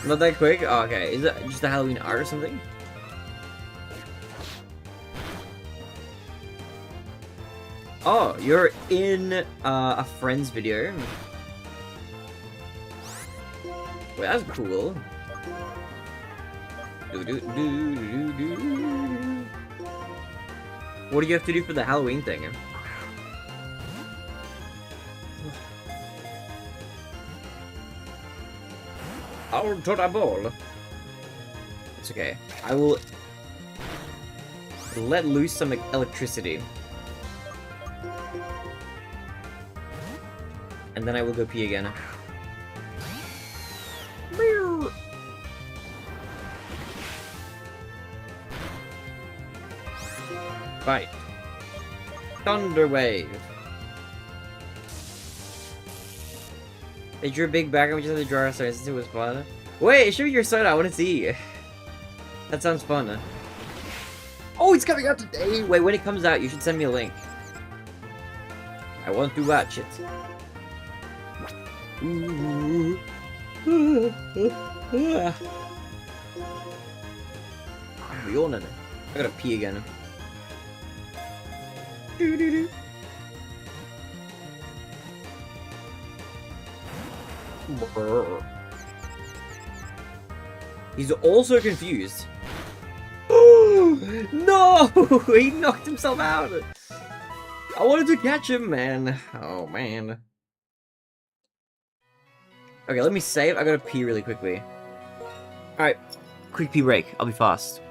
Not that quick? Oh, okay. Is it just a Halloween art or something? Oh, you're in a friend's video. Wait, that's cool. What do you have to do for the Halloween thing? Out to the ball. It's okay. I will let loose some electricity. And then I will go pee again. Fight. Thunder Wave. They drew a big background, we just had to draw our stars since it was fun. Wait, show me your soda, I want to see. That sounds fun. Oh, it's coming out today! Wait, when it comes out, you should send me a link. I want to watch it. Ooh. I'm yawning. I gotta pee again. He's also confused. No! He knocked himself out! I wanted to catch him, man. Oh, man. Okay, let me save. I gotta pee really quickly. Alright. Quick pee break. I'll be fast.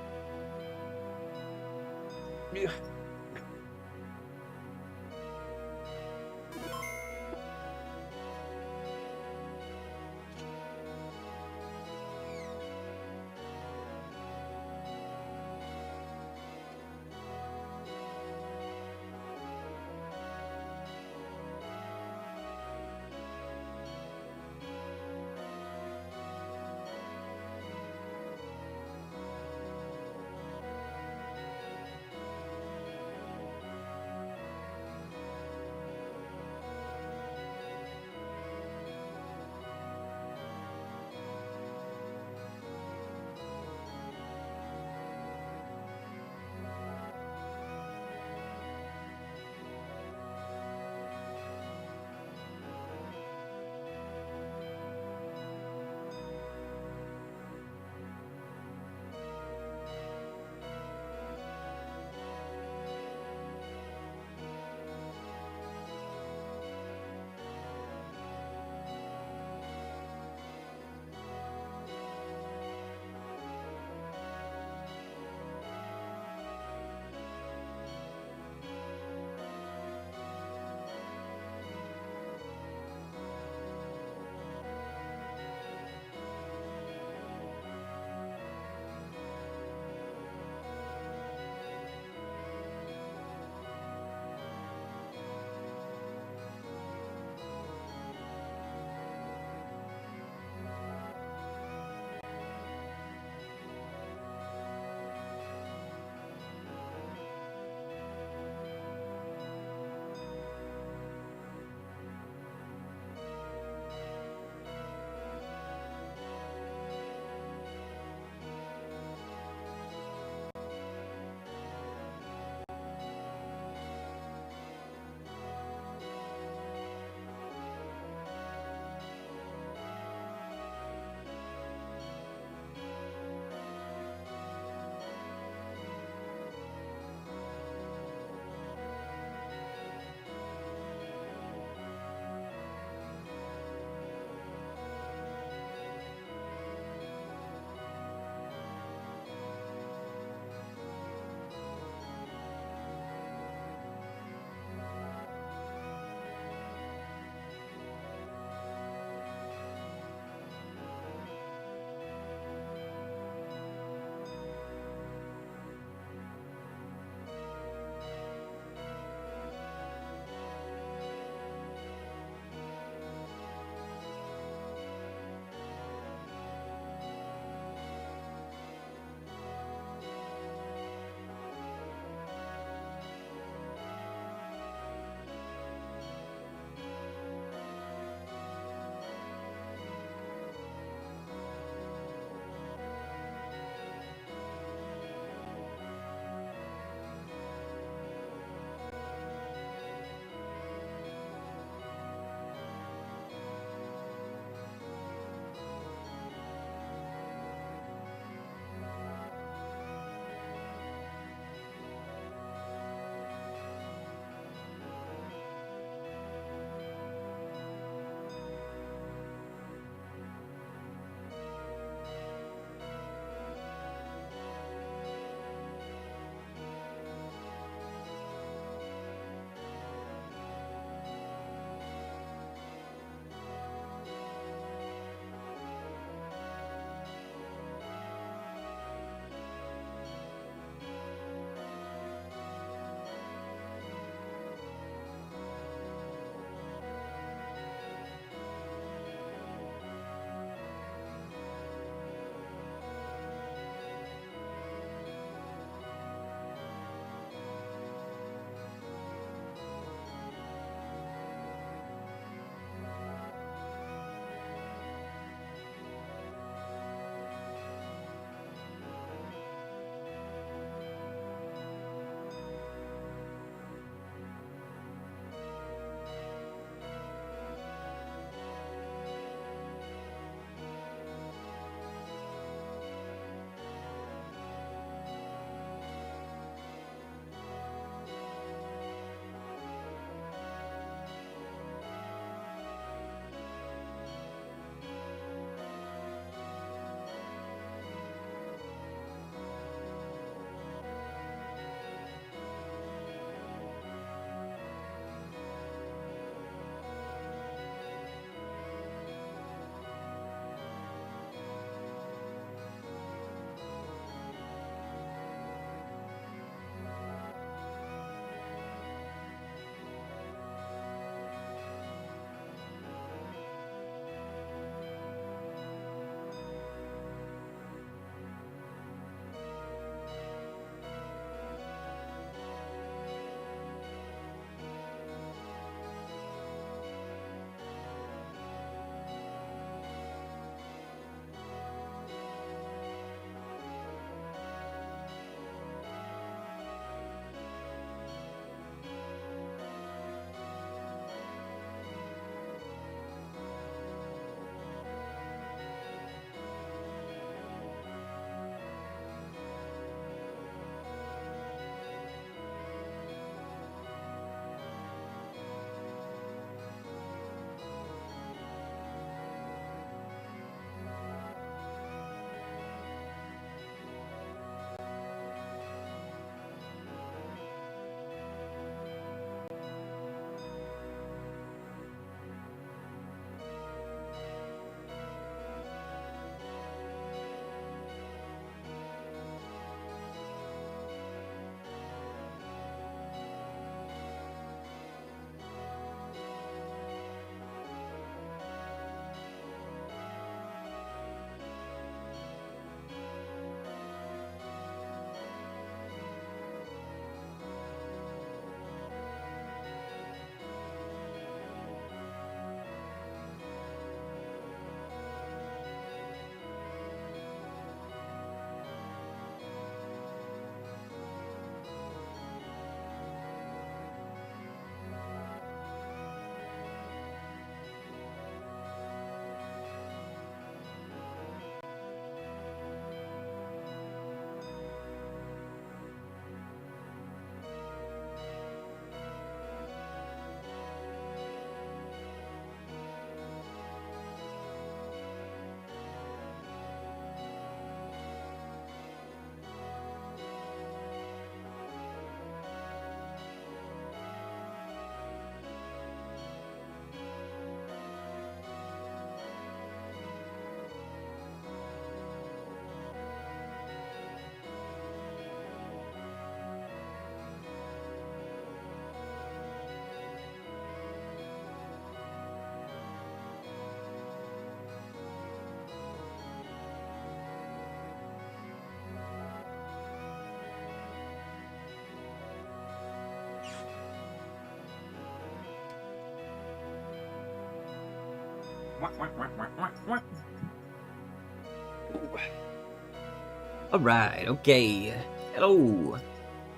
Alright, okay. Hello.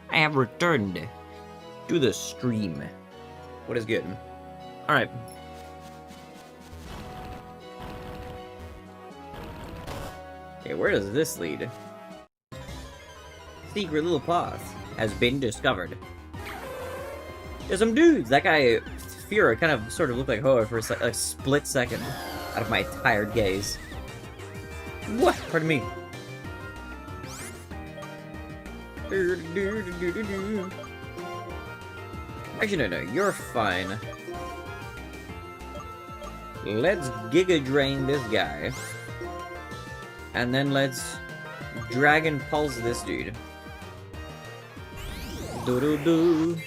I have returned to the stream. What is good? Alright. Okay, where does this lead? Secret little path has been discovered. There's some dudes! That guy, Fira, kind of sort of looked like Hoa for a split second out of my tired gaze. What? Pardon me. Actually, no, you're fine. Let's Giga Drain this guy. And then let's Dragon Pulse this dude. Do-do-do.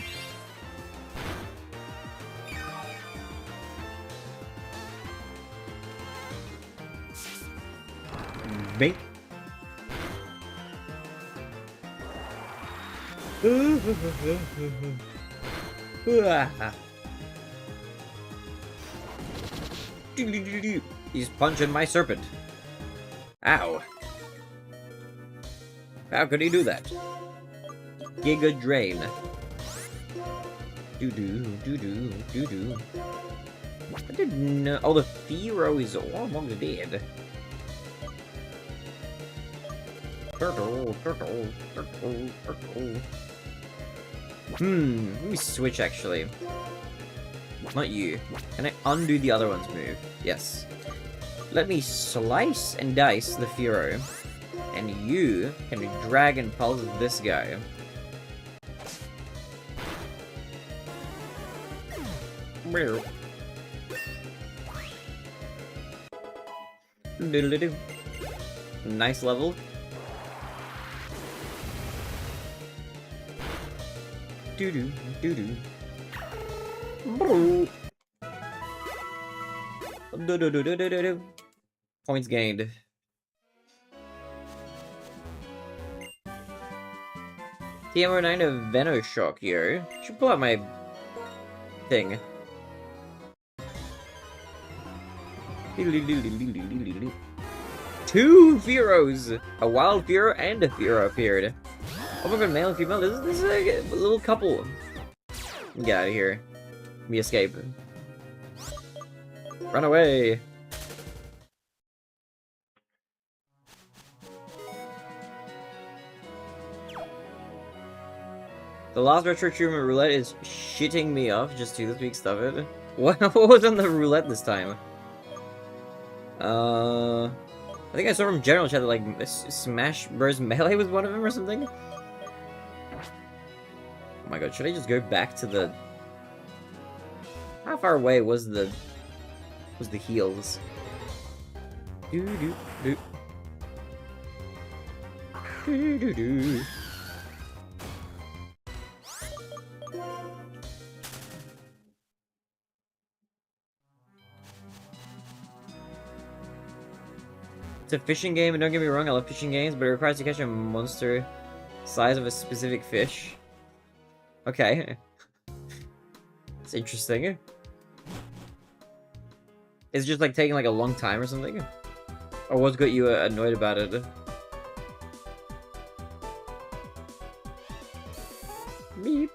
Bink. He's punching my serpent. Ow. How could he do that? Giga Drain. Doo-doo, doo-doo, doo-doo. I didn't know. Oh, the Firo is almost dead. Turtle, turtle, turtle, turtle. Let me switch actually. Not you. Can I undo the other one's move? Yes. Let me slice and dice the Firo. And you can Dragon Pulse this guy. Nice level. Doo-doo, doo-doo. Do-do-do-do-do-do. Points gained. TMO9 of Venoshock here. Should pull out my thing. Two Firos! A wild Firo and a Firo appeared. Oh my god, male and female, this is a little couple. Get out of here. Let me escape. Run away! The last retro treatment roulette is shitting me off. Just do this week, stuff it. What was on the roulette this time? I think I saw from General Chat that like Smash Bros. Melee was one of them or something. Oh my god, should I just go back to the... How far away was the heals? Do do do. Do do do. It's a fishing game, and don't get me wrong, I love fishing games, but it requires to catch a monster size of a specific fish. Okay. It's interesting. It's just like taking like a long time or something? Or what's got you annoyed about it? Beep.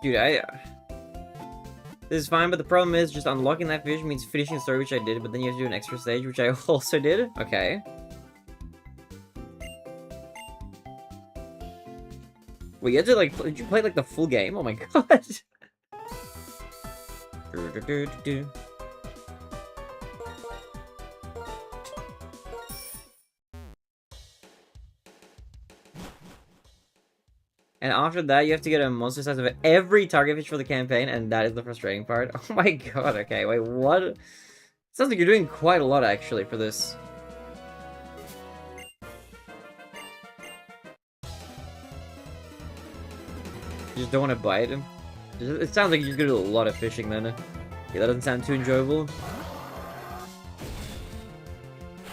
Dude, this is fine, but the problem is just unlocking that fish means finishing the story, which I did, but then you have to do an extra stage, which I also did. Okay. Wait, you had to like, did you play like the full game? Oh my god. And after that, you have to get a monster size of every target fish for the campaign, and that is the frustrating part. Oh my god, okay, wait, what? Sounds like you're doing quite a lot, actually, for this. You just don't want to bite him? It sounds like you're just gonna do a lot of fishing, then. Yeah, that doesn't sound too enjoyable.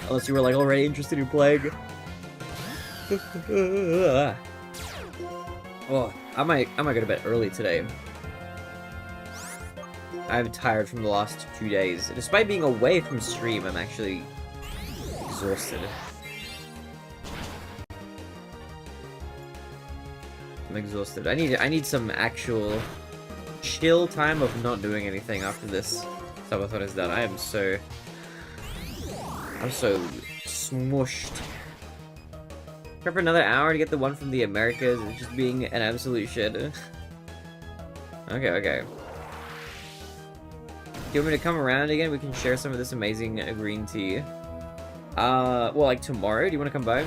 Unless you were, like, already interested in playing. Oh, I might go to bed early today. I'm tired from the last 2 days. Despite being away from stream, I'm actually exhausted. I'm exhausted. I need some actual chill time of not doing anything after this subathon is done. I'm so smushed. Prep for another hour to get the one from the Americas. It's just being an absolute shit. Okay. Do you want me to come around again? We can share some of this amazing green tea. Well, like tomorrow? Do you want to come by?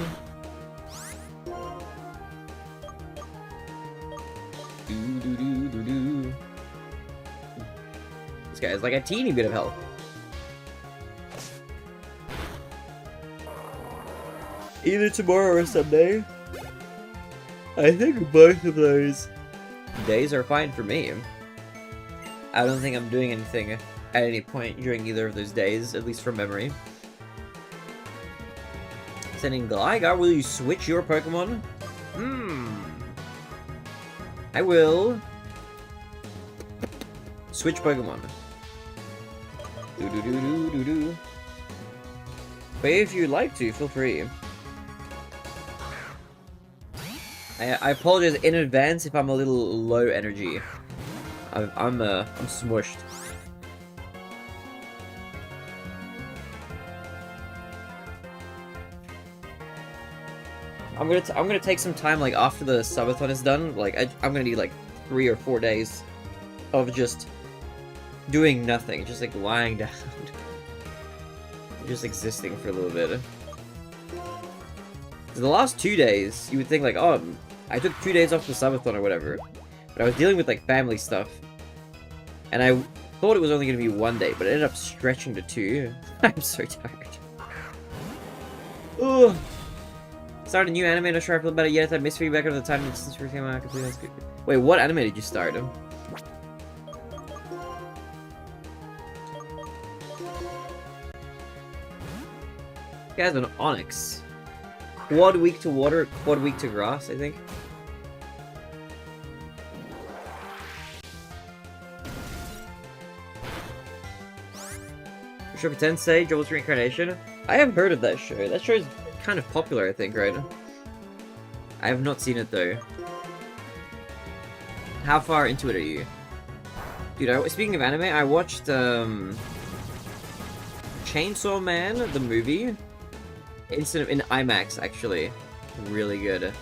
This guy has like a teeny bit of health. Either tomorrow or Sunday. I think both of those days are fine for me. I don't think I'm doing anything at any point during either of those days, at least from memory. Sending Gligar, will you switch your Pokemon? I will switch Pokemon. But if you'd like to, feel free. I apologize in advance if I'm a little low energy. I'm smushed. I'm gonna take some time like after the subathon is done. Like I'm gonna need like 3 or 4 days of just doing nothing, just like lying down, just existing for a little bit. The last 2 days, you would think like, oh, I took 2 days off the subathon or whatever, but I was dealing with like family stuff, and I thought it was only gonna be 1 day, but it ended up stretching to 2. I'm so tired. Ugh. Started a new anime, not sure I feel about it yet. I missed feedback over the time since we came out. Wait, what anime did you start? You guys have an Onyx. Quad weak to water, quad weak to grass, I think. Shoka Tensei, Joel's Reincarnation. I have heard of that show. That show is kind of popular, I think, right? I have not seen it though. How far into it are you? Dude, speaking of anime, I watched Chainsaw Man, the movie. In IMAX, actually. Really good.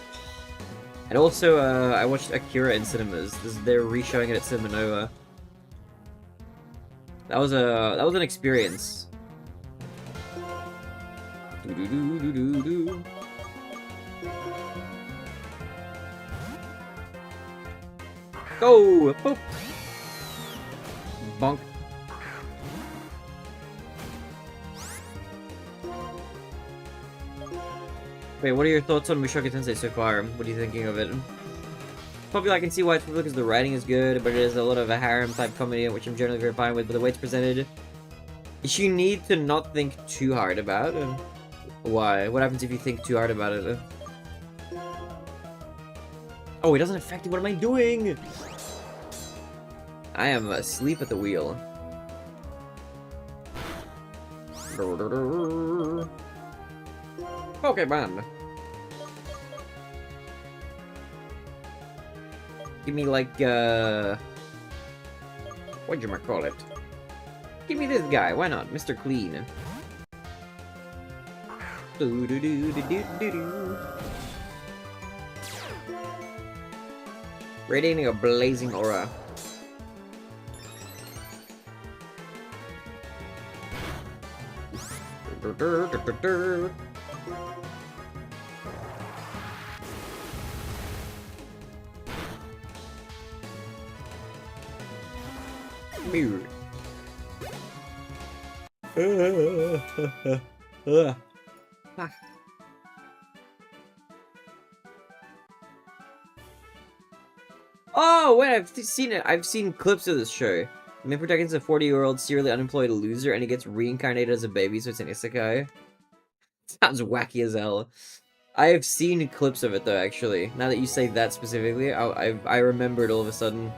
And also, I watched Akira in cinemas. They're re-showing it at Cinema Nova. That was an experience. Go! Boop. Bonk. Wait, what are your thoughts on Mushoku Tensei so far? What are you thinking of it? Popular, I can see why it's popular because the writing is good, but it is a lot of a harem-type comedy, which I'm generally very fine with, but the way it's presented, you need to not think too hard about. Why? What happens if you think too hard about it? Oh, it doesn't affect it. What am I doing? I am asleep at the wheel. Pokemon. Give me like whatchamacallit? Give me this guy, why not? Mr. Clean. Radiating a blazing aura. Mirror. Oh, wait, I've seen it. I've seen clips of this show. The main protagonist is a 40-year-old serially unemployed loser, and he gets reincarnated as a baby, so it's an isekai. Sounds wacky as hell. I have seen clips of it though, actually. Now that you say that specifically, I remembered all of a sudden.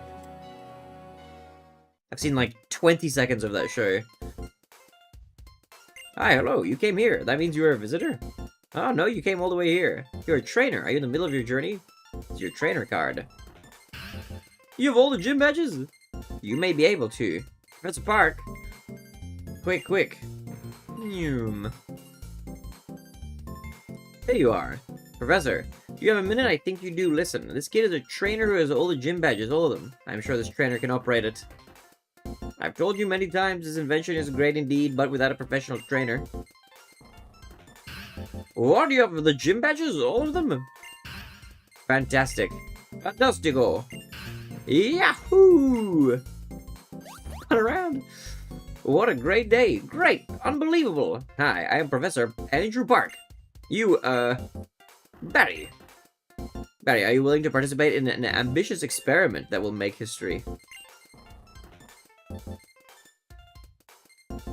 I've seen like 20 seconds of that show. Hi, hello, you came here. That means you were a visitor? Oh, no, you came all the way here. You're a trainer. Are you in the middle of your journey? It's your trainer card. You have all the gym badges? You may be able to. Professor Park. Quick, quick. There you are. Professor, you have a minute? I think you do. Listen, this kid is a trainer who has all the gym badges, all of them. I'm sure this trainer can operate it. I've told you many times this invention is great indeed, but without a professional trainer. What, do you have the gym badges? All of them? Fantastic. Fantastico. Yahoo! Run around. What a great day. Great. Unbelievable. Hi, I am Professor Andrew Park. You, Barry. Barry, are you willing to participate in an ambitious experiment that will make history?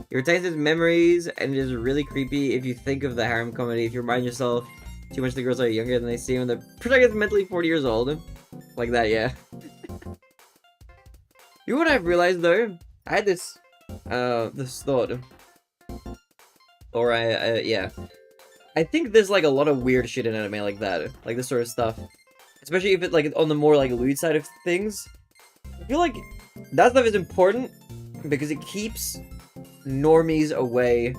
It retains its memories, and it is really creepy if you think of the harem comedy. If you remind yourself too much the girls are younger than they seem, and the protagonist is mentally 40 years old. Like that, yeah. You know what I've realized, though? I had this thought. Or yeah. I think there's, like, a lot of weird shit in anime like that. Like, this sort of stuff. Especially if it's, like, on the more, like, lewd side of things. I feel like that stuff is important because it keeps normies away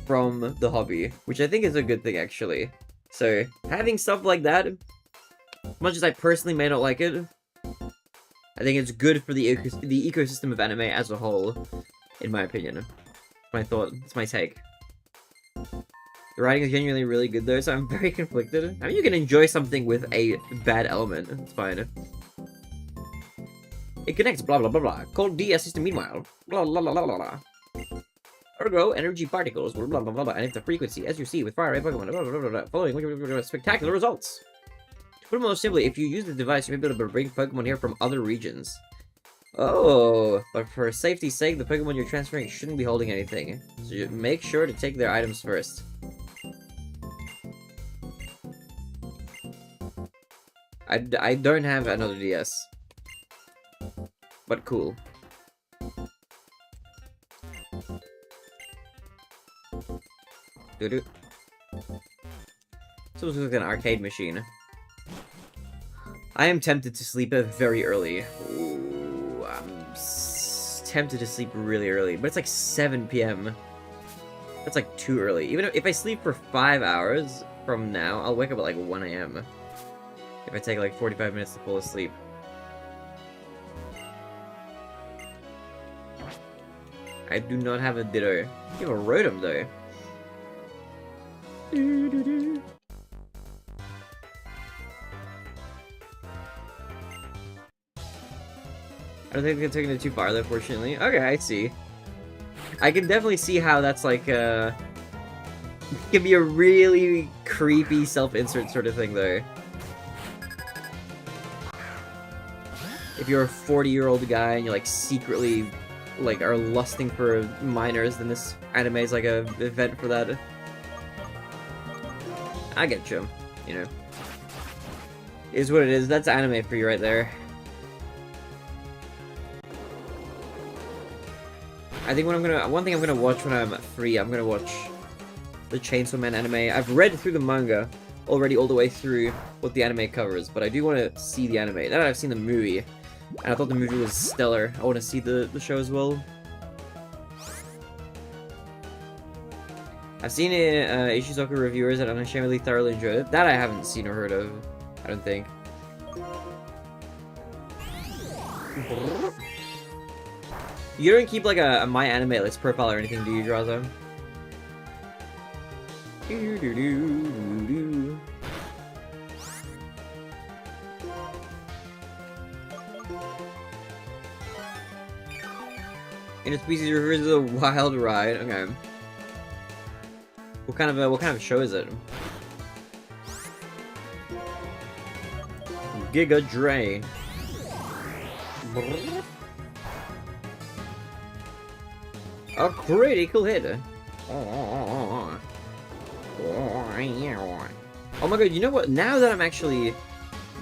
from the hobby, which I think is a good thing, actually. So, having stuff like that, as much as I personally may not like it, I think it's good for the ecosystem of anime as a whole, in my opinion. My thought, it's my take. The writing is genuinely really good though, so I'm very conflicted. I mean, you can enjoy something with a bad element, it's fine. It connects blah blah blah blah. Cold DS system meanwhile. Blah blah blah blah blah blah. Ergo, energy particles, blah blah blah blah blah. And if the frequency, as you see with fire red Pokemon, blah blah blah blah, following spectacular results. To put it more simply, if you use the device, you may be able to bring Pokemon here from other regions. Oh, but for safety's sake, the Pokemon you're transferring shouldn't be holding anything. So you make sure to take their items first. I don't have another DS. But cool. Doo-doo. So this looks like an arcade machine. I am tempted to sleep very early. Ooh, I'm tempted to sleep really early, but it's like 7 PM. That's like too early. Even if I sleep for 5 hours from now, I'll wake up at like 1 AM. If I take like 45 minutes to fall asleep. I do not have a Ditto. You have a Rotom though. I don't think they're taking it too far though, fortunately. Okay, I see. I can definitely see how that's like it can be a really creepy self-insert sort of thing though. If you're a 40-year-old guy and you're like secretly like are lusting for minors, then this anime is like a event for that. I get you, you know. It is what it is. That's anime for you right there. I think one thing I'm gonna watch when I'm free, I'm gonna watch the Chainsaw Man anime. I've read through the manga already all the way through what the anime covers, but I do want to see the anime. Now that I've seen the movie, and I thought the movie was stellar, I want to see the show as well. I've seen Ishizoku reviewers that unashamedly thoroughly enjoyed it. That I haven't seen or heard of, I don't think. You don't keep like a My Anime List profile or anything, do you, Draza? Interspecies Rivers is a wild ride. Okay. What kind of show is it? Giga Drain. A critical hit. Oh my god, you know what? Now that I'm actually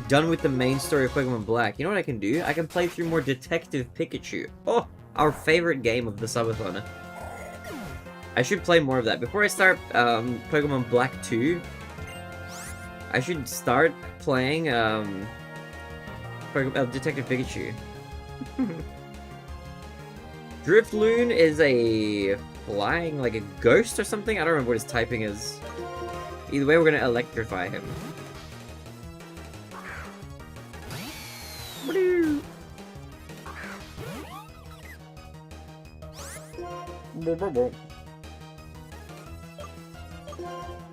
done with the main story of Pokemon Black, you know what I can do? I can play through more Detective Pikachu. Oh, our favorite game of the subathon. I should play more of that. Before I start Pokemon Black 2, I should start playing Detective Pikachu. Drifloon is a flying, like a ghost or something? I don't remember what his typing is. Either way, we're gonna electrify him.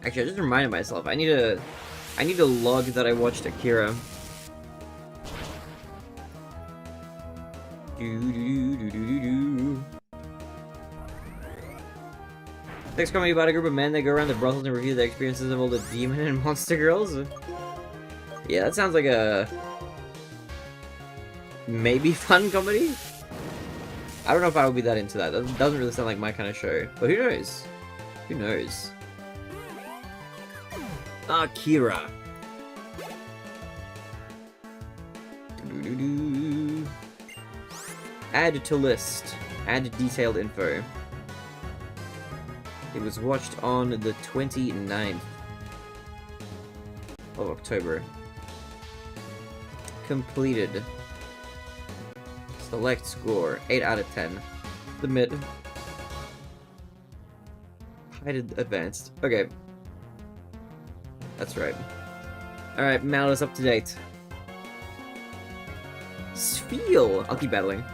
Actually, I just reminded myself. I need a log that I watched Akira. Next comedy about a group of men that go around the brothels and review the experiences of all the demon and monster girls. Yeah, that sounds like a maybe fun comedy. I don't know if I would be that into that. That doesn't really sound like my kind of show. But who knows? Who knows? Akira. Add to list. Add detailed info. It was watched on the 29th of October. Completed. Select score. 8 out of 10. The mid. Hide advanced. Okay. That's right. Alright, Malus up to date. Spheal! I'll keep battling.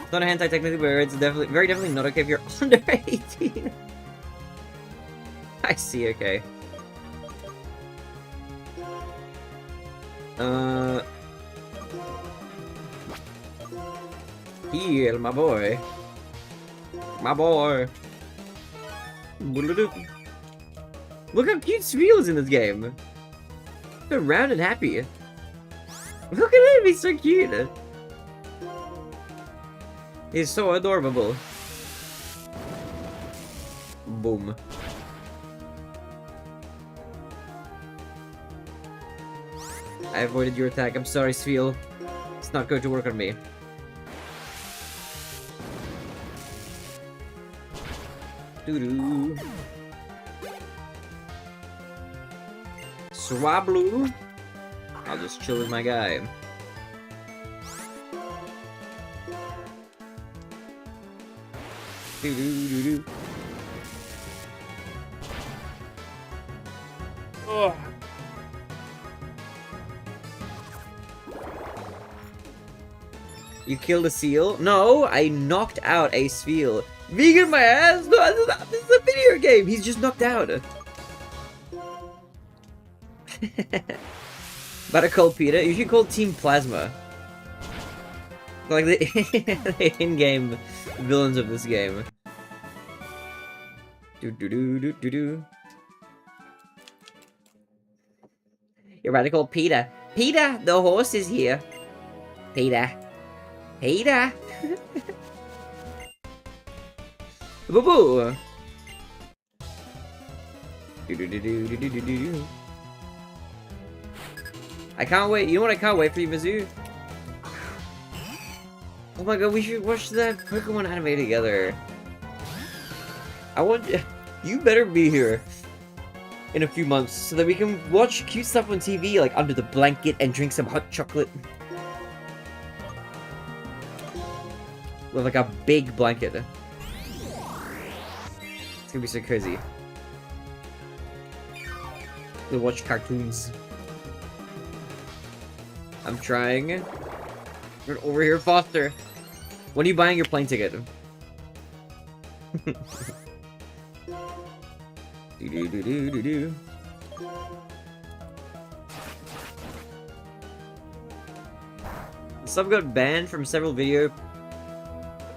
It's not a hentai technically, but it's definitely, very definitely not okay if you're under 18. I see, okay. Heal, my boy. My boy. Look how cute Spheal is in this game. They're round and happy. Look at him, he's so cute. He's so adorable. Boom. I avoided your attack. I'm sorry, Spheal. It's not going to work on me. Doo-doo. Swablu. I'll just chill with my guy. Doo-doo-doo-doo. Ugh. You killed a seal? No, I knocked out a Spheal. Vegan my ass? No, this is a video game. He's just knocked out. Better call Peter. You should call Team Plasma. Like the in-game villains of this game. Do-do-do-do-do-do. You're about to call Peter. Peter, the horse is here. Peter. Peter. Boo-boo. Do-do-do-do-do-do-do-do. I can't wait. You know what I can't wait for you, Mizzou? Oh my god, we should watch that Pokemon anime together. I want... You better be here in a few months so that we can watch cute stuff on TV, like under the blanket and drink some hot chocolate. With like a big blanket. It's gonna be so cozy. We'll watch cartoons. I'm trying. We're over here, Foster. When are you buying your plane ticket? Do-do-do-do-do-do. The sub got banned from several video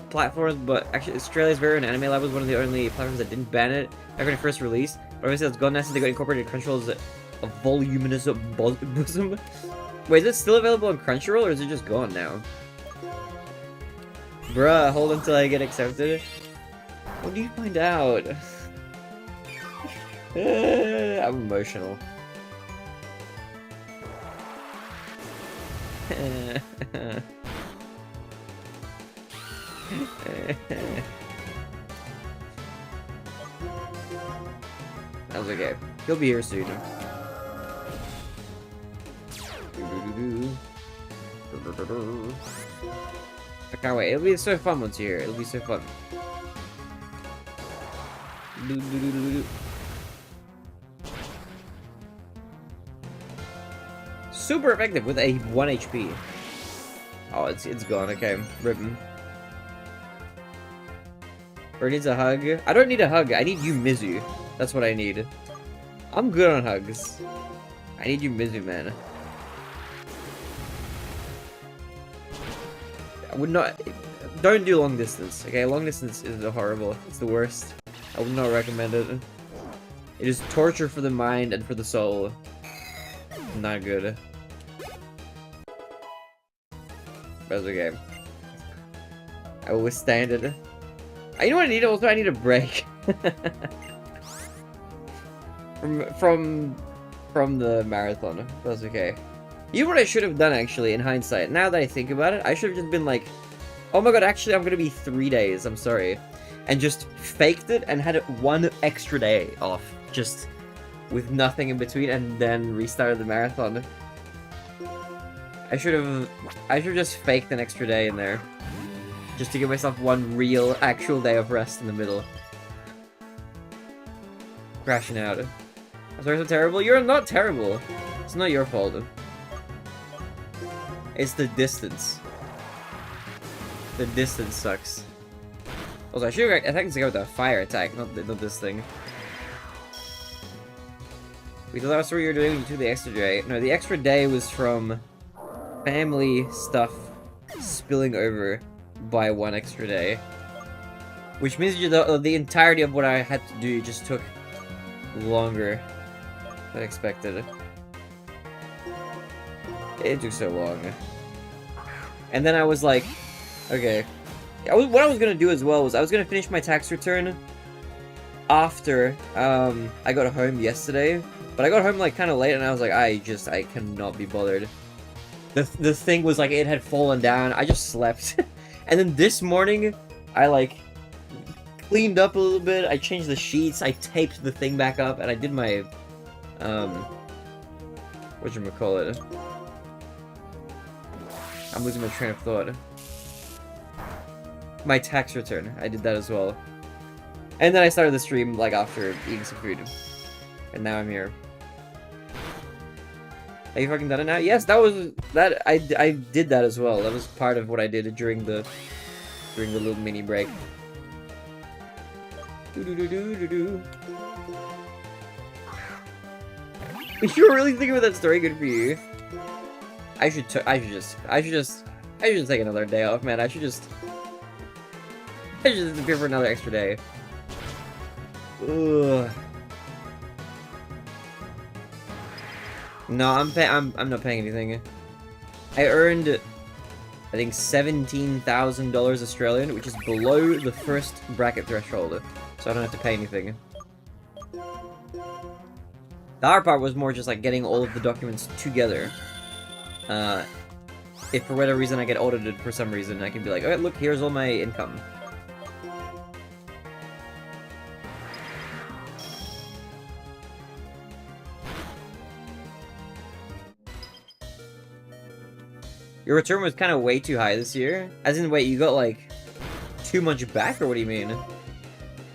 platforms, but actually Australia's Very Own Anime Lab was one of the only platforms that didn't ban it back when it first released. But obviously that's gone now since they got incorporated in Crunchyroll's a voluminous bosom. Wait, is it still available on Crunchyroll, or is it just gone now? Bruh, hold until I get accepted. When do you find out? I'm emotional. That was okay. He'll be here soon. I can't wait. It'll be so fun once you're here. It'll be so fun. Super effective with a 1 HP. Oh, it's gone. Okay, rip him. Or needs a hug. I don't need a hug. I need you, Mizu. That's what I need. I'm good on hugs. I need you, Mizu, man. I would not. Don't do long distance. Okay, long distance is horrible. It's the worst. I would not recommend it. It is torture for the mind and for the soul. Not good. But it's okay. I will withstand it. You know what I need? Also, I need a break. from the marathon. That's okay. You know what I should have done, actually, in hindsight? Now that I think about it, I should have just been like, oh my god, actually, I'm gonna be 3 days. I'm sorry. And just faked it and had it 1 extra day off. Just with nothing in between, and then restarted the marathon. I should have just faked an extra day in there. Just to give myself 1 real, actual day of rest in the middle. Crashing out. I'm sorry, so terrible? You're not terrible. It's not your fault. It's the distance. The distance sucks. Also, I should have attacked this guy with a fire attack, not this thing. We thought that's what you were doing, you took the extra day. No, the extra day was from family stuff spilling over by 1 extra day. Which means the entirety of what I had to do just took longer than expected. It took so long. And then I was like, okay. What I was gonna do as well was I was gonna finish my tax return after I got home yesterday. But I got home like kind of late and I was like, I cannot be bothered. The thing was like, it had fallen down. I just slept. And then this morning, I like cleaned up a little bit. I changed the sheets. I taped the thing back up, and I did my whatchamacallit? I'm losing my train of thought. My tax return. I did that as well. And then I started the stream like after eating some food. And now I'm here. Are you fucking done it now? Yes, I did that as well. That was part of what I did during the little mini break. You were really thinking about that story. Good for you. I should just take another day off, man. I should just disappear for another extra day. Ugh. No, I'm not paying anything. I earned, I think, $17,000 Australian, which is below the first bracket threshold, so I don't have to pay anything. The hard part was more just like getting all of the documents together. If for whatever reason I get audited for some reason, I can be like, okay, look, here's all my income. Your return was kind of way too high this year. As in, wait, you got like too much back, or what do you mean?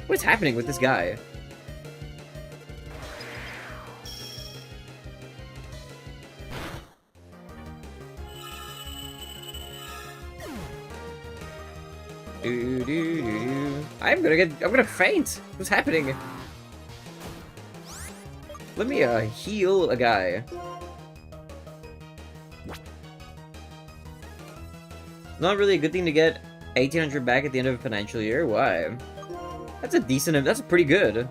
What's happening with this guy? I'm gonna faint. What's happening? Let me heal a guy. Not really a good thing to get 1,800 back at the end of a financial year. Why? That's pretty good.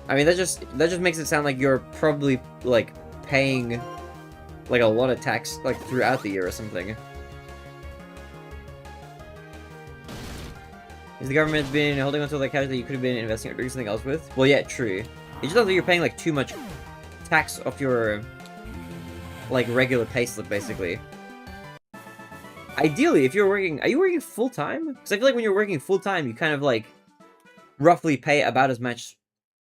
I mean, that just makes it sound like you're probably like paying like a lot of tax like throughout the year or something. Is the government been holding onto that cash that you could have been investing or doing something else with? Well, yeah, true. It just sounds like you're paying like too much tax off your like regular payslip, basically. Ideally, if you're working, are you working full time? Because I feel like when you're working full time, you kind of like roughly pay about as much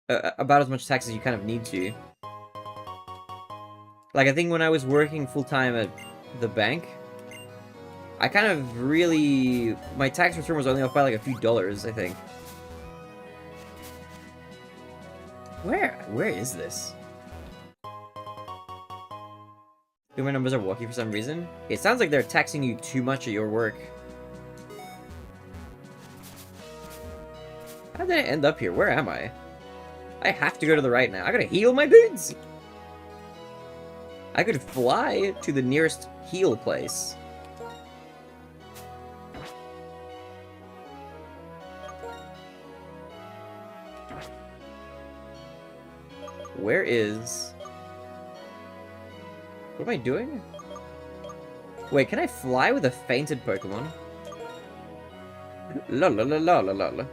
tax as you kind of need to. Like I think when I was working full time at the bank, I kind of really my tax return was only off by like a few dollars, I think. Where is this? My numbers are wacky for some reason. It sounds like they're taxing you too much at your work. How did I end up here? Where am I? I have to go to the right now. I gotta heal my boots! I could fly to the nearest heal place. Where is... What am I doing? Wait, can I fly with a fainted Pokemon? La la la la la la la.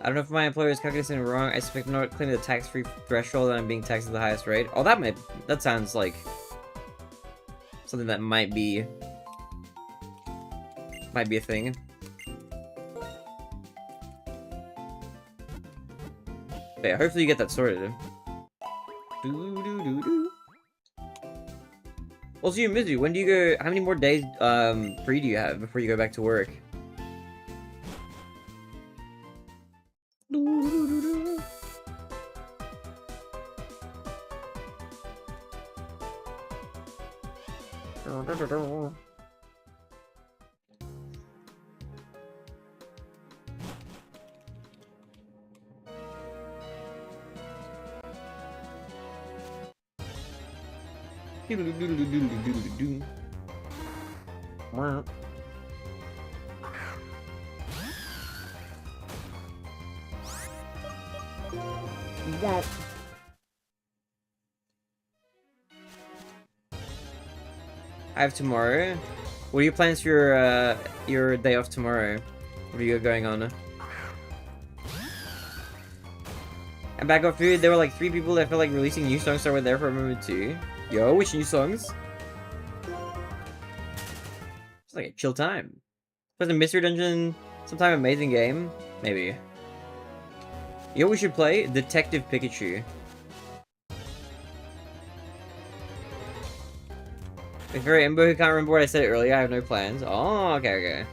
I don't know if my employer is calculating something wrong. I suspect I'm not claiming the tax-free threshold and I'm being taxed at the highest rate. Oh, that sounds like something that might be a thing. Yeah, hopefully you get that sorted. Also, you Mizu, when do you go? How many more days free do you have before you go back to work? I have tomorrow. What are your plans for your day off tomorrow? What are you going on? And back off food, there were like 3 people that felt like releasing new songs, so we're there for a moment too. Yo, which new songs? It's like a chill time. Play the Mystery Dungeon, sometime amazing game? Maybe. Yo, we should play Detective Pikachu. If you're Imbo who can't remember what I said earlier, I have no plans. Oh, okay.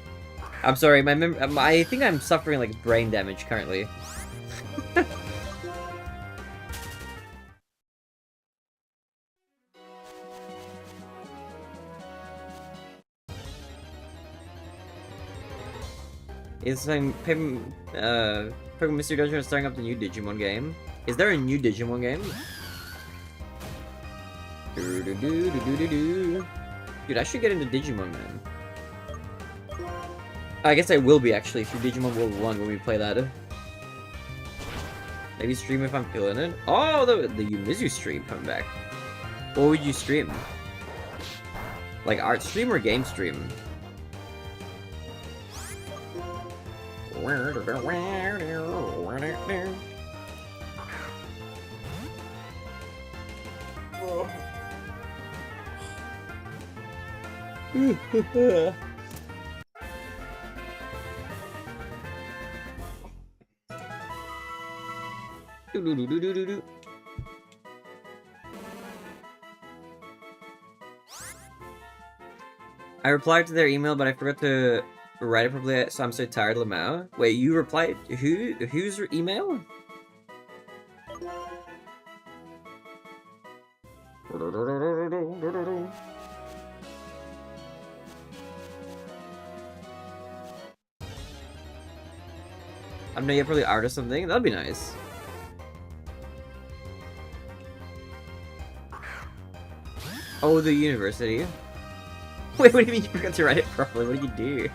I'm sorry, I think I'm suffering like brain damage currently. Is Pokemon Mystery Dungeon starting up the new Digimon game? Is there a new Digimon game? Dude, I should get into Digimon, man. I guess I will be actually through Digimon World 1 when we play that. Maybe stream if I'm feeling it. Oh, the Yumizu stream coming back. What would you stream? Like art stream or game stream? I replied to their email, but I forgot to write it properly, so I'm so tired, Lamau. Wait, you replied? Whose email? I don't know, you're probably art or something. That'd be nice. Oh, the university. Wait, what do you mean you forgot to write it properly? What did you do?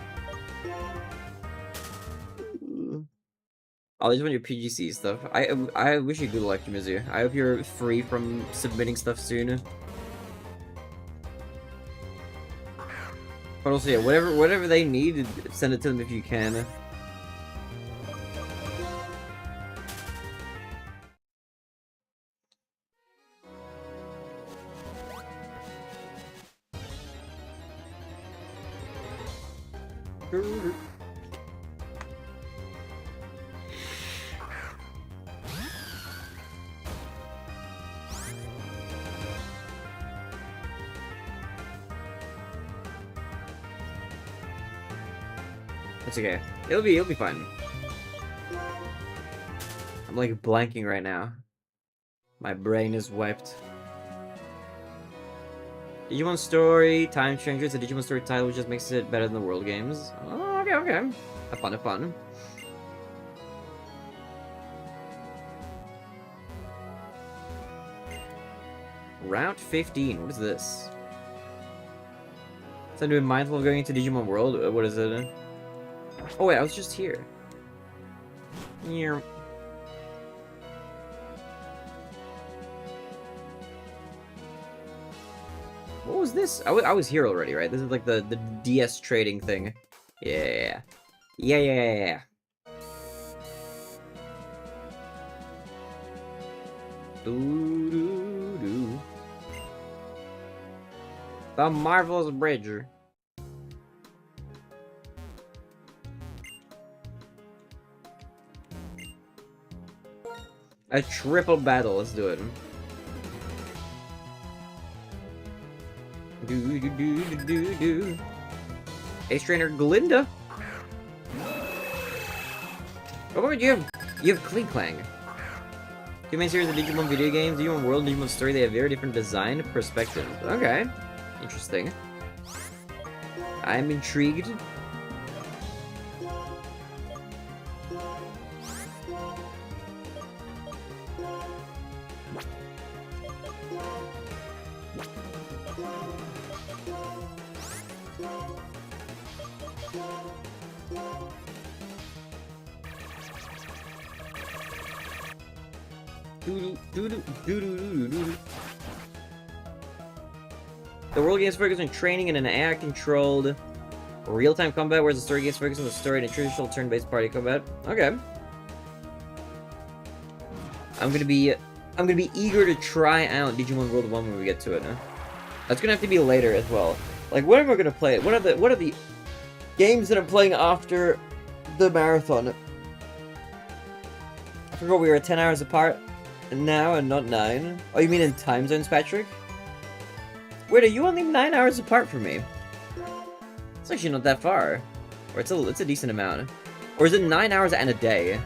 Oh, these are your PGC stuff. I wish you good luck, Mizu. I hope you're free from submitting stuff soon. But also, yeah, whatever they need, send it to them if you can. It's okay. It'll be fine. I'm like blanking right now. My brain is wiped. Digimon Story, Time Stranger, it's a Digimon Story title which just makes it better than the World games. Oh, okay. Have fun. Route 15, what is this? So I'm doing mindful of going into Digimon World? What is it? Oh wait, I was just here. Yeah. What was this? I was here already, right? This is like the DS trading thing. Yeah. Yeah. Doo. The Marvelous Bridge. A triple battle, let's do it. Do. Ace Trainer Glinda. Oh my god, you have Kling Clang. Two main series of Digimon video games, Digimon World, Digimon Story, they have very different design perspectives. Okay. Interesting. I'm intrigued. The World games focus on training and an AI-controlled real-time combat, whereas the story games focus on the story and a traditional turn-based party combat. Okay. I'm gonna be eager to try out Digimon World 1 when we get to it. Huh? That's gonna have to be later as well. Like, when am I gonna play it? What are the games that I'm playing after the marathon? I forgot we were 10 hours apart now and not 9. Oh, you mean in time zones, Patrick? Wait, are you only 9 hours apart from me? It's actually not that far. Or it's a decent amount. Or is it 9 hours and a day?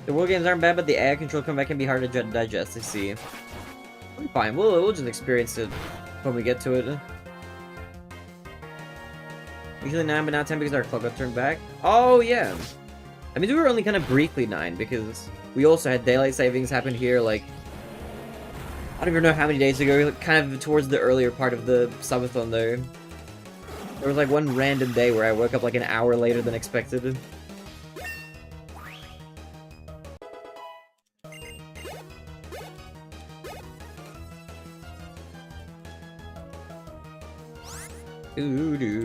The World games aren't bad, but the AI control comeback can be hard to digest, I see. I'm fine, we'll just experience it when we get to it. Usually 9, but now 10 because our clock got turned back. Oh, yeah. I mean, we were only kind of briefly 9 because we also had daylight savings happen here, like, I don't even know how many days ago, kind of towards the earlier part of the subathon there. There was like one random day where I woke up like an hour later than expected. Do.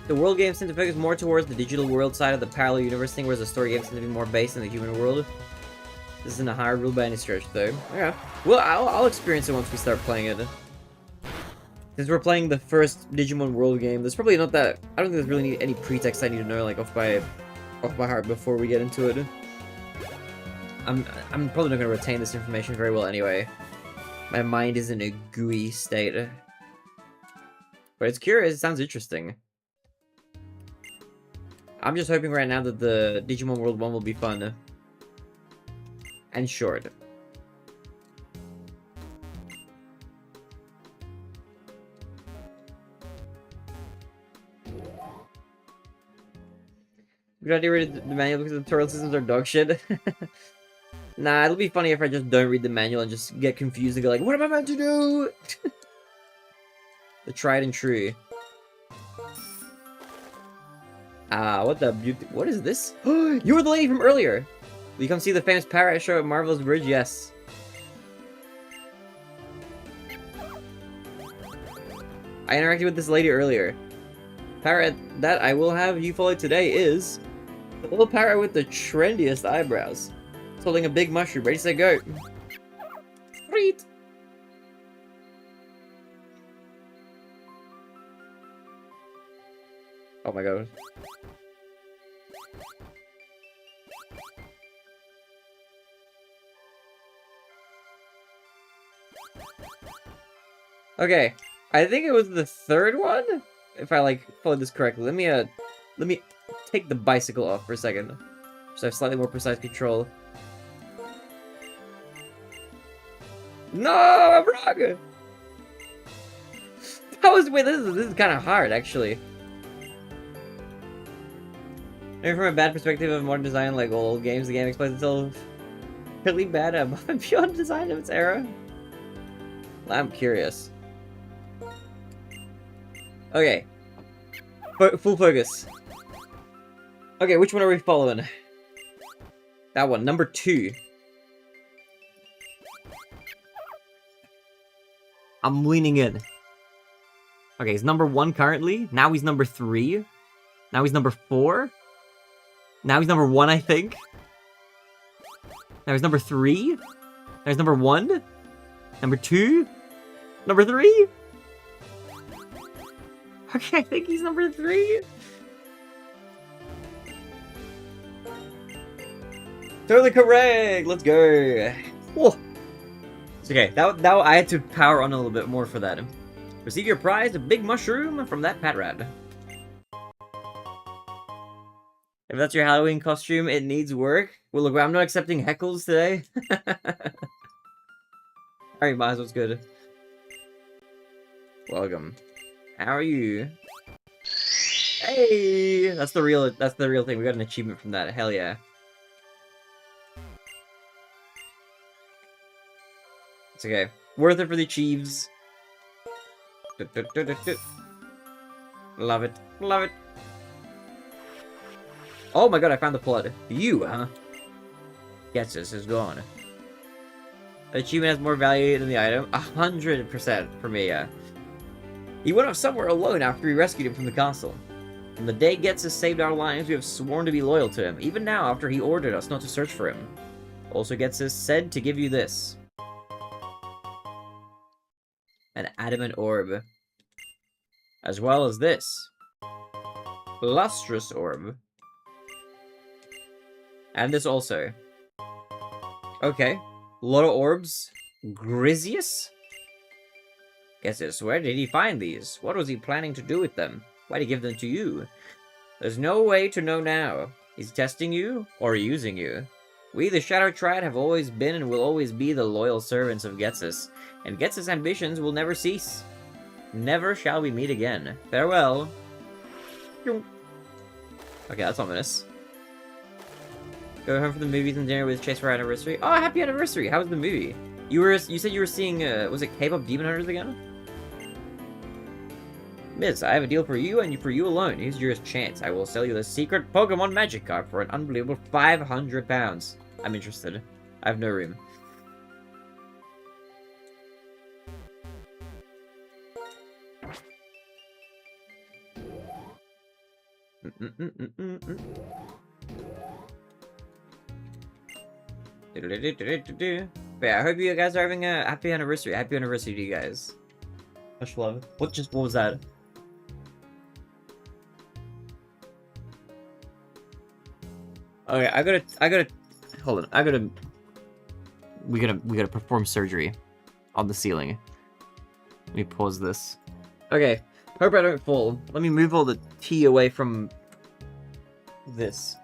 The world games tend to focus more towards the digital world side of the parallel universe thing, whereas the story games tend to be more based in the human world. This isn't a hard rule by any stretch, though. Okay. Well, I'll experience it once we start playing it. Since we're playing the first Digimon World game, there's probably not that... I don't think there's really any pretext I need to know, like, off by heart before we get into it. I'm probably not going to retain this information very well anyway. My mind is in a gooey state. But it's curious, it sounds interesting. I'm just hoping right now that the Digimon World 1 will be fun. And short. Good idea to read the manual because the tutorial systems are dog shit. Nah, it'll be funny if I just don't read the manual and just get confused and go like, what am I meant to do? The tried and true. Ah, what the beauty? What is this? You were the lady from earlier! Will you come see the famous parrot show at Marvelous Bridge? Yes. I interacted with this lady earlier. Parrot that I will have you follow today is the little parrot with the trendiest eyebrows. It's holding a big mushroom, ready to go. Sweet. Oh my god. Okay, I think it was the third one, if I like followed this correctly. Let me take the bicycle off for a second, so I have slightly more precise control. No, I'm wrong. That was wait. This is kind of hard actually. Maybe from a bad perspective of modern design, like old games, the game explains itself really bad above and beyond design of its era. I'm curious. Okay. Full focus. Okay, which one are we following? That one, number 2. I'm leaning in. Okay, he's number 1 currently. Now he's number 3. Now he's number 4. Now he's number 1, I think. Now he's number 3. Now he's number 1. Number 2. Number 3. Okay, I think he's number 3. Totally correct. Let's go. Whoa. It's okay. That I had to power on a little bit more for that. Receive your prize, a big mushroom from that Patrad. If that's your Halloween costume, it needs work. Well, look, I'm not accepting heckles today. Alright, Miles, what's good? Welcome. How are you? Hey! That's the real thing. We got an achievement from that. Hell yeah. It's okay. Worth it for the Chiefs. Love it. Love it. Oh my god, I found the plot. You, huh? Yes, this is gone. The achievement has more value than the item. 100% for me, yeah. He went off somewhere alone after we rescued him from the castle. From the day Getsus saved our lives, we have sworn to be loyal to him, even now after he ordered us not to search for him. Also Getsus said to give you this. An adamant orb. As well as this. Lustrous orb. And this also. Okay. A lot of orbs. Grizius? Getsus, where did he find these? What was he planning to do with them? Why did he give them to you? There's no way to know now. He's testing you, or using you. We, the Shadow Triad, have always been and will always be the loyal servants of Getsus, and Getsus' ambitions will never cease. Never shall we meet again. Farewell. Okay, that's ominous. Go home for the movies and dinner with Chase for our anniversary. Oh, happy anniversary! How was the movie? You said you were seeing, was it K-pop Demon Hunters again? Miss, I have a deal for you and for you alone. Here's your chance. I will sell you the secret Pokemon Magic card for an unbelievable £500. I'm interested. I have no room. But yeah, I hope you guys are having a happy anniversary. Happy anniversary to you guys. Much love. What was that? Okay, I gotta, hold on, we gotta perform surgery on the ceiling. Let me pause this. Okay, hope I don't fall. Let me move all the tea away from this.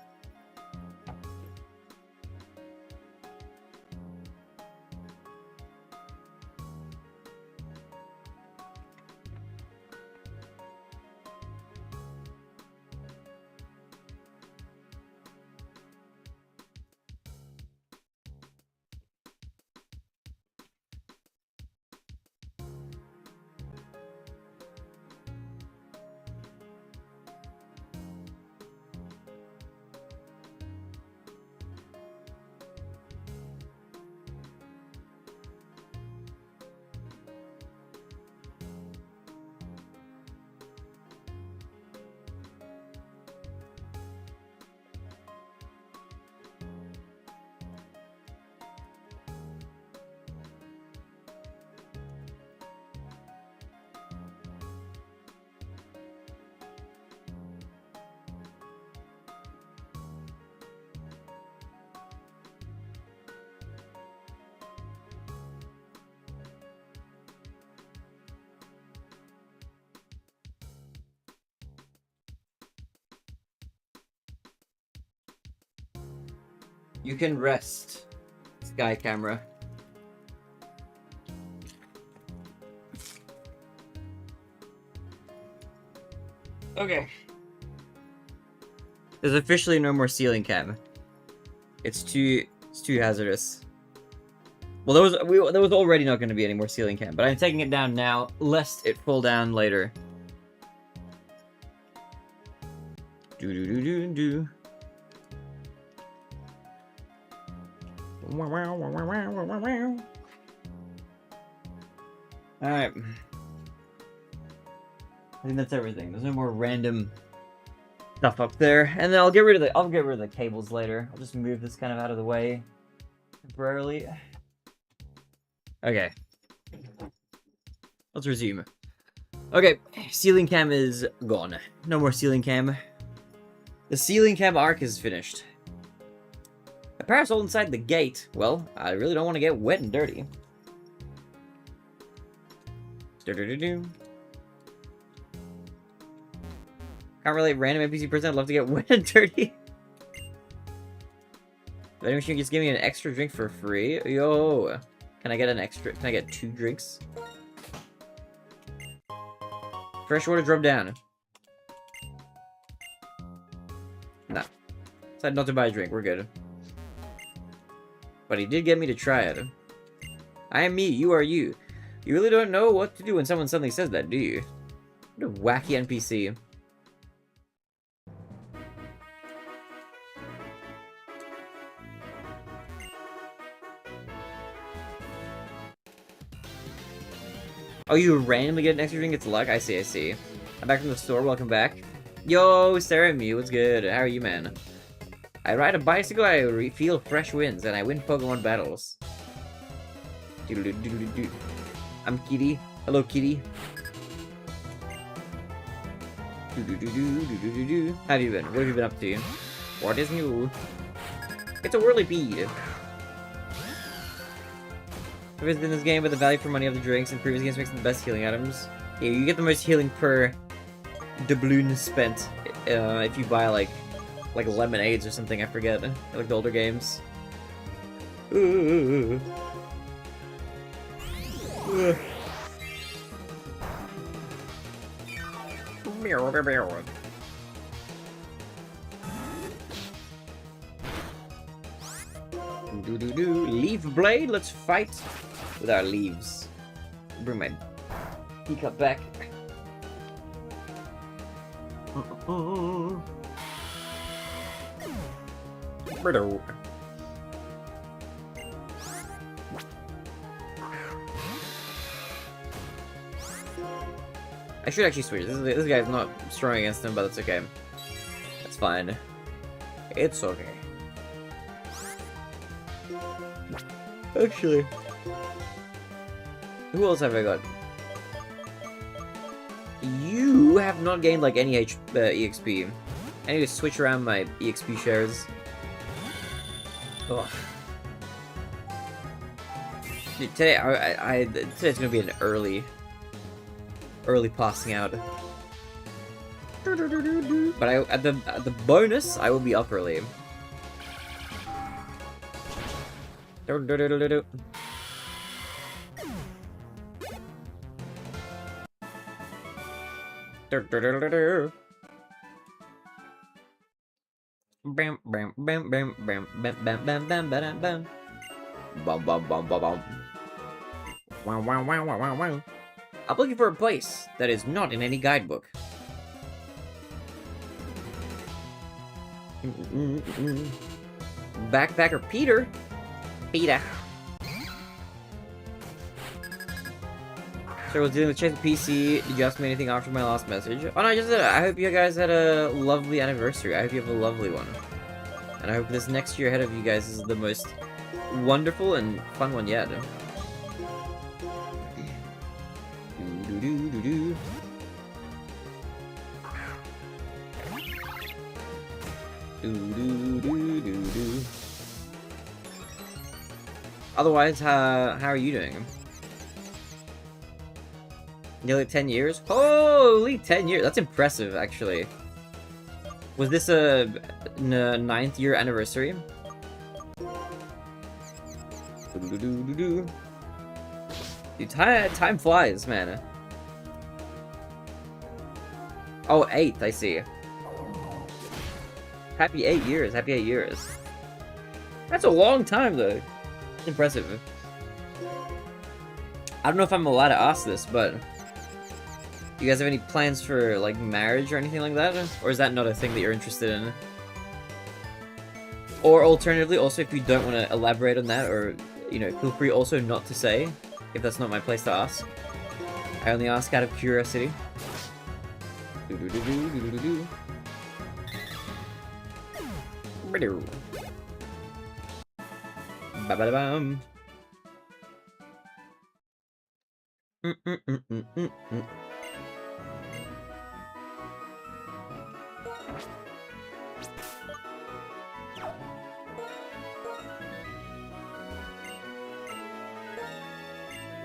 You can rest, Sky Camera. Okay. There's officially no more ceiling cam. It's too hazardous. Well, there was already not going to be any more ceiling cam, but I'm taking it down now, lest it fall down later. Do do do do do. Alright. I think that's everything. There's no more random stuff up there. And then I'll get rid of the cables later. I'll just move this kind of out of the way temporarily. Okay. Let's resume. Okay, ceiling cam is gone. No more ceiling cam. The ceiling cam arc is finished. A parasol inside the gate. Well, I really don't want to get wet and dirty. Do-do-do-do. Can't relate, random NPC person. I'd love to get wet and dirty. Vending machine just give me an extra drink for free. Yo, can I get an extra? Can I get 2 drinks? Fresh water, drop down. Nah. Decided not to buy a drink. We're good. But he did get me to try it. I am me. You are you. You really don't know what to do when someone suddenly says that, do you? What a wacky NPC. Oh, you randomly get an extra drink? It's luck? I see, I see. I'm back from the store. Welcome back. Yo, Sarah Mew, what's good? How are you, man? I ride a bicycle, I feel fresh winds, and I win Pokemon battles. Doodle-doo-doo-doo-doo. I'm Kitty. Hello, Kitty. Do-do-do-do-do-do-do. How have you been? What have you been up to? What is new? It's a whirly-bee. I've visited this game, but the value for money of the drinks in previous games makes them the best healing items. Yeah, you get the most healing per doubloon spent if you buy like lemonades or something. I forget, like the older games. Ooh. Do-do-do. Leaf blade, let's fight with our leaves. Bring my teacup back. I should actually switch. This guy's not strong against him, but that's okay. That's fine. It's okay. Actually, who else have I got? You have not gained, like, any EXP. I need to switch around my EXP shares. Ugh. Dude, today, today's gonna be an early passing out. But at the bonus, I will be up early. Bam bam bam bam bam bam bam bam bam bam bam. Bum bum bum bum bum. Wow wow wow wow wow wow. I'm looking for a place that is not in any guidebook. Backpacker Peter. Peter. So I was dealing with Chase PC. Did you ask me anything after my last message? Oh no, I just said I hope you guys had a lovely anniversary. I hope you have a lovely one. And I hope this next year ahead of you guys is the most wonderful and fun one yet. Otherwise, how are you doing? Nearly 10 years? Holy 10 years! That's impressive, actually. Was this a 9th year anniversary? Dude, time flies, man. Oh, 8th, I see. Happy 8 years, happy 8 years. That's a long time, though. Impressive. I don't know if I'm allowed to ask this, but do you guys have any plans for, like, marriage or anything like that? Or is that not a thing that you're interested in? Or alternatively, also, if you don't want to elaborate on that, or, you know, feel free also not to say, if that's not my place to ask. I only ask out of curiosity. Ba-ba-da-bum.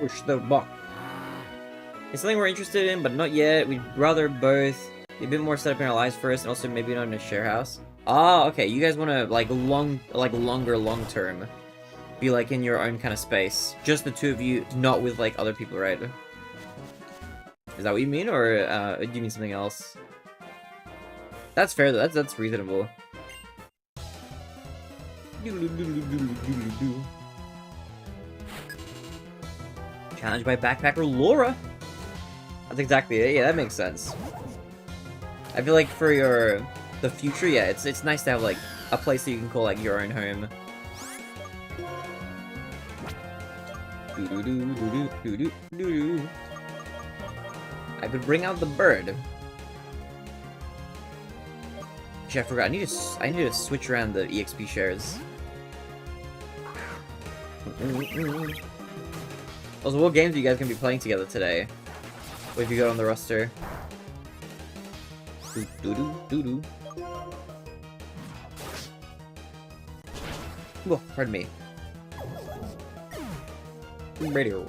Push the button. It's something we're interested in, but not yet. We'd rather both be a bit more set up in our lives first, and also maybe not in a share house. Ah, okay. You guys want to like longer long term, be like in your own kind of space, just the two of you, not with like other people, right? Is that what you mean, or do you mean something else? That's fair though. That's reasonable. Challenged by backpacker Laura. That's exactly it. Yeah, that makes sense. I feel like for the future, yeah, it's nice to have like a place that you can call like your own home. I could bring out the bird. Actually, I forgot. I need to switch around the EXP shares. Also, what games are you guys gonna be playing together today? What have you got on the roster? Oh, pardon me. Radio.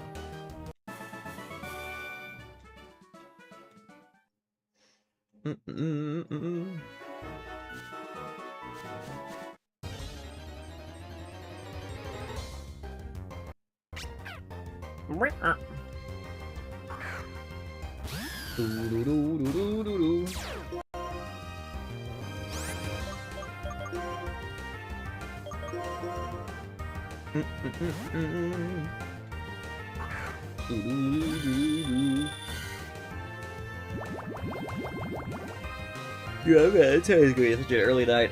Yeah, man, today's gonna be such an early night.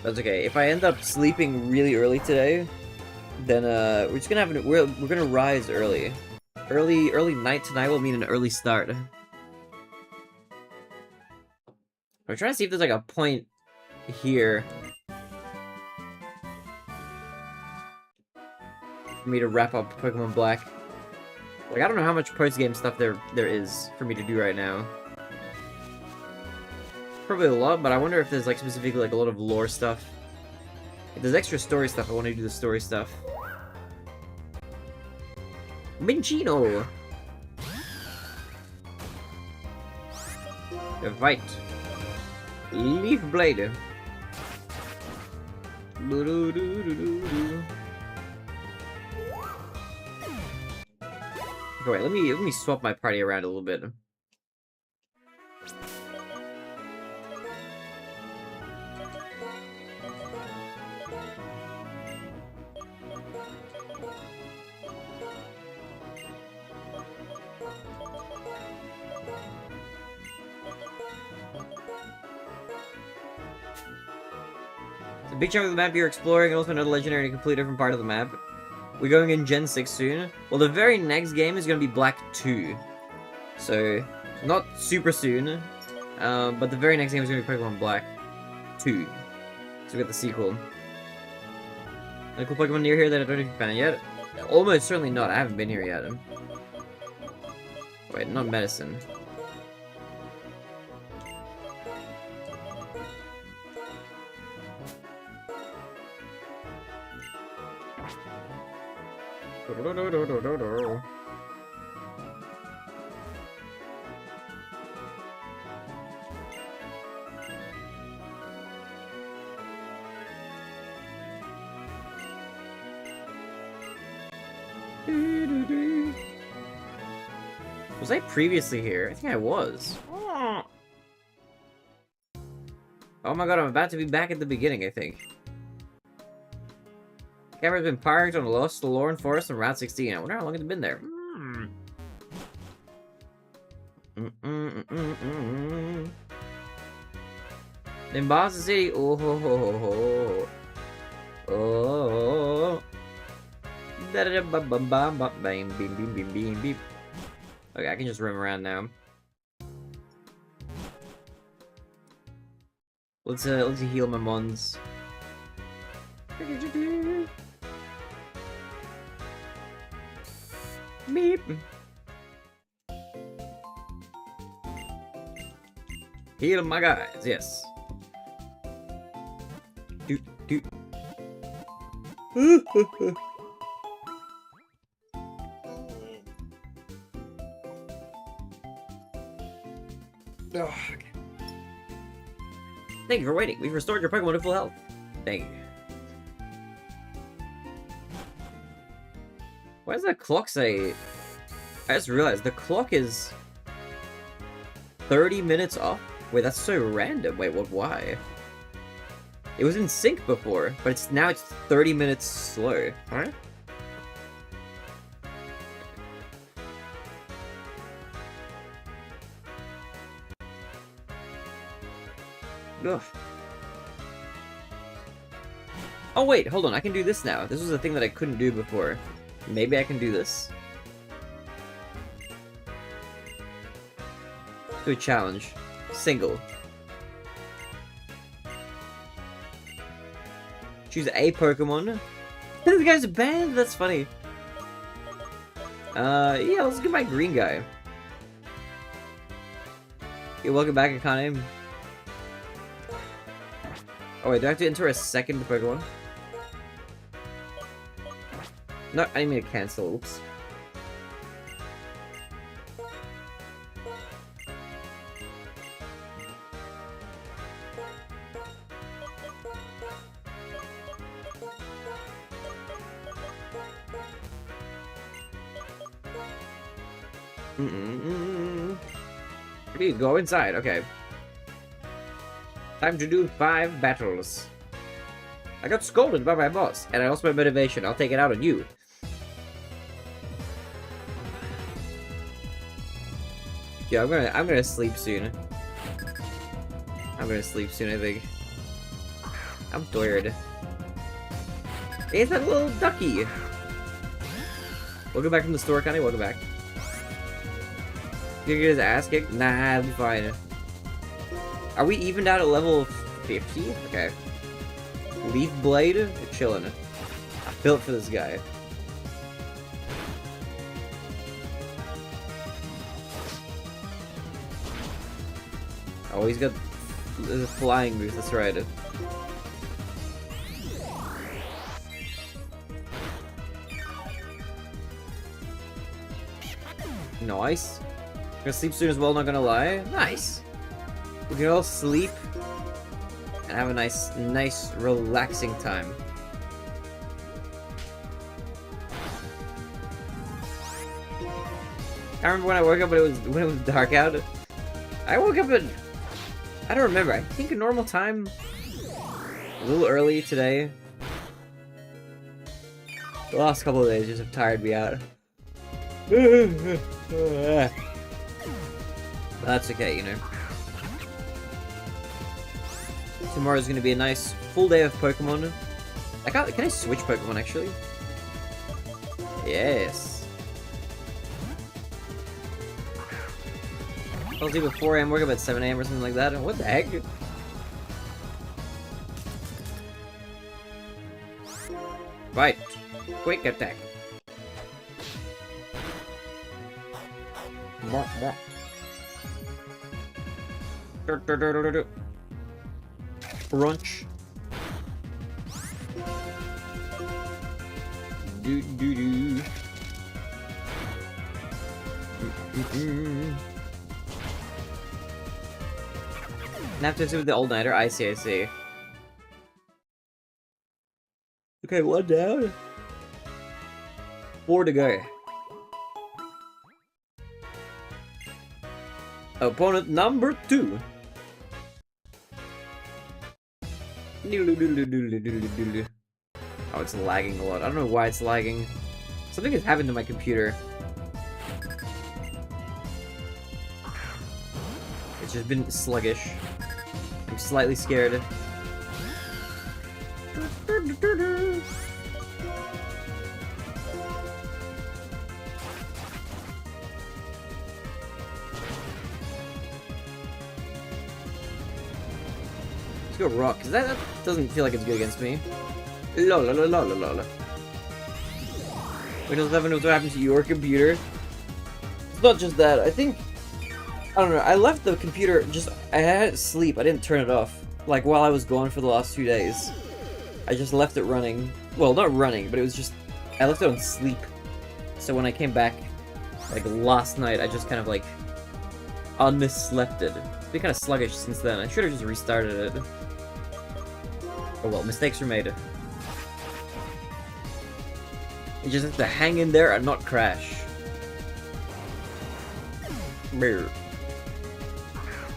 That's okay. If I end up sleeping really early today, then we're just gonna have we're gonna rise early. Early night tonight will mean an early start. I'm trying to see if there's like a point here for me to wrap up Pokemon Black. Like, I don't know how much post-game stuff there is for me to do right now. Probably a lot, but I wonder if there's, like, specifically, like, a lot of lore stuff. If there's extra story stuff, I want to do the story stuff. Minchino! The fight. Leaf Blade. Okay, wait, let me swap my party around a little bit. It's a big chunk of the map you're exploring, and also another legendary in a completely different part of the map. We're going in Gen 6 soon. Well, the very next game is going to be Black 2. So, not super soon. But the very next game is going to be Pokemon Black 2. So we got the sequel. Any cool Pokemon near here that I don't know if you've found yet? Almost certainly not. I haven't been here yet. Wait, not medicine. Was I previously here? I think I was. Oh my god, I'm about to be back at the beginning, I think. Camera's been parked on the Lost Lorne Forest on Route 16. I wonder how long it's been there. Then Boston City. Oh ho ho ho ho. Oh. Da da da ba ba ba ba bam beam beam beam beam beam. Okay, I can just roam around now. Let's heal my mons. Beep. Heal my guys, yes. Doot doot. Oh, okay. Thank you for waiting. We've restored your Pokemon to full health. Thank you. Why does that clock say... I just realized the clock is 30 minutes off. Wait, that's so random. Wait, what? Why? It was in sync before, but it's 30 minutes slow. Huh? Ugh. Oh wait, hold on, I can do this now. This was a thing that I couldn't do before. Maybe I can do this? Do a challenge. Single. Choose a Pokemon. This guy's banned? That's funny. Yeah, let's get my green guy. Okay, welcome back, Akane. Oh wait, do I have to enter a second Pokemon? No, I didn't mean to cancel, oops. Please go inside, okay. Time to do 5 battles. I got scolded by my boss, and I lost my motivation. I'll take it out on you. Yeah, I'm gonna sleep soon. I'm gonna sleep soon, I think. I'm tired. Hey, it's that little ducky! Welcome back from the store, Connie. Welcome back. You gonna get his ass kicked? Nah, I'll be fine. Are we evened out at level 50? Okay. Leaf Blade? We're chilling. I built for this guy. Oh, he's got the flying move, that's right. Nice. Gonna sleep soon as well, not gonna lie. Nice. We can all sleep and have a nice, relaxing time. I remember when I woke up when it was dark out. I woke up at, I don't remember. I think a normal time. A little early today. The last couple of days just have tired me out. That's okay, you know. Tomorrow's gonna be a nice full day of Pokemon. Can I switch Pokemon actually? Yes. I'll do it 4 AM, work up at 7 AM or something like that. What the heck? Right. Quick attack. Brunch. Do do do. And have to do with the old nighter. I see, I see. Okay, 1 down. 4 to go. Opponent number 2. Oh, it's lagging a lot. I don't know why it's lagging. Something has happened to my computer. It's just been sluggish. I'm slightly scared. Let's go rock, because that doesn't feel like it's good against me. Windows 11 knows what happened to your computer. It's not just that, I don't know, I left the computer I had it sleep, I didn't turn it off. Like, while I was gone for the last 2 days. I just left it running. Well, not running, but it was just, I left it on sleep. So when I came back, like, last night, I just kind of, like, unslept it. It's been kind of sluggish since then. I should have just restarted it. Oh well, mistakes were made. You just have to hang in there and not crash. Brr.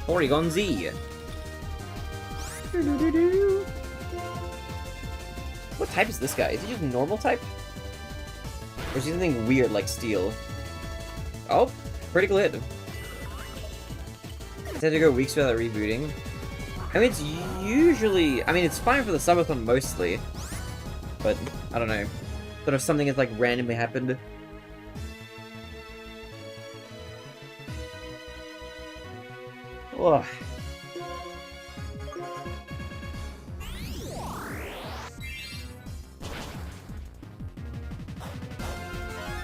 Porygon Z. What type is this guy? Is he just normal type? Or is he something weird like Steel? Oh, critical hit. It's had to go weeks without rebooting. I mean, it's usually... I mean, it's fine for the subathon mostly. But, I don't know. But if something has, like, randomly happened... Ugh.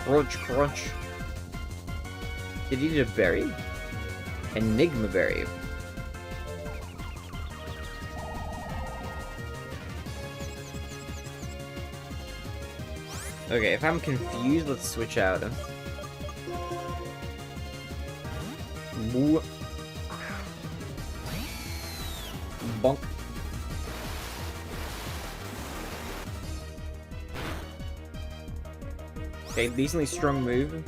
Crunch, crunch. Did he need a berry? Enigma berry. Okay, if I'm confused, let's switch out. Moo. Bonk. Okay, decently strong move.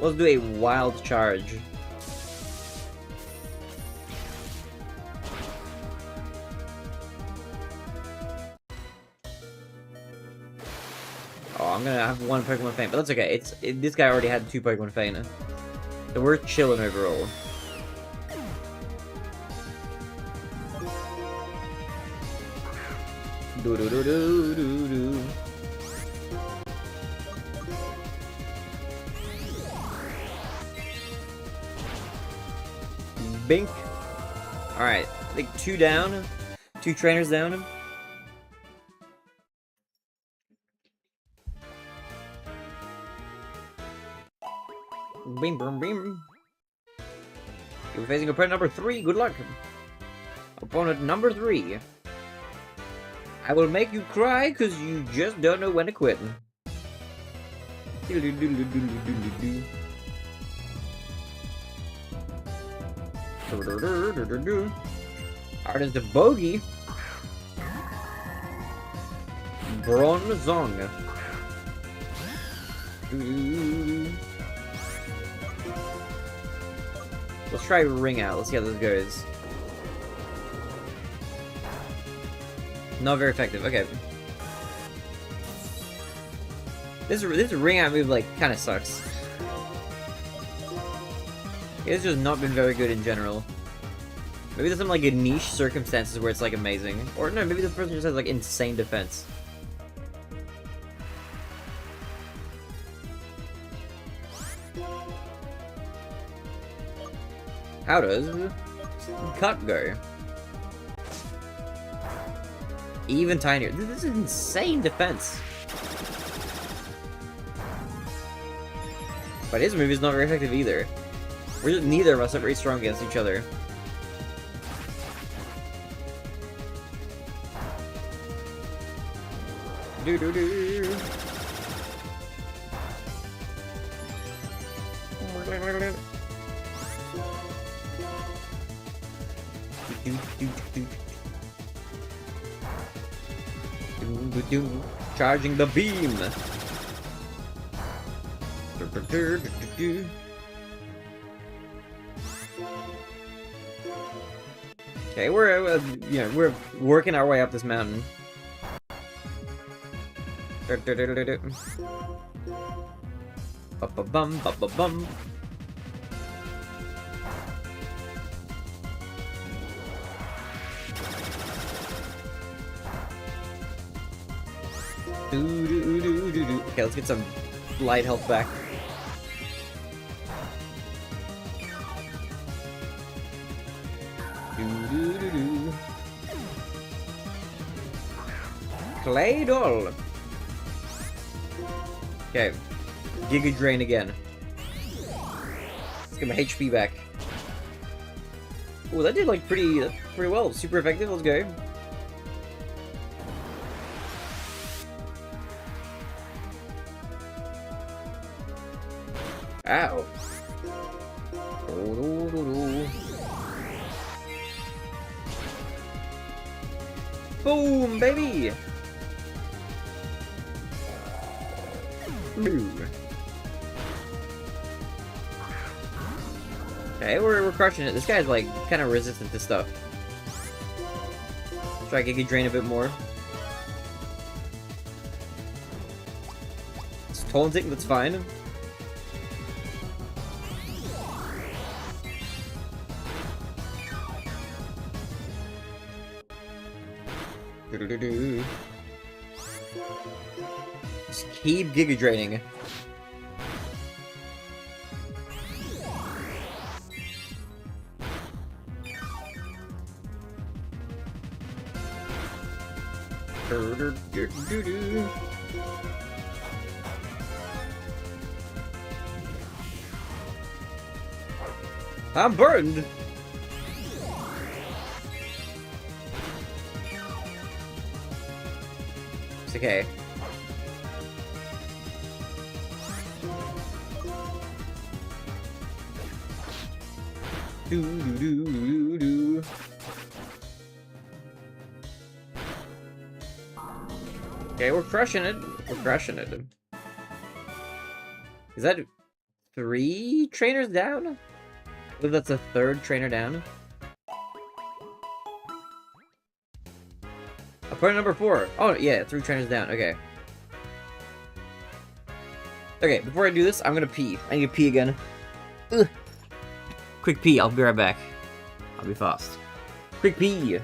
Let's do a wild charge. Oh, I'm gonna have 1 Pokemon Faint, but that's okay. This guy already had 2 Pokemon Faint. So we're chilling overall. Do do do do do do. Bink. Alright, I think 2 down. 2 trainers down. Bing, boom, bing. You're facing opponent number 3. Good luck. Opponent number 3. I will make you cry because you just don't know when to quit. Art is the bogey. Bronzong. Let's try Ring Out. Let's see how this goes. Not very effective. Okay. This Ring Out move, like, kind of sucks. It's just not been very good in general. Maybe there's some, like, a niche circumstances where it's, like, amazing. Or, no, maybe the person just has, like, insane defense. How does Cut go? Even tinier. This is insane defense. But his move is not very effective either. Neither of us are very strong against each other. Do do do. Charging the beam. Okay, we're working our way up this mountain. Ba-ba-bum, ba-ba-bum. Okay, let's get some light health back. Clay doll. Okay, Giga Drain again. Let's get my HP back. Oh, that did like pretty well. Super effective. Let's go. Ow. Boom, baby! Boom. Okay, we're crushing it. This guy's like kind of resistant to stuff. Let's try Giga Drain a bit more. It's taunting, that's fine. Just keep Giga Draining. I'm burned! It's okay. Do. Okay, we're crushing it. We're crushing it. Is that 3 trainers down? I believe that's the 3rd trainer down. Opponent number 4. Oh, yeah, 3 trainers down. Okay. Okay, before I do this, I'm gonna pee. I need to pee again. Ugh. Quick pee. I'll be right back. I'll be fast. Quick pee.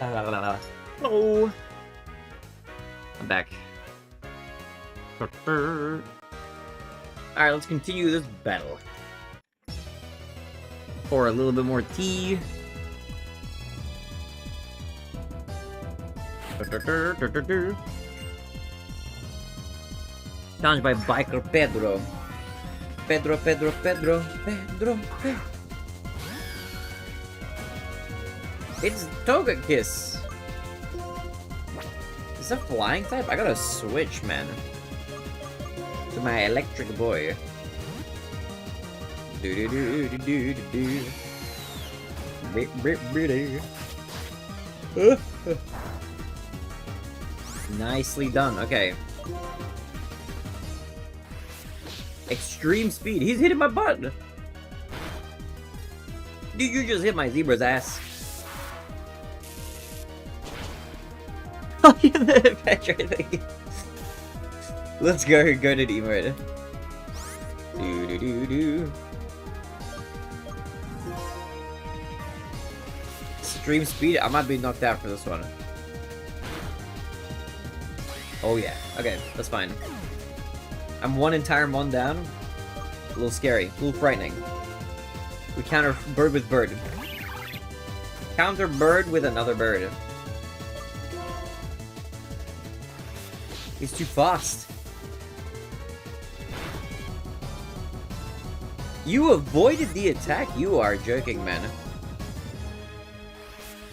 No. I'm back. Alright, let's continue this battle. Pour a little bit more tea. Challenged by biker Pedro. Pedro. It's Togekiss. Is that flying type? I gotta switch, man. To my electric boy. Nicely done. Okay. Extreme speed. He's hitting my butt. Dude, you just hit my zebra's ass. Oh, yeah, the adventure thing. Let's go to the emote. Extreme speed. I might be knocked out for this one. Oh yeah. Okay, that's fine. I'm one entire mon down. A little scary. A little frightening. We counter bird with bird. Counter bird with another bird. He's too fast. You avoided the attack? You are joking, man.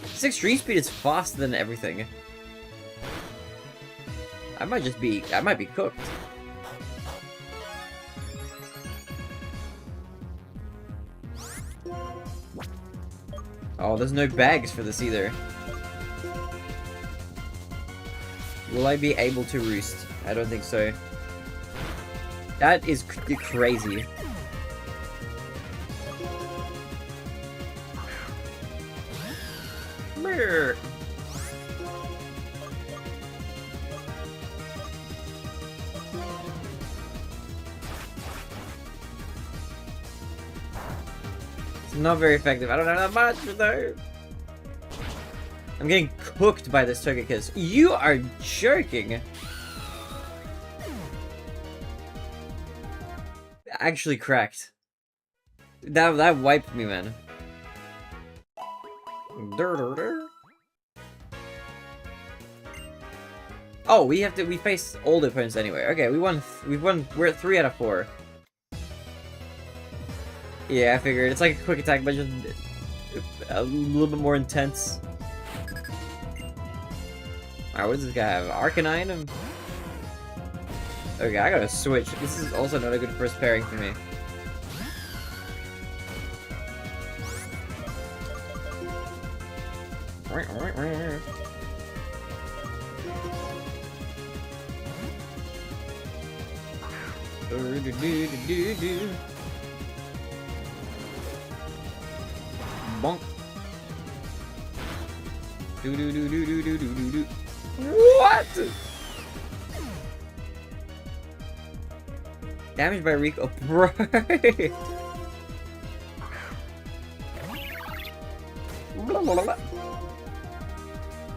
This extreme speed is faster than everything. I might be cooked. Oh, there's no bags for this either. Will I be able to roost? I don't think so. That is crazy. Brr. It's not very effective. I don't know that much though. I'm getting cooked by this Togekiss. You are joking. Actually cracked. That wiped me, man. Oh, we face all the opponents anyway. Okay, we're at 3 out of 4. Yeah, I figured. It's like a quick attack, but just a little bit more intense. Alright, what does this guy have? Arcanine? Okay, I gotta switch. This is also not a good first pairing for me. Bonk. What? Damage by Rico, bro.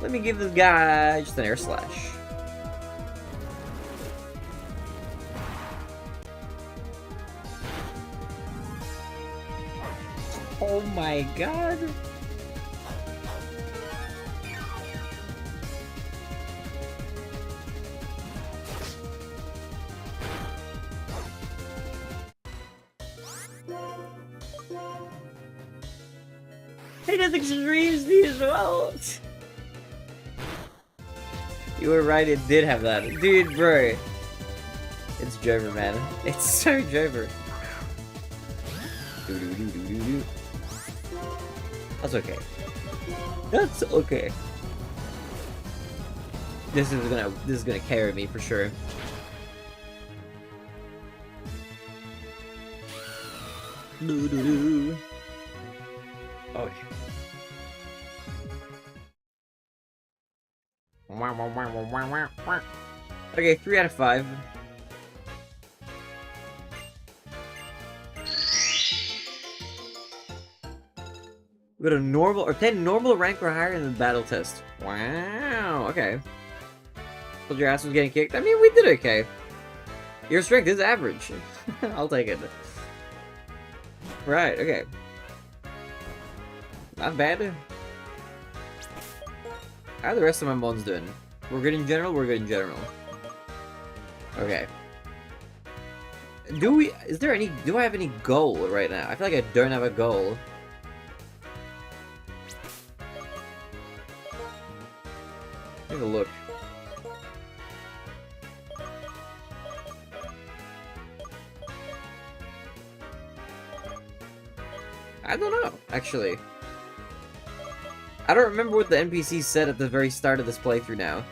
Let me give this guy just an air slash. Oh my god. He does extreme speed as well. You were right, it did have that. Dude, bro. It's Jover, man. It's so Jover. That's okay. That's okay. This is gonna carry me for sure. Oh. Okay, 3 out of 5. We got a normal, or 10 normal rank or higher in the battle test. Wow, okay. Told your ass was getting kicked. I mean, we did okay. Your strength is average. I'll take it. Right, okay. Not bad. How are the rest of my mons doing? We're good in general? We're good in general. Okay. Do I have any goal right now? I feel like I don't have a goal. Take a look. I don't know, actually. I don't remember what the NPC said at the very start of this playthrough now.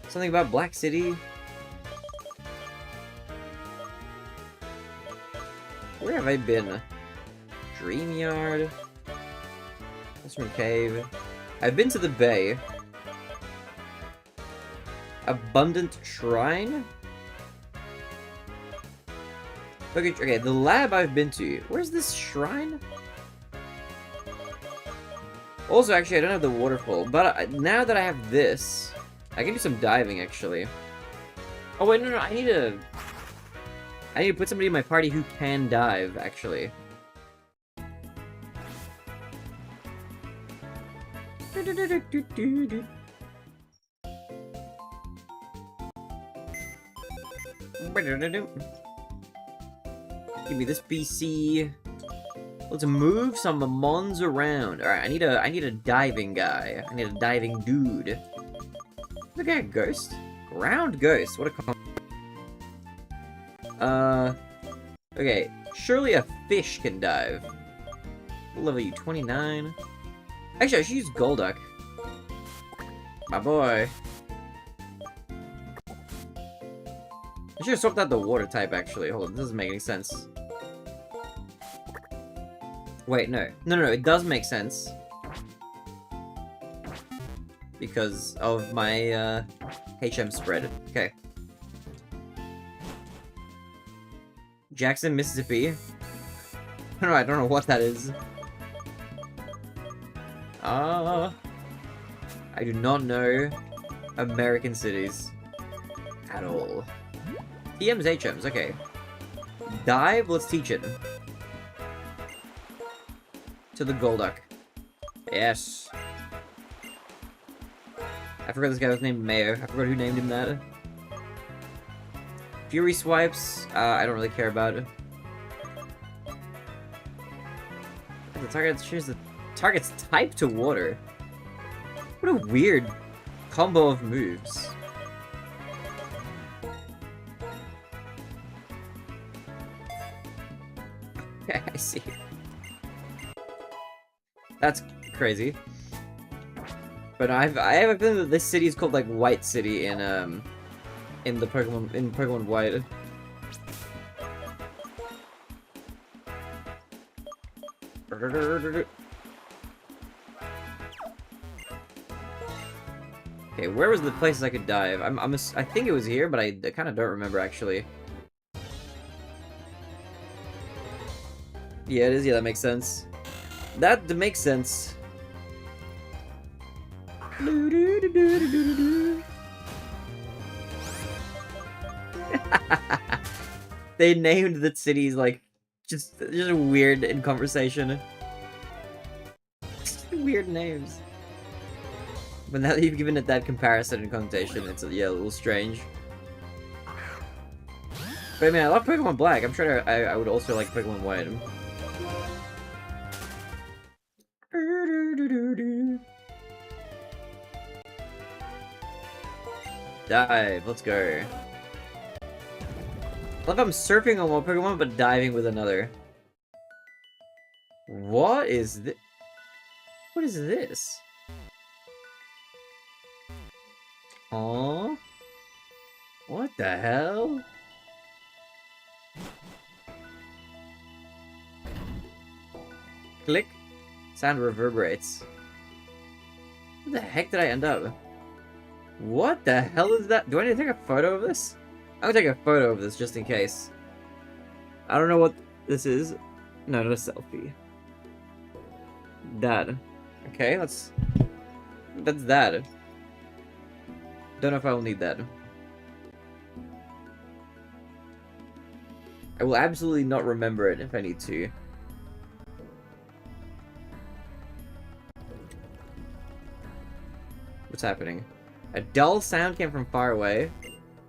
Something about Black City? Where have I been? Dreamyard? Mushroom Cave. I've been to the bay. Abundant Shrine? Okay, the lab I've been to. Where's this shrine? Also, actually, I don't have the waterfall, but now that I have this, I can do some diving, actually. Oh, wait, no, I need to put somebody in my party who can dive, actually. Give me this BC. Let's move some mons around. Alright, I need a diving guy. I need a diving dude. Look at a ghost. Ground ghost. What a okay. Surely a fish can dive. We'll level you 29. Actually, I should use Golduck. My boy. I should have swapped out the water type, actually. Hold on, this doesn't make any sense. Wait, no. No, it does make sense. Because of my, HM spread. Okay. Jackson, Mississippi. I don't know what that is. I do not know American cities. At all. TM's HM's, okay. Dive, let's teach it. To the Golduck. Yes. I forgot this guy was named Mayo. I forgot who named him that. Fury Swipes, I don't really care about it. The target choose the target's type to water. What a weird combo of moves. Okay, I see. That's crazy. But I have a feeling that this city is called like White City in the Pokemon White. Okay, where was the places I could dive? I think it was here, but I kind of don't remember actually. Yeah, it is. Yeah, that makes sense. That makes sense. They named the cities like just weird in conversation. Weird names. But now that you've given it that comparison and connotation, it's yeah, a little strange. But I mean, I love Pokemon Black. I'm sure I would also like Pokemon White. Dive, let's go. I love I'm surfing on one Pokemon, but diving with another. What is this? What is this? Aww. What the hell? Click. Sound reverberates. Where the heck did I end up? What the hell is that? Do I need to take a photo of this? I'm gonna take a photo of this just in case. I don't know what this is. No, not a selfie. That. Okay, that's that. Don't know if I will need that. I will absolutely not remember it if I need to. What's happening? A dull sound came from far away.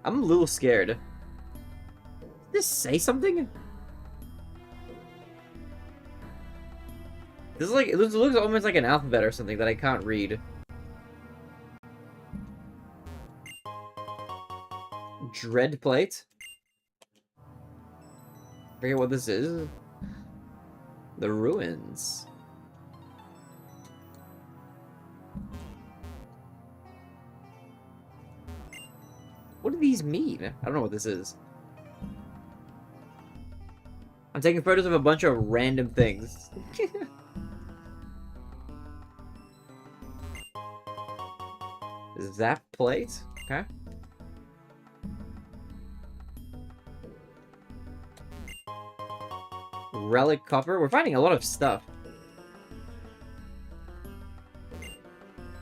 I'm a little scared. Did this say something? This is like, it looks almost like an alphabet or something that I can't read. Dread plate? Forget what this is. The ruins. What do these mean? I don't know what this is. I'm taking photos of a bunch of random things. Zap plate? Okay. Relic copper? We're finding a lot of stuff.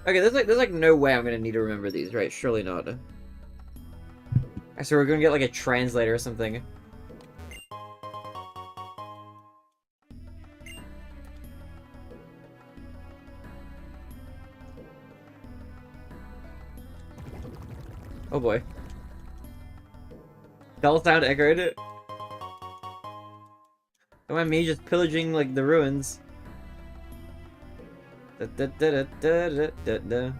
Okay, there's like no way I'm gonna need to remember these, right? Surely not. So we're gonna get like a translator or something. Oh boy. Bell sound echoed it. Don't mind me just pillaging like the ruins. Da, da, da, da, da, da, da.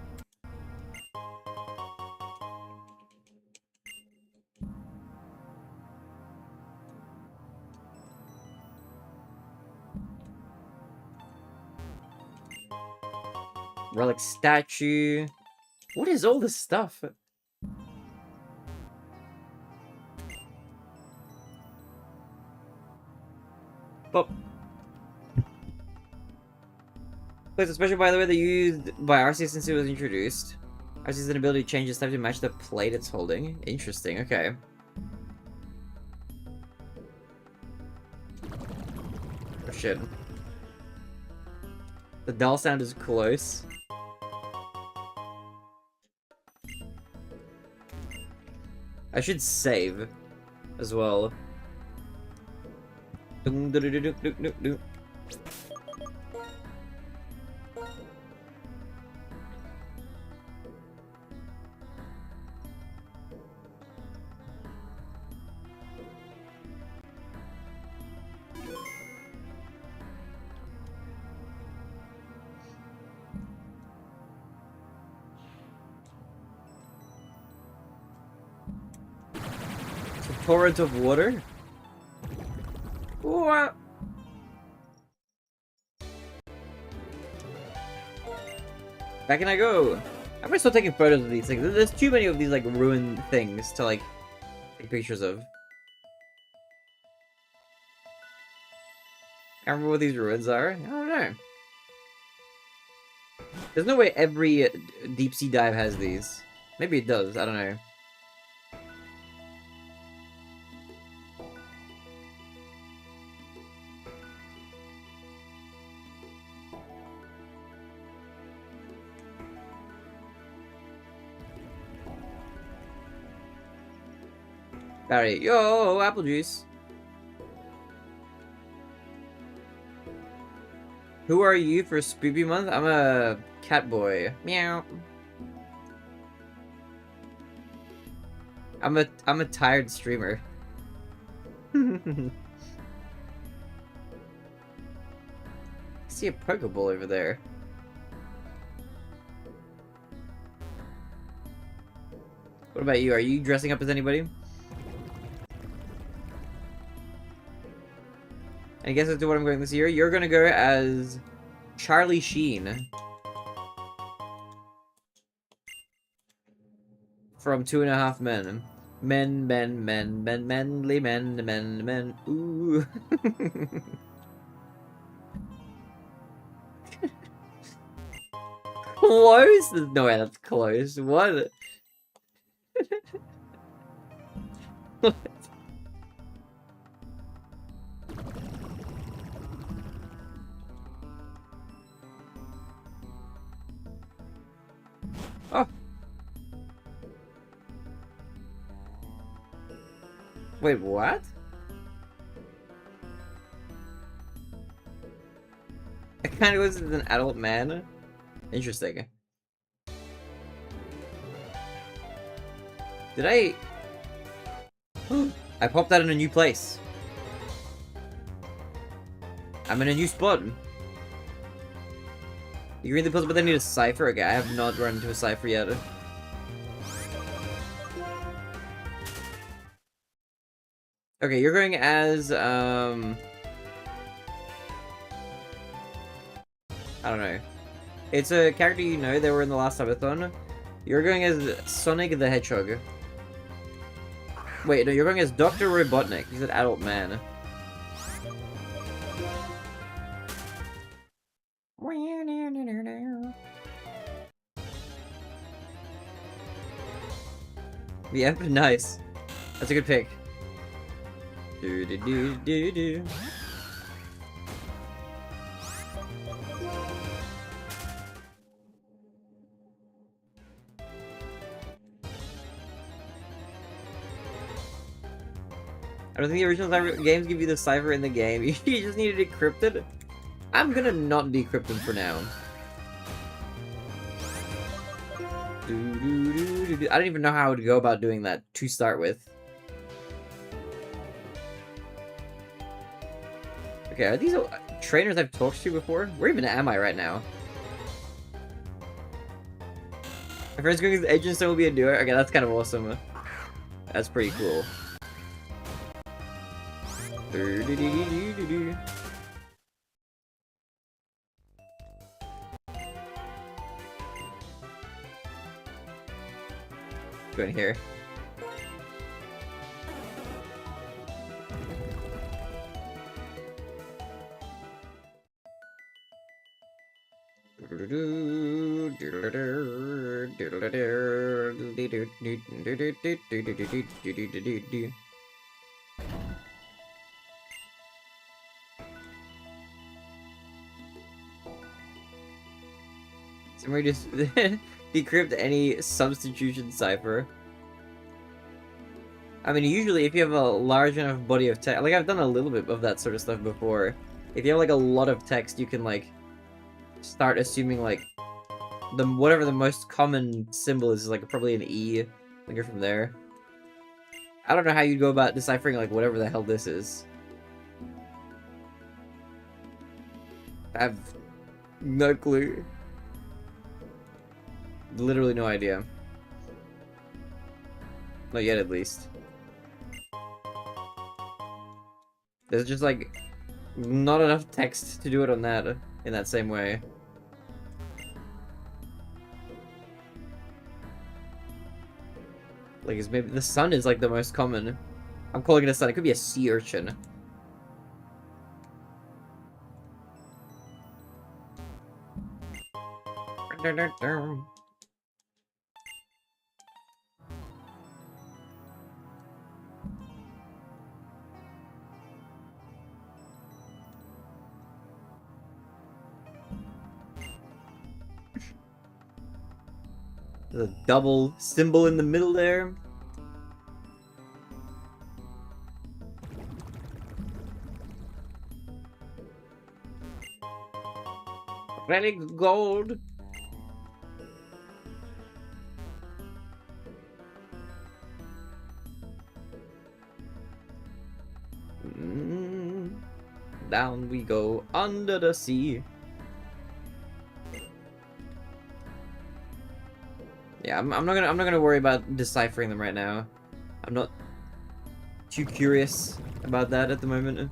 Relic statue. What is all this stuff? But place especially by the way they used by Arceus since it was introduced. Arceus' ability to change its type to match the plate it's holding. Interesting, okay. Oh shit. The dull sound is close. I should save as well. It's a torrent of water? What? Back can I go? I'm gonna start taking photos of these things. There's too many of these like ruined things to like take pictures of. I remember what these ruins are. I don't know. There's no way every deep sea dive has these. Maybe it does. I don't know. Barry, yo, apple juice. Who are you for Spoopy Month? I'm a cat boy. Meow. I'm a tired streamer. I see a Pokeball over there. What about you? Are you dressing up as anybody? I guess that's what I'm going this year. You're gonna go as Charlie Sheen from 2.5 Men. Manly men. Ooh. Close? There's no way that's close. What? Wait, what? It kind of was an adult man. Interesting. Did I... I popped out in a new place. I'm in a new spot. You read the puzzle, but they need a cipher? Okay, I have not run into a cipher yet. Okay, you're going as, I don't know. It's a character you know, they were in the last subathon. You're going as Sonic the Hedgehog. Wait, no, you're going as Dr. Robotnik. He's an adult man. Yeah, nice. That's a good pick. Do do do do do. I don't think the original games give you the cipher in the game. You just need to decrypt it. I'm gonna not decrypt them for now. I don't even know how I would go about doing that to start with. Okay, are these trainers I've talked to before? Where even am I right now? My friend's going as Agent Stone will be a duo. Okay, that's kind of awesome. That's pretty cool. Go in here. Somebody just decrypt any substitution cipher. I mean, usually if you have a large enough body of text, like I've done a little bit of that sort of stuff before. If you have like a lot of text, you can like start assuming like whatever the most common symbol is, like probably an E. Like you're from there. I don't know how you'd go about deciphering like whatever the hell this is. I have no clue. Literally no idea. Not yet, at least. There's just like not enough text to do it on that in that same way. Like, it's maybe the sun is like the most common. I'm calling it a sun. It could be a sea urchin. There's a double symbol in the middle there. Relic gold. Down we go under the sea. Yeah, I'm not gonna worry about deciphering them right now. I'm not too curious about that at the moment.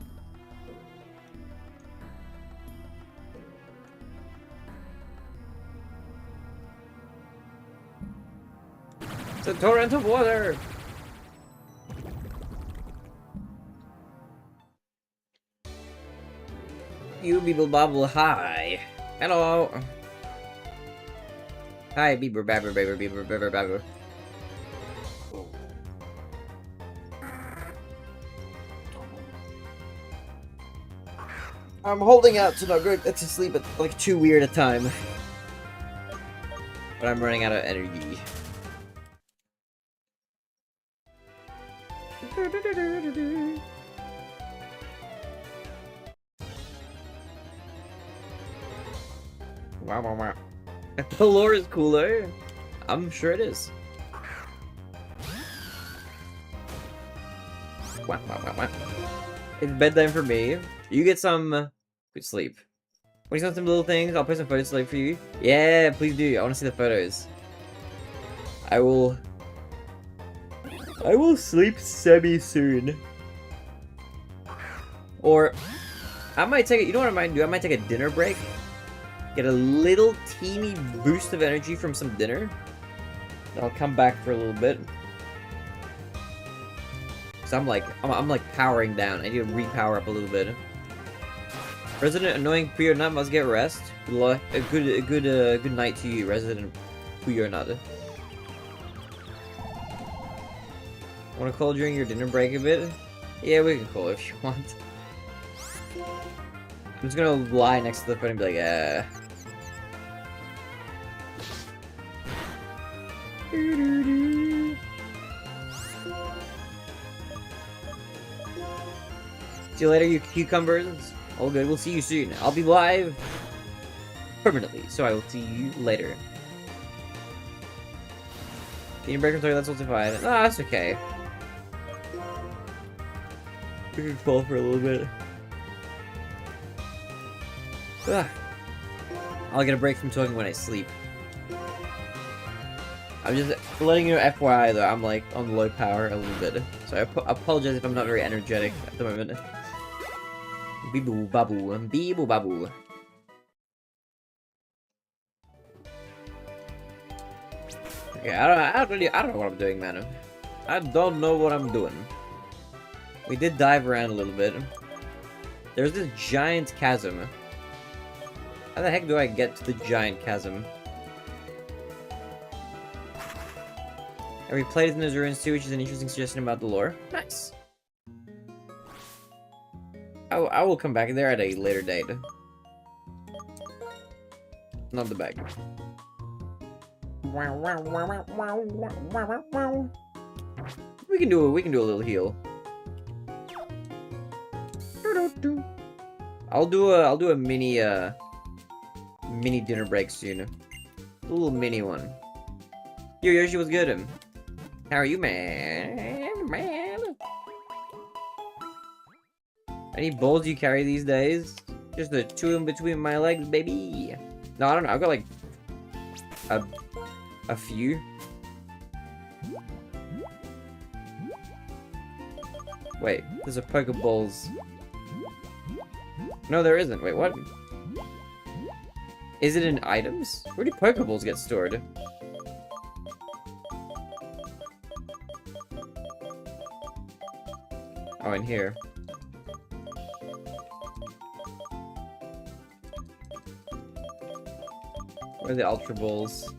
It's a torrent of water! You Beeble Bobble, hi! Hello! Hi, Beaver Babber, Babber, Beaver Babber, Babber. I'm holding out to not go to sleep at like 2 weird a time. But I'm running out of energy. Wow, wow, wow. The lore is cooler. I'm sure it is. Wow, wow, wow, wow. It's bedtime for me. You get some good sleep. What do you want some little things? I'll put some photos to for you. Yeah, please do. I want to see the photos. I will sleep semi-soon. Or, I might take it, you know what I might do? I might take a dinner break. Get a little teeny boost of energy from some dinner. Then I'll come back for a little bit. So I'm like powering down. I need to repower up a little bit. Resident Annoying Puyo Nut must get rest. A good night to you, Resident Puyo Nut. Want to call during your dinner break a bit? Yeah, we can call if you want. I'm just gonna lie next to the phone and be like, See you later, you cucumbers. All good, we'll see you soon. I'll be live permanently, so I will see you later. Dinner break, I'm sorry, that's also fine. No, that's okay. We can call for a little bit. Ugh. I'll get a break from talking when I sleep. I'm just letting you know, FYI though, I'm like on low power a little bit. So I apologize if I'm not very energetic at the moment. Beeboo babu, beeboo babu. Okay, I don't know what I'm doing, man. I don't know what I'm doing. We did dive around a little bit. There's this giant chasm. How the heck do I get to the giant chasm? And we played in those ruins too, which is an interesting suggestion about the lore. Nice. I will come back there at a later date. Not the bag. We can do a little heal. I'll do a mini dinner break soon. A little mini one. Yo, Yoshi, what's good? How are you, man? Any balls you carry these days? Just the two in between my legs, baby. No, I don't know. I've got like a few. Wait, there's a Pokeballs. No, there isn't. Wait, what? Is it in items? Where do Pokeballs get stored? Oh, in here. Where are the Ultra Balls?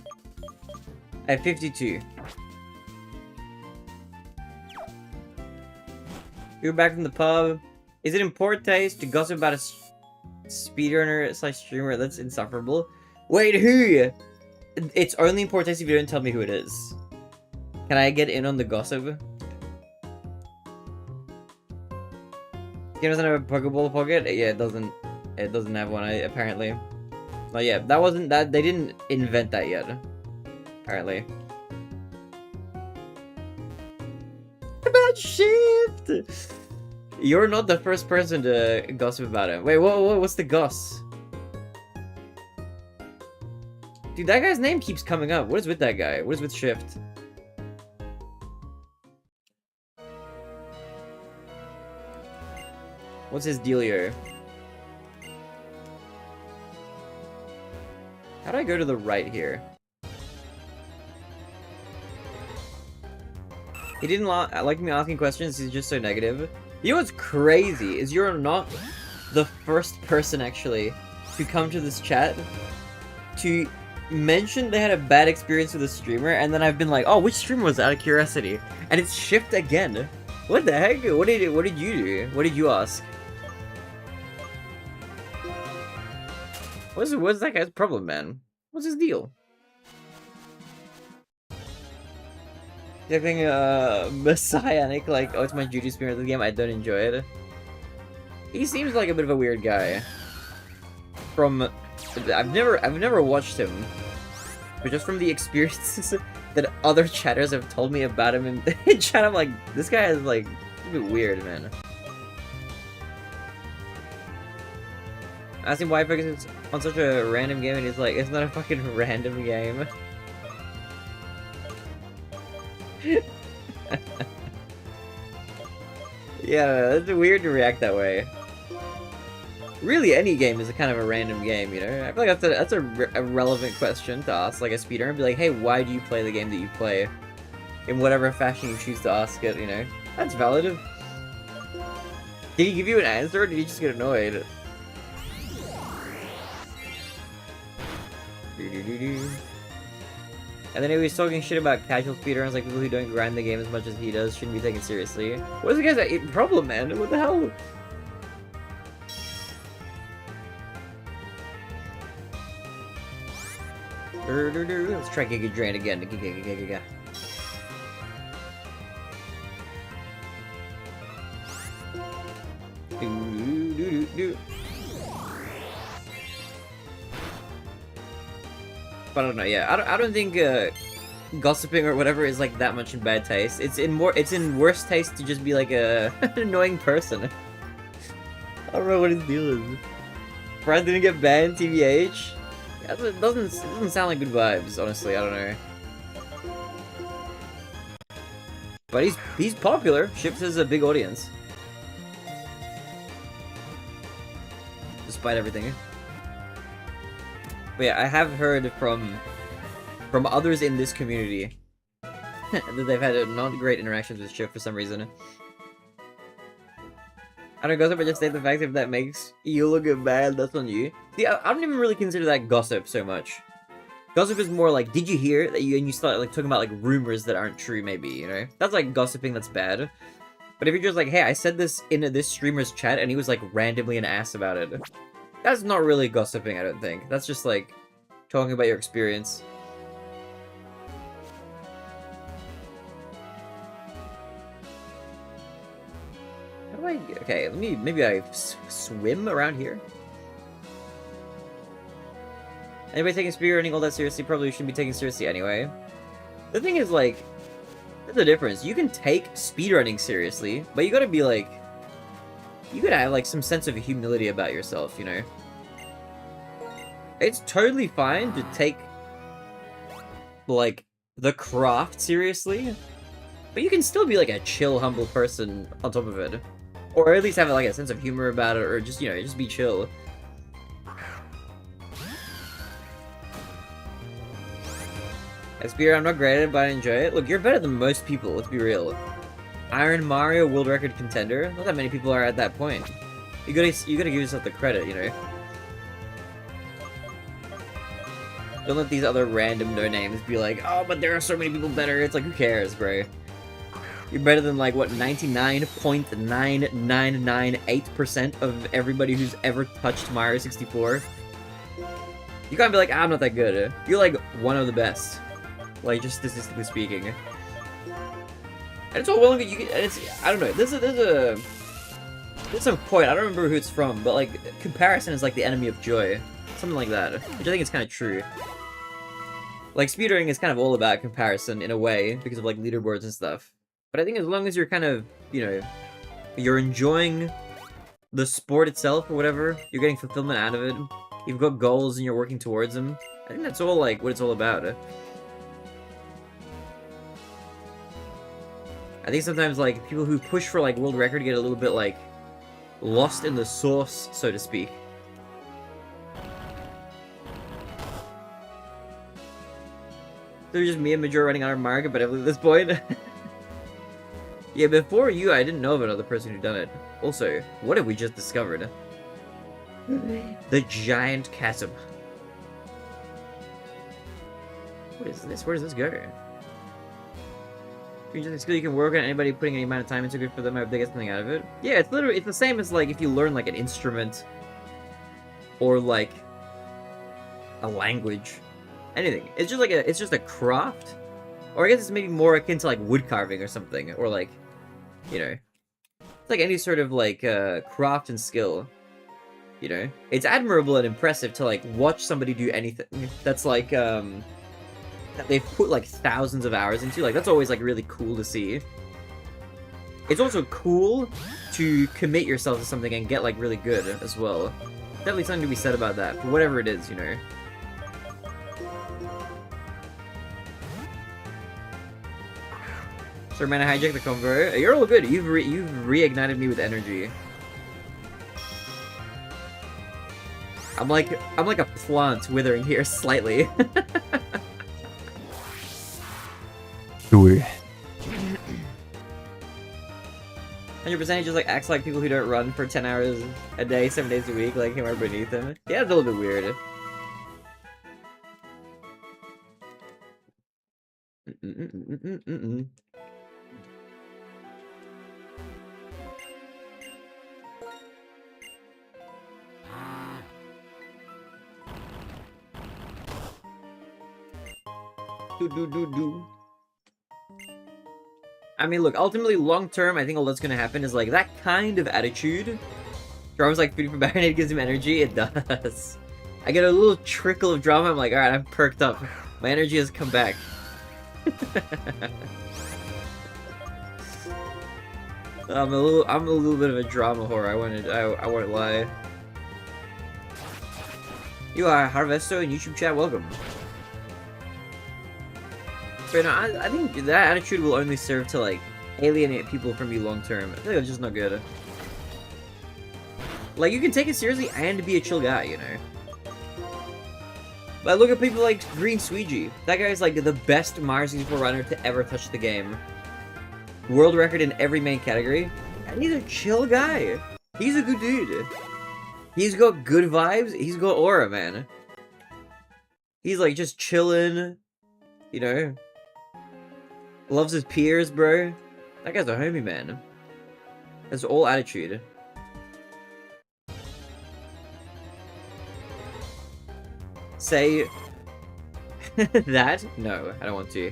I have 52. You're back from the pub. Is it in poor taste to gossip about a speedrunner / streamer? That's insufferable. Wait, who? It's only in poor taste if you don't tell me who it is. Can I get in on the gossip? Game doesn't have a Pokeball pocket? Yeah, it doesn't. It doesn't have one, apparently. Oh yeah, that wasn't that. They didn't invent that yet. Apparently. About shift. You're not the first person to gossip about it. Wait, what's the goss? Dude, that guy's name keeps coming up. What is with that guy? What is with Shift? What's his dealio? How do I go to the right here? He didn't like me asking questions, he's just so negative. You know what's crazy is you're not the first person actually to come to this chat to mention they had a bad experience with a streamer, and then I've been like, oh, which streamer was that, out of curiosity? And it's Shift again. What the heck? What did you do? What did you ask? What's that guy's problem, man? What's his deal? Acting messianic, like, oh, it's my duty spirit of the game, I don't enjoy it. He seems like a bit of a weird guy. From I've never watched him, but just from the experiences that other chatters have told me about him in chat, I'm like, this guy is like a bit weird, man. I asked him why he focuses on such a random game, and he's like, it's not a fucking random game. Yeah, it's weird to react that way. Really, any game is a kind of a random game, you know? I feel like that's a relevant question to ask, like a speedrunner, be like, hey, why do you play the game that you play? In whatever fashion you choose to ask it, you know? That's valid. Did he give you an answer, or did he just get annoyed? And then he was talking shit about casual speedrunners, like people who don't grind the game as much as he does shouldn't be taken seriously. What is the guy's problem, man? What the hell? Let's try Giga Drain again. Giga. But I don't know. Yeah, I don't think gossiping or whatever is like that much in bad taste. It's in worse taste to just be like an annoying person. I don't know what his deal is. Brad didn't get banned, TBH. Yeah, it doesn't sound like good vibes, honestly. I don't know. But he's popular. Ships has a big audience, despite everything. But yeah, I have heard from others in this community that they've had not great interactions with Shift for some reason. I don't gossip, but just state the fact if that makes you look bad, that's on you. See, I don't even really consider that gossip so much. Gossip is more like, did you hear that you start like talking about like rumors that aren't true, maybe, you know? That's like gossiping that's bad. But if you're just like, hey, I said this in this streamer's chat and he was like randomly an ass about it. That's not really gossiping, I don't think. That's just like talking about your experience. How do I... Okay, maybe I swim around here? Anybody taking speedrunning all that seriously probably shouldn't be taken seriously anyway. The thing is, like, there's a difference. You can take speedrunning seriously, but you gotta be like... You gotta have, like, some sense of humility about yourself, you know? It's totally fine to take, like, the craft seriously, but you can still be, like, a chill, humble person on top of it. Or at least have, like, a sense of humor about it, or just, you know, just be chill. Spear, I'm not great at it, but I enjoy it. Look, you're better than most people, let's be real. Iron Mario world record contender? Not that many people are at that point. You gotta give yourself the credit, you know? Don't let these other random no-names be like, oh, but there are so many people better. It's like, who cares, bro? You're better than, like, what, 99.9998% of everybody who's ever touched Mario 64? You can't be like, I'm not that good. You're, like, one of the best. Like, just statistically speaking. And it's all well and good. You can, it's, I don't know. There's a point. I don't remember who it's from, but, like, comparison is, like, the enemy of joy. Something like that. Which I think is kind of true. Like, speedrunning is kind of all about comparison, in a way, because of, like, leaderboards and stuff. But I think as long as you're kind of, you know, you're enjoying the sport itself or whatever, you're getting fulfillment out of it, you've got goals and you're working towards them, I think that's all, like, what it's all about. I think sometimes, like, people who push for, like, world record get a little bit, like, lost in the sauce, so to speak. So just me and Major running on our market, but at this point... Yeah, before you, I didn't know of another person who'd done it. Also, what have we just discovered? The giant chasm. What is this? Where does this go? You just a skill you can work on, anybody putting any amount of time into it for them, I hope they get something out of it. Yeah, it's literally, it's the same as, like, if you learn, like, an instrument. Or, like, a language. Anything. It's just like it's just a craft. Or I guess it's maybe more akin to, like, wood carving or something. Or, like, you know. It's like any sort of, like, craft and skill. You know, it's admirable and impressive to like watch somebody do anything that's like that they've put like thousands of hours into. Like that's always like really cool to see. It's also cool to commit yourself to something and get like really good as well. Definitely something to be said about that, for whatever it is, you know. Sir, man, I hijacked the convo. You're all good. You've reignited me with energy. I'm like a plant withering here slightly. Do it. 100% just like acts like people who don't run for 10 hours a day, 7 days a week, like him or beneath him. Yeah, it's a little bit weird. I mean, look, ultimately, long term, I think all that's gonna happen is like that kind of attitude. Drama's like food for BarinAde gives him energy. It does. I get a little trickle of drama. I'm like, all right, I'm perked up. My energy has come back. I'm a little bit of a drama whore. I won't lie. You are Harvesto in YouTube chat. Welcome. But no, I think that attitude will only serve to like alienate people from you long term. I feel like it's just not good. Like you can take it seriously and be a chill guy, you know. But look at people like Green Sweegie. That guy's like the best Mario 64 runner to ever touch the game. World record in every main category. And he's a chill guy. He's a good dude. He's got good vibes. He's got aura, man. He's like just chilling, you know. Loves his peers, bro. That guy's a homie, man. That's all attitude. Say that? No, I don't want to.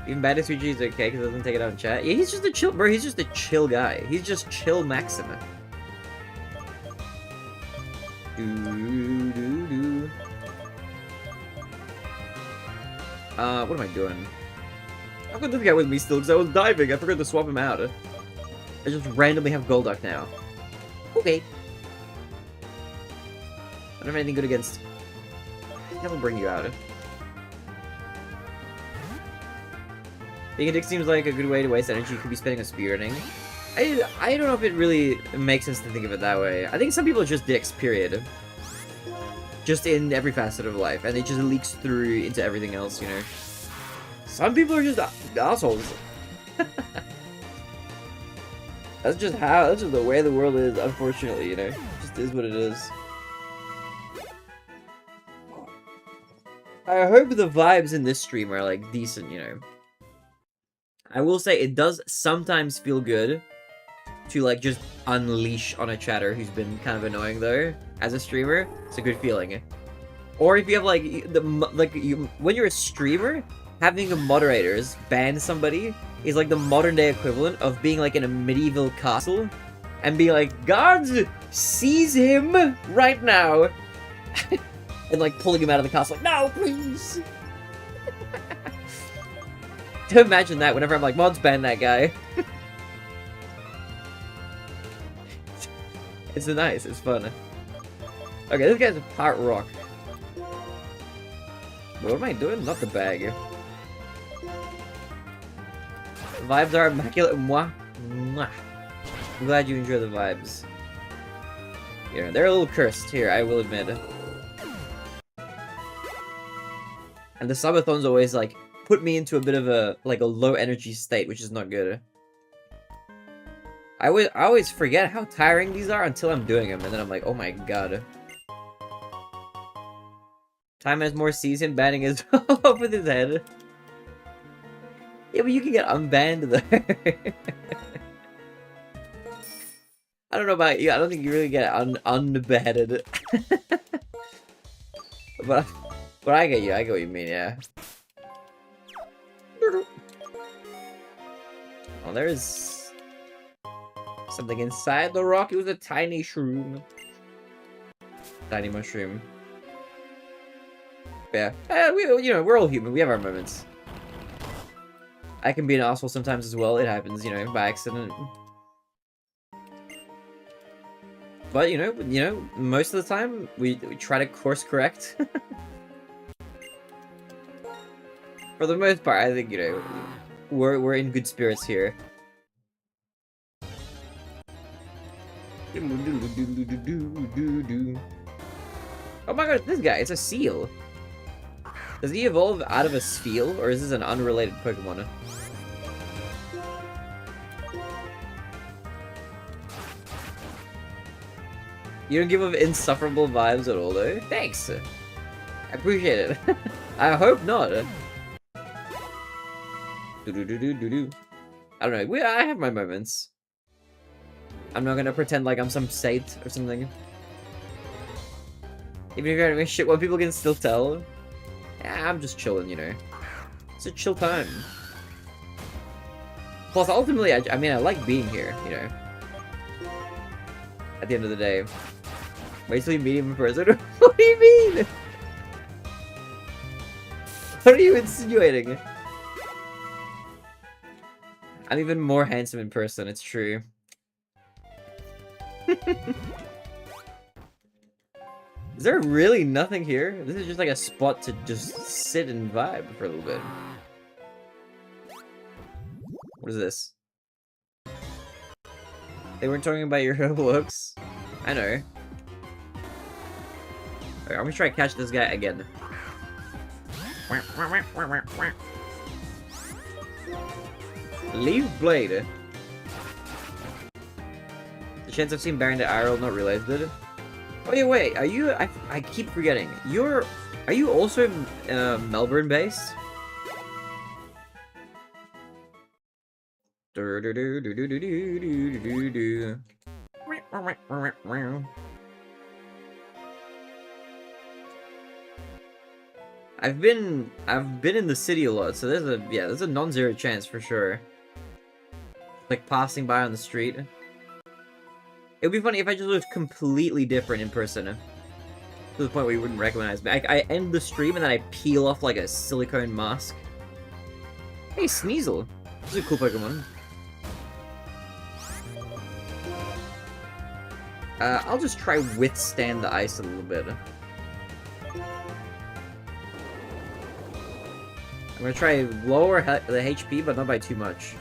Even bad SVG is okay because it doesn't take it out in chat. Yeah, he's just a chill, bro. He's just a chill guy. He's just chill maximum. What am I doing? I've got this guy with me still because I was diving. I forgot to swap him out. I just randomly have Golduck now. Okay. I don't have anything good against... Never bring you out. Being a dick seems like a good way to waste energy. You could be spending on speedrunning. I don't know if it really makes sense to think of it that way. I think some people are just dicks, period. Just in every facet of life, and it just leaks through into everything else, you know. Some people are just assholes. That's just the way the world is, unfortunately, you know. It just is what it is. I hope the vibes in this stream are, like, decent, you know. I will say it does sometimes feel good to, like, just unleash on a chatter who's been kind of annoying, though. As a streamer, it's a good feeling. Or if you have, like, when you're a streamer, having a moderators ban somebody is like the modern day equivalent of being like in a medieval castle and be like, guards, seize him right now. And like pulling him out of the castle like, no, please. To imagine that whenever I'm like, mods ban that guy. It's nice, it's fun. Okay, this guy's a part rock. What am I doing? Not the bag. Vibes are immaculate. Mwah. Mwah. I'm glad you enjoy the vibes. Yeah, they're a little cursed here, I will admit. And the subathons always, like, put me into a bit of a, like, a low energy state, which is not good. I always forget how tiring these are until I'm doing them, and then I'm like, oh my god. Time has more season, banning is over his head. Yeah, but you can get unbanned though. I don't know about you, I don't think you really get unbanned. but I get you, I get what you mean, yeah. Oh, there is something inside the rock. It was a tiny shroom. Tiny mushroom. Yeah. We're all human. We have our moments. I can be an asshole sometimes as well. It happens, by accident. But, most of the time, we try to course correct. For the most part, I think, we're in good spirits here. Oh my god, this guy, it's a seal. Does he evolve out of a Spheal, or is this an unrelated Pokemon? You don't give off insufferable vibes at all, though? Thanks! I appreciate it. I hope not. I don't know, I have my moments. I'm not gonna pretend like I'm some saint or something. Even if you're having shit, what people can still tell. Yeah, I'm just chilling, It's a chill time. Plus, ultimately, I mean, I like being here, At the end of the day. Wait till you meet him in person. What do you mean? What are you insinuating? I'm even more handsome in person, it's true. Is there really nothing here? This is just like a spot to just sit and vibe for a little bit. What is this? They weren't talking about your looks. I know. Alright, I'm gonna try to catch this guy again. Leaf Blade. The chance I've seen Barinade IRL, not realized it. Oh yeah, wait, are you... I keep forgetting. Are you also Melbourne based? I've been in the city a lot, so there's a non-zero chance for sure. Like passing by on the street. It would be funny if I just looked completely different in person. To the point where you wouldn't recognize me. I end the stream and then I peel off like a silicone mask. Hey, Sneasel. This is a cool Pokemon. I'll just try withstand the ice a little bit. I'm gonna try lower the HP, but not by too much.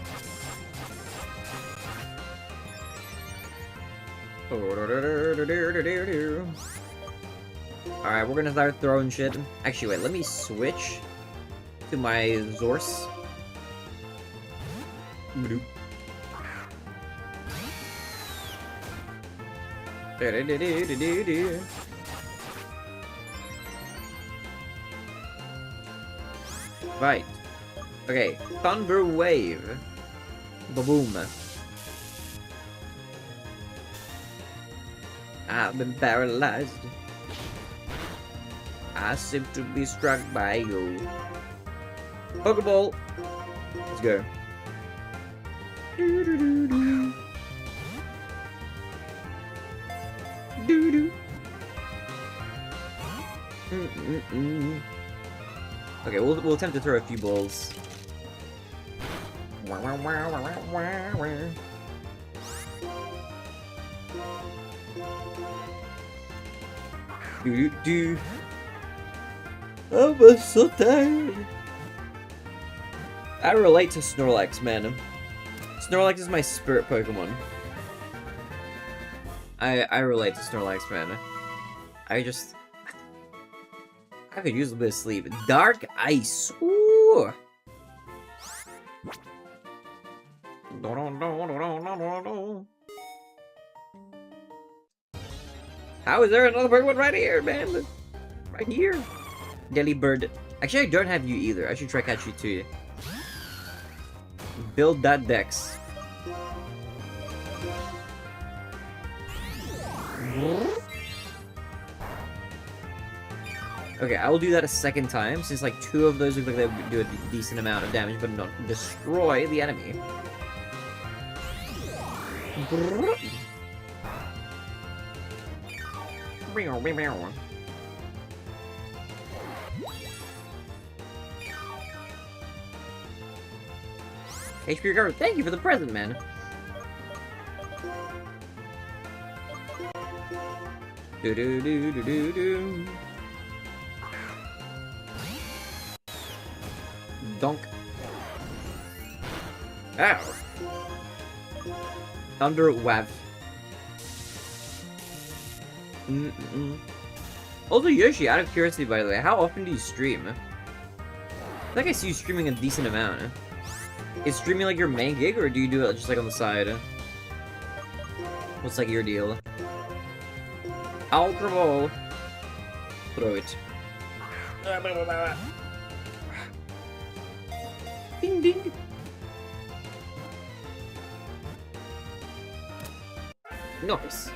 Alright, we're gonna start throwing shit. Actually, wait, let me switch to my Zorse. Right. Okay, Thunder Wave. Ba-boom. I've been paralyzed. I seem to be struck by you. Pokeball. Let's go. Doo-doo-doo-doo. Doo-doo. Okay, we'll attempt to throw a few balls. Do. I'm so tired. I relate to Snorlax, man. Snorlax is my spirit Pokemon. I relate to Snorlax, man. I could use a bit of sleep. Dark Ice. Ooh. How is there another Pokemon right here, man? Right here. Delibird. Actually, I don't have you either. I should try catch you too. Build that dex. Okay, I will do that a second time, since like 2 of those look like they would do a decent amount of damage, but not destroy the enemy. HP recovered. Thank you for the present, man. Do do do do do do. Donk. Ow. Thunder Wav. Also, Yoshi, out of curiosity, by the way, how often do you stream? I feel like I see you streaming a decent amount. Is streaming like your main gig, or do you do it just like on the side? What's like your deal? Ultra Ball. Throw it. Ding ding. Nice.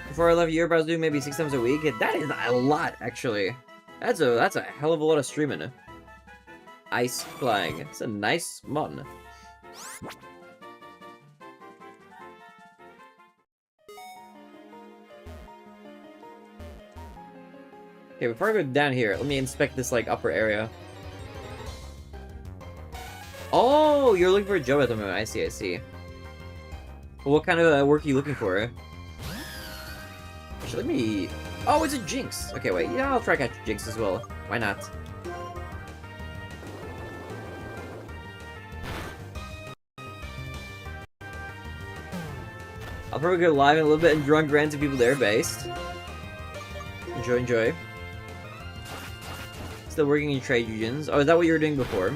Before I left Europe, I was doing maybe 6 times a week. That is a lot, actually. That's a hell of a lot of streaming. Ice flying. It's a nice mon. Okay, before I go down here, let me inspect this like upper area. Oh, you're looking for a job at the moment. I see, I see. Well, what kind of work are you looking for? Actually, let me... Oh, it's a Jinx! Okay, wait. Yeah, I'll try catch Jinx as well. Why not? I'll probably go live in a little bit and drunk rant to people there based. Enjoy, enjoy. Still working in trade unions. Oh, is that what you were doing before?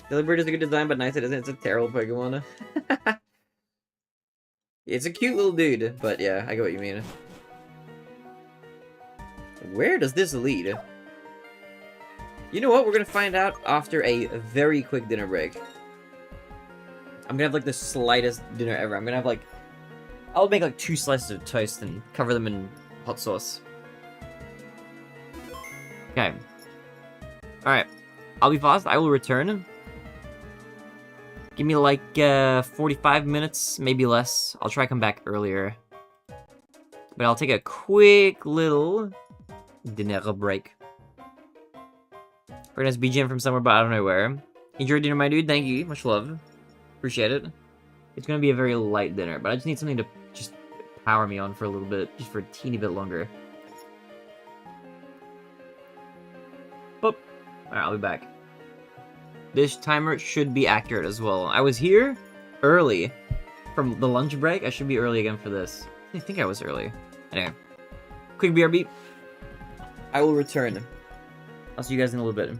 Delibird is a good design, but nice it isn't. It's a terrible Pokemon. It's a cute little dude, but yeah, I get what you mean. Where does this lead? You know what? We're gonna find out after a very quick dinner break. I'm gonna have like the slightest dinner ever. I'm gonna have like... I'll make like 2 slices of toast and cover them in hot sauce. Okay. Alright. I'll be fast. I will return. Give me like 45 minutes, maybe less. I'll try to come back earlier. But I'll take a quick little dinner break. Very nice BGM from somewhere, but I don't know where. Enjoy dinner, my dude. Thank you. Much love. Appreciate it. It's gonna be a very light dinner, but I just need something to just power me on for a little bit, just for a teeny bit longer. Boop. Alright, I'll be back. This timer should be accurate as well. I was here early from the lunch break. I should be early again for this. I think I was early. Anyway. Quick BRB. I will return. I'll see you guys in a little bit.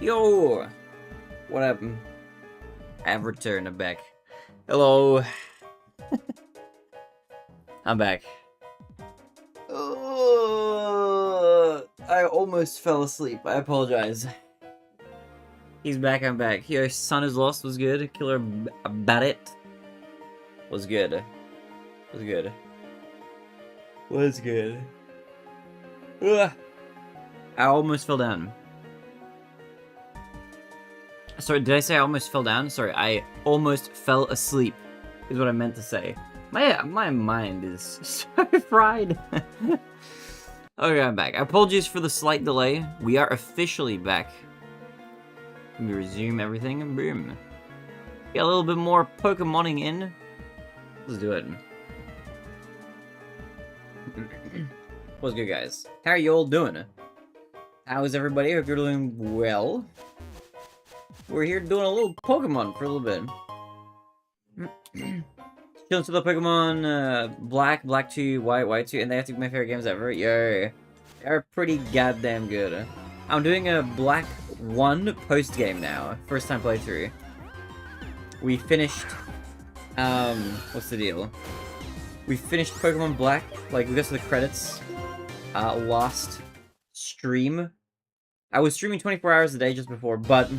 Yo! What happened? I've returned. I'm back. Hello. I'm back. I almost fell asleep. I apologize. He's back. I'm back. Your son is lost. Was good. Killer Barret was good. Was good. Was good. Ugh. I almost fell down. Sorry, did I say I almost fell down? Sorry, I almost fell asleep, is what I meant to say. My mind is so fried. Okay, I'm back. Apologies for the slight delay. We are officially back. Let me resume everything, and boom. Get a little bit more Pokemoning in. Let's do it. What's good, guys? How are you all doing? How is everybody? Hope you're doing well. We're here doing a little Pokemon for a little bit. Chilling to the Pokemon Black, Black 2, White, White 2, and they have to be my favorite games ever. Yo, they're pretty goddamn good. I'm doing a Black 1 post game now. First time playthrough. We finished. What's the deal? We finished Pokemon Black. Like, we got to the credits. Last stream. I was streaming 24 hours a day just before, but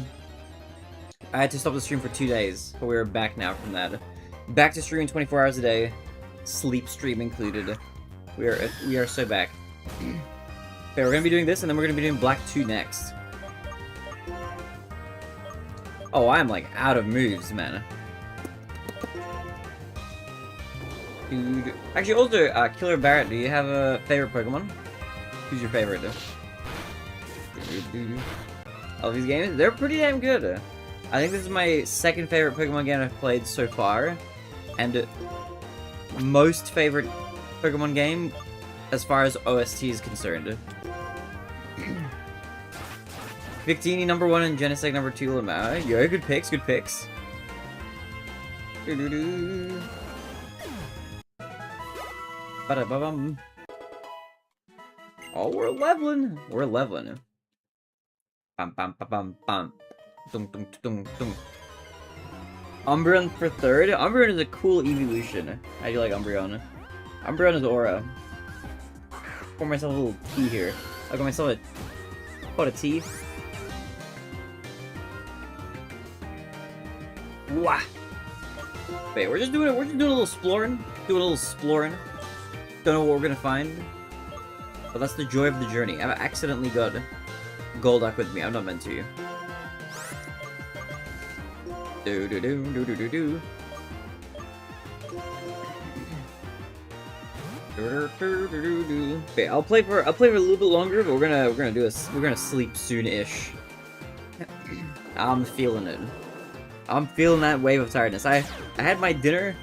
I had to stop the stream for 2 days. But we are back now from that. Back to streaming 24 hours a day. Sleep stream included. We are so back. Okay, we're gonna be doing this, and then we're gonna be doing Black 2 next. Oh, I'm like out of moves, man. Dude. Actually, also, Killer Barret, do you have a favorite Pokemon? Who's your favorite? All these games, they're pretty damn good. I think this is my second favorite Pokemon game I've played so far, and most favorite Pokemon game as far as OST is concerned. Victini #1 and Genesect #2 Lamau. Yo, good picks, good picks. Ba-da-ba-bum. Oh, we're leveling. We're leveling. Bum bum bum bum bum. Dum dum dum dum. Umbreon for third. Umbreon is a cool evolution. How do you like Umbreon? Umbreon is Aura. Pour myself a little tea here. I got myself a pot of tea. Wah. Wait, we're just doing a little exploring. Doing a little exploring. Don't know what we're gonna find. But that's the joy of the journey. I've accidentally got Golduck with me. I'm not meant to. Do do do do do do do. Okay, I'll play for a little bit longer, but we're gonna sleep soon-ish. I'm feeling it. I'm feeling that wave of tiredness. I had my dinner,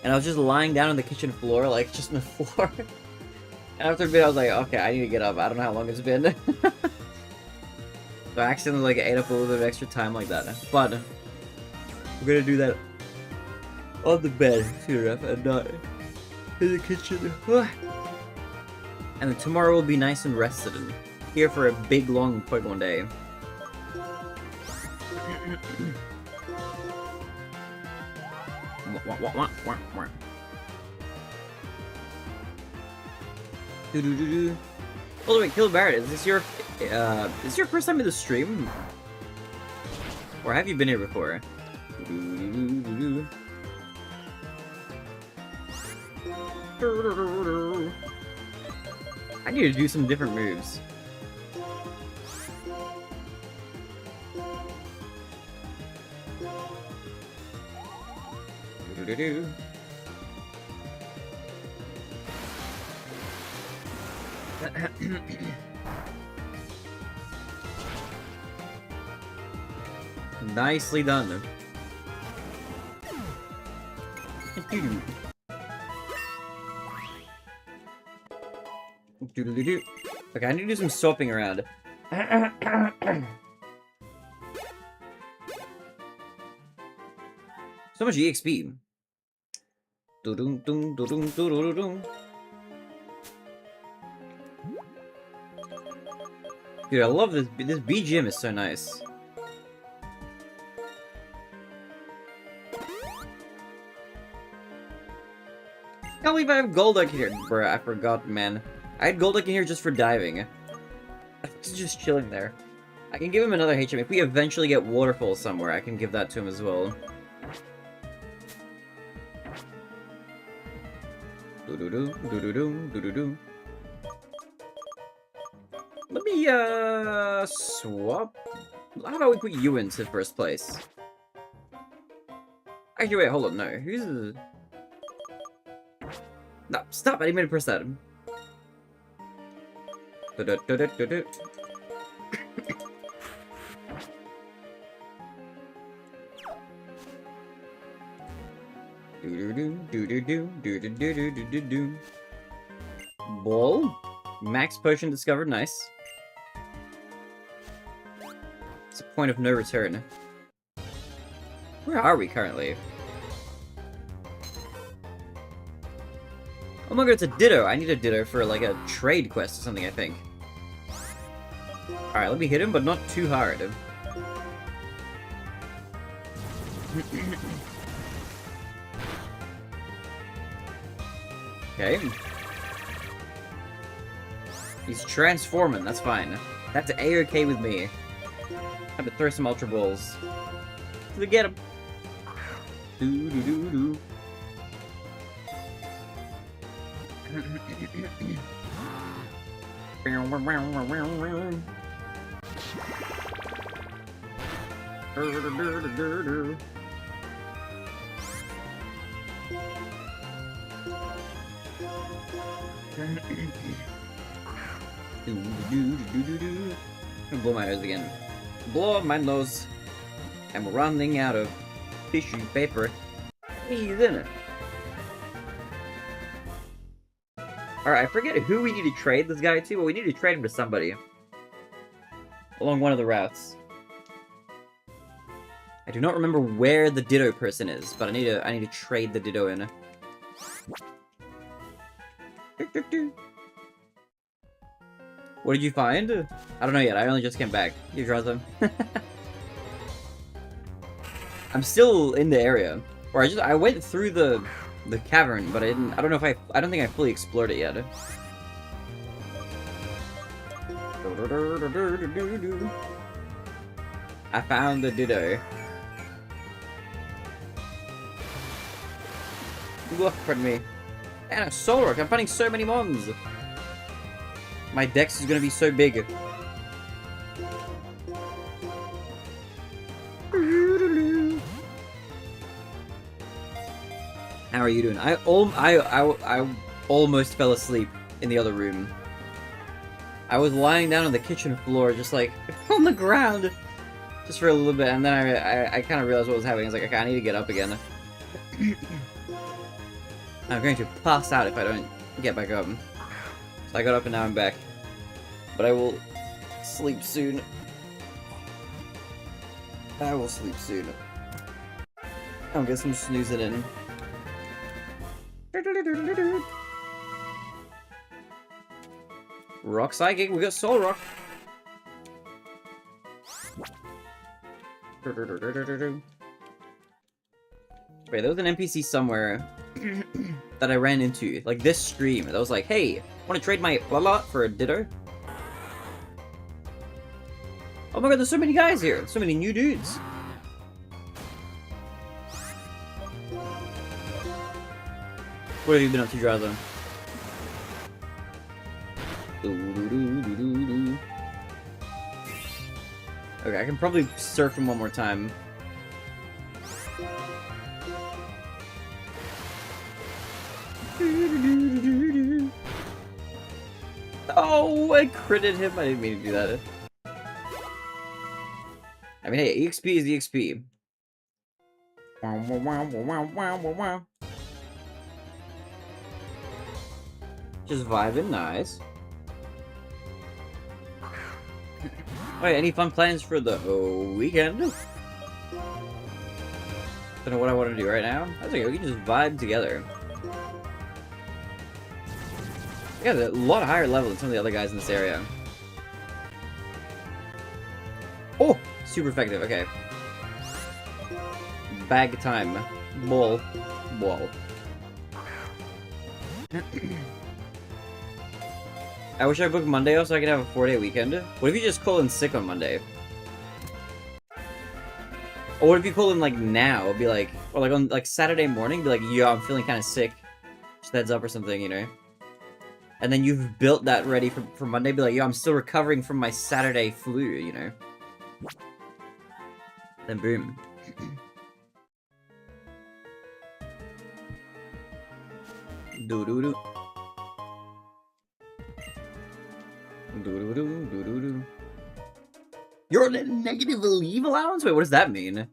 and I was just lying down on the kitchen floor, like just on the floor. And after a bit, I was like, okay, I need to get up. I don't know how long it's been. So I accidentally like ate up a little bit of extra time like that. But we're gonna do that on the bed soon enough and not in the kitchen. And then tomorrow we'll be nice and rested and here for a big long Pokemon day. Oh wait, Killer Barret, is this your first time in the stream? Or have you been here before? I need to do some different moves. Nicely done. Okay, I need to do some swapping around. So much EXP. Dude, I love this. This BGM is so nice. Can't believe I have Golduck here. Bruh, I forgot, man. I had Golduck in here just for diving. He's just chilling there. I can give him another HM. If we eventually get Waterfall somewhere, I can give that to him as well. Do-do-do, do-do-do, do-do-do. Let me, swap. How about we put you into first place? Actually, wait, hold on, no. Who's... No, stop, I didn't mean to press that. Do-do-do-do-do-do. Do-do-do-do-do-do-do-do-do-do-do. Ball. Max potion discovered, nice. It's a point of no return. Where are we currently? Oh my god, it's a Ditto. I need a Ditto for like a trade quest or something, I think. Alright, let me hit him, but not too hard. Okay. He's transforming, that's fine. That's A-okay with me. Time to throw some Ultra Balls. To get him. Do-do-do-do. Blow my nose again. Blow my nose. I'm running out of tissue paper. He's in it. Alright, I forget who we need to trade this guy to, but we need to trade him to somebody. Along one of the routes. I do not remember where the Ditto person is, but I need to trade the Ditto in. What did you find? I don't know yet, I only just came back. You draw them. I'm still in the area. Or I went through the cavern, but I don't think I fully explored it yet. I found the Ditto. Look for me. And a Solrock, I'm finding so many mons. My dex is gonna be so big. How are you doing? I almost fell asleep in the other room. I was lying down on the kitchen floor, just like on the ground, just for a little bit, and then I kind of realized what was happening. I was like, okay, I need to get up again. I'm going to pass out if I don't get back up. So I got up and now I'm back. But I will sleep soon. I will sleep soon. I'll get some snoozing in. Rock Psychic, we got Solrock. Wait, there was an NPC somewhere that I ran into, like this stream, that was like, hey, wanna trade my blah for a Ditto? Oh my god, there's so many guys here, so many new dudes. What have you been up to, Drazo? Okay, I can probably surf him one more time. Oh, I critted him. I didn't mean to do that. I mean, hey, EXP is EXP. Just vibing, nice. Wait, any fun plans for the weekend? Don't know what I want to do right now. That's okay, we can just vibe together. Yeah, they're a lot higher level than some of the other guys in this area. Oh! Super effective, okay. Bag time. Ball. Ball. I wish I booked Monday off so I could have a 4-day weekend. What if you just call in sick on Monday? Or what if you call in, like, now? Be like, or like on, like, Saturday morning, be like, yo, I'm feeling kind of sick. Just heads up or something, you know? And then you've built that ready for Monday, be like, yo, I'm still recovering from my Saturday flu, you know? Then boom. Do-do-do. Do-do-do, do-do-do. You're on a negative leave allowance? Wait, what does that mean?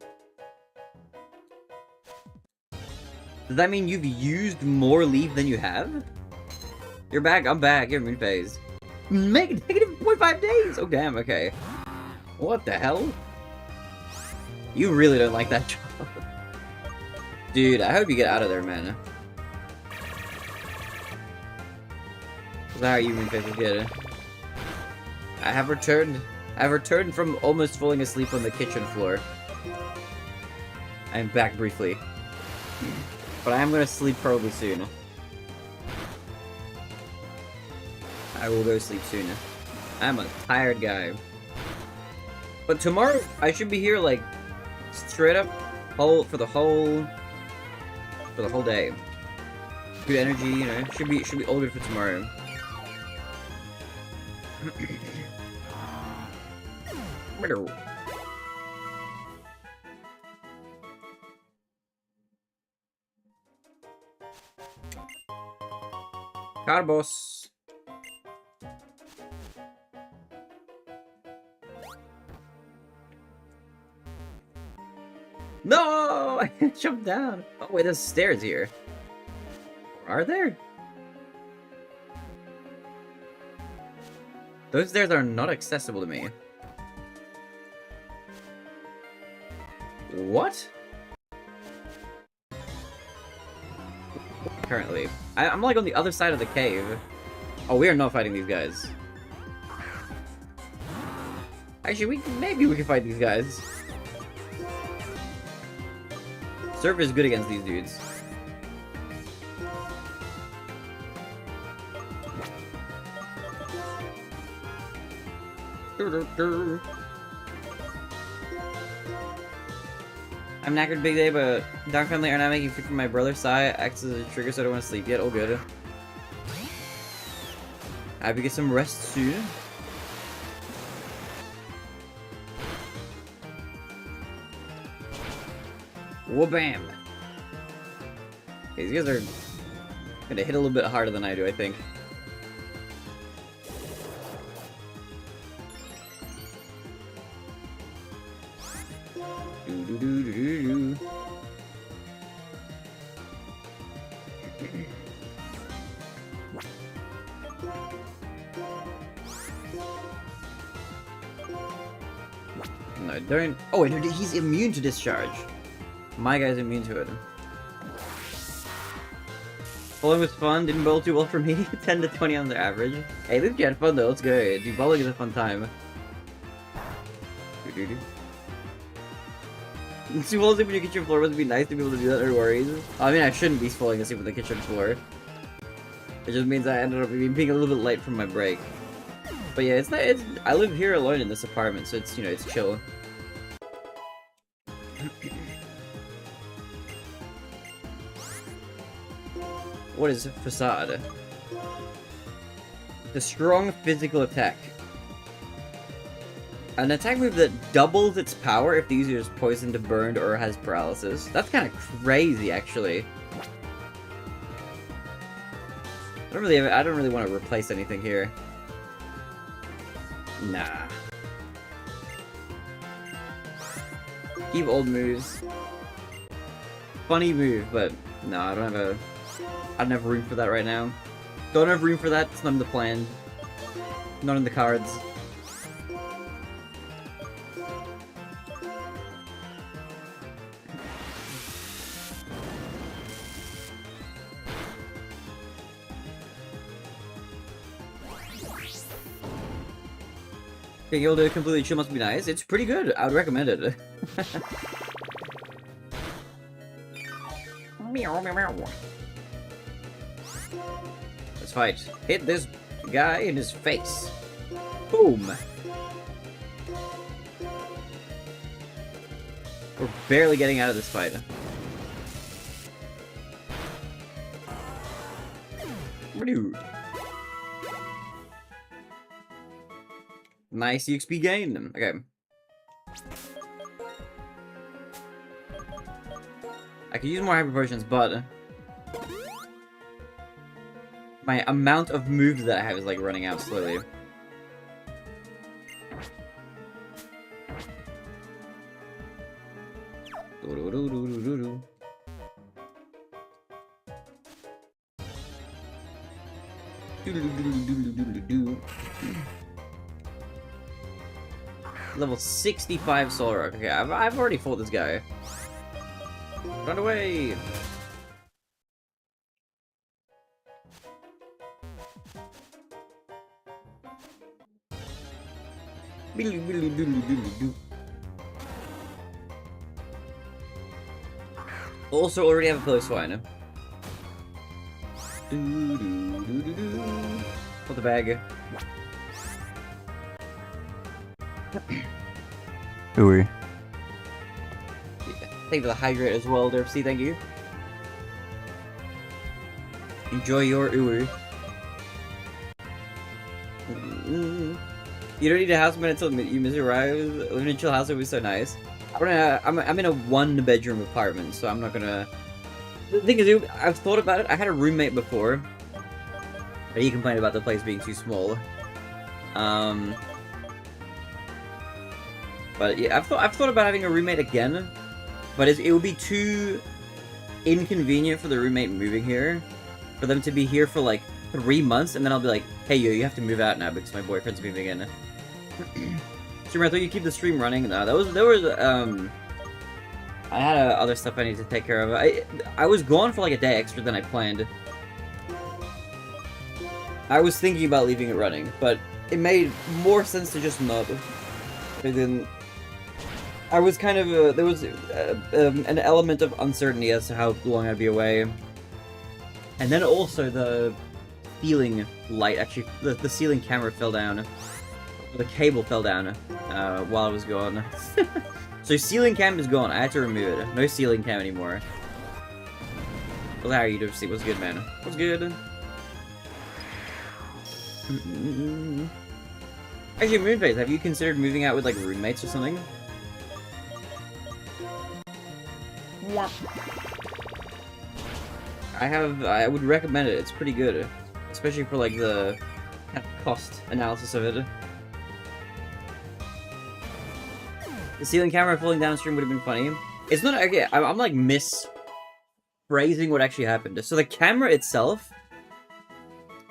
Does that mean you've used more leave than you have? You're back, I'm back, you're moon phase. Negative 0.5 days! Oh damn, okay. What the hell? You really don't like that job. Dude, I hope you get out of there, man. How are you, moon phase? Good. I have returned. I've returned from almost falling asleep on the kitchen floor. I am back briefly. But I am gonna sleep probably soon. I will go sleep soon. I'm a tired guy. But tomorrow, I should be here, like, straight up, for the whole day. Good energy, you know, should be all good for tomorrow. Carbos. No! I jumped down. Oh wait, there's stairs here. Are there? Those stairs are not accessible to me. What? Currently. I'm like on the other side of the cave. Oh, we are not fighting these guys. Actually, maybe we can fight these guys. Surf is good against these dudes. I'm knackered big day, but Dark Family are not making food for my brother. Sai acts as a trigger, so I don't want to sleep yet. All good. I hope you get some rest soon. Wha-bam! Okay, these guys are gonna hit a little bit harder than I do, I think. Do-do-do-do-do-do. No, don't. Oh, wait, he's immune to discharge. My guy's immune to it. Bowling was fun, didn't bowl too well for me. 10 to 20 on the average. Hey, at least you had fun though, let's go. Dude, bowling is a fun time. Falling asleep on your kitchen floor would be nice to be able to do that, no worries. I mean, I shouldn't be falling asleep on the kitchen floor. It just means I ended up being a little bit late from my break. But yeah, I live here alone in this apartment, so it's, you know, it's chill. What is Facade? The strong physical attack. An attack move that doubles its power if the user is poisoned, burned, or has paralysis. That's kind of crazy, actually. I don't really want to replace anything here. Nah. Keep old moves. Funny move, but no, I don't have room for that right now. Don't have room for that, it's not in the plan. Not in the cards. Being able to completely chill must be nice. It's pretty good. I would recommend it. Let's fight. Hit this guy in his face. Boom. We're barely getting out of this fight. Nice EXP gain. Okay. I could use more hyper potions, but my amount of moves that I have is like running out slowly. Level 65 Soul Rock. Okay, I've already fought this guy. Run away! Also, already have a Pillow Swine. Put the bag. Ooey. Thank you for the hydrate as well, Derpsy, thank you. Enjoy your ooey. You don't need a housemate until you miss your ride. Living in a chill house would be so nice. I'm in a one-bedroom apartment, so I'm not gonna... The thing is, I've thought about it. I had a roommate before, but he complained about the place being too small. But yeah, I've thought about having a roommate again, but it would be too inconvenient for the roommate moving here, for them to be here for like 3 months, and then I'll be like, hey, you have to move out now because my boyfriend's moving in. Streamer, I thought you'd keep the stream running. No, there was I had other stuff I needed to take care of. I was gone for like a day extra than I planned. I was thinking about leaving it running, but it made more sense to just not. And then I was kind of there was an element of uncertainty as to how long I'd be away, and then also the ceiling light actually the ceiling camera fell down. The cable fell down while I was gone. So ceiling cam is gone. I had to remove it. No ceiling cam anymore. Well, how are you, Dipsy? What's good, man? What's good? Actually, Moonface, have you considered moving out with like roommates or something? Yeah. I would recommend it. It's pretty good, especially for like the kind of cost analysis of it. The ceiling camera falling downstream would have been funny. It's not okay. I'm like misphrasing what actually happened. So the camera itself.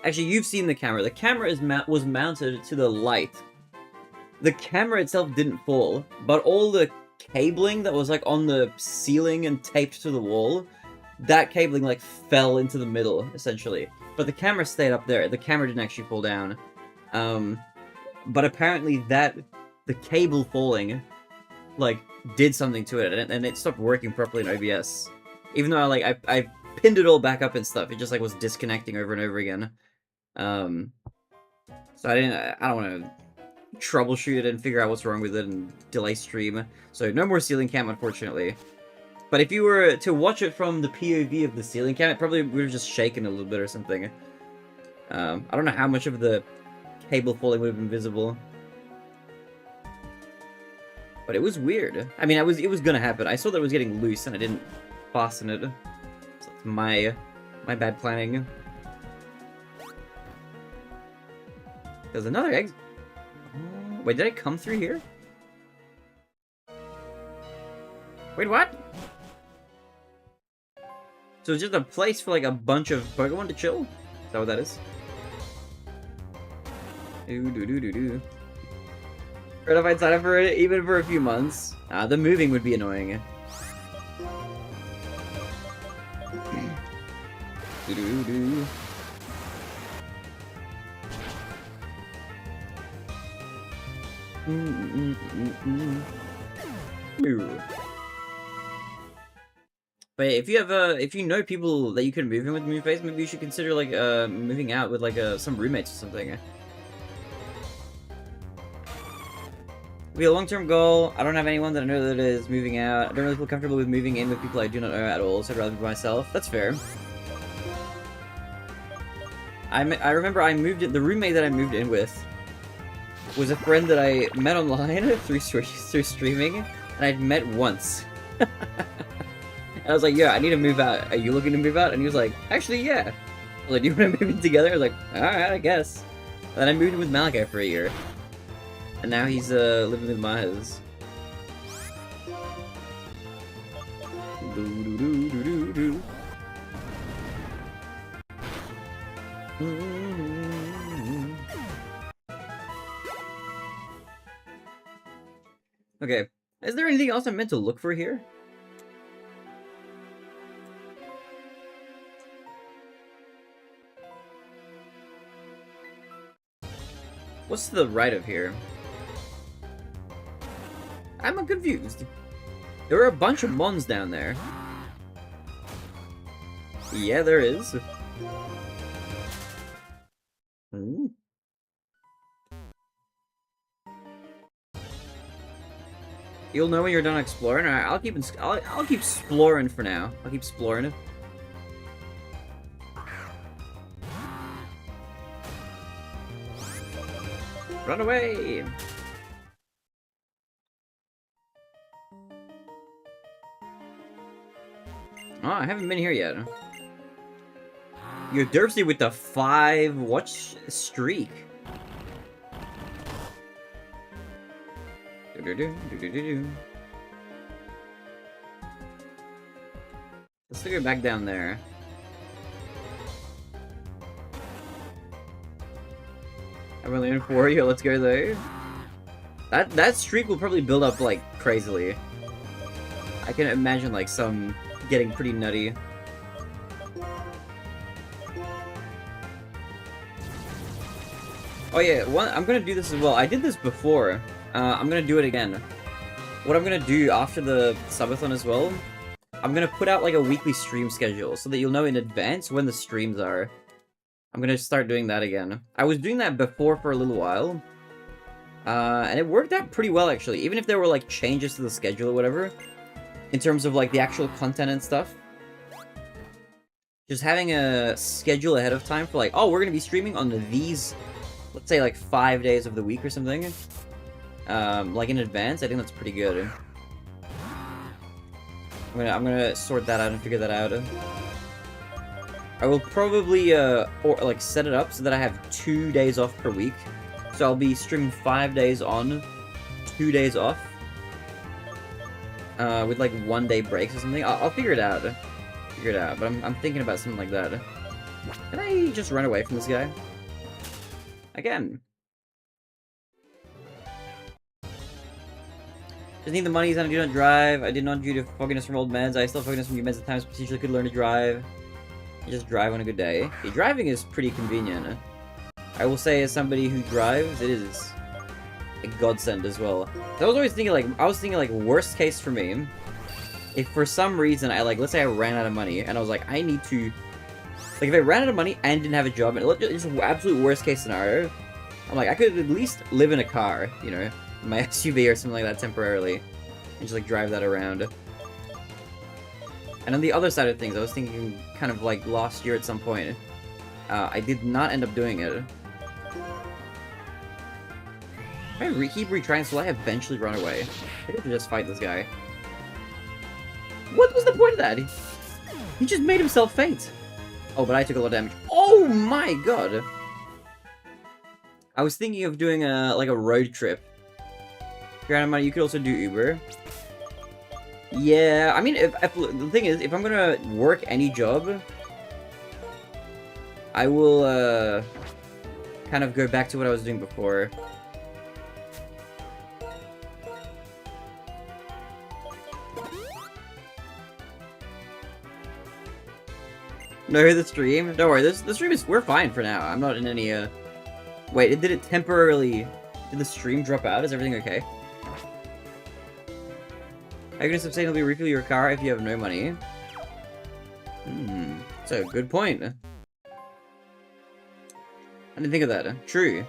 Actually, you've seen the camera. The camera was mounted to the light. The camera itself didn't fall, but all the cabling that was like on the ceiling and taped to the wall, that cabling like fell into the middle essentially. But the camera stayed up there. The camera didn't actually fall down. But apparently the cable falling like did something to it, and it stopped working properly in OBS. Even though I pinned it all back up and stuff, it just like was disconnecting over and over again. So I don't want to troubleshoot it and figure out what's wrong with it and delay stream. So no more ceiling cam, unfortunately. But if you were to watch it from the POV of the ceiling cam, it probably would have just shaken a little bit or something. I don't know how much of the cable falling would have been visible. But it was weird. I mean, it was gonna happen. I saw that it was getting loose, and I didn't fasten it. So it's my bad planning. There's another exit. Wait, did I come through here? Wait, what? So it's just a place for like a bunch of Pokemon to chill? Is that what that is? Do. Right if I'd sign up for it, even for a few months. The moving would be annoying. Do. Ooh. But if you have if you know people that you can move in with Moonface, maybe you should consider like moving out with like some roommates or something. Be a long-term goal. I don't have anyone that I know that is moving out. I don't really feel comfortable with moving in with people I do not know at all, so I'd rather be myself. That's fair. I remember I moved in, the roommate that I moved in with was a friend that I met online through streaming, and I'd met once. And I was like, yeah, I need to move out. Are you looking to move out? And he was like, actually, yeah. I was like, do you want to move in together? I was like, alright, I guess. And then I moved in with Malachi for a year. And now he's living with Maz. Okay, is there anything else I'm meant to look for here? What's to the right of here? I'm confused. There are a bunch of Mons down there. Yeah, there is. Hmm. You'll know when you're done exploring. Alright, I'll keep exploring for now. I'll keep exploring. Run away! Oh, I haven't been here yet. You're thirsty with the 5-watch streak. Let's go back down there. I'm only in 4 here, let's go though. That streak will probably build up like crazily. I can imagine like some getting pretty nutty. Oh yeah, I'm gonna do this as well. I did this before. I'm gonna do it again. What I'm gonna do after the subathon as well, I'm gonna put out like a weekly stream schedule so that you'll know in advance when the streams are. I'm gonna start doing that again. I was doing that before for a little while. And it worked out pretty well actually, even if there were like changes to the schedule or whatever. In terms of like the actual content and stuff. Just having a schedule ahead of time for like, oh, we're gonna be streaming on these, let's say like 5 days of the week or something. Like in advance, I think that's pretty good. I'm gonna sort that out and figure that out. I will probably like set it up so that I have 2 days off per week. So I'll be streaming 5 days on, 2 days off. With like 1 day breaks or something. I'll figure it out. But I'm thinking about something like that. Can I just run away from this guy? Again. Just need the money, and I do not drive. I did not due to fogginess from old meds. I still fogginess from new meds at times, potentially could learn to drive. I just drive on a good day. Okay, driving is pretty convenient. I will say, as somebody who drives, it is a godsend as well. So I was always thinking like, worst case for me, if for some reason I like, let's say I ran out of money, and I was like, I need to, like if I ran out of money and didn't have a job, and it's an absolute worst case scenario, I'm like, I could at least live in a car, you know, my SUV or something like that temporarily, and just like drive that around. And on the other side of things, I was thinking kind of like last year at some point, I did not end up doing it. If I keep retrying, so I eventually run away. I have to just fight this guy. What was the point of that? He just made himself faint. Oh, but I took a lot of damage. Oh my god! I was thinking of doing like a road trip. If you're out of money, you could also do Uber. Yeah, I mean, if the thing is, if I'm gonna work any job, I will kind of go back to what I was doing before. No, the stream? Don't worry, the stream is, we're fine for now. I'm not in any, wait, did it temporarily Did the stream drop out? Is everything okay? Are you gonna sustainably refuel your car if you have no money? That's a good point. I didn't think of that. True.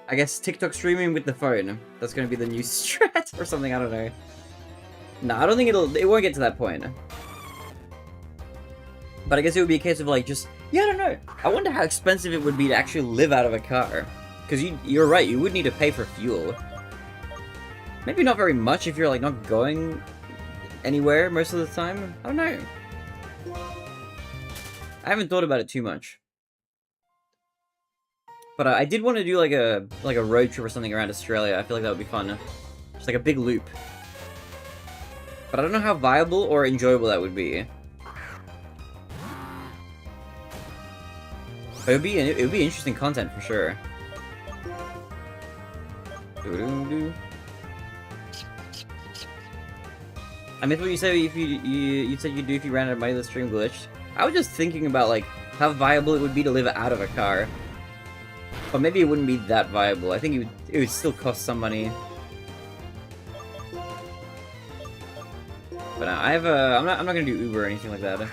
I guess TikTok streaming with the phone. That's gonna be the new strat or something, I don't know. No, I don't think it won't get to that point. But I guess it would be a case of like just, yeah, I don't know. I wonder how expensive it would be to actually live out of a car. Because you're right, you would need to pay for fuel. Maybe not very much if you're like not going anywhere most of the time. I don't know. I haven't thought about it too much. But I did want to do like a road trip or something around Australia. I feel like that would be fun. Just like a big loop. But I don't know how viable or enjoyable that would be. But it would be interesting content for sure. I missed what you said. If you said you'd do if you ran out of money, the stream glitched. I was just thinking about like how viable it would be to live out of a car. But maybe it wouldn't be that viable. I think it would still cost some money. But I'm not gonna do Uber or anything like that.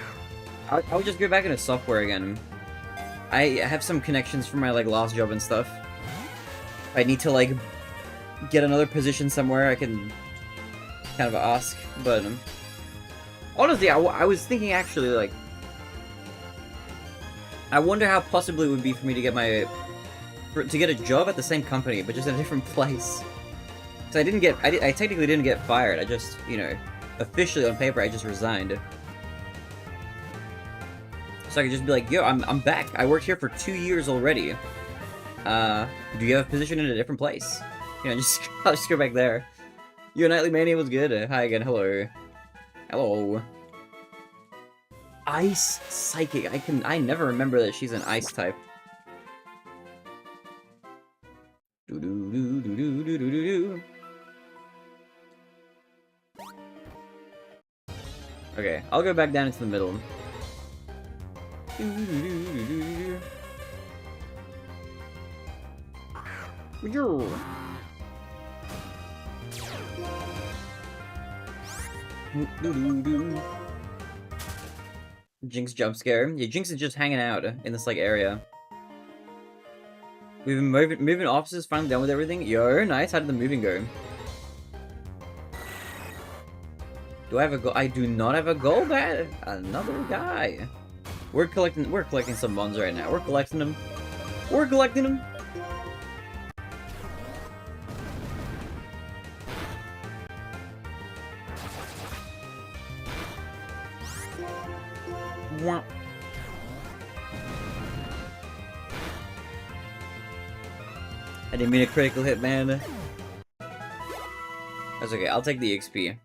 I would just go back into software again. I have some connections from my like last job and stuff. I need to like get another position somewhere I can kind of ask, but honestly, I was thinking actually like I wonder how possible it would be for me to get a job at the same company, but just in a different place. So I technically didn't get fired. I just, you know, officially on paper, I just resigned. So I could just be like, yo, I'm back. I worked here for 2 years already. Do you have a position in a different place? You know, I'll just go back there. Your Nightly Mania was good. Hi again, hello. Hello. Ice Psychic. I never remember that she's an ice type. Okay, I'll go back down into the middle. Jinx jump scare. Yeah, Jinx is just hanging out in this like area. We've been moving offices, finally done with everything. Yo, nice. How did the moving go? Do I have a goal? I do not have a goal. That another guy. We're collecting some mons right now. We're collecting them. We're collecting them. I didn't mean a critical hit, man. That's okay. I'll take the XP.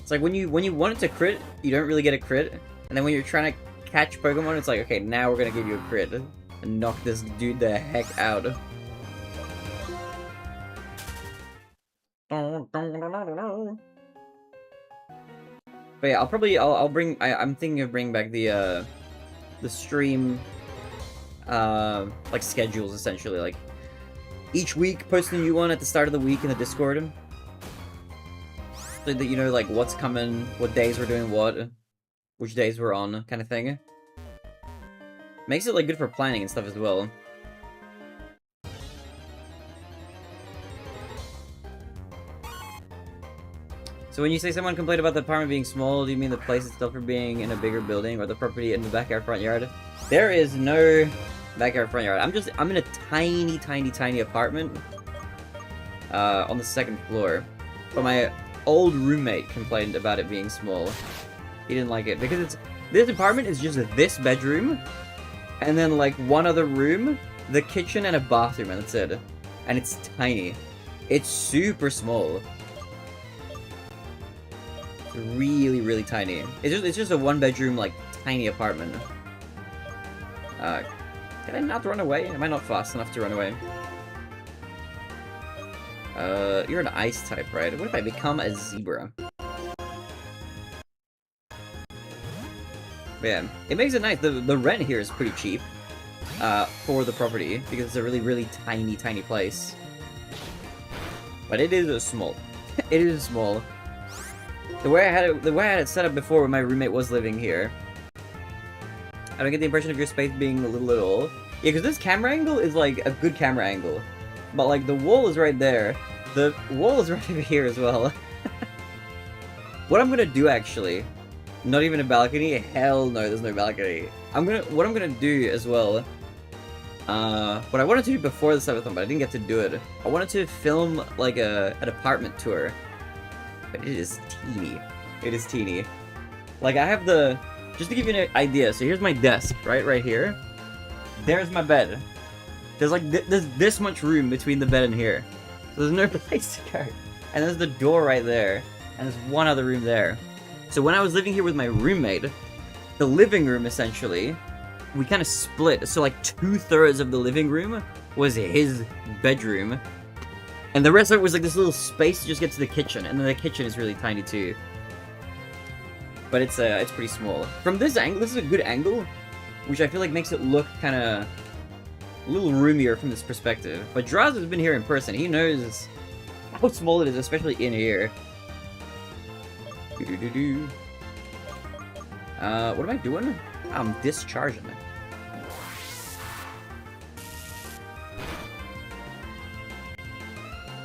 It's like when you want it to crit, you don't really get a crit, and then when you're trying to catch Pokemon, it's like, okay, now we're gonna give you a crit and knock this dude the heck out. But yeah, I'm thinking of bringing back the stream, like schedules essentially, like each week post a new one at the start of the week in the Discord. So that you know, like, what's coming, what days we're doing what, which days we're on, kind of thing. Makes it, like, good for planning and stuff as well. So when you say someone complained about the apartment being small, do you mean the place itself for being in a bigger building, or the property in the backyard front yard? There is no backyard front yard. I'm in a tiny, tiny, tiny apartment, on the 2nd floor. But my old roommate complained about it being small. He didn't like it because this apartment is just this bedroom and then like one other room, the kitchen and a bathroom, and that's it. And it's tiny. It's super small. It's really, really tiny. It's just a 1-bedroom like tiny apartment. Can I not run away? Am I not fast enough to run away? You're an ice type, right? What if I become a zebra? Yeah, it makes it nice. The rent here is pretty cheap for the property because it's a really tiny place. But it is small. It is small. The way I had it set up before when my roommate was living here, I don't get the impression of your space being a little at all. Yeah, because this camera angle is like a good camera angle, but like the wall is right there. The wall is right over here as well. What I'm gonna do actually, not even a balcony. Hell no, there's no balcony. What I'm gonna do as well. What I wanted to do before the subathon, but I didn't get to do it. I wanted to film like an apartment tour, but it is teeny. It is teeny. Like I have the, just to give you an idea. So here's my desk, right here. There's my bed. There's like there's this much room between the bed and here. So there's no place to go. And there's the door right there, and there's one other room there. So when I was living here with my roommate, the living room essentially, we kind of split. So like 2/3 of the living room was his bedroom, and the rest of it was like this little space to just get to the kitchen, and then the kitchen is really tiny too. But it's pretty small. From this angle, this is a good angle, which I feel like makes it look kind of a little roomier from this perspective. But Draz has been here in person. He knows how small it is, especially in here. What am I doing? I'm discharging it.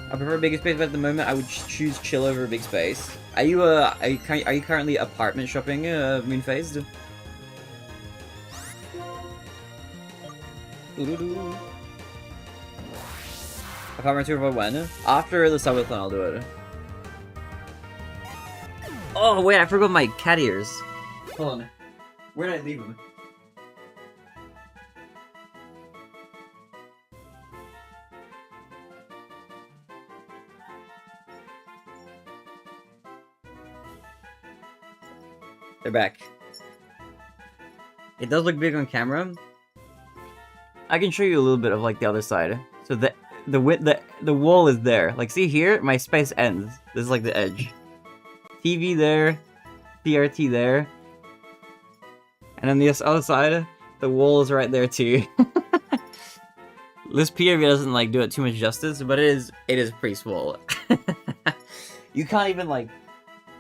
I prefer a bigger space, but at the moment I would choose chill over a big space. Are you currently apartment shopping, Moonphased? Apartment tour for when? After the subathon, I'll do it. Oh wait, I forgot my cat ears. Hold on. Where did I leave them? They're back. It does look big on camera. I can show you a little bit of like the other side. So the wall is there. Like see here, my space ends. This is like the edge. TV there, CRT there. And on this other side, the wall is right there too. This POV doesn't like do it too much justice, but it is pretty small. You can't even like,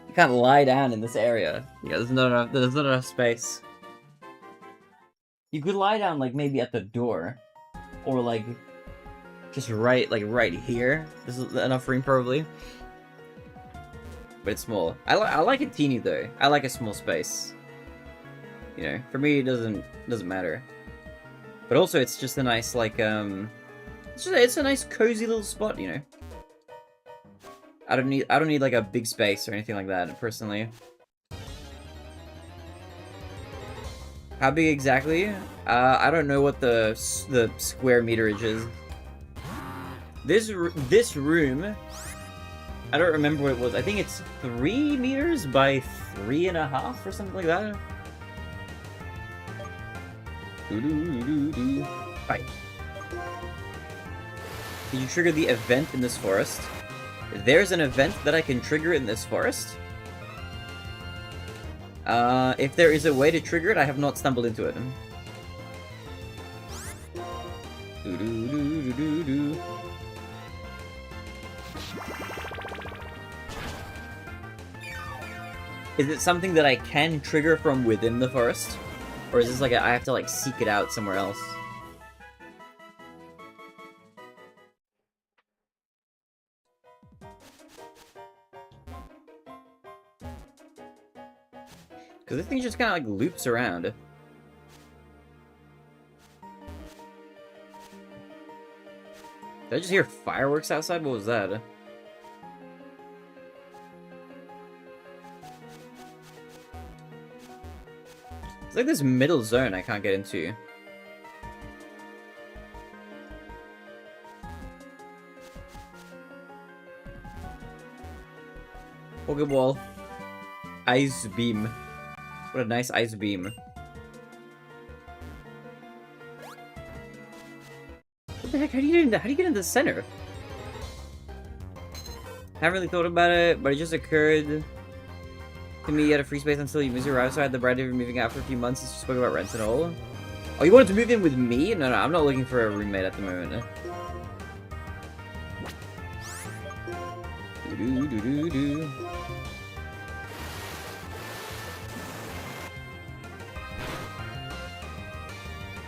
you can't lie down in this area. You know, there's not enough space. You could lie down like maybe at the door, or like just right here. This is enough room probably. But it's small. I like it teeny though. I like a small space. You know, for me it doesn't matter. But also it's just a nice like it's a nice cozy little spot, you know. I don't need like a big space or anything like that personally. How big exactly? I don't know what the square meterage is. This room, I don't remember what it was. I think it's 3 meters by 3.5 or something like that. Right. Can you trigger the event in this forest? There's an event that I can trigger in this forest. If there is a way to trigger it, I have not stumbled into it. Is it something that I can trigger from within the forest? Or is this like I have to like seek it out somewhere else? Because this thing just kind of like loops around. Did I just hear fireworks outside? What was that? It's like this middle zone I can't get into. Pokeball. Ice beam. What a nice ice beam. What the heck? How do you get into the center? Haven't really thought about it, but it just occurred. To me, you had a free space until you moved arrived, so I had the bride of moving out for a few months since you spoke about rent and all. Oh, you wanted to move in with me? No, I'm not looking for a roommate at the moment. Do-do-do-do-do.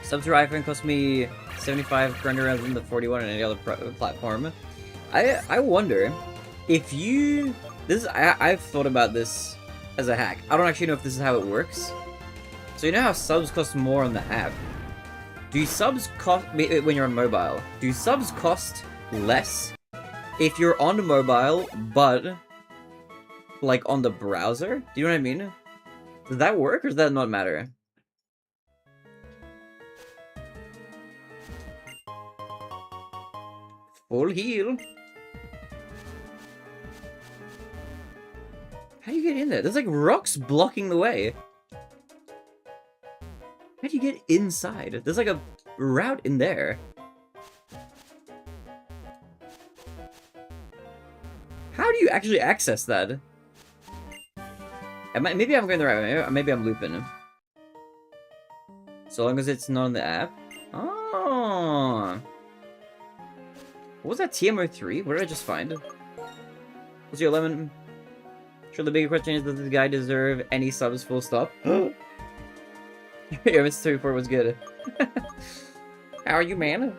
Sub to iPhone cost me 75 grand rather than the 41 on any other platform. I wonder if you... I've thought about this as a hack. I don't actually know if this is how it works. So you know how subs cost more on the app? Do subs cost... when you're on mobile, do subs cost less if you're on mobile, but like on the browser? Do you know what I mean? Does that work, or does that not matter? Full heal. How do you get in there? There's like rocks blocking the way. How do you get inside? There's like a route in there. How do you actually access that? Maybe I'm going the right way. Maybe I'm looping. So long as it's not on the app. Oh. What was that, TMO3? What did I just find? What's your lemon? Sure, the bigger question is, does this guy deserve any subs, full stop? Yeah, Mr. 34 was good. How are you, man?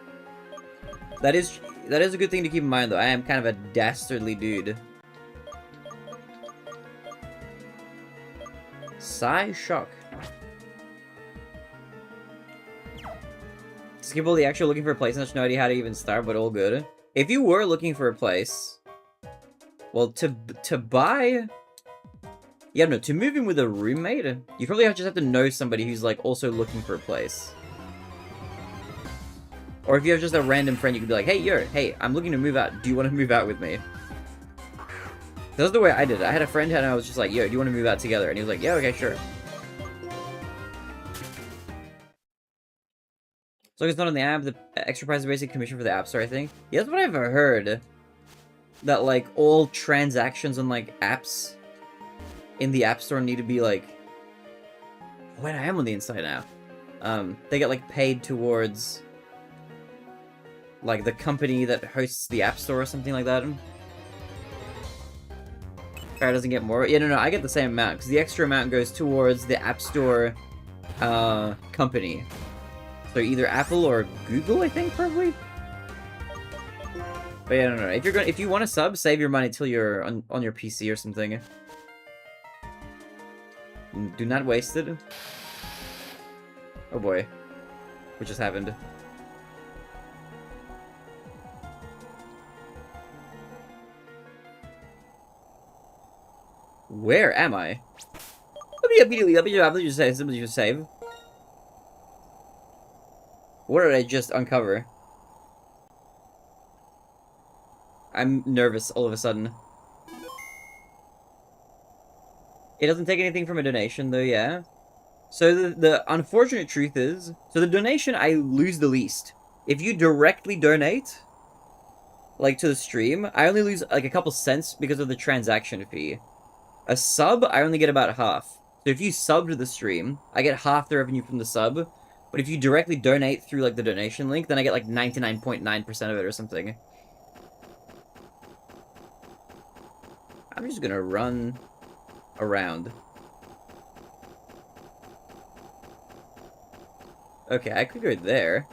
That is a good thing to keep in mind, though. I am kind of a dastardly dude. Psy Shock. Skip all the actual looking for a place, and there's no idea how to even start, but all good. If you were looking for a place, well, to buy... Yeah, no, to move in with a roommate, you probably just have to know somebody who's, like, also looking for a place. Or if you have just a random friend, you could be like, hey, I'm looking to move out. Do you want to move out with me? That's the way I did it. I had a friend and I was just like, yo, do you want to move out together? And he was like, yeah, okay, sure. So it's not on the app, the extra price is basic commission for the App Store, I think. Yeah, that's what I've heard. That, like, all transactions on, like, apps in the App Store need to be, like... Wait, I am on the inside now. They get, like, paid towards... like, the company that hosts the App Store or something like that. Farrah doesn't get more. Yeah, no, I get the same amount, because the extra amount goes towards the App Store, company. So either Apple or Google, I think, probably? But yeah, no. If you want to sub, save your money till you're on your PC or something. Do not waste it. Oh boy. What just happened? Where am I? Let me just save. What did I just uncover? I'm nervous all of a sudden. It doesn't take anything from a donation, though, yeah. So the unfortunate truth is, so the donation, I lose the least. If you directly donate, like, to the stream, I only lose, like, a couple cents because of the transaction fee. A sub, I only get about half. So if you sub to the stream, I get half the revenue from the sub. But if you directly donate through, like, the donation link, then I get, like, 99.9% of it or something. I'm just gonna run around. Okay, I could go there.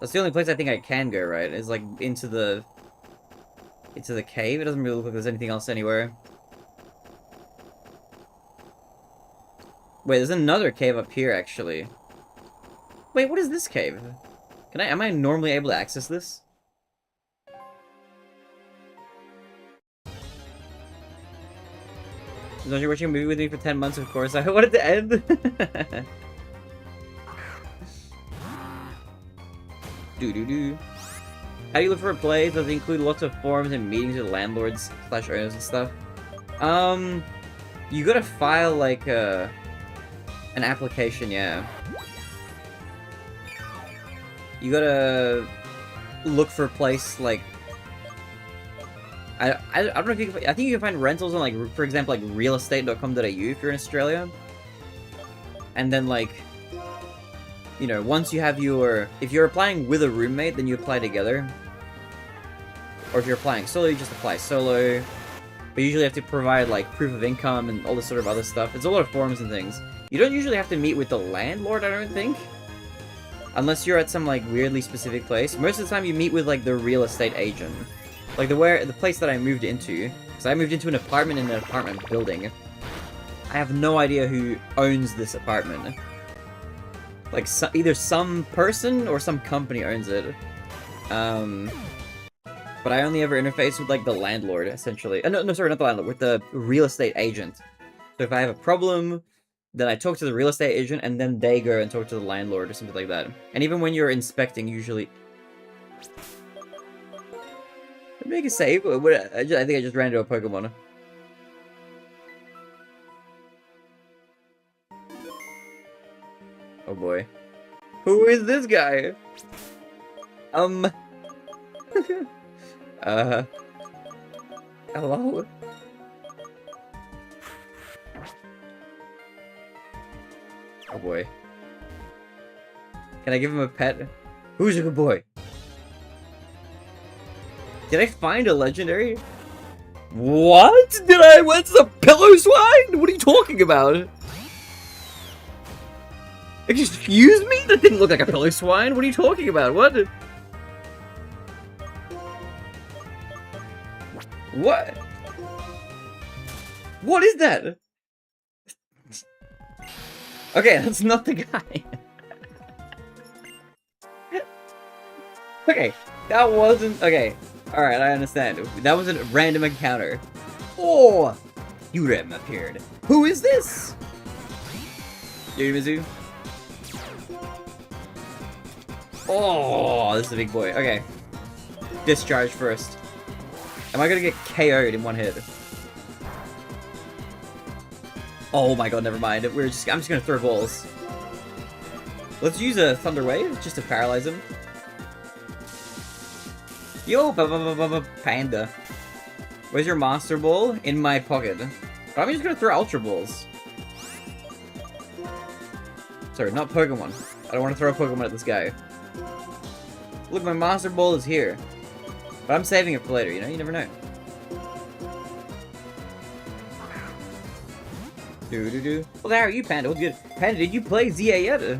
That's the only place I think I can go, right? Is, like, into the cave. It doesn't really look like there's anything else anywhere. Wait, there's another cave up here, actually. Wait, what is this cave? Am I normally able to access this? Don't you watching a movie with me for 10 months, of course. I wanted to end. Doo-doo-doo. How do you look for a place? Does it include lots of forums and meetings with landlords / owners and stuff? You gotta file, like, an application, yeah. You gotta look for a place, like... I don't know if you can, I think you can find rentals on, like, for example, like realestate.com.au if you're in Australia. And then, like, you know, once you have your... If you're applying with a roommate, then you apply together. Or if you're applying solo, you just apply solo. But you usually have to provide, like, proof of income and all this sort of other stuff. It's a lot of forms and things. You don't usually have to meet with the landlord, I don't think. Unless you're at some, like, weirdly specific place. Most of the time you meet with, like, the real estate agent. Like, the place that I moved into. Because I moved into an apartment in an apartment building. I have no idea who owns this apartment. Like, either some person or some company owns it. But I only ever interface with, like, the landlord, essentially. No, sorry, not the landlord. With the real estate agent. So if I have a problem, then I talk to the real estate agent, and then they go and talk to the landlord or something like that. And even when you're inspecting, usually... Make a save. I think I just ran into a Pokemon. Oh boy. Who is this guy? Hello? Oh boy. Can I give him a pet? Who's a good boy? Did I find a legendary? What? What's the pillow swine? What are you talking about? Excuse me? That didn't look like a pillow swine. What are you talking about? What? What? What is that? Okay, that's not the guy. Okay, that wasn't... Okay, alright, I understand. That was a random encounter. Oh! Yurem appeared. Who is this? Yurimizu? Oh, this is a big boy. Okay. Discharge first. Am I gonna get KO'd in one hit? Oh my god, never mind. I'm just gonna throw balls. Let's use a Thunder Wave just to paralyze him. Yo, panda. Where's your Monster Ball? In my pocket. But I'm just gonna throw Ultra Balls. Sorry, not Pokemon. I don't want to throw a Pokemon at this guy. Look, my Monster Ball is here. But I'm saving it for later, you know? You never know. Doo-doo-doo. Well, how are you, Panda? What's good? Panda, did you play ZA yet?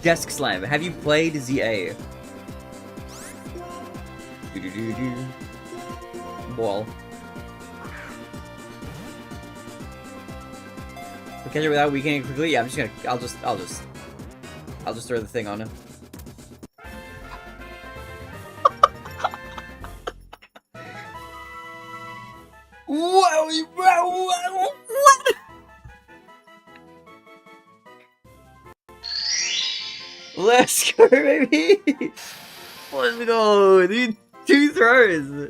Desk Slam, have you played ZA? Doo-doo-doo-doo. Ball. Catch it without weakening quickly? Yeah, I'm just gonna... I'll just throw the thing on him. What? Let's go, baby! Let's go! Dude, 2 throws!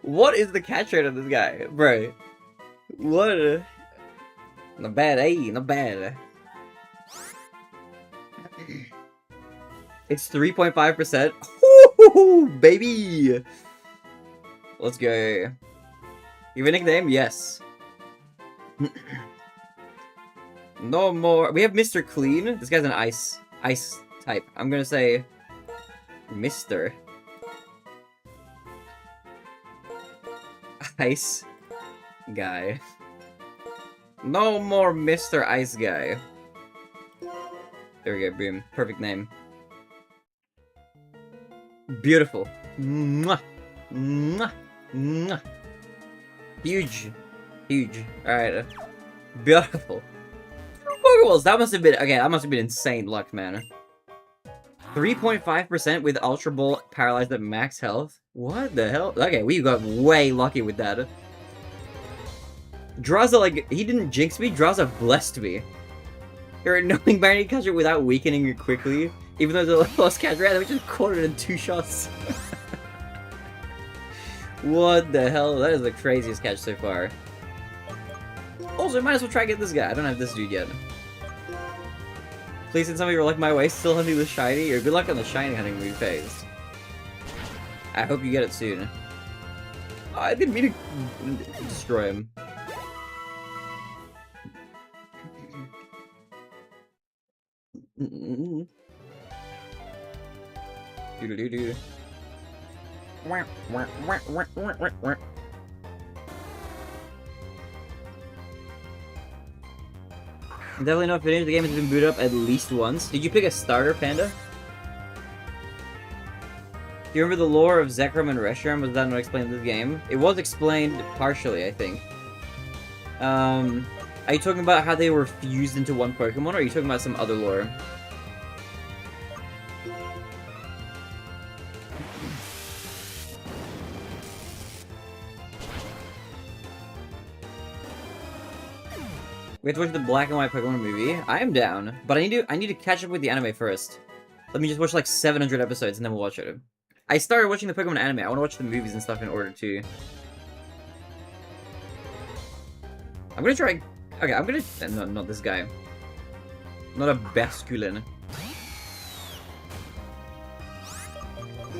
What is the catch rate on this guy? Bro. What? Not bad, eh? Not bad. It's 3.5%. Woo, baby! Let's go. You have a nickname? Yes. No more. We have Mr. Clean. This guy's an ice type. I'm gonna say Mr. Ice Guy. No more Mr. Ice Guy. There we go, boom. Perfect name. Beautiful. Mwah. Mwah. Mwah. Huge. Huge. Alright. Beautiful. Pokeballs! That must have been... Okay, that must have been insane luck, man. 3.5% with Ultra Ball paralyzed at max health? What the hell? Okay, we got way lucky with that. Draza, like, he didn't jinx me, Draza blessed me. You're annoying Barinade catch it without weakening it quickly. Even though the lost catch rate, we just caught it in 2 shots. What the hell? That is the craziest catch so far. Also, might as well try to get this guy. I don't have this dude yet. Please send somebody like my way still hunting the shiny, or good luck on the shiny hunting move phase. I hope you get it soon. Oh, I didn't mean to destroy him. Doo-doo-doo-doo. Definitely know if the game has been booted up at least once. Did you pick a starter, Panda? Do you remember the lore of Zekrom and Reshiram? Was that not explained in this game? It was explained partially, I think. Are you talking about how they were fused into one Pokemon, or are you talking about some other lore? We have to watch the black and white Pokemon movie. I am down, but I need to catch up with the anime first. Let me just watch like 700 episodes and then we'll watch it. I started watching the Pokemon anime. I want to watch the movies and stuff in order to. I'm gonna try. Okay, I'm gonna. No, not this guy. Not a Basculin.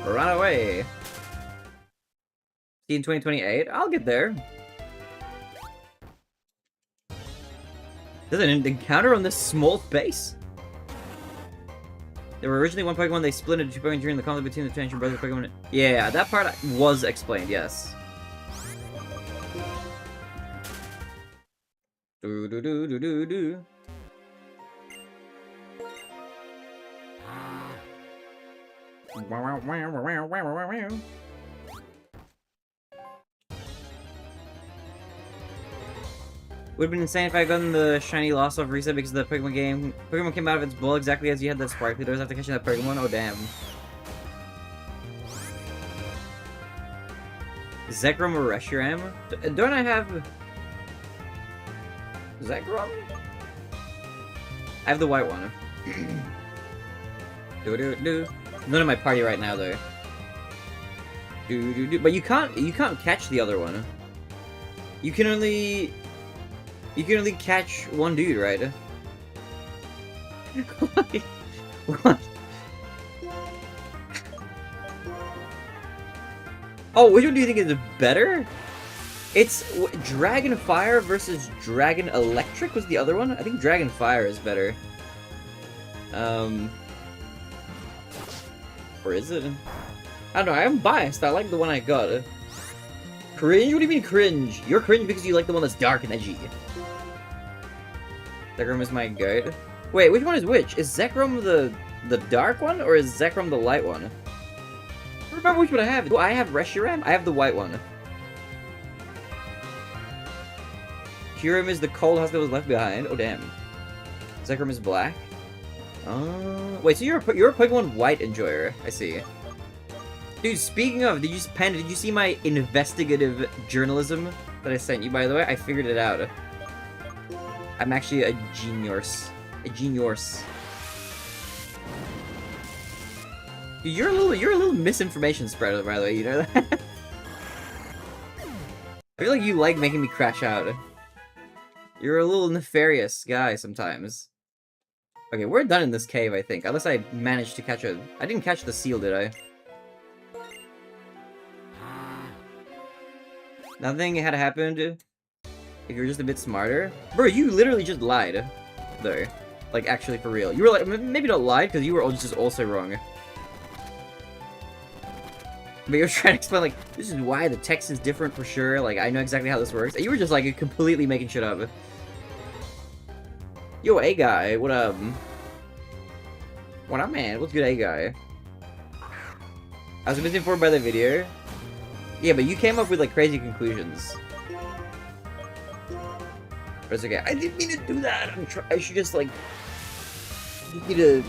Run away. See in 2028. I'll get there. There's an encounter on this small space. There were originally one Pokemon, they split into two Pokemon during the conflict between the two ancient brothers Pokemon. Yeah, that part was explained, yes. Do do do do do do. Would have been insane if I had gotten the shiny lost off reset because the Pokemon came out of its bowl exactly as you had that sparkly doors after catching that Pokemon. Oh damn. Zekrom or Reshiram? Don't I have Zekrom? I have the white one. Do. None of my party right now though. Do. But you can't catch the other one. You can only catch one dude, right? What? Oh, which one do you think is better? It's Dragon Fire versus Dragon Electric was the other one? I think Dragon Fire is better. Or is it? I don't know, I'm biased. I like the one I got. Cringe? What do you mean cringe? You're cringe because you like the one that's dark and edgy. Zekrom is my goat. Wait, which one is which? Is Zekrom the dark one, or is Zekrom the light one? I don't remember which one I have. Do I have Reshiram? I have the white one. Kyurem is the cold husk that was left behind. Oh damn. Zekrom is black. Wait, so you're a Pokemon White enjoyer. I see. Dude, speaking of, did you see my investigative journalism that I sent you, by the way? I figured it out. I'm actually a genius. A genius. Dude, you're a little misinformation spreader, by the way, you know that? I feel like you like making me crash out. You're a little nefarious guy sometimes. Okay, we're done in this cave, I think. Unless I managed to catch a... I didn't catch the seal, did I? Nothing had happened if you're just a bit smarter. Bro, you literally just lied. Though. Like, actually, for real. You were like... Maybe not lied, because you were just also wrong. But you were trying to explain, like, this is why the text is different for sure. Like, I know exactly how this works. And you were just, like, completely making shit up. Yo, A-Guy, what up? What up, man? What's good, A-Guy? I was misinformed by the video. Yeah, but you came up with, like, crazy conclusions. But it's okay. I didn't mean to do that! I should just, like... just need to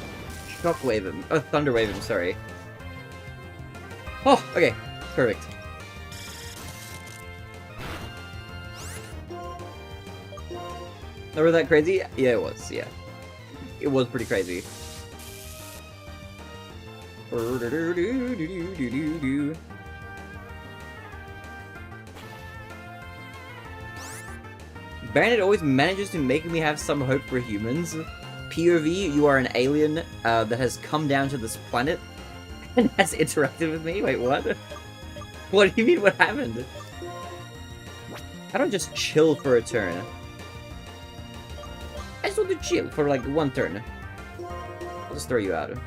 shockwave him. Oh, thunderwave him, sorry. Oh, okay. Perfect. Never that crazy? Yeah, it was, yeah. It was pretty crazy. BarinAde always manages to make me have some hope for humans. POV, you are an alien that has come down to this planet and has interacted with me. Wait, what? What do you mean? What happened? I don't just chill for a turn. I just want to chill for like one turn. I'll just throw you out.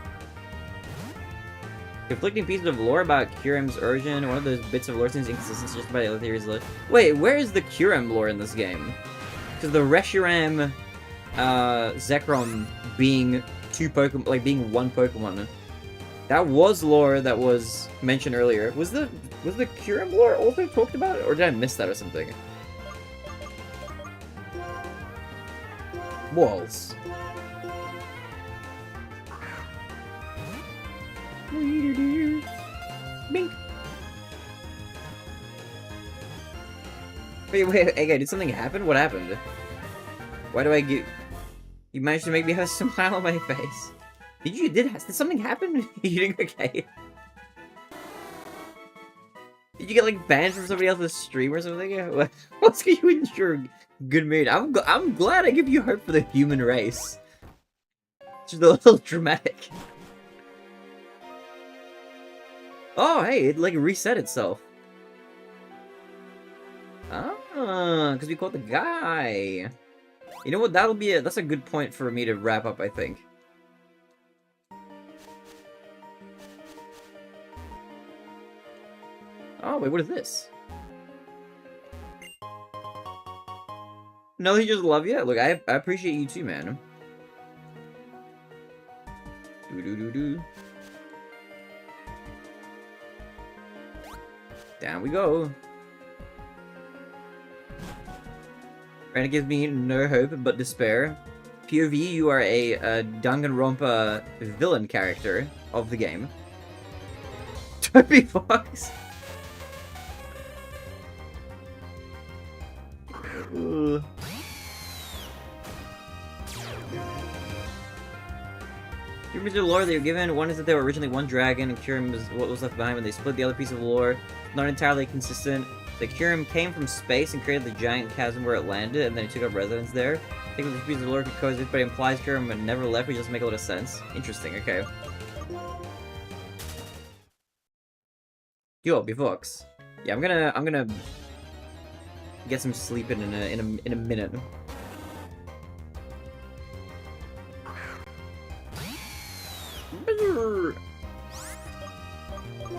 Conflicting pieces of lore about Kyurem's origin. One of those bits of lore seems inconsistent just by the theories. Wait, where is the Kyurem lore in this game? Because the Reshiram, Zekrom being two Pokemon, like being one Pokemon. That was lore that was mentioned earlier. Was the Kyurem lore also talked about, or did I miss that or something? Walls. Bink. Wait, okay, did something happen? What happened? Why do I get... You managed to make me have a smile on my face. Did something happen? You doing okay? Did you get, like, banned from somebody else's stream or something? What's got you in your good mood? I'm glad I give you hope for the human race. Just a little dramatic. Oh, hey, it, like, reset itself. Ah, because we caught the guy. You know what, that's a good point for me to wrap up, I think. Oh, wait, what is this? No, he just love you? Look, I appreciate you too, man. Do-do-do-do. Down we go. And it gives me no hope but despair. POV, you are a Danganronpa villain character of the game. Toby Fox. Ugh. Here's the lore they were given. One is that they were originally one dragon, and Kyurem was what was left behind when they split the other piece of lore. Not entirely consistent. The Kyurem came from space and created the giant chasm where it landed, and then he took up residence there. I think this piece of lore could coexist, but it implies Kyurem never left, which doesn't make a lot of sense. Interesting, okay. Yo, Bivox. Yeah, I'm gonna get some sleep in a minute.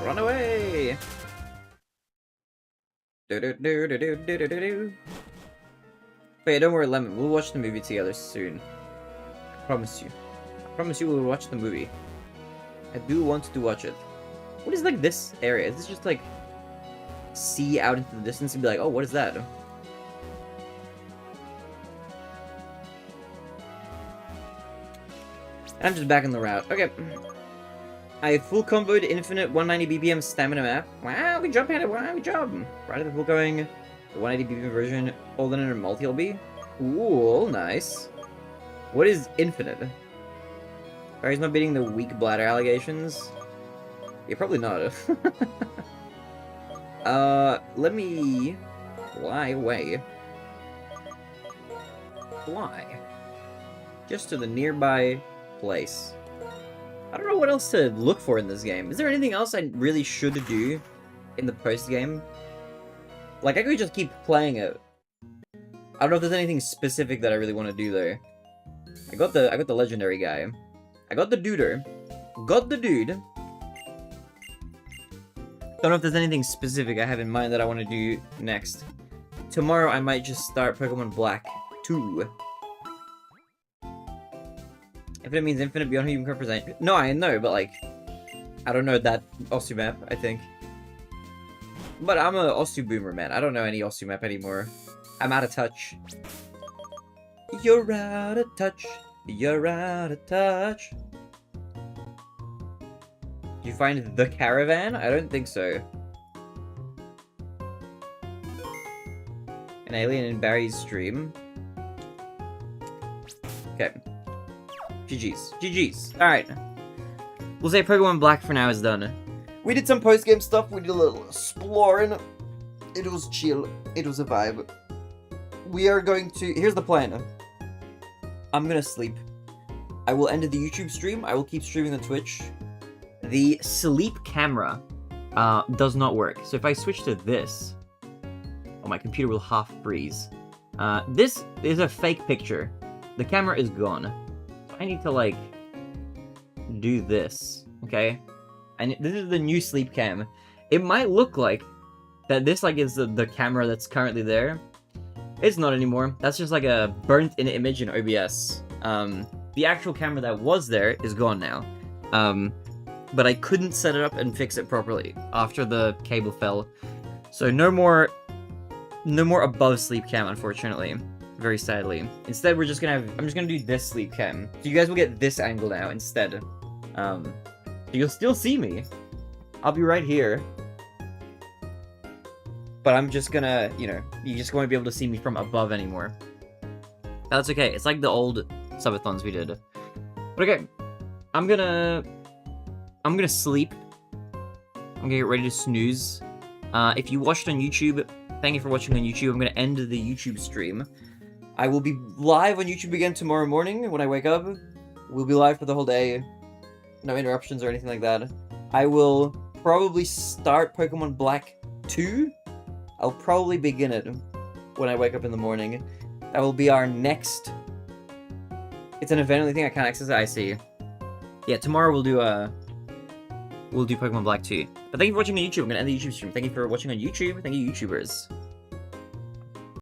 Run away! But yeah, don't worry, Lemon. We'll watch the movie together soon. I promise you. I promise you we'll watch the movie. I do want to watch it. What is, like, this area? Is this just, like, see out into the distance and be like, oh, what is that? I'm just back in the route. Okay. I full comboed infinite 190 BPM stamina map. Wow, good job, Panda. Wow, good job. Right at the full going. The 180 BPM version, all in a multi LB. Cool, nice. What is infinite? Barry's not beating the weak bladder allegations. Yeah, probably not. Let me fly away. Fly. Just to the nearby place. I don't know what else to look for in this game. Is there anything else I really should do in the post-game? Like, I could just keep playing it. I don't know if there's anything specific that I really want to do, though. I got the legendary guy. I got the duder. Got the dude. Don't know if there's anything specific I have in mind that I want to do next. Tomorrow, I might just start Pokemon Black 2. If it means infinite beyond who you can represent. No, I know, but like, I don't know that Osu map, I think. But I'm a Osu boomer, man. I don't know any Osu map anymore. I'm out of touch. You're out of touch. You're out of touch. Did you find the caravan? I don't think so. An alien in Barry's stream. Okay. GG's. GG's. Alright. We'll say Pokemon Black for now is done. We did some post-game stuff. We did a little exploring. It was chill. It was a vibe. We are going to... Here's the plan. I'm gonna sleep. I will end the YouTube stream. I will keep streaming on Twitch. The sleep camera does not work. So if I switch to this, oh, my computer will half freeze. This is a fake picture. The camera is gone. So I need to, like, do this, okay? And this is the new sleep cam. It might look like that this, like, is the camera that's currently there. It's not anymore. That's just, like, a burnt-in image in OBS. The actual camera that was there is gone now. But I couldn't set it up and fix it properly after the cable fell. So no more above sleep cam, unfortunately. Very sadly. Instead, we're just gonna I'm just gonna do this sleep cam. So you guys will get this angle now instead. You'll still see me. I'll be right here. But I'm just gonna, you know, you just won't be able to see me from above anymore. That's okay. It's like the old subathons we did. But okay, I'm gonna sleep. I'm gonna get ready to snooze. If you watched on YouTube, thank you for watching on YouTube. I'm gonna end the YouTube stream. I will be live on YouTube again tomorrow morning when I wake up. We'll be live for the whole day. No interruptions or anything like that. I will probably start Pokemon Black 2. I'll probably begin it when I wake up in the morning. That will be our next... It's an event-only thing, I can't access it, I see. Yeah, tomorrow we'll do Pokemon Black 2. But thank you for watching on YouTube. I'm gonna end the YouTube stream. Thank you for watching on YouTube. Thank you, YouTubers.